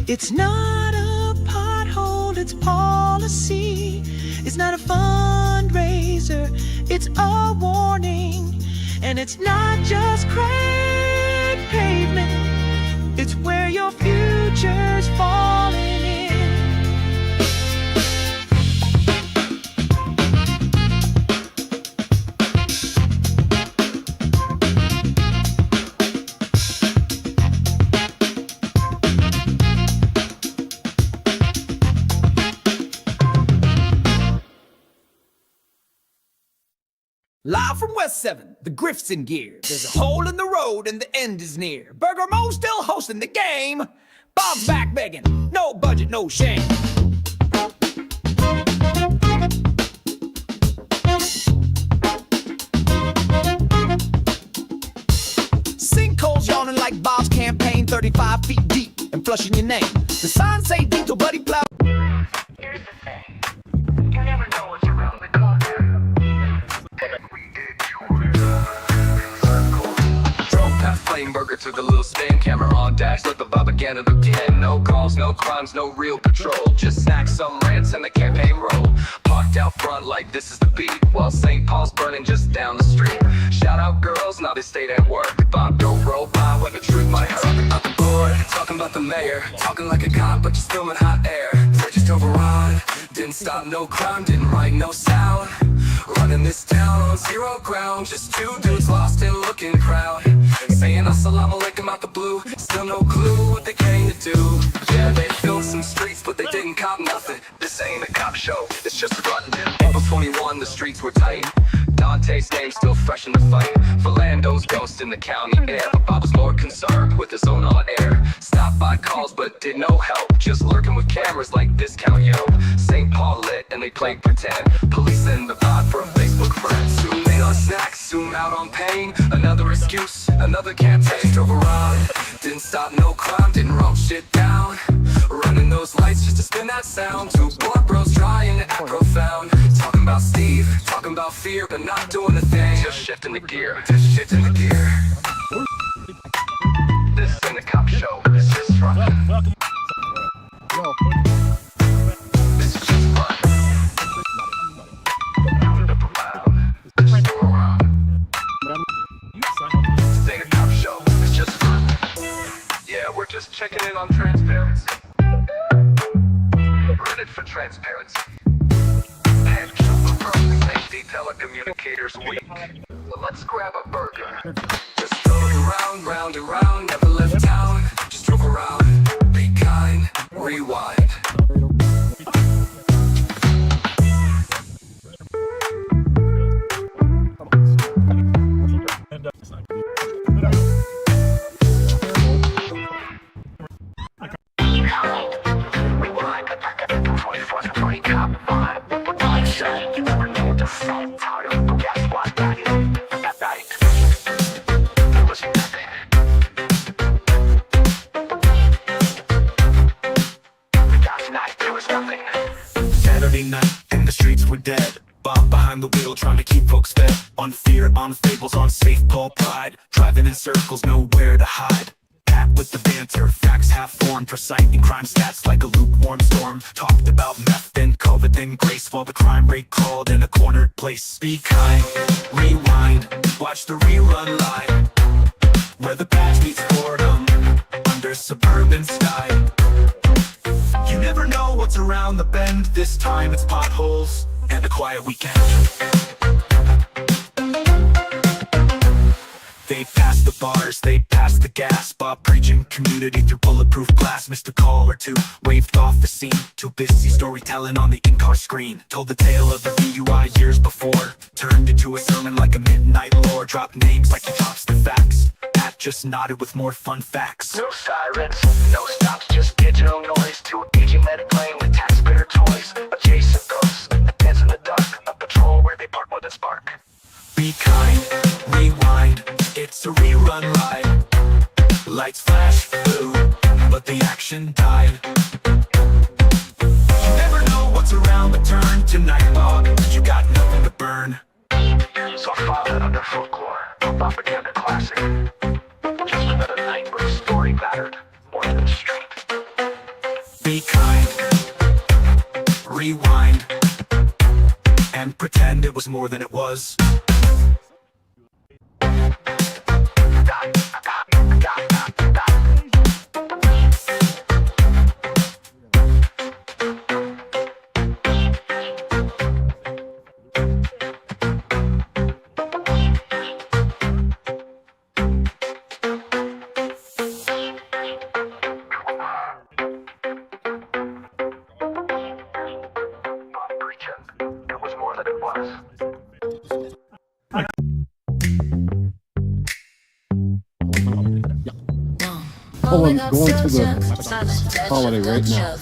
It's not a pothole, it's policy. It's not a fundraiser, it's a warning. And it's not just cracked pavement, it's where your future's falling in. Live from West 7, the Griff's in gear. There's a hole in the road and the end is near. Burger Mo's still hosting the game. Bob's back begging, no budget, no shame. Sinkholes yawning like Bob's campaign, 35 feet deep and flushing your name. The signs say Dito, buddy plow. Here's the thing. You never know what's around the corner. Drove past Flame Burger to the little stand, camera on dash, let the Bobaganda look ahead. No calls, no crimes, no real patrol. Just snacks, some rants, and the campaign roll. Parked out front like this is the beat, while St. Paul's burning just down the street. Shout out girls, now they stayed at work. Bob don't roll by when the truth might hurt. Talking about the board, talking about the mayor, talking like a cop, but you're still in hot air. We're just overrun, didn't stop no crime, didn't write no sound. Running this town on zero ground, just two dudes lost in looking crowd. Saying assalamu alaikum out the blue, still no clue what they came to do. Yeah, they filled some streets, but they didn't cop nothing. This ain't a cop show, it's just a run. April 21, the streets were tight. Dante's name still fresh in the fight. Philando's ghost in the county air, but Bob was more concerned with his own on air. Stop by got calls but did no help. Just lurking with cameras like discount yo. St. Paul lit and they played pretend. Police in the pod for a Facebook friend. Soon made on snacks, soon out on pain. Another excuse, another campaign. Drove around, didn't stop no crime, didn't roll shit down. Running those lights just to spin that sound. Two blood bros trying to act profound. Talking about Steve, talking about fear, but not doing a thing. Just shifting the gear, just shifting the gear. This ain't a cop show, this is fun. This is just fun. This ain't a cop show, it's just fun. Yeah, we're just checking in on transparency. Reddit for transparency. And safety telecommunicators week. Well, let's grab a burger. Just drove around, round and round, never left town. Just drove around, be kind, rewind. Saturday night and the streets were dead. Bob behind the wheel trying to keep folks fed. On fear, on fables, on safe Paul pride. Driving in circles, nowhere to hide. Pat with the banter, facts half formed. Reciting crime stats like a lukewarm storm. Talked about meth, then COVID, then grace. While the crime rate crawled in a cornered place. Be kind, rewind, watch the rerun live. Where the patch meets boredom, under suburban sky. You never know what's around the bend. This time it's potholes and a quiet weekend. They passed the bars, they passed the gas. Bob preaching community through bulletproof glass. Missed a call or two, waved off the scene. Too busy storytelling on the in-car screen. Told the tale of the DUI years before. Turned into a sermon like a midnight lore. Dropped names like he drops the facts. Pat just nodded with more fun facts. No sirens, no stops, just digital noise. Two aging medic playing with taxpayer toys. Adjacent ghosts, a dance in the dark. A patrol where they park more than spark. Be kind, rewind, it's a rerun live. Lights flash blue, but the action died. You never know what's around the turn. Tonight, Bob, you got nothing to burn. So I filed it under folklore, Bobaganda classic. Just another night where the story mattered more than the street. Be kind, rewind, and pretend it was more than it was. It was more than it was. Going to the holiday right now.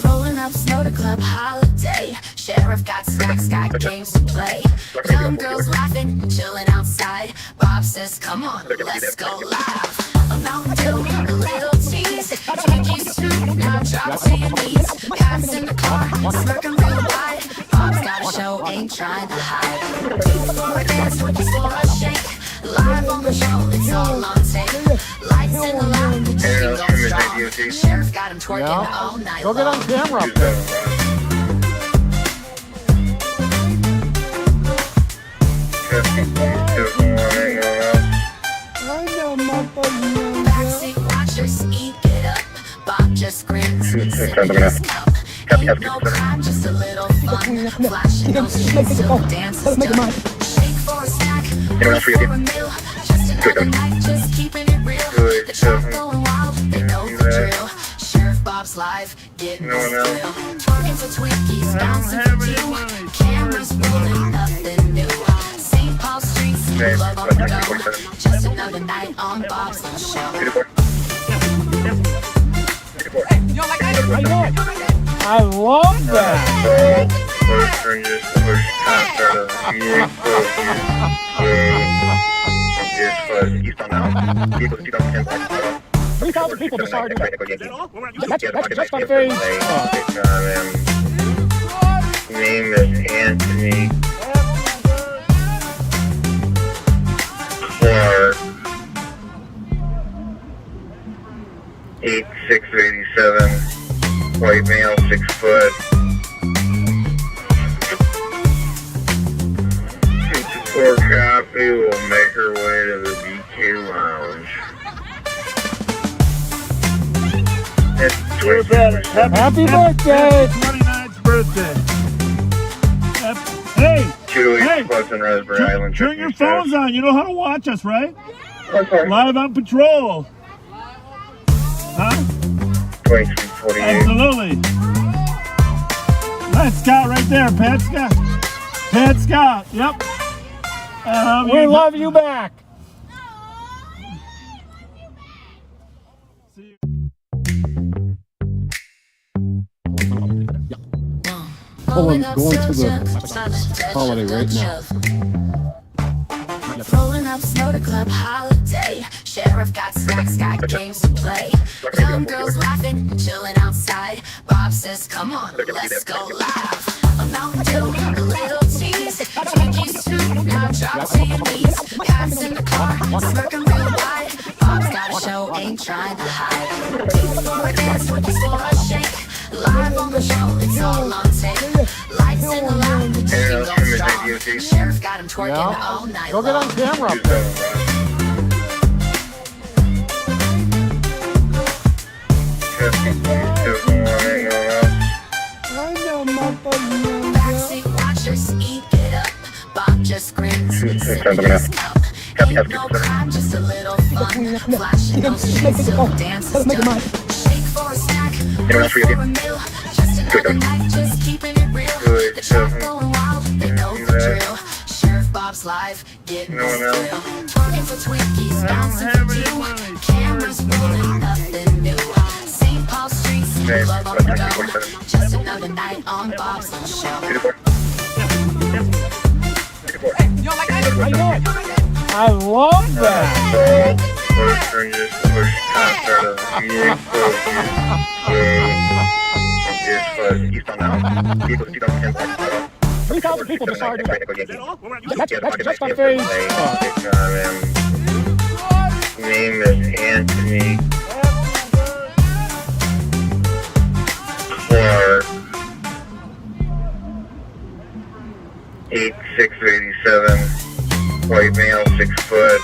Rolling up snow to club holiday. Sheriff got snacks, got games to play. Young girls laughing, chilling outside. Bob says, come on, let's go live. A Mountain Dew, a little cheese. Twinkies too, now drop to your knees. Pats in the car, smirking real wide. Bob's got a show, ain't trying to hide. Two for a dance, twinkies for a shake. Live on the show, it's all on tape. Lights in the lounge, the chicken goes strong. Sheriff got him twerking all night long. Go get on camera up there. Backseat watchers, eat it up. Bob just grins, sipping his cup. Ain't no crime, just a little fun. Flashing those streets till the dance is done. Shake for a snack, wait for a meal. Just another night, just keeping it real. The trap going wild, they know the drill. Sheriff Bob's live, getting this thrill. Twerking for Twinkies, bouncing for two. Cameras rolling, nothing new. St. Paul streets, love on the go. Just another night on Bob's little show. I love that. Three 3,000 people decided. That's just on phase. Name is Anthony Clark. 8'6", 87, white male, 6 foot. 54 copy will make her way to the BK Lounge. Happy birthday! 29th birthday. Hey! 228 Pleasant Raspberry Island. Turn your phones on. You know how to watch us, right? Okay. Live on patrol. Huh? 2348. Absolutely. That's Scott right there. Pat Scott. Pat Scott. Yep. We love you back. Going to the holiday right now. Rolling up, snow to club holiday. Sheriff got snacks, got games to play. Young girls laughing, chilling outside. Bob says, come on, let's go live. A Mountain Dew, a little tease. Twinkies too, now drop to your knees. Pats in the car, smirking real wide. Bob's got a show, ain't trying to hide. These for a dance, twinkies for a shake. Live on the show, it's all on tape. Lights in the lounge, the DJ goes strong. Sheriff got him twerking all night long. Go get on camera up there. Backseat watchers, eat it up. Bob just grins, sipping his cup. Ain't no crime, just a little fun. Flashing those streets till the dance is done. Shake for a snack, wait for a meal. Just another night, just keeping it real. The track going wild, they know the drill. Sheriff Bob's live, getting this thrill. Talking for Twinkies, bouncing for two. Cameras rolling, nothing new. St. Paul streets, club on the go. Just another night on Bob's show. I love that. 3,000 people decided. That's just on phase. Name is Anthony Clark. 8'6", 87, white male, 6 foot.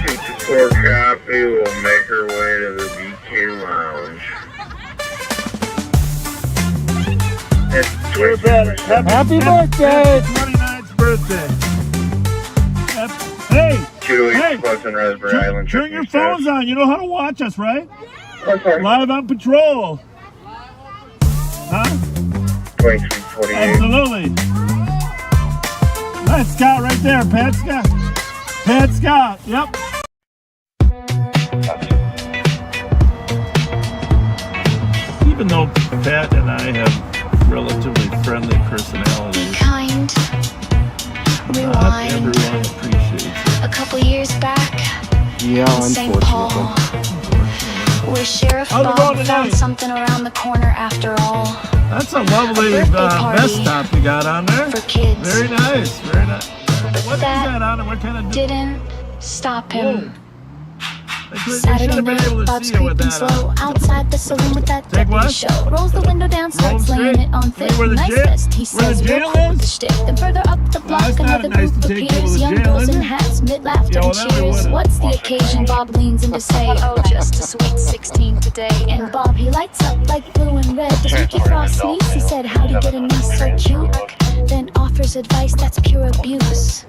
54 copy will make her way to the BK Lounge. Happy birthday! 29th birthday. Hey! 228 Pleasant Raspberry Island. Turn your phones on. You know how to watch us, right? Okay. Live on patrol. Huh? 2348. Absolutely. That's Scott right there. Pat Scott. Pat Scott. Yep. Even though Pat and I have relatively friendly personalities, Kind. not Rewind. everyone appreciates it. A couple years back, Yeah, in St. Paul, where Sheriff How's it going Bob tonight? found something around the corner after all. That's a lovely A birthday party vest top you got on there. for kids. Very nice, very nice. What is that that on and what kind of... Didn't stop him. Saturday Saturday night, Bob's creeping slow outside the saloon with that Take deputy what? show. Rolls the window down, starts Roll laying straight. it on thick. Where the Nice jail- vest, he where the says, real jail quick with is? the shtick. Then further up the block, that's not another nice group to take you to appears. the Young jail, girls is in it? hats, mid-laughter Yeah, well, and that we cheers. would've. What's the occasion? Bob leans in to say, oh, just a sweet 16 today. And Bob, he lights up like blue and red. Does Mickey Frost sneeze? He said, how'd he get a niece so cute? Then offers advice that's pure abuse.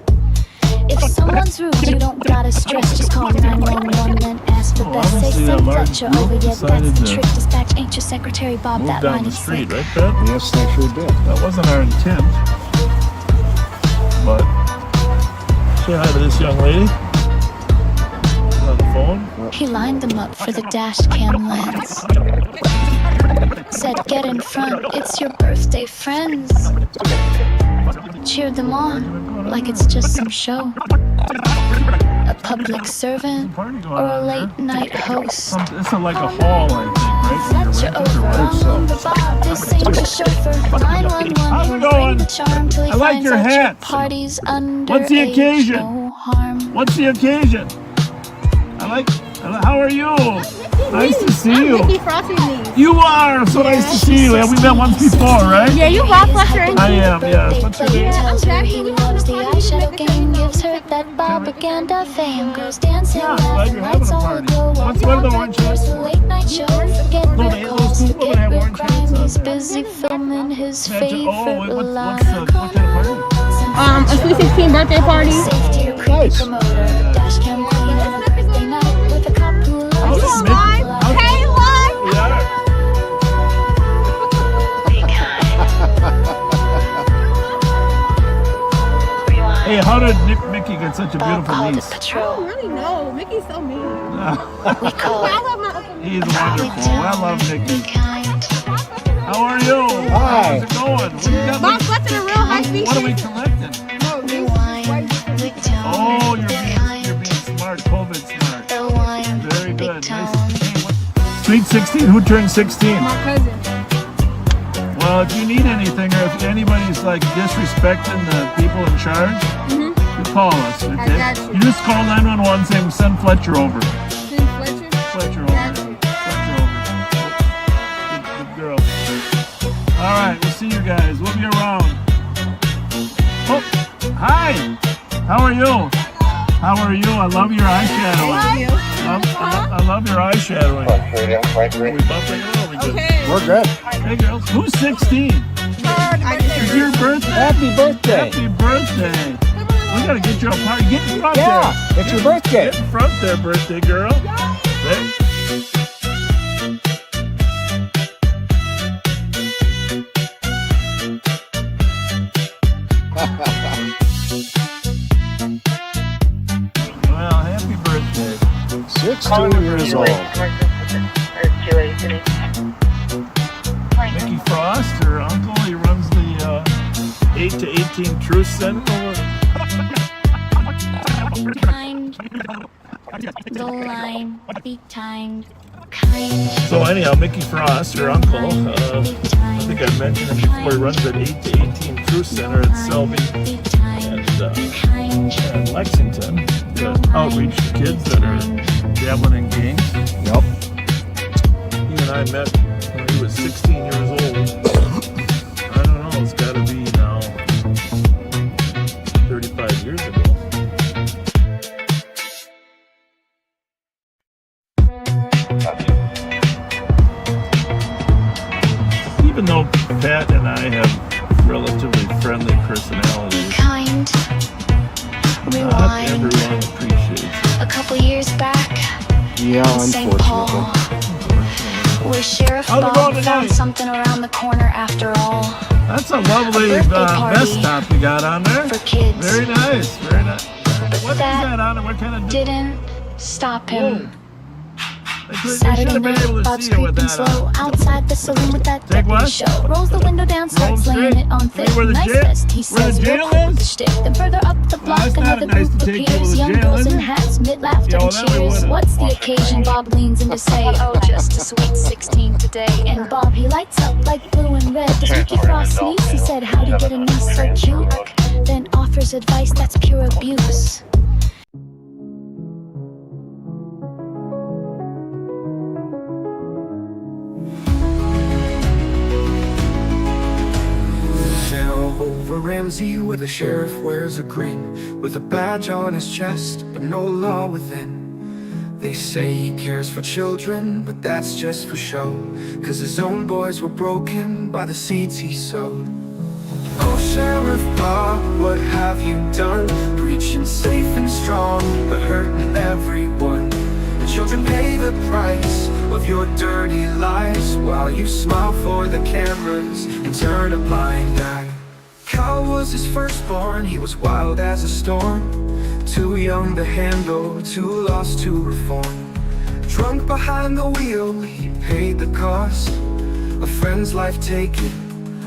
If someone's rude, you don't gotta stress. Just call 911, then ask for best. Say honestly, send Mark Fletcher over, yeah, that's decided the to trick. Dispatch ain't your secretary, Bob, Move that down line the is street, sick. right, Pat? Yes, they sure did. That wasn't our intent. But say hi to this young lady. He lined them up for the dash cam lens. Said, get in front, it's your birthday, friends. Cheered them on like it's just some show. A public servant or a late night host. It's like a hall, I think, Fletcher over on the bar, this ain't a chauffeur. 911, how's it going? Charm till he I like finds your out hat. party's under What's the age, occasion? no harm. What's the occasion? How are you? Nice to see you. Mickey Frosty niece. You are so nice to see you. Yeah, we met once before, right? Yeah, you rock Fletcher. I am. Yes. What's your name? Tells her he loves the eyeshadow game, gives her that Bobaganda fame. Goes dancing, laughing, lights all glow. What's one of the orange There's hats? a late night show. Forget No, the calls, those people that have forget the orange hats crime. on He's there. busy filming his Oh, favorite what line. kind of party? A sweet 16 birthday party. Safety or creepy promoter, dash cam queen of a birthday night with a cop who loves How's to it, smile. Hey, what? Yeah. Hey, how did Mickey get such a beautiful niece? I don't really know. Mickey's so mean. We call I it love my uncle. He's wonderful. I love Mickey. kind. How are you? Hi. How's it going? What do you got? Bob Fletcher, a real high speed. What are we collecting? The wine, the tone, Oh, the you're kind. being smart, COVID smart. The wine, Very the good. tone. Nice. Hey, what? Sweet 16. Who turned 16? My cousin. Well, if you need anything or if anybody's like disrespecting the people in charge, you call us. Okay? I got you. just call 911 saying send Fletcher over. Send Fletcher. Fletcher over. Fletcher over. Good girl. All right, we'll see you guys. We'll be around. Oh, hi. How are you? How are you? I love your eyeshadowing. I love your eyeshadowing. Are we bumping it? Are we good? Okay. We're good. Hey girls, who's 16? It's your birthday. Happy birthday. Happy birthday. We gotta get you a party. Get in front Yeah, there. it's your birthday. Get in front there, birthday girl. There. Well, happy birthday. 16 years old. Mickey Frost, her uncle, he runs the 8 to 18 Truth Center. Kind. The line, be kind. Kind. So anyhow, Mickey Frost, her uncle, I think I mentioned him before, he runs that 8 to 18 Truth Center at Selby and Lexington to outreach to kids that are dabbling in gangs. Yep. He and I met when he was 16 years old. I don't know, it's got to be now 35 years ago. Even though Pat and I have relatively friendly personalities, Kind. not Rewind. everyone appreciates it. A couple years back, Yeah, in St. Paul, unfortunately. where Sheriff How's it Bob going tonight? found something around the corner after all. That's a lovely A birthday party vest top you got on there. for kids. Very nice, very nice. But What is that on it? What kind of... didn't stop him. They should Saturday have been night, able to Bob's see you with creeping that slow on. outside the saloon with that Take deputy what? show. Rolls the window down, starts Roll laying straight? it on You thick. where the Nice jail- vest, he where the says. jail Real cool with the is? shtick. Then further up the block, it's not another nice to group take people appears. to Young jail, girls is in it? hats, mid laughter Yeah, and well, then we cheers. wouldn't. What's the occasion? Bob leans in to say, oh, just a sweet 16 today. And Bob, he lights up like blue and red. Does Mickey Frost niece? He said, how'd you get a niece so cute? Then offers advice that's pure abuse. Over Ramsey where the sheriff wears a grin, with a badge on his chest, but no law within. They say he cares for children, but that's just for show, 'cause his own boys were broken by the seeds he sowed. Oh Sheriff Bob, what have you done? Preaching safe and strong, but hurting everyone. The children pay the price of your dirty lies, while you smile for the cameras and turn a blind eye. Kyle was his firstborn, he was wild as a storm, too young to handle, too lost to reform. Drunk behind the wheel, he paid the cost. A friend's life taken,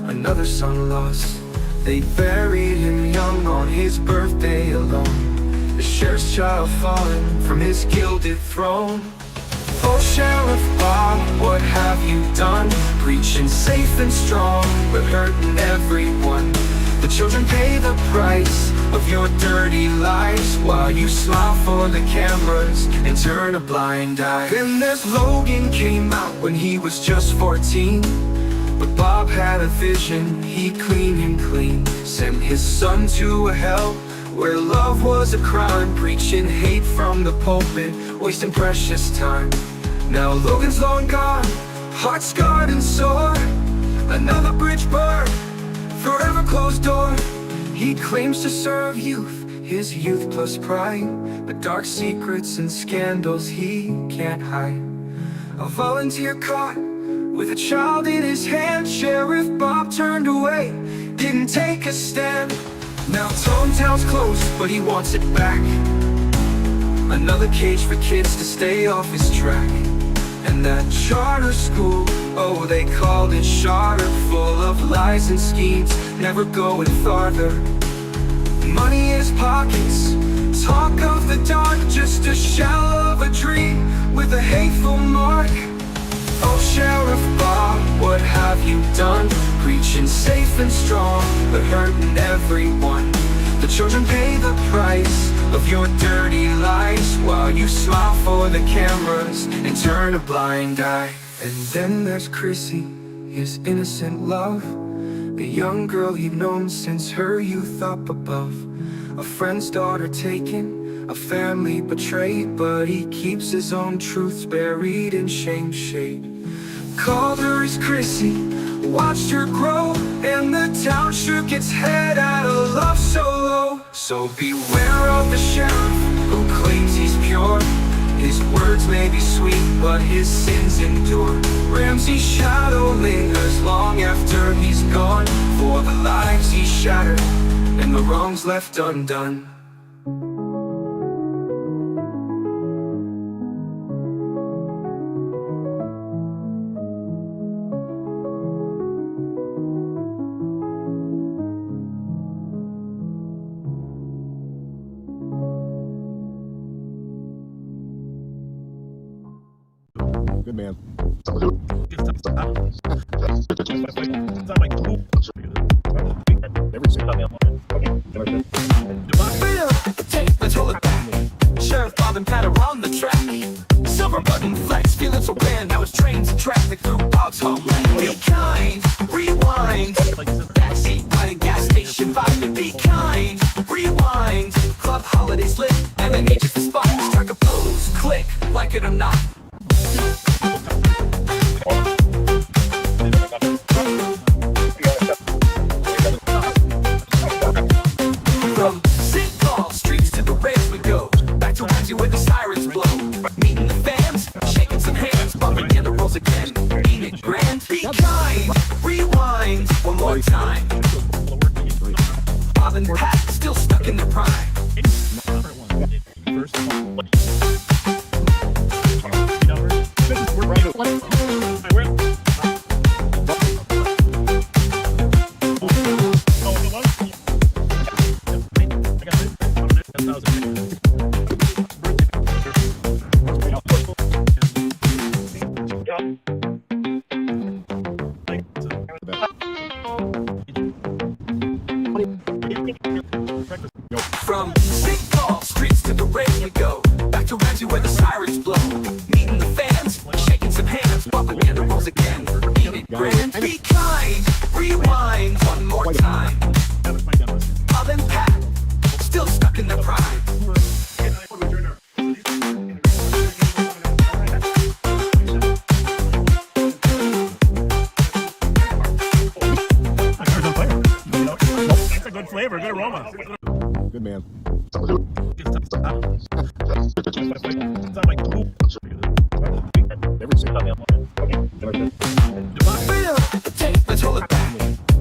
another son lost. They buried him young on his birthday alone. The sheriff's child fallen from his gilded throne. Oh, Sheriff Bob, what have you done? Preaching safe and strong, but hurting everyone. The children pay the price of your dirty lies, while you smile for the cameras and turn a blind eye. Then there's Logan, came out when he was just 14. But Bob had a vision, he'd clean him clean. Send his son to a hell where love was a crime. Preaching hate from the pulpit, wasting precious time. Now Logan's long gone, heart scarred and sore. Another bridge burned, forever closed door. He claims to serve youth, his youth plus pride, but dark secrets and scandals he can't hide. A volunteer caught with a child in his hand. Sheriff Bob turned away, didn't take a stand. Now hometown's closed, but he wants it back. Another cage for kids to stay off his track. And that charter school, oh, they called it charter, full of lies and schemes, never going farther. Money in his pockets, talk of the dark, just a shell of a dream with a hateful mark. Oh, Sheriff Bob, what have you done? Preaching safe and strong, but hurting everyone. The children pay the price of your dirty lies, while you smile for the cameras and turn a blind eye. And then there's Chrissy, his innocent love, a young girl he'd known since her youth up above. A friend's daughter taken, a family betrayed, but he keeps his own truths buried in shame shade. Called her his Chrissy, watched her grow, and the town shook its head at a love so low. So beware of the sheriff who claims he's pure. His words may be sweet, but his sins endure. Ramsey's shadow lingers long after he's gone, for the lives he shattered and the wrongs left undone. Good man. Let's hold it back. Sheriff Bob and Pat are on the track. Silver button flex, feeling so grand. Now it's trains and traffic through Bob's homeland. Be kind, rewind. Backseat by a gas station vibing. Be kind, rewind. Club holidays lit, and the nature for sparks. Strike a pose, click, like it or not. From St. Paul streets to the rails we go, back to Ramsey where the sirens blow. Meeting the fans, shaking some hands, bumping in the rolls again. Ain't it grand? Be kind, rewind, one more time. Bob and Pat still stuck in their prime. From St. Paul streets to the rails we go, back to Ramsey where the sirens blow. Meeting the fans, shaking some hands, bumping in the rolls again. Ain't it grand? Be kind, rewind, one more time. Bob and Pat, still stuck in their prime. That's a good flavor, good aroma. Good man. Let's hold it back.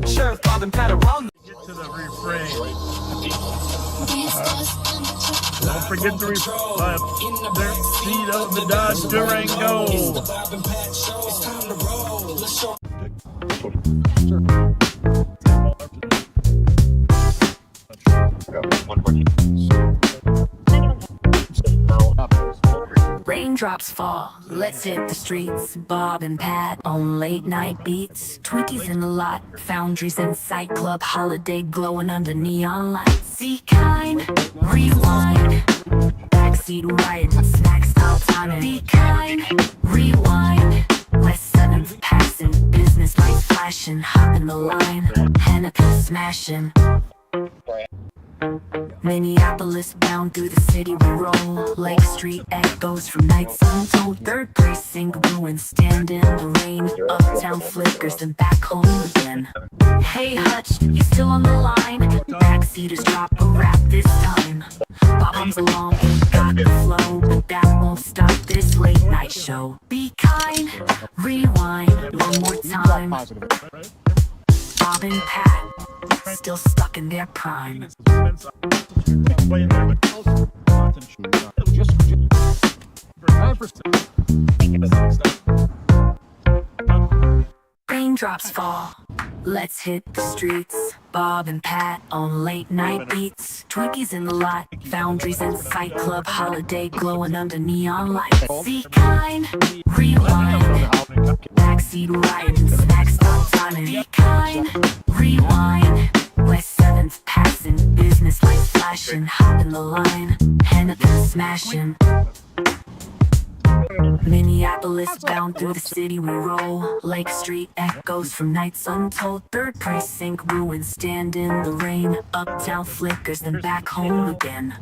Sheriff Bob and Pat are on. Get to the refresh. frame. Don't forget to reply their seat of the Dodge Durango. Raindrops fall, let's hit the streets. Bob and Pat on late night beats. Twinkies in the lot, foundries in sight. Club holiday glowing under neon lights. Be kind, rewind. Backseat riding, snacks style timing. Be kind, rewind. West 7th passing, business lights flashing. Hop in the line, Hennepin smashing. Minneapolis bound through the city we roll. Lake Street echoes from nights untold. Third precinct ruins stand in the rain. Uptown flickers then back home again. Hey Hutch, you still on the line? Backseaters drop a rap this time. Bob hums along, ain't got the flow, but that won't stop this late night show. Be kind, rewind one more time. Bob and Pat, still stuck in their prime. Raindrops fall, let's hit the streets. Bob and Pat on late night beats. Twinkies in the lot, foundries in sight. Club holiday glowing under neon lights. Be kind, rewind. Backseat riding, snacks style timing. Be kind, rewind. West 7th passing, business lights flashing. Hop in the line, Hennepin smashing. Minneapolis bound through the city we roll. Lake Street echoes from nights untold. Third precinct ruins stand in the rain. Uptown flickers then back home again.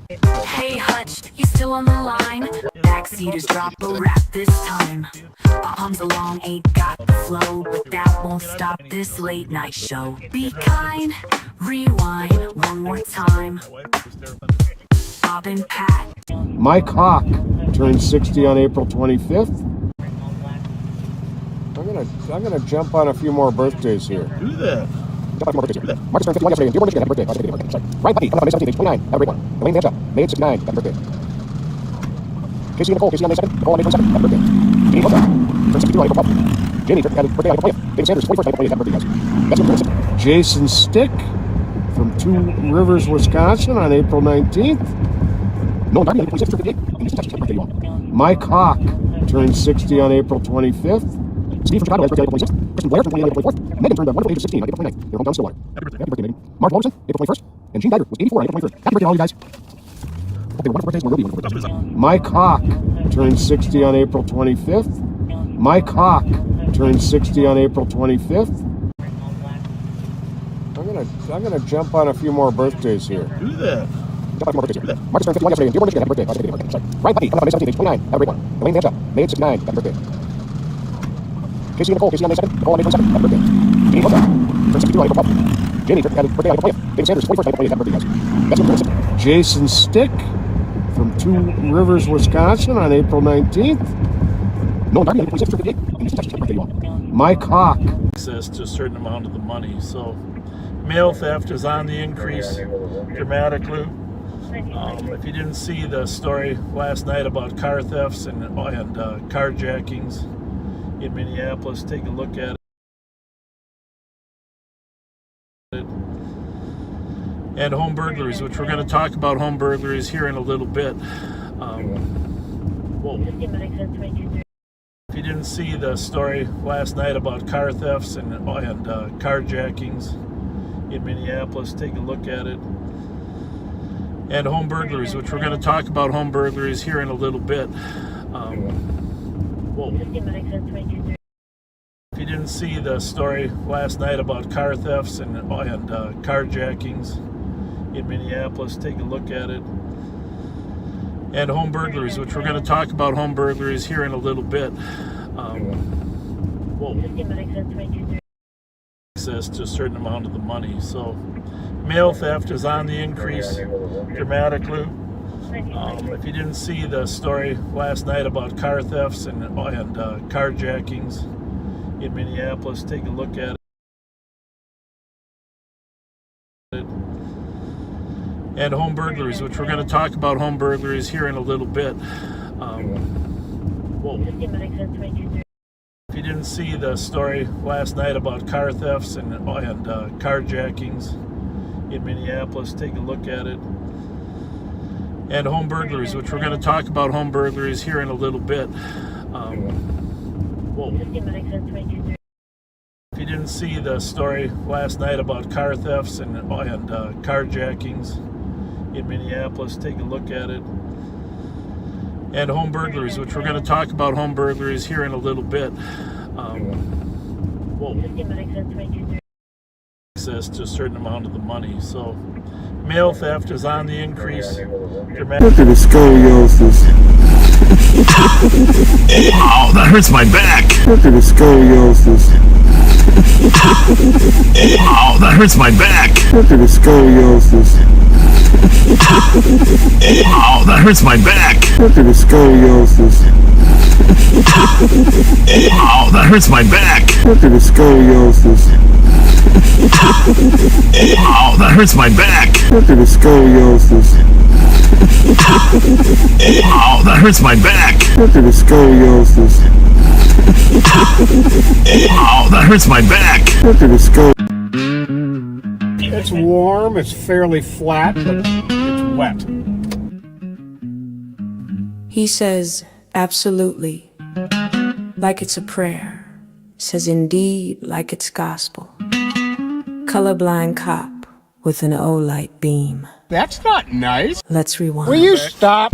Hey Hutch, you still on the line? Backseaters drop a rap this time. Bob hums along, ain't got the flow, but that won't stop this late night show. Be kind, rewind one more time. Bob and Pat. Mike Hawk turned 60 on April 25th. I'm gonna jump on a few more birthdays here. Do that. Marcus turned 51 yesterday. Dear Michigan, happy birthday. Ryan Puppy, May 17th, age 29, have a great one. Elaine Vancha, May 69, happy birthday. Casey and Nicole, Casey on May 2nd, Nicole on May 27th, happy birthday. Jamie Hoka, turned 62 on April 12th. Jamie, happy birthday on April 20th. David Sanders, 21st on April 20th, happy birthday, guys. That's what Jason Stick from Two Rivers, Wisconsin on April 19th. No, April 26th, 58. Mike Hawk turned 60 on April 25th. Steve from Chicago has birthday April 26th. Kristen Blair turned 29 on April 24th. Megan turned a wonderful age of 16 on April 29th. Their hometown Stillwater. Happy birthday, Megan. Mark Wilson, April 21st. And Gene Geiger was 84 on April 23rd. Happy birthday to all you guys. Hope they were wonderful birthdays and will be wonderful birthdays. Mike Hawk turned 60 on April 25th. Mike Hawk turned 60 on April 25th. I'm gonna jump on a few more birthdays here. Do that. Marcus turned 51 yesterday. Dear Michigan, happy birthday. Ryan Puppy, May 17th, age 29, have a great one. Elaine Vancha, May 69, happy birthday. Casey and Nicole, Casey on May 2nd, Nicole on May 27th, happy birthday. Jamie Hoka, turned 62 on April 12th. Jamie, happy birthday on April 20th. David Sanders, 21st on April 20th, happy birthday, guys. That's what Jason Stick from Two Rivers, Wisconsin on April 19th. No, April 26th, 58. Mike Hawk. Access to a certain amount of the money. So mail theft is on the increase dramatically. If you didn't see the story last night about car thefts and carjackings in Minneapolis, take a look at it. And home burglaries, which we're going to talk about home burglaries here in a little bit. If you didn't see the story last night about car thefts and carjackings in Minneapolis, take a look at it. And home burglaries, which we're going to talk about home burglaries here in a little bit. If you didn't see the story last night about car thefts and carjackings in Minneapolis, take a look at it. And home burglaries, which we're going to talk about home burglaries here in a little bit. Access to a certain amount of the money. So mail theft is on the increase dramatically. If you didn't see the story last night about car thefts and carjackings in Minneapolis, take a look at it. and home burglaries, which we're going to talk about home burglaries here in a little bit. Whoa. If you didn't see the story last night about car thefts and carjackings in Minneapolis, take a look at it. And home burglaries, which we're going to talk about home burglaries here in a little bit. Whoa. If you didn't see the story last night about car thefts and carjackings in Minneapolis, take a look at it. And home burglaries, which we're going to talk about home burglaries here in a little bit. Whoa. Access to a certain amount of the money. So mail theft is on the increase. Look at the scoliosis. Ow, that hurts my back. Look at the scoliosis. Ow, that hurts my back. Look at the scoliosis. Ow, that hurts my back. Look at the scoliosis. Ow, that hurts my back. Look at the scoliosis. Ow, that hurts my back. Look at the scoliosis. Ow, that hurts my back. Look at the scoliosis. Ow, that hurts my back. Look at the scoliosis. It's warm, it's fairly flat, but it's wet. He says, absolutely, like it's a prayer. Says indeed, like it's gospel. Colorblind cop with an O-light beam. That's not nice. Let's rewind. Will you stop?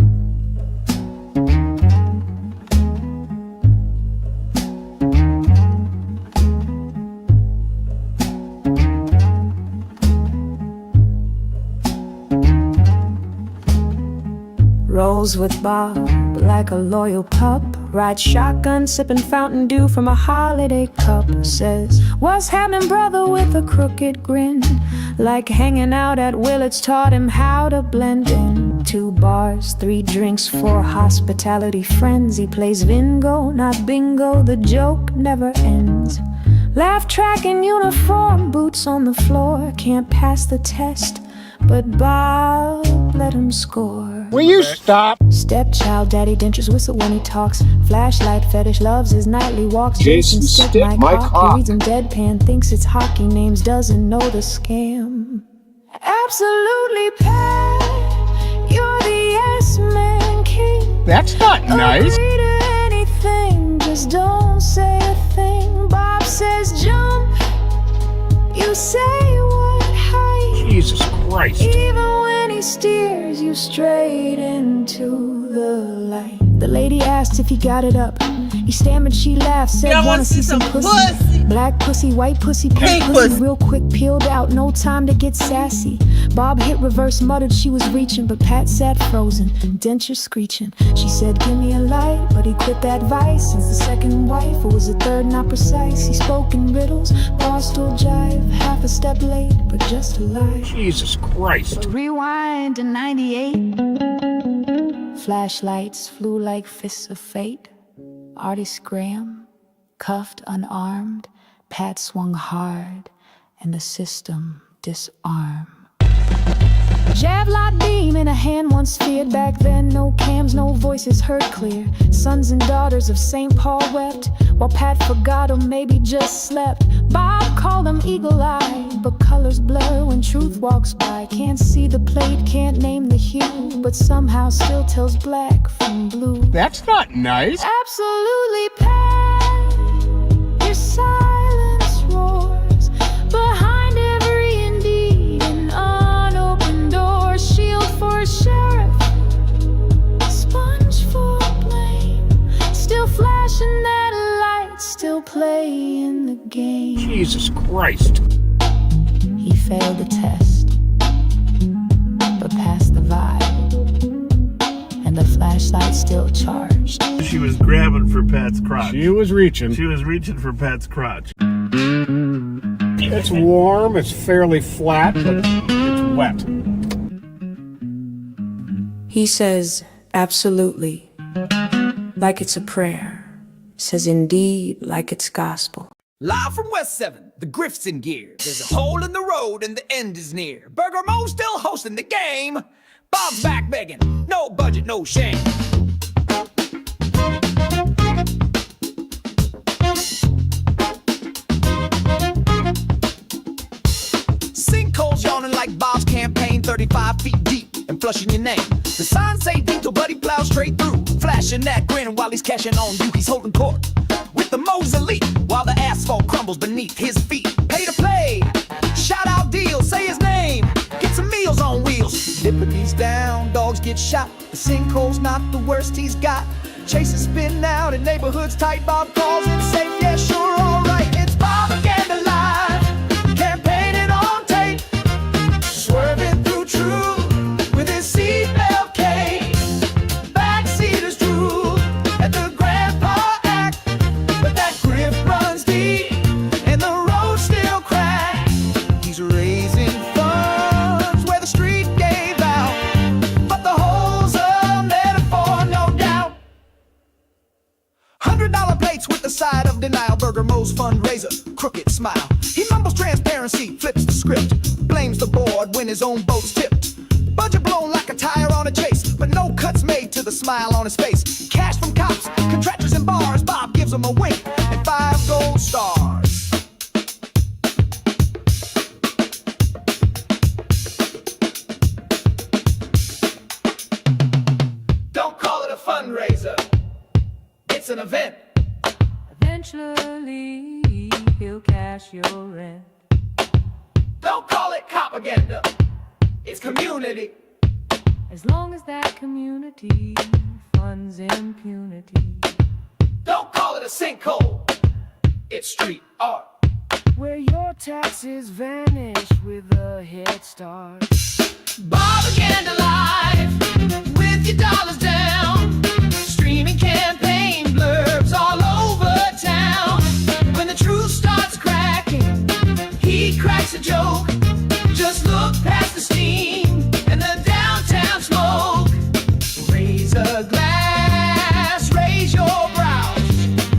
Rolls with Bob like a loyal pup. Rides shotgun, sipping Fountain Dew from a holiday cup. Says, what's happening, brother, with a crooked grin. Like hanging out at Willard's taught him how to blend in. 2 bars, 3 drinks, 4 hospitality friends. He plays Vingo, not bingo, the joke never ends. Laugh track in uniform, boots on the floor. Can't pass the test, but Bob let him score. Will you stop? Stepchild, daddy dentures whistle when he talks. Flashlight fetish, loves his nightly walks. Jason stick my cock. He reads him deadpan, thinks it's hockey names, doesn't know the scam. Absolutely Pat, you're the yes man king. That's not nice. Agree to anything, just don't say a thing. Bob says jump, you say what height. Jesus Christ. Even when he steers you straight into the light. The lady asked if he got it up. He stammered, she laughed, said, wanna see some pussy? Black pussy, white pussy, pink pussy. Real quick, peeled out, no time to get sassy. Bob hit reverse, muttered she was reaching, but Pat sat frozen, denture screeching. She said, give me a light, but he quit that vice. Since the second wife, it was the third not precise. He spoke in riddles, barstool jive, half a step late, but just a lie. Jesus Christ. Rewind to 98. Flashlights flew like fists of fate. Artie Scram, cuffed, unarmed. Pat swung hard, and the system disarmed. Javelot beam in a hand once feared. Back then, no cams, no voices heard clear. Sons and daughters of St. Paul wept, while Pat forgot or maybe just slept. Bob called him eagle-eyed, but colors blur when truth walks by. Can't see the plate, can't name the hue, but somehow still tells black from blue. That's not nice. Absolutely, Pat, your silence roars behind every indeed an unopened door. Shield for sheriff, sponge for blame, still flashing that light, still playing the game. Jesus Christ. He failed the test, but passed the vibe, and the flashlight still charged. She was grabbing for Pat's crotch. She was reaching. She was reaching for Pat's crotch. It's warm, it's fairly flat, but it's wet. He says, absolutely, like it's a prayer. Says indeed, like it's gospel. Live from West 7. the grift's in gear. There's a hole in the road and the end is near. Burger Mo's still hosting the game. Bob's back begging, no budget, no shame. Sinkholes yawning like Bob's campaign, 35 feet deep and flushing your name. The signs say Dito, but he plows straight through, flashing that grin while he's cashing on you. He's holding court with the Mo's elite while the asphalt crumbles beneath his feet. Pay to play, shout out deals, say his name, get some meals on wheels. Liberty's down, dogs get shot. The sinkhole's not the worst he's got. Chases spin out and neighborhood's tight. Bob calls it safe, yeah, sure, alright. It's Bobaganda live, campaigning on tape, swerving through truth with his seatbelt case. Backseaters drool at the grandpa act, but that grift runs deep and the road still cracked. He's raising funds where the street gave out, but the hole's a metaphor, no doubt. $100 plates with the side of denial. Burger Mo's fundraiser, crooked smile. He mumbles transparency, flips the script, blames the board when his own boat's tipped. Budget blown like a tire on a chase, but no cuts made to the smile on his face. Cash from cops, contractors and bars. Bob gives him a wink and 5 gold stars. Don't call it a fundraiser, it's an event. Eventually, he'll cash your rent. Don't call it propaganda, it's community. As long as that community funds impunity. Don't call it a sinkhole, it's street art. Where your taxes vanish with a head start. Bobaganda live, with your dollars down, streaming campaign blurbs all over town. When the truth starts cracking, he cracks a joke. Just look past the steam and the downtown smoke. Raise a glass, raise your brows.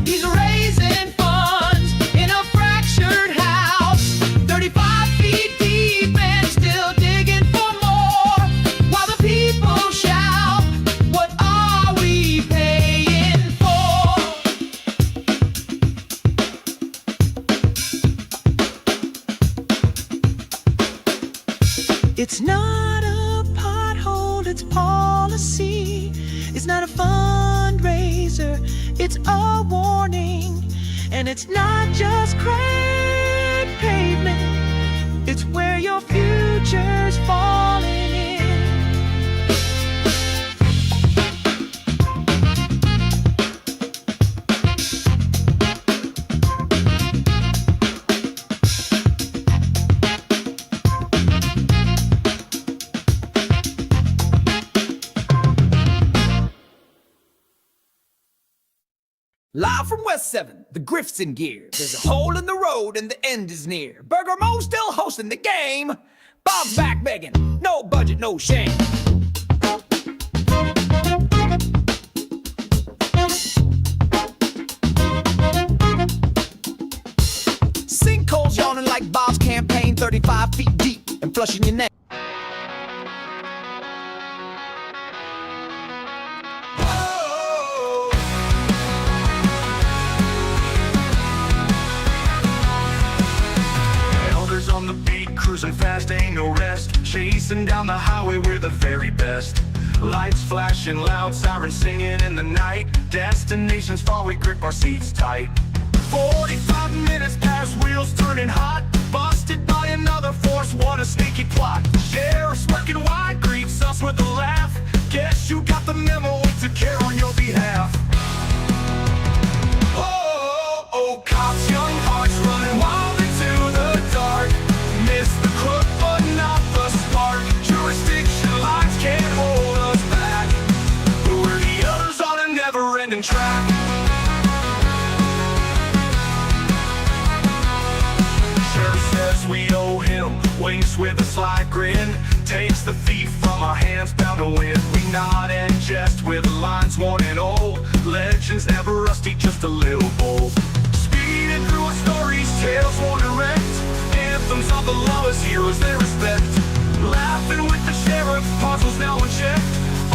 He's raising funds in a fractured house, 35 feet deep and still digging for more. While the people shout, what are we paying for? It's not a pothole, it's policy. It's not a fundraiser, it's a warning. And it's not just cracked pavement, it's where your future's falling in. Live from West 7, the grift's in gear. There's a hole in the road and the end is near. Burger Mo's still hosting the game. Bob's back begging, no budget, no shame. Sinkholes yawning like Bob's campaign, 35 feet deep and flushing your name. On the beat, cruising fast, ain't no rest. Chasing down the highway, we're the very best. Lights flashing loud, sirens singing in the night. Destinations far, we grip our seats tight. 45 minutes past, wheels turning hot. Busted by another force, what a sneaky plot. Sheriff's working wide, greets us with a laugh. Guess you got the memo, we took care on your behalf. Oh, oh, oh, cops, young hearts running wild into the dark. Missed the crook, but not the spark. Jurisdiction lines can't hold us back. We're the others on a never-ending track. Sheriff says we owe him, winks with a sly grin. Takes the thief from our hands, bound to win. We nod and jest with lines worn and old. Legends never rusty, just a little bold. Speeding through our stories, tales worn around. lowest heroes they respect. Laughing with the sheriff, parcels now unchecked.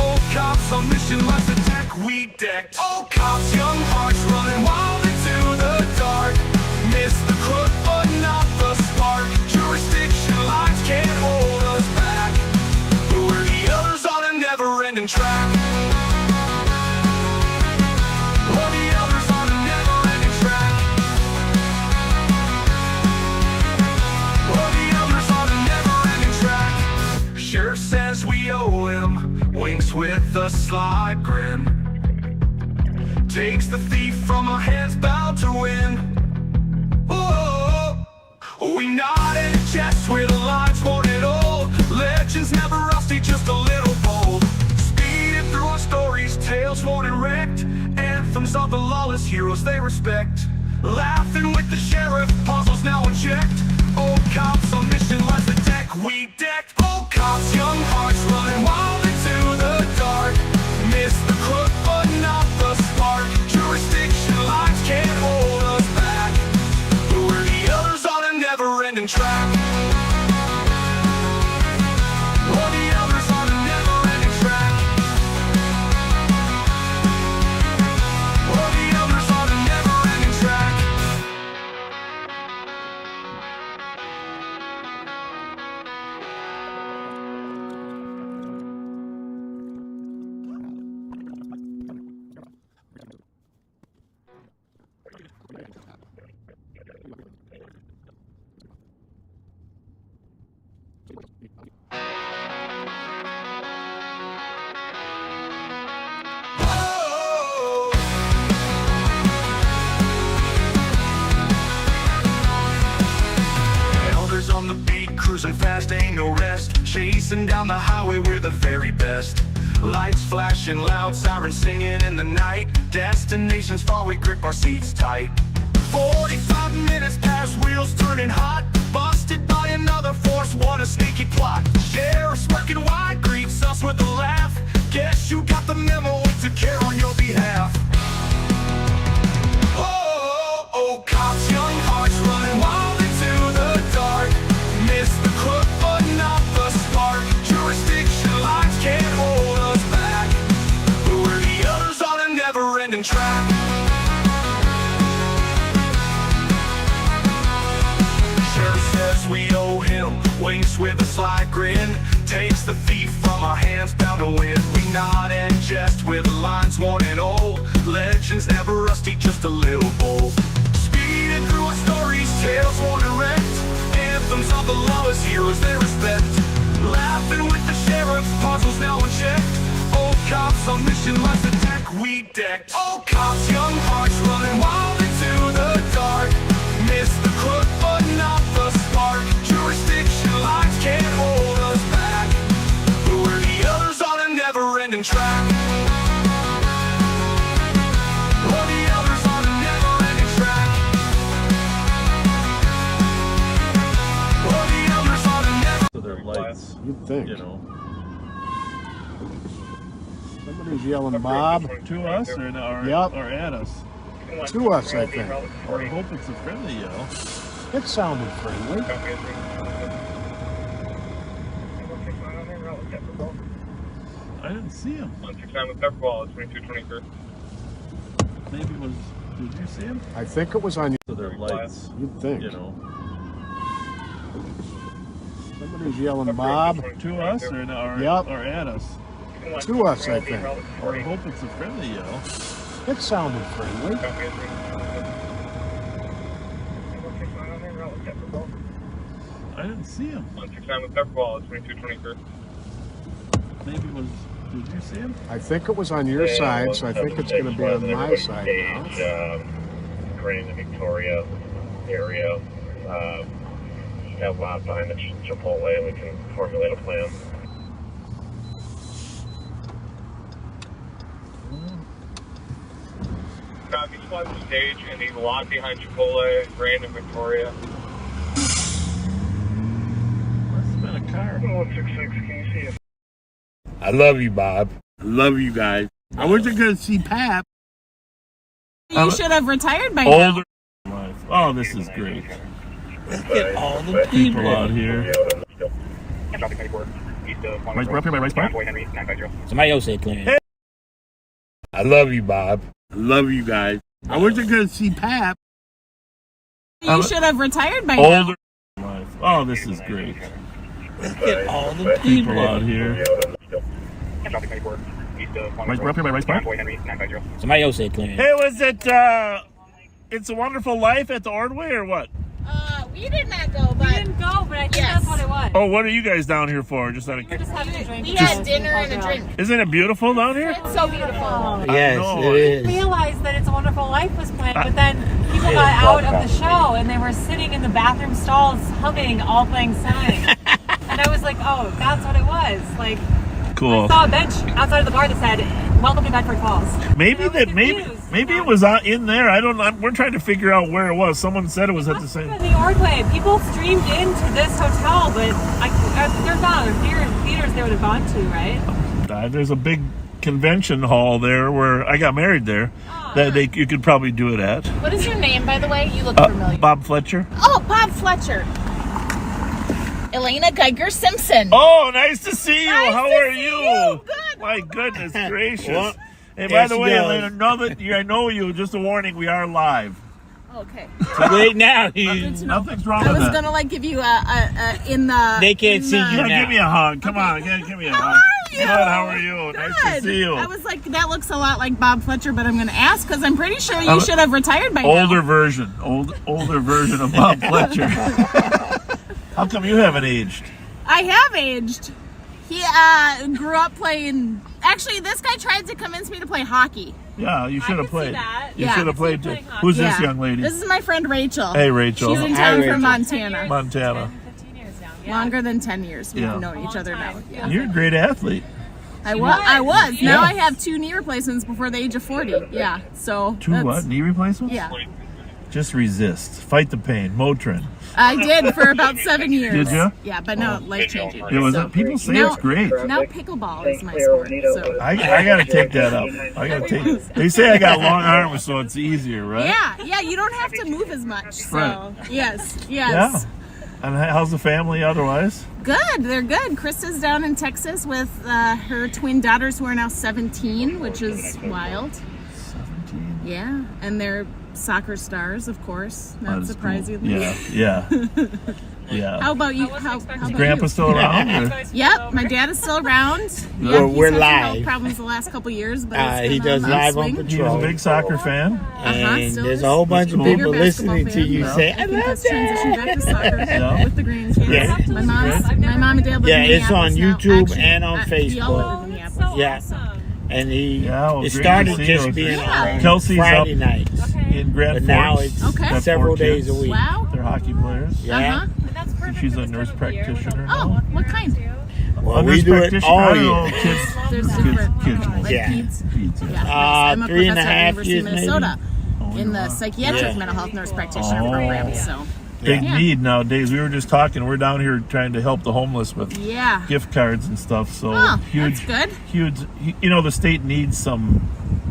Old cops on mission, let's attack, we decked. Old cops, young hearts running wild into the dark. Miss the crook, but not the spark. Jurisdiction lines can't hold us back. We're the others on a never-ending track. We're the others on a never-ending track. We're the others on a never-ending track. Sheriff says we owe him, winks with a sly grin. Takes the thief from our hands, bound to win. Oh, we nod in chest where the lines won't at all. Legends never rusty, just a little bold. Speeding through our stories, tales worn and wrecked. Anthems of the lawless heroes they respect. Laughing with the sheriff, puzzles now unchecked. Old cops on mission, let's attack, we decked. Old cops, young hearts running wild into the dark. Miss the crook, but not the spark. Jurisdiction lines can't hold us back. We're the others on a never-ending track. We're the others on a never-ending track. We're the others on a never-ending track. Elders on the beat, cruising fast, ain't no rest. Chasing down the highway, we're the very best. Lights flashing loud, sirens singing in the night. Destinations far, we grip our seats tight. 45 minutes past, wheels turning hot. Busted by another force, what a sneaky plot. Sheriff smirking wide, greets us with a laugh. Guess you got the memo, we took care on your behalf. Oh, cops, young hearts running wild into the dark. Miss the crook, but not the spark. Jurisdiction lines can't hold us back. We're the others on a never-ending track. Sheriff says we owe him, winks with a sly grin. Takes the thief from our hands, bound to win. We nod and jest with lines worn and old. Legends never rusty, just a little bold. Speeding through our stories, tales worn and wrecked. Anthems of the lowest heroes they respect. Laughing with the sheriff, puzzles now unchecked. Old cops on mission, let's attack, we decked. Old cops, young hearts running wild into the dark. Miss the crook, but not the spark. Jurisdiction lines can't hold us back. We're the others on a never-ending track. We're the others on a never-ending track. We're the others on a never. So their lights, you'd think. You know. Somebody's yelling Bob. To us or Yep. or at us? To us, I think. I hope it's a friendly yell. It sounded friendly. I didn't see him. 169 with Pepperball, 2223. Maybe it was. Did you see him? I think it was on So their lights. You'd think. You know. Somebody's yelling Bob. To us or Yep. or at us? To us, I think. I hope it's a friendly yell. It sounded friendly. I didn't see him. 169 with Pepperball, 2223. Maybe it was. Did you see him? I think it was on your side, so I think it's going to be on my side now. Grand and Victoria area. Have a lot behind the Chipotle, and we can formulate a plan. Copy, squad to stage in the lot behind Chipotle, Grand and Victoria. Must have been a car. 166, can you see us? I love you, Bob. I love you guys. I wasn't going to see Pap. You should have retired by now. Older life. Oh, this is great. Look at all the people out here. We're up here by Rice Park. Somebody else said clearing. Hey. I love you, Bob. I love you guys. I wish I could see Pat. You should have retired by now. Older life. Oh, this is great. Look at all the people out here. We're up here by Rice Park. Somebody else said clearing. Hey, was it It's a Wonderful Life at the Ordway or what? We did not go, but I think that's what it was. Oh, what are you guys down here for? Just out of We had dinner and a drink. Isn't it beautiful down here? It's so beautiful. Yes, it is. Realized that It's a Wonderful Life was playing, but then people got out of the show and they were sitting in the bathroom stalls humming All Playing Sign. And I was like, oh, that's what it was. Like, cool. I saw a bench outside of the bar that said, "Welcome to Bedford Falls." Maybe it was in there. I don't know. We're trying to figure out where it was. Someone said it was at the same. In the Ordway, people streamed into this hotel, but there's not other theaters they would have gone to, right? There's a big convention hall there where I got married there. That you could probably do it at. What is your name, by the way? You look familiar. Bob Fletcher. Oh, Bob Fletcher. Elena Geiger Simpson. Oh, nice to see you. Nice How to are see you? you. Good. My goodness gracious. Well, Hey, there by the she way, goes. Elena, I know you. Just a warning, we are live. Okay. Wait now. Nothing's wrong I with was that. gonna give you in the. They can't see you Yeah, now. give me a hug. Come on, give me a hug. How are you? Good. How are you? Nice to see you. I was like, that looks a lot like Bob Fletcher, but I'm gonna ask because I'm pretty sure you should have retired by now. Older version of Bob Fletcher. How come you haven't aged? I have aged. He grew up playing. Actually, this guy tried to convince me to play hockey. Yeah, you should have played. You Yeah. should have played too. Who's this young lady? This is my friend Rachel. Hey, Rachel. She's in Hi, town Rachel. from Montana. Montana. Longer than 10 years. We've Yeah. known each other now. Yeah. You're a great athlete. I was. Yeah. Now I have 2 knee replacements before the age of 40. Yeah. So. 2 what? Knee replacements? Yeah. Just resist. Fight the pain. Motrin. I did for about 7 years. Did you? Yeah, but no, life changing. It was. People say it's great. Now pickleball is my sport. So. I gotta take that up. They say I got long arms, so it's easier, right? Yeah. You don't have to move as much. So Right. yes. Yeah. And how's the family otherwise? Good. They're good. Krista's down in Texas with her twin daughters who are now 17, which is wild. 17. Yeah, and they're soccer stars, of course. Not That is surprisingly. cool. Yeah. Yeah. How about you? How about Grandpa you? still around? Or? Yep, my dad is still around. Well, Yeah, we're he's had some live. health problems the last couple years, but He it's been does live on swing. He was a patrol. big soccer fan. And still there's is. a whole bunch of Cool. people Bigger basketball listening to fan. you Yeah. say, I I think love that's transitioned back to soccer Yeah. with the grandkids. Yeah. My mom and dad live Yeah, in it's on Minneapolis now. YouTube Actually, and on we all Facebook. live in Minneapolis. Yeah. And Yeah, well, it great started to see just you. being on Kelsey's Friday up nights. in Grand But now Forks. it's Okay. Got several 4 days kids. a week. Wow. They're hockey players. Yeah. She's a nurse practitioner Oh, now. what kind? Well, A we nurse do it practitioner, all I don't year. know, kids. There's different Kids. like Yeah. peds. Peds, Yeah, I'm a 3.5 professor at University years, of Minnesota maybe. in the psychiatric Yeah. mental health nurse practitioner Oh. program. So Big Yeah. need nowadays. We were just talking. We're down here trying to help the homeless with yeah. gift cards and stuff. So Oh, huge, that's good. huge. You know, the state needs some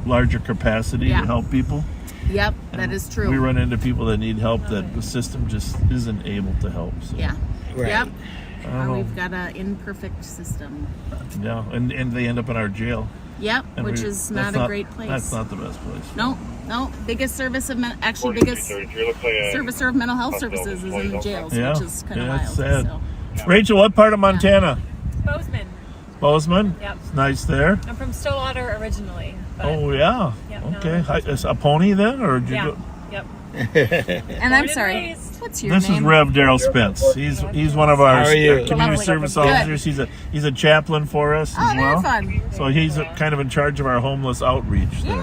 larger capacity Yeah. to help people. Yep, that is true. We run into people that need help that the system just isn't able to help. So, Yeah. Right. Yep. I don't know. We've got an imperfect system. Yeah, and they end up in our jail. Yep, And which we- is that's not a great place. That's not the best place. No. Biggest service of biggest servicer of mental health services is in the jails, Yeah, which is kind of yeah, wild. it's sad. So. Rachel, what part of Montana? Bozeman. Bozeman? Yep. It's nice there. I'm from Stillwater originally. But Oh, yeah. Yep, no. Okay. Is a pony then? Or did you Yeah. go? Yep. And I'm sorry. What's your This name? is Rev Daryl Spence. He's one of our How are you? community Lovely. service Good. officers. He's a chaplain for us Oh, as well. very fun. So he's kind of in charge of our homeless outreach there.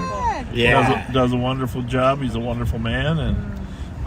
Yeah. Does a wonderful job. He's a wonderful man, and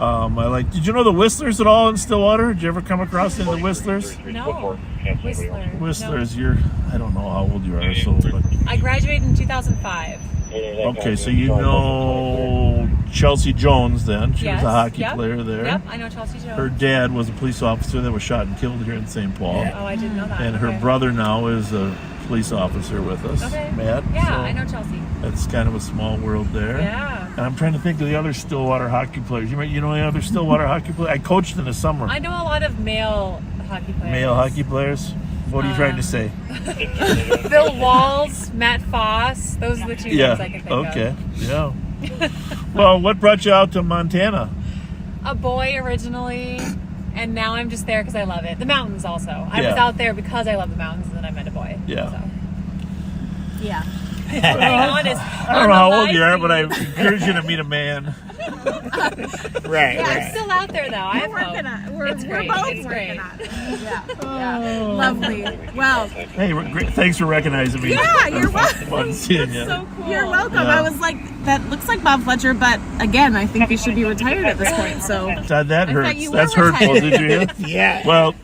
I like. Did you know the Whistlers at all in Stillwater? Did you ever come across any of the Whistlers? No. Whistler. Whistlers, No. I don't know how old you are, so but I graduated in 2005. okay, so you know Chelsea Jones then. She was Yes, a hockey yep, player there. Yep, I know Chelsea Jones. Her dad was a police officer that was shot and killed here in St. Paul. Oh, I didn't know that. And her Okay. brother now is a police officer with us, Okay. Matt. Yeah, so I know Chelsea. That's kind of a small world there. Yeah. And I'm trying to think of the other Stillwater hockey players. You know any other Stillwater hockey players? I coached in the summer. I know a lot of male hockey players. Male hockey players? What are you trying to say? Bill Walls, Matt Foss. Those are the two names I can think of. Okay. Yeah. Well, what brought you out to Montana? A boy originally, and now I'm just there because I love it. The mountains also. I was Yeah. out there because I love the mountains, and then I met a boy. Yeah. So. Yeah. Being honest. I don't know how old you are, but I encourage you to meet a man. Right. Yeah, I'm still out there though. I have hope. It's We're great. both It's great. working on it. Yeah. Lovely. Well, Hey, thanks for recognizing me. Yeah, you're welcome. Fun seeing you. So cool. you're welcome. Yeah. I was like, that looks like Bob Fletcher, but again, I think he should be retired at this point. So Todd, that I thought hurts. you That's were hurtful. retired. Did you hear? Yeah. Well,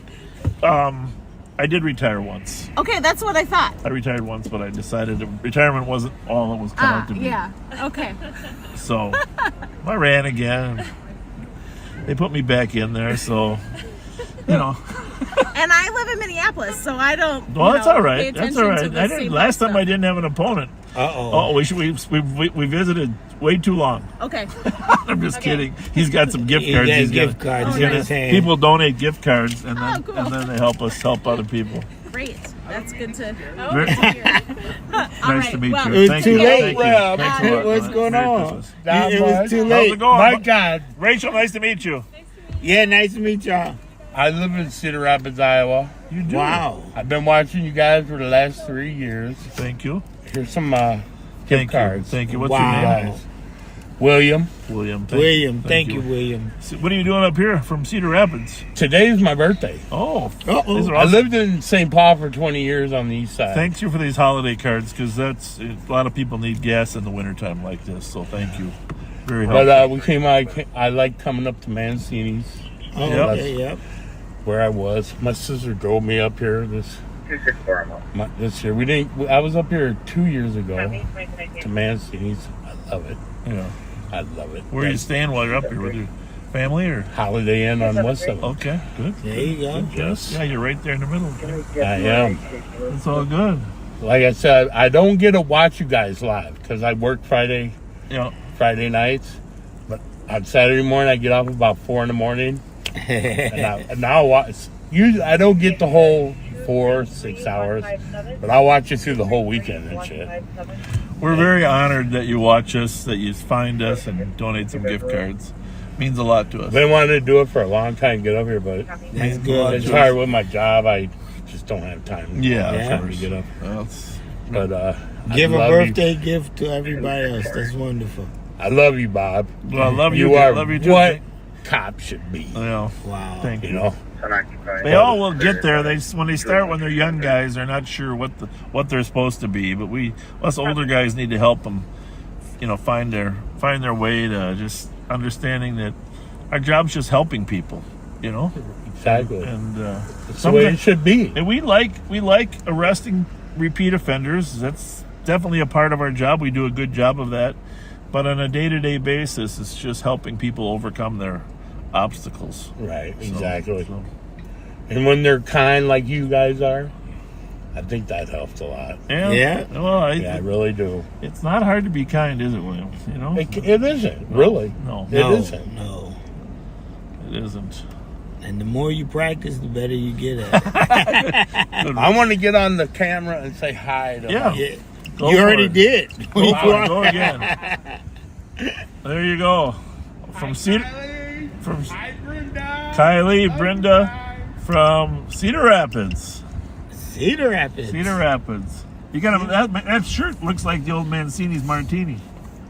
I did retire once. okay, that's what I thought. I retired once, but I decided retirement wasn't all it was cut out to be. Yeah. Okay. So I ran again. They put me back in there, so you know. And I live in Minneapolis, so I don't. Well, that's all pay right. That's attention all to right. the I didn't. same Last time stuff. I didn't have an opponent. Uh-oh. Oh, we visited way too long. Okay. I'm just kidding. He's got some gift He cards. got He's gift gonna- cards he's in gonna- his hand. People donate gift cards, and then cool. and then they help us help other people. Great. That's good to. Very- Nice to meet you. It was Thank too you. late. Thank you. Well, Thanks a lot. what's going Merry on? Christmas. It was too How's late. it going? My God. Rachel, nice to meet you. Yeah, nice to meet y'all. I live in Cedar Rapids, Iowa. You do? Wow. I've been watching you guys for the last 3 years. Thank you. Here's some Thank gift cards. Thank you. What's Wow. your name? Guys. William. William. William. Thank you, William. So what are you doing up here from Cedar Rapids? Today's my birthday. Oh. Uh-oh. These are I awesome. lived in St. Paul for 20 years on the east side. Thanks you for these holiday cards, because a lot of people need gas in the wintertime like this, so thank you. Very helpful. But we came out. I like coming up to Mancini's. Oh, Yep. okay, yep. Where I was. My sister drove me up here this year. We didn't. I was up here 2 years ago to Mancini's. I love it. Yeah. I love it. Where are you staying while you're up here? With your family or? Holiday Inn on West 7th. Okay, good. There you go. Yes. Yeah, you're right there in the middle. I am. It's all good. Like I said, I don't get to watch you guys live because I work Friday nights. But on Saturday morning, I get off about 4 in the morning. and I'll watch. Usually, I don't get the whole 4-6 hours, but I'll watch you through the whole weekend and shit. We're very honored that you watch us, that you find us, and donate some gift cards. Means a lot to us. I've been wanting to do it for a long time, get up here, but That's good. it's hard with my job. I just don't have time. Yeah, Time of to get up. course. But Give I a love birthday gift to everybody else. That's wonderful. You. I love you, Bob. Well, I love you. You are love you too. what cop should be. Yeah. Wow. Thank you. You know. They all will get there. When they're young guys, they're not sure what they're supposed to be. But us older guys need to help them, find their way to just understanding that our job's just helping people, Exactly. And That's the way it should be. And we like arresting repeat offenders. That's definitely a part of our job. We do a good job of that. But on a day-to-day basis, it's just helping people overcome their obstacles. Right, exactly. And when they're kind like you guys are, I think that helps a lot. Yeah. Well, I really do. It's not hard to be kind, is it, William? It isn't, really. No. It isn't. No. It isn't. And the more you practice, the better you get at it. I want to get on the camera and say hi to Yeah. Yeah. Go You for already it. did. Go again. There you go. From Cedar, from Kylie, Brenda, from Cedar Rapids. Cedar Rapids. Cedar Rapids. You got that shirt looks like the old Mancini's martini.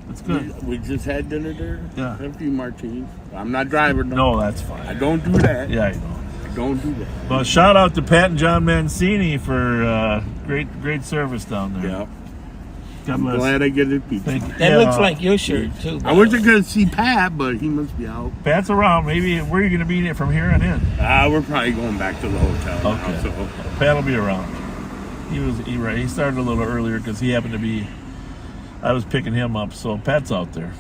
It's good. We just had dinner there. Yeah. A few martinis. I'm not driving. No, that's fine. I don't do that. Yeah, I know. I don't do that. Well, shout out to Pat and John Mancini for great service down there. Yeah. God I'm bless. glad I get it pizza. That looks like your shirt, too. I wasn't going to see Pat, but he must be out. Pat's around. Maybe where are you going to be from here on in? We're probably going back to the hotel. Okay. Now, so. Pat will be around. He started a little earlier because he happened to be. I was picking him up, so Pat's out there.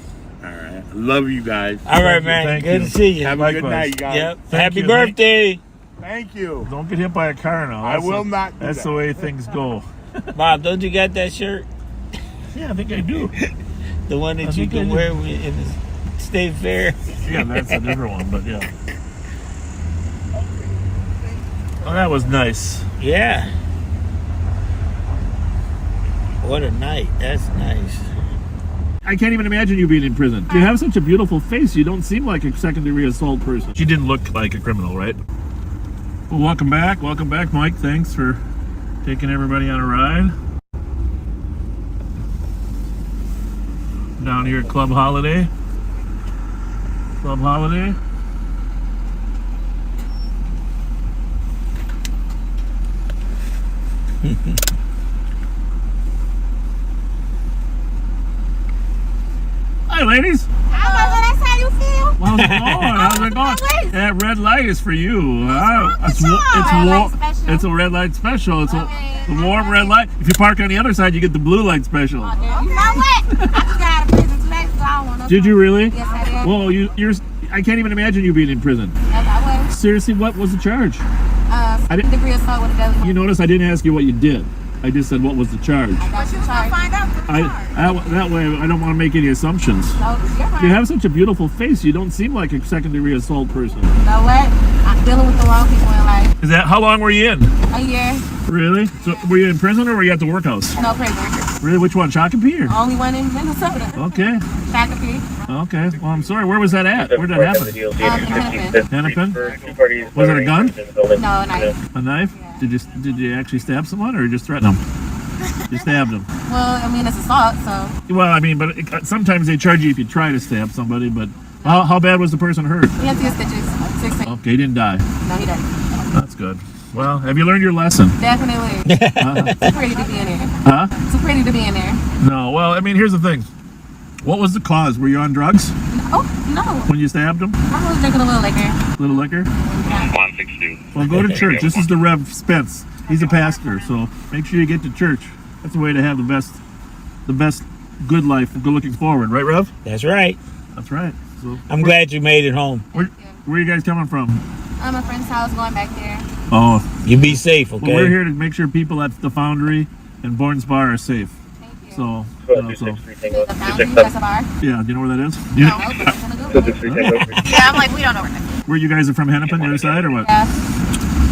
All right. Love you guys. All right, man. Thank Good you. to see you. Have a good night, guys. Yep. Thank Happy you. birthday. Thank you. Don't get hit by a car now. I will not do That's that. the way things go. Bob, don't you got that shirt? Yeah, I think I do. The one that you can wear in the state fair? Yeah, that's a different one, but yeah. Oh, that was nice. Yeah. What a night. That's nice. I can't even imagine you being in prison. You have such a beautiful face. You don't seem like a second-degree assault person. She didn't look like a criminal, right? Well, welcome back. Welcome back, Mike. Thanks for taking everybody on a ride. Down here at Club Holiday. Club Holiday. Hi, ladies. Hi, that's how you feel? How's it going? How's it going? That red light is for you. It's a red light special. It's a warm red light. If you park on the other side, you get the blue light special. You know what? I just got out of prison today, so I don't want to. Did you really? Yes, I did. Well, you're. I can't even imagine you being in prison. Yes, I was. Seriously, what was the charge? Second-degree assault with a deadly. You notice I didn't ask you what you did. I just said what was the charge. But you was gonna find out. That way, I don't want to make any assumptions. No, you're right. You have such a beautiful face. You don't seem like a second-degree assault person. You know what? I'm dealing with the wrong people in life. Is that how long were you in? A year. Really? So were you in prison or were you at the workhouse? No prison. Really? Which one? Shakopee or? Only one in Minnesota. Okay. Shakopee. Okay. Well, I'm sorry. Where was that at? Where did that happen? Hennepin? Was it a gun? No, a knife. A knife? Yeah. Did you actually stab someone or you just threaten them? You stabbed them. Well, I mean, it's assault, so. Well, I mean, but sometimes they charge you if you try to stab somebody, but how bad was the person hurt? He had 2 stitches. 16. Okay, he didn't die. No, he didn't. That's good. Well, have you learned your lesson? Definitely. Too pretty to be in there. Huh? Too pretty to be in there. No, well, I mean, here's the thing. What was the cause? Were you on drugs? Oh, no. When you stabbed him? I was drinking a little liquor. Little liquor? Well, go to church. This is the Rev Spence. He's a pastor, so make sure you get to church. That's the way to have the best good life looking forward, right, Rev? That's right. That's right. So I'm glad you made it home. Where are you guys coming from? I'm a friend's house going back there. Oh. You be safe, okay? Well, we're here to make sure people at the Foundry and Born Spar are safe. Thank you. So, The Foundry, that's a bar? yeah, do you know where that is? No, but I'm gonna go. Yeah, I'm like, we don't know where that is. Where you guys are from, Hennepin, the other side, or what? Yeah.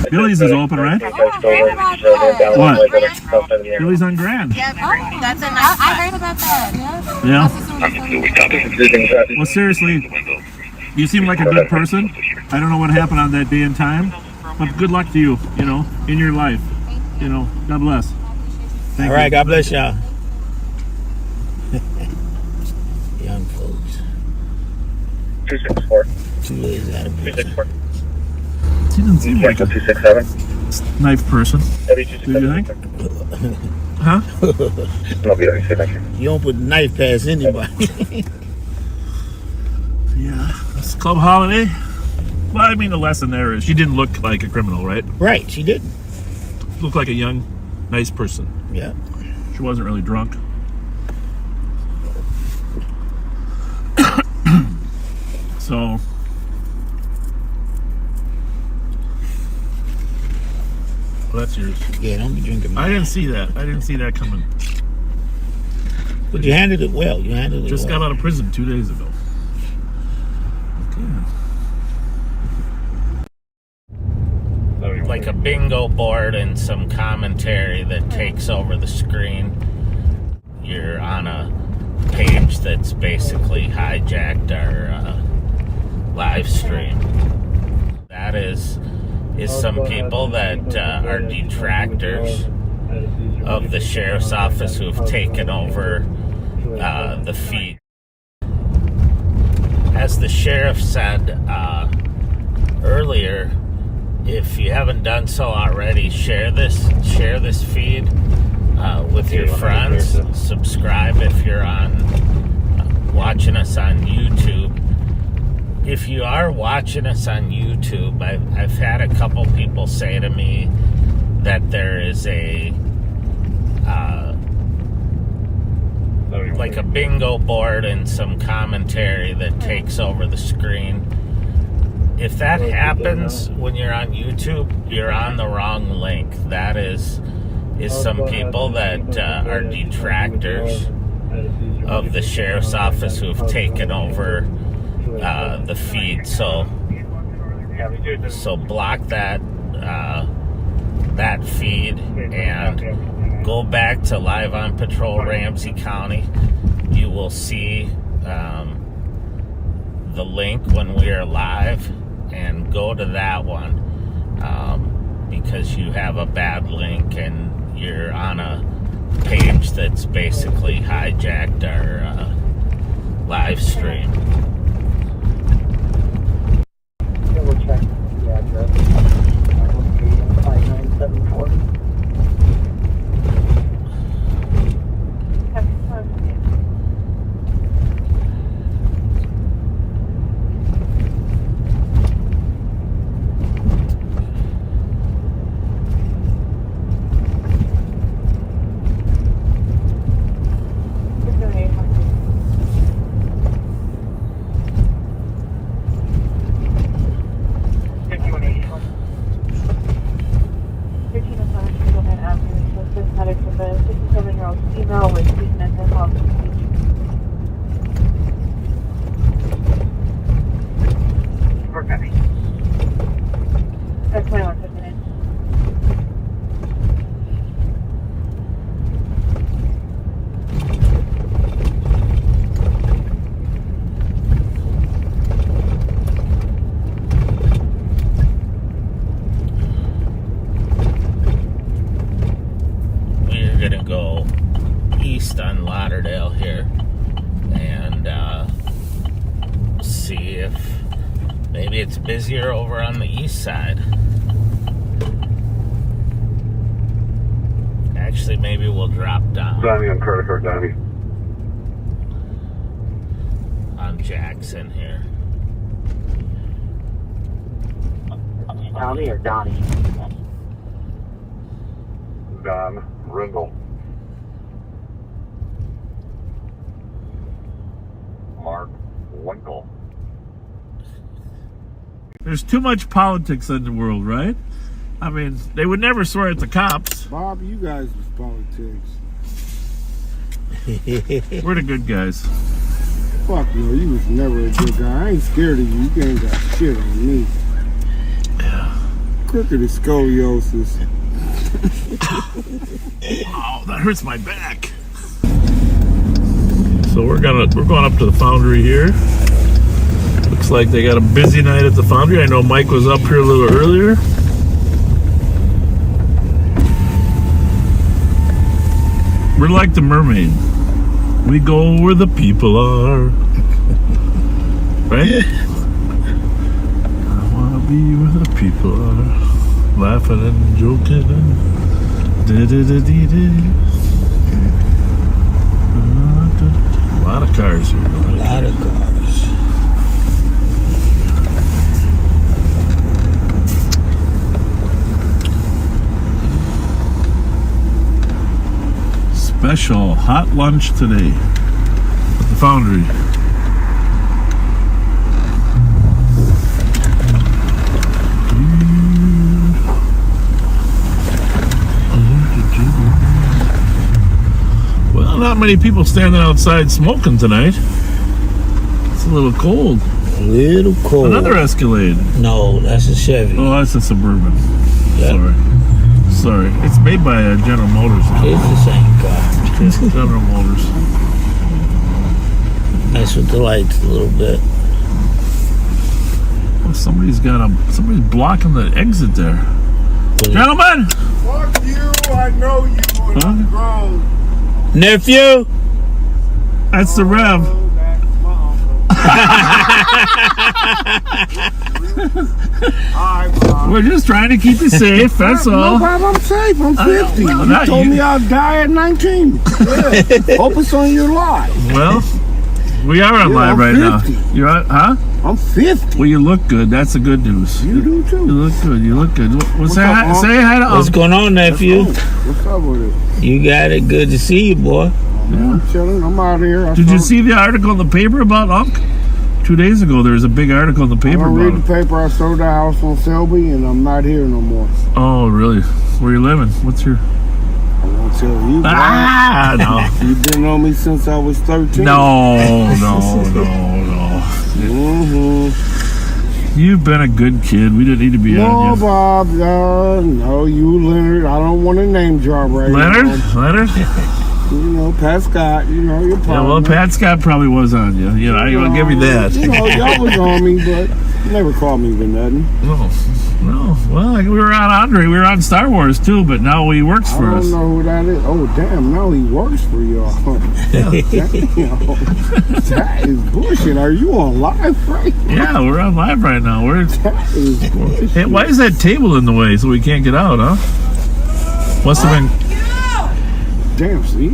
Billy's is open, right? Oh, I heard about that. What? Billy's on Grand. Yeah, that's a nice. I heard about that. Yeah. Well, seriously, you seem like a good person. I don't know what happened on that day and time, but good luck to you, in your life. God bless. All right, God bless y'all. Young folks. 264. 2 days out of prison. He doesn't seem like a 267. knife person. Do you think? Huh? You don't put the knife past anybody. Yeah. It's Club Holiday. Well, I mean, the lesson there is she didn't look like a criminal, right? Right, she didn't. She looked like a young, nice person. Yeah. She wasn't really drunk. So... Well, that's yours. Yeah, don't be drinking mine. I didn't see that. I didn't see that coming. But you handled it well. You handled it Just well. got out of prison 2 days ago. Okay. Like a bingo board and some commentary that takes over the screen. You're on a page that's basically hijacked our live stream. That is some people that are detractors of the sheriff's office who've taken over the feed. As the sheriff said earlier, if you haven't done so already, share this feed with your friends. Subscribe if you're watching us on YouTube. If you are watching us on YouTube, I've had a couple people say to me that there is like a bingo board and some commentary that takes over the screen. If that happens when you're on YouTube, you're on the wrong link. That is is some people that are detractors of the sheriff's office who have taken over the feed. So block that feed and go back to Live on Patrol Ramsey County. You will see the link when we are live, and go to that one because you have a bad link and you're on a page that's basically hijacked our live stream. We'll check the address. 5974. Busier over on the east side. Actually, maybe we'll drop down. Donnie on credit card, Donnie. On Jackson here. Tommy or Donnie? Don Rindle. Mark Winkle. There's too much politics in the world, right? I mean, they would never swear at the cops. Bob, you guys was politics. We're the good guys. Fuck no, you was never a good guy. I ain't scared of you. You ain't got shit on me. Yeah. Crooked is scoliosis. Oh, that hurts my back. So we're going up to the foundry here. Looks like they got a busy night at the foundry. I know Mike was up here a little earlier. We're like the mermaid. We go where the people are. Right? I want to be where the people are. Laughing and joking and da-da-da-dee-dee. A lot of cars here. A lot of cars. Special hot lunch today at the foundry. Well, not many people standing outside smoking tonight. It's a little cold. A little cold. Another Escalade. No, that's a Chevy. Oh, that's a Suburban. Yep. Sorry. It's made by General Motors. It's the same car. General Motors. Mess with the lights a little bit. Oh, somebody's blocking the exit there. Gentlemen! Fuck you, I know you, and I'm grown. Nephew! That's the Rev. We're just trying to keep you safe, that's all. No problem, I'm safe. I'm 50. You told me I'd die at 19. Yeah. Focus on your life. Well, we are on live right 50. now. You're on, huh? I'm 50. Well, you look good. That's the good news. You do too. You look good. You look good. Say hi to What's going on, nephew? What's up with it? You got it. Good to see you, boy. I'm chilling. I'm out here. Did you see the article in the paper about Unc? 2 days ago, there was a big article in the paper I don't about read the paper. I sold the house on Selby, and I'm not here no more. Oh, really? Where you living? What's your... tell you. No. You've been on me since I was 13. No. You've been a good kid. We didn't need to be on you. No, Bob. No, you, Leonard. I don't want to name drop right now. Leonard? You know, Pat Scott. You know, your partner. Yeah, well, Pat Scott probably was on you. You know, I'll give you that. You know, y'all was on me, but you never called me with nothing. No. Well, we were on Andre. We were on Star Wars, too, but now he works for us. I don't know who that is. Oh, damn. Now he works for y'all. Damn. That is bullshit. Are you on live right now? Yeah, we're on live right now. That is bullshit. Hey, why is that table in the way so we can't get out, huh? Must have been... Damn, see?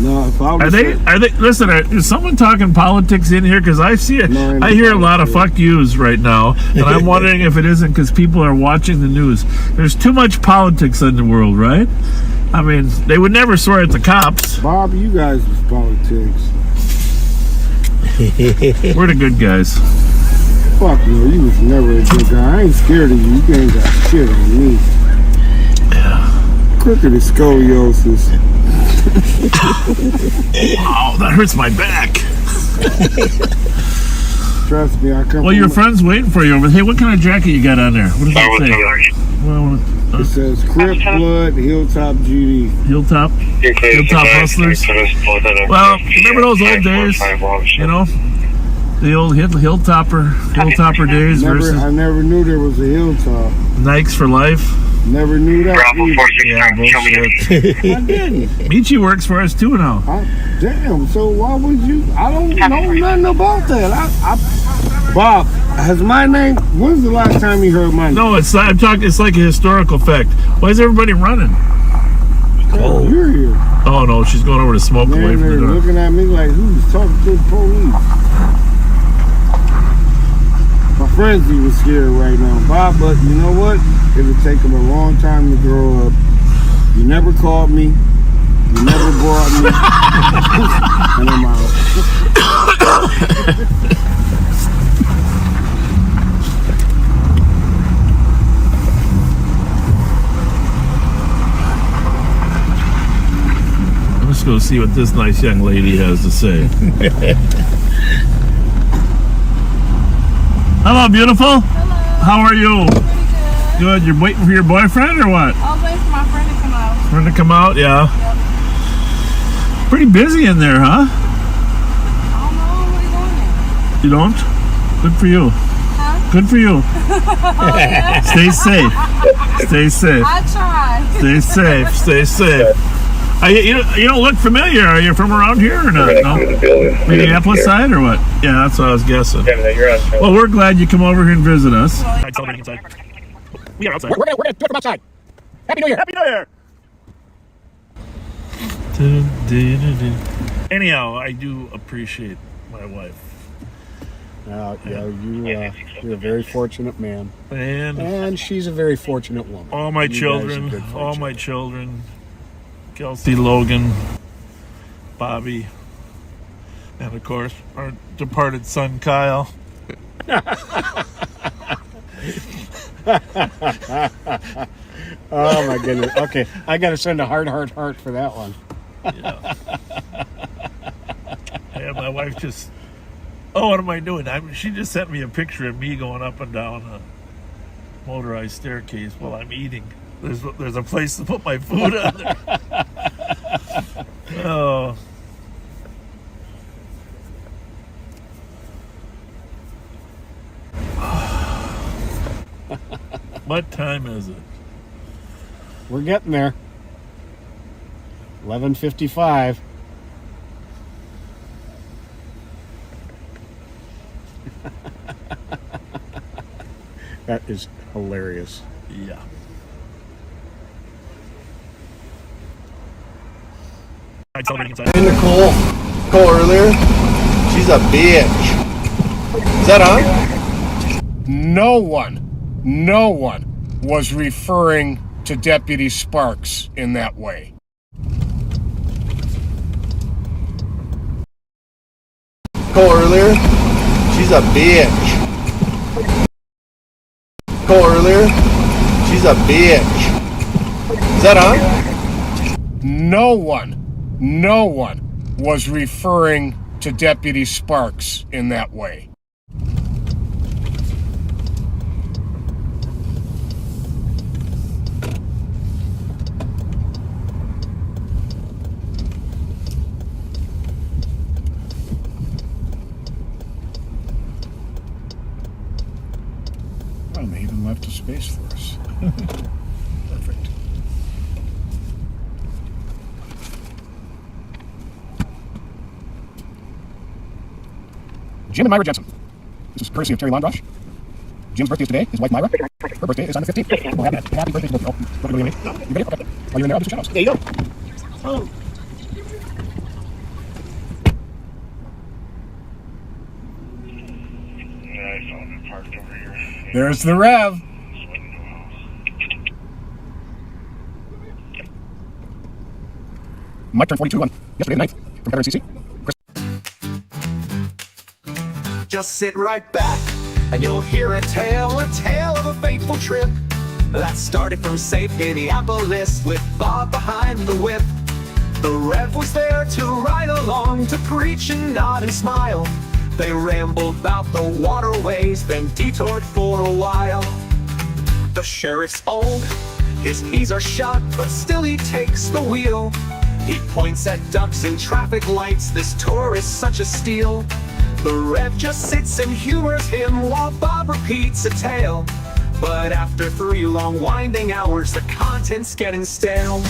No, if I was... Are they... Listen, is someone talking politics in here? Because I see it. No, I hear a lot of fuck yous right now. And I'm wondering if it isn't because people are watching the news. There's too much politics in the world, right? I mean, they would never swear at the cops. Bob, you guys was politics. We're the good guys. Fuck no, you was never a good guy. I ain't scared of you. You ain't got shit on me. Crooked is scoliosis. Oh, that hurts my back. Trust me, I come. Well, your friend's waiting for you over there. Hey, what kind of jacket you got on there? What does it say? It says Crip Blood, Hilltop GD. Hilltop Hustlers. Well, remember those old days? You know, the old Hilltopper days versus. I never knew there was a Hilltop. Nikes for life. Never knew that. Yeah, bullshit. I didn't. Michi works for us too now. Damn. So why would you? I don't know nothing about that. Bob, has my name? When's the last time you heard my name? No, it's not. I'm talking. It's like a historical fact. Why is everybody running? Oh, you're here. Oh no, she's going over to smoke away from the They're door. looking at me like who's talking to the police. My frenzy was scared right now, Bob, but you know what? It'll take them a long time to grow up. You never called me. You never brought me. And I'm out. Let's go see what this nice young lady has to say. Hello, beautiful. Hello. How are you? Good. You're waiting for your boyfriend or what? I was waiting for my friend to come out. Friend to come out? Yeah. Yep. Pretty busy in there, huh? I don't know. What are you doing there? You don't? Good for you. Huh? Good for you. Oh, yeah. Stay safe. Stay safe. I try. Stay safe. Stay safe. You don't look familiar. Are you from around here or not? No? Minneapolis side or what? Yeah, that's what I was guessing. Well, we're glad you come over here and visit us. We are outside. We're gonna do it from outside. Happy New Year. Happy New Year. Anyhow, I do appreciate my wife. You're a very fortunate man. And she's a very fortunate woman. All my children. Kelsey, Logan, Bobby, and of course our departed son Kyle. Oh my goodness. Okay, I gotta send a heart for that one. Yeah. Yeah, my wife just. Oh, what am I doing? She just sent me a picture of me going up and down a motorized staircase while I'm eating. There's a place to put my food on there. Oh. What time is it? We're getting there. 11:55. That is hilarious. Yeah. Hey, Nicole earlier, she's a bitch. Is that on? No one was referring to Deputy Sparks in that way. Earlier, she's a bitch. Earlier, she's a bitch. Is that on? no one was referring to Deputy Sparks in that way. Well, they even left a space for us. Perfect. Jim and Myra Jensen. This is courtesy of Terry Londosh. Jim's birthday is today. His wife Myra. Her birthday is on the 15th. Well, happy birthday to both of you. Oh, you ready? Okay. While you're in there, I'll do some shout-outs. There you go. Oh. There's the Rev. Mike turned 42 on yesterday the 9th from Veteran CC. Just sit right back and you'll hear a tale of a fateful trip that started from safe Minneapolis with Bob behind the whip. The Rev was there to ride along, to preach and nod and smile. They rambled about the waterways, then detoured for a while. The sheriff's old, his knees are shot, but still he takes the wheel. He points at ducks and traffic lights, this tour is such a steal. The Rev just sits and humors him while Bob repeats a tale. But after 3 long winding hours, the content's getting stale.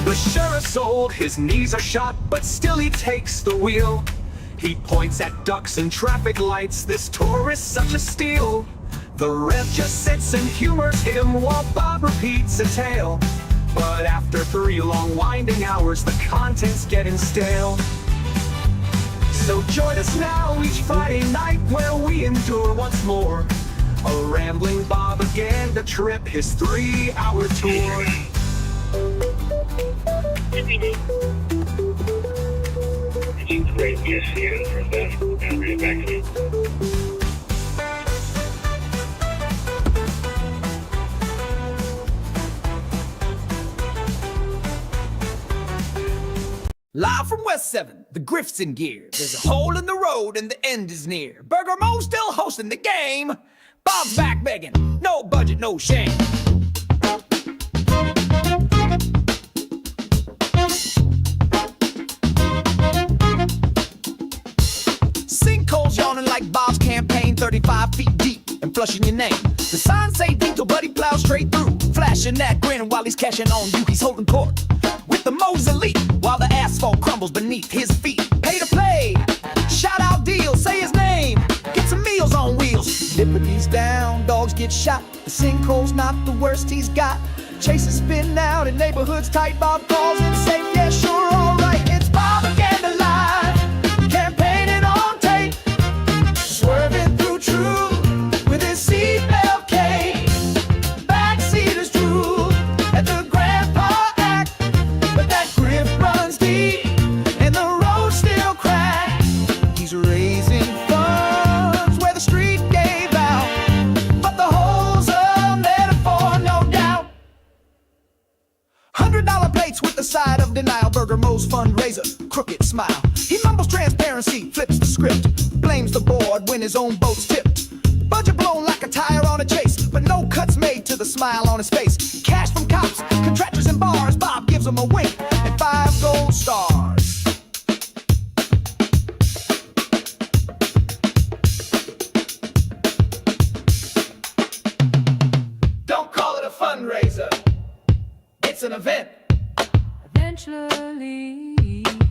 The sheriff's old, his knees are shot, but still he takes the wheel. He points at ducks and traffic lights, this tour is such a steal. The Rev just sits and humors him while Bob repeats a tale. But after 3 long winding hours, the content's getting stale. So join us now each Friday night where we endure once more a rambling Bobaganda trip, his 3-hour tour. It's great to see you from them and read back to you. Live from West 7, the Grift's in gear. There's a hole in the road and the end is near. Burger Mo's still hosting the game. Bob's back begging, no budget, no shame. Sinkholes yawning like Bob's campaign, 35 feet deep and flushing your name. The signs say Dito, but he plows straight through, flashing that grin while he's cashing on you. He's holding court with the Mo's elite while the asphalt crumbles beneath his feet. Pay to play, shout out deals, say his name, get some meals on wheels. Liberty's down, dogs get shot, the sinkhole's not the worst he's got. Chases spin out and neighborhoods tight, Bob calls it safe, yeah sure alright. It's Bobaganda live, campaigning on tape, swerving through truth with his seatbelt cape. Backseaters drool at the grandpa act, but that grip runs deep and the road still cracked. He's raising funds where the street gave out, but the hole's a metaphor, no doubt. $100 plates with the side of denial, Burger Mo's fundraiser, crooked smile. He mumbles transparency, flips the script, blames the board when his own boat's tipped. Budget blown like a tire on a chase, but no cuts made to the smile on his face. Cash from cops, contractors and bars, Bob gives him a wink and 5 gold stars. Don't call it a fundraiser, it's an event. Eventually,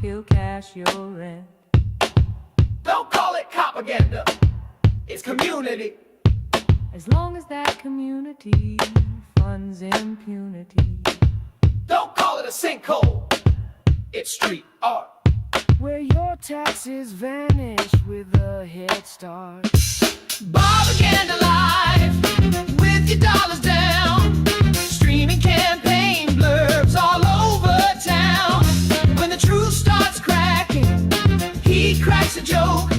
he'll cash your rent. Don't call it propaganda, it's community. As long as that community funds impunity. Don't call it a sinkhole, it's street art. Where your taxes vanish with a head start. Bobaganda live, with your dollars down, streaming campaign blurbs all over town. When the truth starts cracking, he cracks a joke.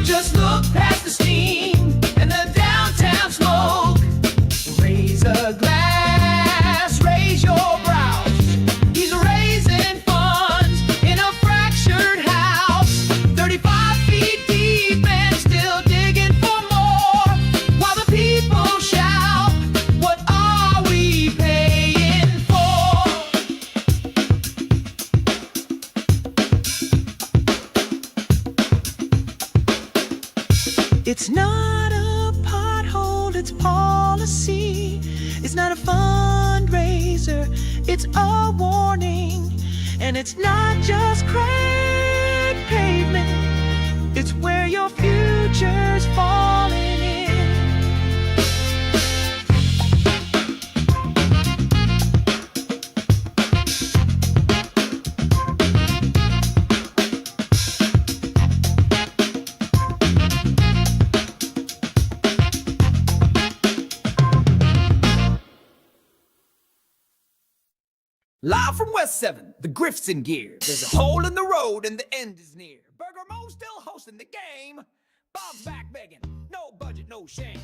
Just look past the steam and the downtown smoke. Raise a glass, raise your brows, It's not a pothole, it's policy. It's not a fundraiser, it's a warning. And it's not just cracked pavement, it's where your future's falling in. Live from West 7, the Griff's in gear. There's a hole in the road and the end is near. Burger Mo's still hosting the game. Bob's back begging, no budget, no shame.